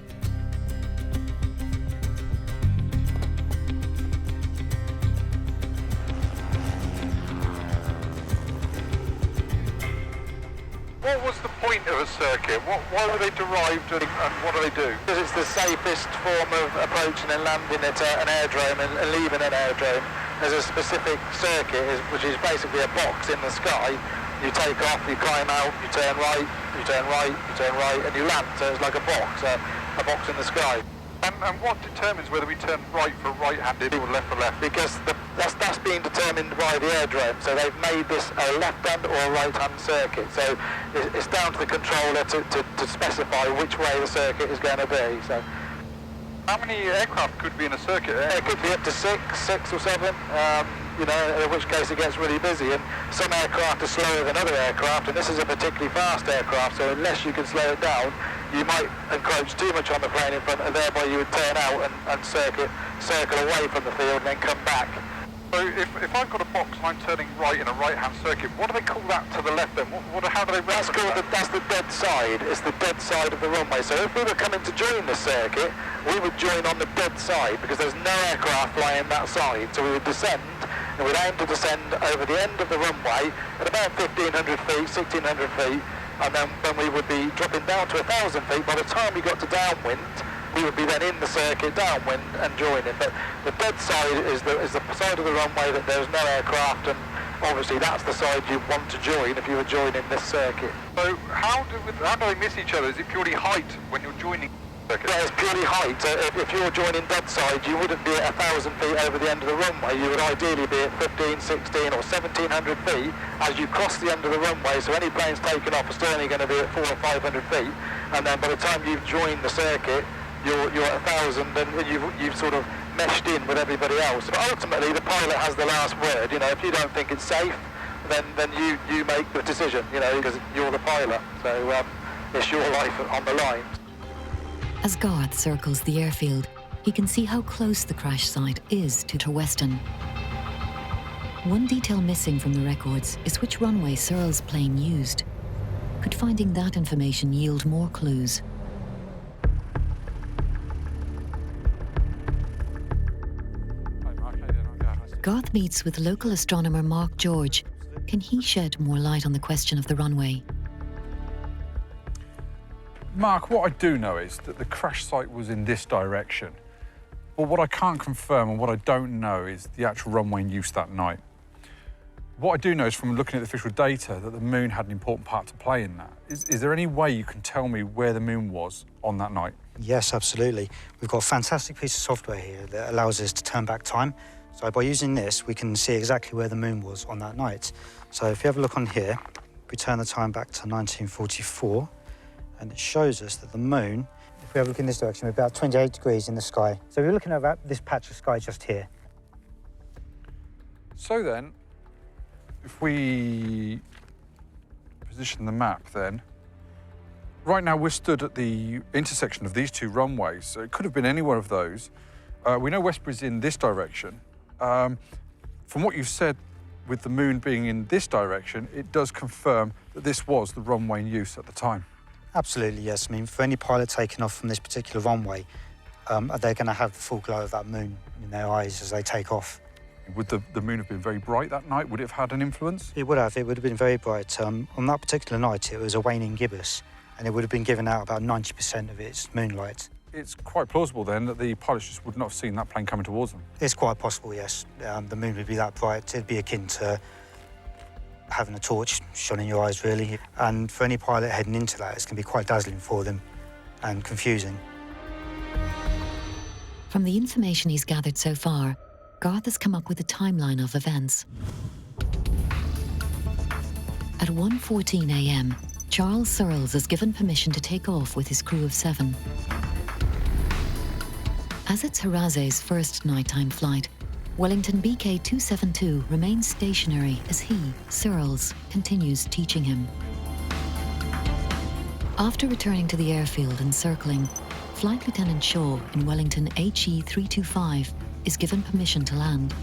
What was the point of a circuit? Why were they derived and what do they do? Because it's the safest form of approaching and landing at an aerodrome and leaving an aerodrome. There's a specific circuit, which is basically a box in the sky. You take off, you climb out, you turn right, you turn right, you turn right, and you land. So it's like a box in the sky. And what determines whether we turn right for right-handed or left for left? Because that's being determined by the aerodrome. So they've made this a left-hand or a right-hand circuit. So it's down to the controller to specify which way the circuit is going to be. So how many aircraft could be in a circuit? It could be up to six or seven. You know, in which case it gets really busy. And some aircraft are slower than other aircraft, and this is a particularly fast aircraft. So unless you can slow it down, you might encroach too much on the plane in front, and thereby you would turn out and circle away from the field and then come back. So if I've got a box and I'm turning right in a right-hand circuit, what do they call that to the left then? How do they reference that? That's the dead side. It's the dead side of the runway. So if we were coming to join the circuit, we would join on the dead side because there's no aircraft flying that side. So we would descend, and we'd aim to descend over the end of the runway at about 1,500 feet, 1,600 feet, and then we would be dropping down to 1,000 feet. By the time we got to downwind, we would be then in the circuit downwind and joining. But the dead side is the side of the runway that there's no aircraft, and obviously that's the side you want to join if you were joining this circuit. So how do they miss each other? Is it purely height when you're joining? Yeah, it's purely height. If you're joining dead side, you wouldn't be at 1,000 feet over the end of the runway. You would ideally be at 15, 16 or 1,700 feet as you cross the end of the runway. So any planes taking off are still only going to be at 400 or 500 feet. And then by the time you've joined the circuit, you're at 1,000 and you've sort of meshed in with everybody else. But ultimately, the pilot has the last word. You know, if you don't think it's safe, then you make the decision, you know, because you're the pilot. So it's your life on the line. As Garth circles the airfield, he can see how close the crash site is to Terweston. One detail missing from the records is which runway Searle's plane used. Could finding that information yield more clues? Garth meets with local astronomer Mark George. Can he shed more light on the question of the runway? Mark, what I do know is that the crash site was in this direction. But what I can't confirm and what I don't know is the actual runway in use that night. What I do know is from looking at the official data that the moon had an important part to play in that. Is there any way you can tell me where the moon was on that night? Yes, absolutely. We've got a fantastic piece of software here that allows us to turn back time. So by using this, we can see exactly where the moon was on that night. So if you have a look on here, we turn the time back to 1944, and it shows us that the moon, if we have a look in this direction, we're about 28 degrees in the sky. So we're looking at about this patch of sky just here. So then, if we position the map then, right now we're stood at the intersection of these two runways, so it could have been anywhere of those. We know Westbury's in this direction. From what you've said with the moon being in this direction, it does confirm that this was the runway in use at the time. Absolutely, yes. I mean, for any pilot taking off from this particular runway, they're going to have the full glow of that moon in their eyes as they take off. Would the moon have been very bright that night? Would it have had an influence? It would have. It would have been very bright. On that particular night, it was a waning gibbous, and it would have been giving out about 90% of its moonlight. It's quite plausible then that the pilots just would not have seen that plane coming towards them. It's quite possible, yes. The moon would be that bright. It'd be akin to having a torch shone in your eyes, really. And for any pilot heading into that, it's going to be quite dazzling for them and confusing. From the information he's gathered so far, Garth has come up with a timeline of events. At 1:14 a.m., Charles Searles is given permission to take off with his crew of 7. As it's Haraze's first nighttime flight, Wellington BK-272 remains stationary as he, Searles, continues teaching him. After returning to the airfield and circling, Flight Lieutenant Shaw in Wellington HE-325 is given permission to land.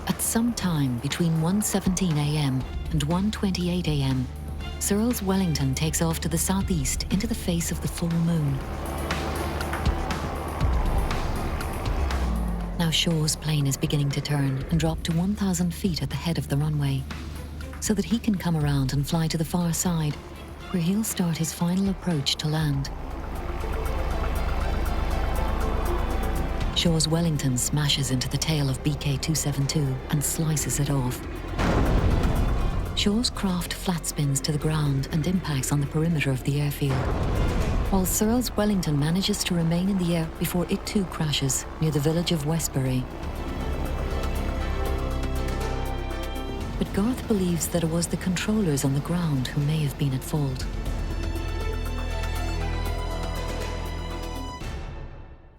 At some time between 1:17 a.m. and 1:28 a.m., Searles Wellington takes off to the southeast into the face of the full moon. Now Shaw's plane is beginning to turn and drop to 1,000 feet at the head of the runway, so that he can come around and fly to the far side, where he'll start his final approach to land. Shaw's Wellington smashes into the tail of BK-272 and slices it off. Shaw's craft flat spins to the ground and impacts on the perimeter of the airfield. while Searle's Wellington manages to remain in the air before it too crashes near the village of Westbury. But Garth believes that it was the controllers on the ground who may have been at fault.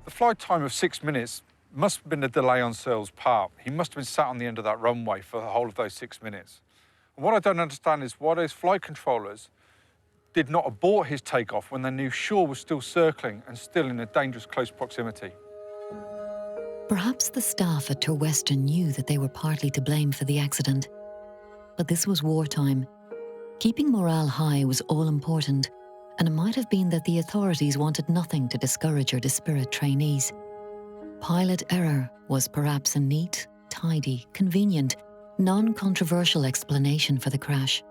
The flight time of 6 minutes must have been a delay on Searle's part. He must have been sat on the end of that runway for the whole of those 6 minutes. And what I don't understand is why those flight controllers did not abort his takeoff when they knew shore was still circling and still in a dangerous close proximity. Perhaps the staff at Turwestern knew that they were partly to blame for the accident. But this was wartime. Keeping morale high was all important, and it might have been that the authorities wanted nothing to discourage or dispirit trainees. Pilot error was perhaps a neat, tidy, convenient, non-controversial explanation for the crash.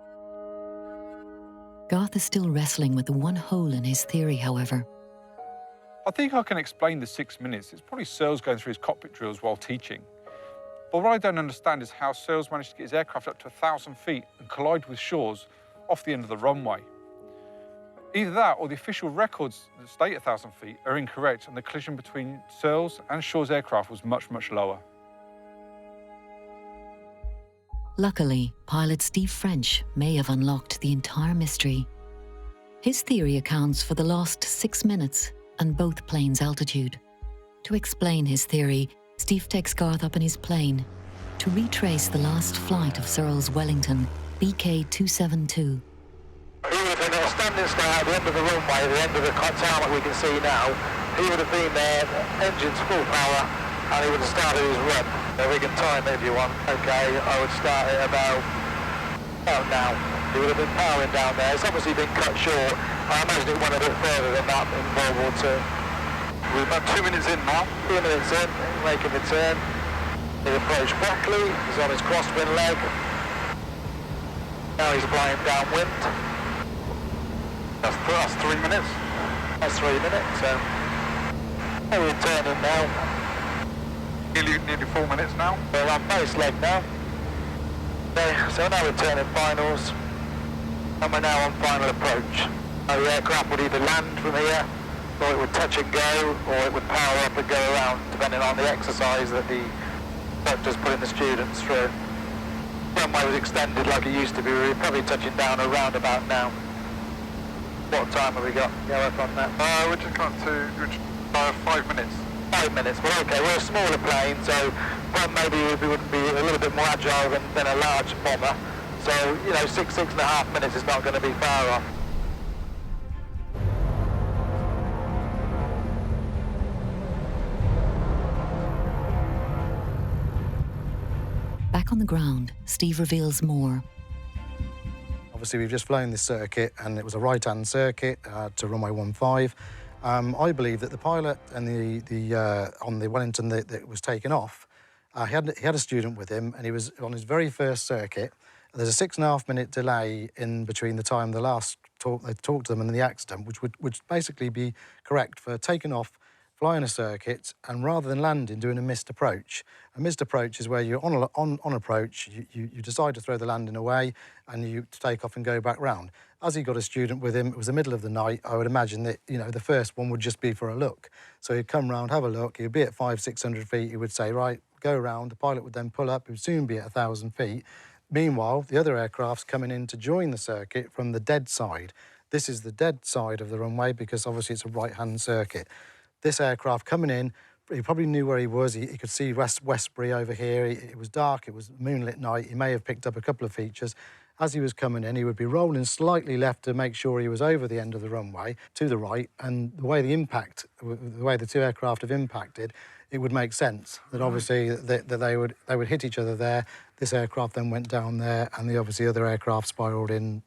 Garth is still wrestling with the one hole in his theory, however. I think I can explain the 6 minutes. It's probably Searles going through his cockpit drills while teaching. But what I don't understand is how Searles managed to get his aircraft up to 1,000 feet and collide with shores off the end of the runway. Either that or the official records that state 1,000 feet are incorrect and the collision between Searles and Shore's aircraft was much, much lower. Luckily, pilot Steve French may have unlocked the entire mystery. His theory accounts for the lost 6 minutes and both planes' altitude. To explain his theory, Steve takes Garth up in his plane to retrace the last flight of Searle's Wellington, BK-272. He would have been at a standing start at the end of the runway, the end of the tarmac we can see now. He would have been there, engines full power, and he would have started his run. So we can time it if you want. Okay, I would start it about now. He would have been powering down there. It's obviously been cut short. I imagine it went a bit further than that in World War II. We're about 2 minutes in now. 2 minutes in, making the turn. He approached Brackley. He's on his crosswind leg. Now he's flying downwind. That's 3 minutes. That's 3 minutes. We're turning now. Nearly 4 minutes now. We're on base leg now. Okay, so now we're turning finals. And we're now on final approach. The aircraft would either land from here, or it would touch and go, or it would power up and go around, depending on the exercise that the instructor's putting the students through. The runway was extended like it used to be. We're probably touching down around about now. What time have we got? Go up on that. We're just got to 5 minutes. 5 minutes, but okay, we're a smaller plane, so maybe we would be a little bit more agile than a large bomber. So, you know, 6.5 minutes is not going to be far off. Back on the ground, Steve reveals more. Obviously, we've just flown this circuit, and it was a right-hand circuit to runway 15. I believe that the pilot and on the Wellington that was taken off, he had a student with him, and he was on his very first circuit. There's a 6.5 minute delay in between the time they talked to them and the accident, which would basically be correct for taking off, flying a circuit, and rather than landing, doing a missed approach. A missed approach is where you're on approach, you decide to throw the landing away, and you take off and go back round. As he got a student with him, it was the middle of the night. I would imagine that, you know, the first one would just be for a look. So he'd come round, have a look, he'd be at 500-600 feet, he would say, right, go round. The pilot would then pull up, he would soon be at 1,000 feet. Meanwhile, the other aircraft's coming in to join the circuit from the dead side. This is the dead side of the runway because obviously it's a right-hand circuit. This aircraft coming in, he probably knew where he was. He could see Westbury over here. It was dark, it was moonlit night. He may have picked up a couple of features. As he was coming in, he would be rolling slightly left to make sure he was over the end of the runway to the right. And the way the two aircraft have impacted, it would make sense that obviously that they would hit each other there. This aircraft then went down there, and the obviously other aircraft spiralled in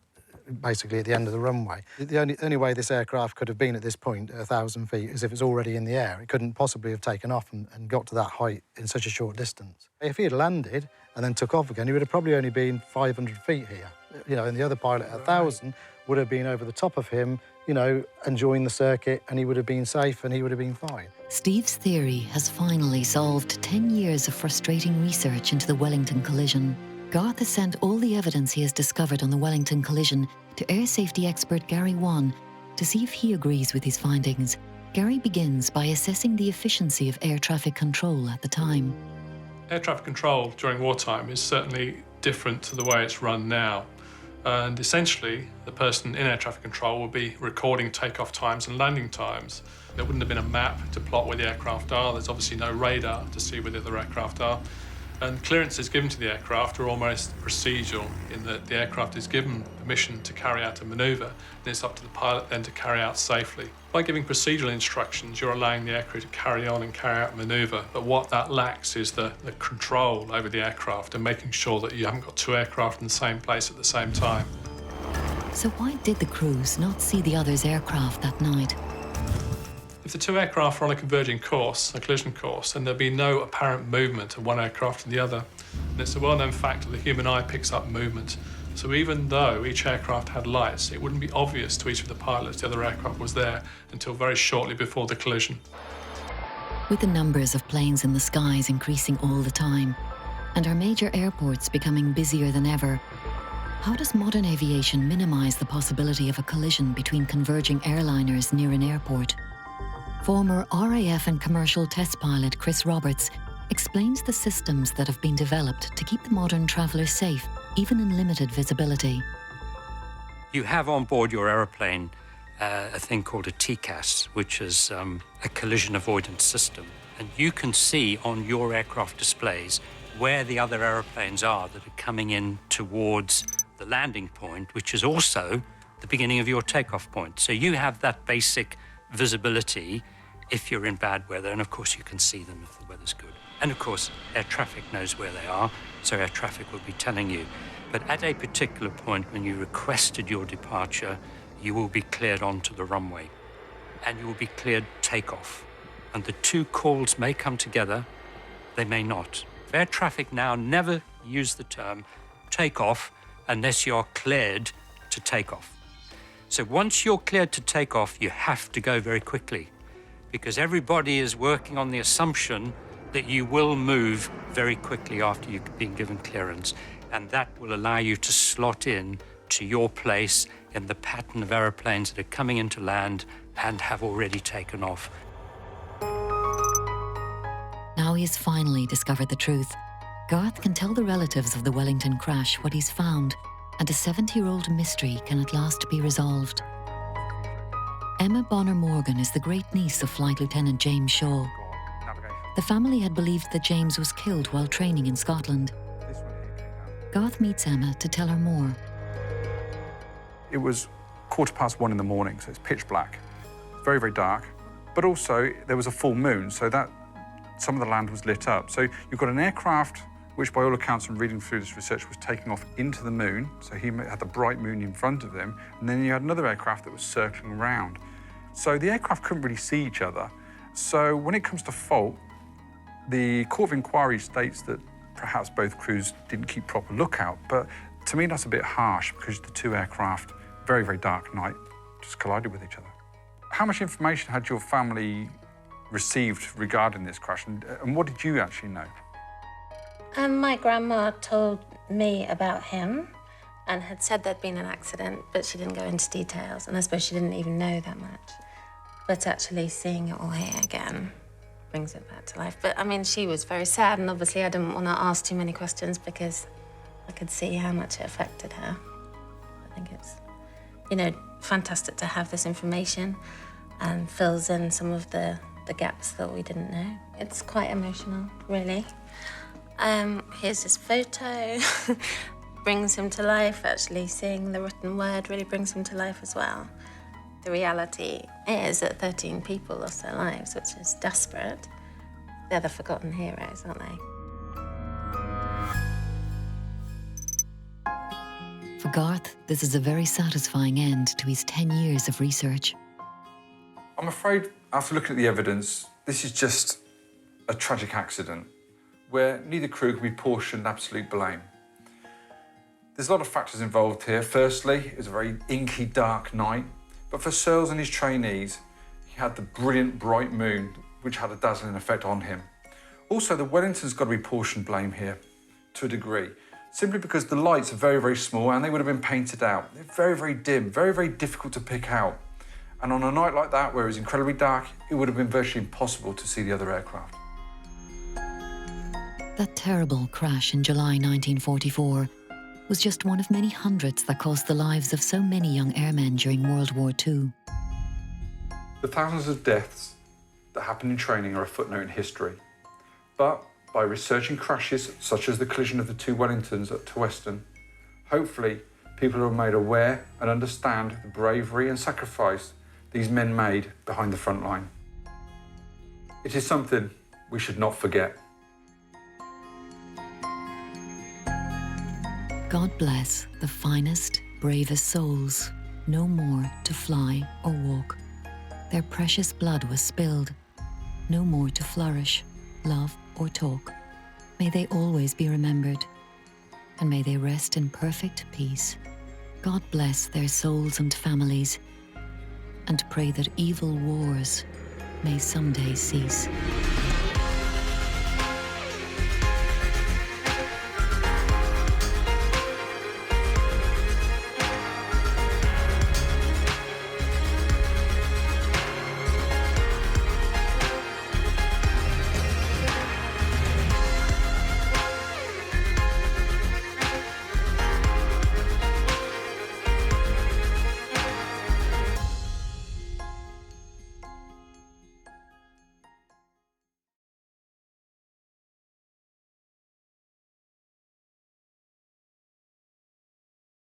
basically at the end of the runway. The only way this aircraft could have been at this point at 1,000 feet is if it's already in the air. It couldn't possibly have taken off and got to that height in such a short distance. If he had landed and then took off again, he would have probably only been 500 feet here. You know, and the other pilot at 1,000 would have been over the top of him, you know, enjoying the circuit, and he would have been safe and he would have been fine. Steve's theory has finally solved 10 years of frustrating research into the Wellington collision. Garth has sent all the evidence he has discovered on the Wellington collision to air safety expert Gary Wan, To see if he agrees with his findings, Gary begins by assessing the efficiency of air traffic control at the time. Air traffic control during wartime is certainly different to the way it's run now. And essentially, the person in air traffic control will be recording takeoff times and landing times. There wouldn't have been a map to plot where the aircraft are. There's obviously no radar to see where the other aircraft are. And clearances given to the aircraft are almost procedural in that the aircraft is given permission to carry out a manoeuvre, and it's up to the pilot then to carry out safely. By giving procedural instructions, you're allowing the aircrew to carry on and carry out a manoeuvre, but what that lacks is the control over the aircraft and making sure that you haven't got two aircraft in the same place at the same time. So why did the crews not see the other's aircraft that night? If the two aircraft are on a converging course, a collision course, then there'll be no apparent movement of one aircraft and the other. And it's a well-known fact that the human eye picks up movement. So even though each aircraft had lights, it wouldn't be obvious to each of the pilots the other aircraft was there until very shortly before the collision. With the numbers of planes in the skies increasing all the time, and our major airports becoming busier than ever, how does modern aviation minimize the possibility of a collision between converging airliners near an airport? Former RAF and commercial test pilot Chris Roberts explains the systems that have been developed to keep the modern traveller safe, even in limited visibility. You have on board your aeroplane a thing called a TCAS, which is a collision avoidance system. And you can see on your aircraft displays where the other aeroplanes are that are coming in towards the landing point, which is also the beginning of your takeoff point. So you have that basic visibility if you're in bad weather, and of course you can see them if the weather's good. And of course, air traffic knows where they are, so air traffic will be telling you. But at a particular point when you requested your departure, you will be cleared onto the runway, and you will be cleared takeoff. And the two calls may come together, they may not. Air traffic now never use the term takeoff unless you're cleared to take off. So once you're cleared to take off, you have to go very quickly, because everybody is working on the assumption that you will move very quickly after you've been given clearance, and that will allow you to slot in to your place in the pattern of aeroplanes that are coming into land and have already taken off. Now he has finally discovered the truth. Garth can tell the relatives of the Wellington crash what he's found, and a 70-year-old mystery can at last be resolved. Emma Bonner Morgan is the great-niece of Flight Lieutenant James Shaw. The family had believed that James was killed while training in Scotland. Garth meets Emma to tell her more. It was 1:15 in the morning, so it's pitch black. Very, very dark. But also, there was a full moon, so that some of the land was lit up. So you've got an aircraft which, by all accounts and reading through this research, was taking off into the moon, so he had the bright moon in front of him, and then you had another aircraft that was circling around. So the aircraft couldn't really see each other. So when it comes to fault, the Court of Inquiry states that perhaps both crews didn't keep proper lookout, but to me that's a bit harsh because the two aircraft, very, very dark night, just collided with each other. How much information had your family received regarding this crash, and what did you actually know? My grandma told me about him and had said there'd been an accident, but she didn't go into details, and I suppose she didn't even know that much. But actually seeing it all here again brings it back to life. But I mean, she was very sad, and obviously I didn't want to ask too many questions because I could see how much it affected her. I think it's, you know, fantastic to have this information and fills in some of the gaps that we didn't know. It's quite emotional, really. Here's his photo. Brings him to life, actually. Seeing the written word really brings him to life as well. The reality is that 13 people lost their lives, which is desperate. They're the forgotten heroes, aren't they? For Garth, this is a very satisfying end to his 10 years of research. I'm afraid, after looking at the evidence, this is just a tragic accident where neither crew can be portioned absolute blame. There's a lot of factors involved here. Firstly, it was a very inky, dark night, but for Searles and his trainees, he had the brilliant, bright moon, which had a dazzling effect on him. Also, the Wellington's got to be portioned blame here, to a degree, simply because the lights are very, very small and they would have been painted out. They're very, very dim, very, very difficult to pick out. And on a night like that, where it was incredibly dark, it would have been virtually impossible to see the other aircraft. That terrible crash in July 1944 was just one of many hundreds that cost the lives of so many young airmen during World War II. The thousands of deaths that happened in training are a footnote in history. But by researching crashes such as the collision of the two Wellingtons at Weston, hopefully people are made aware and understand the bravery and sacrifice these men made behind the front line. It is something we should not forget. God bless the finest, bravest souls, no more to fly or walk. Their precious blood was spilled, no more to flourish, love or talk. May they always be remembered, and may they rest in perfect peace. God bless their souls and families, and pray that evil wars may someday cease.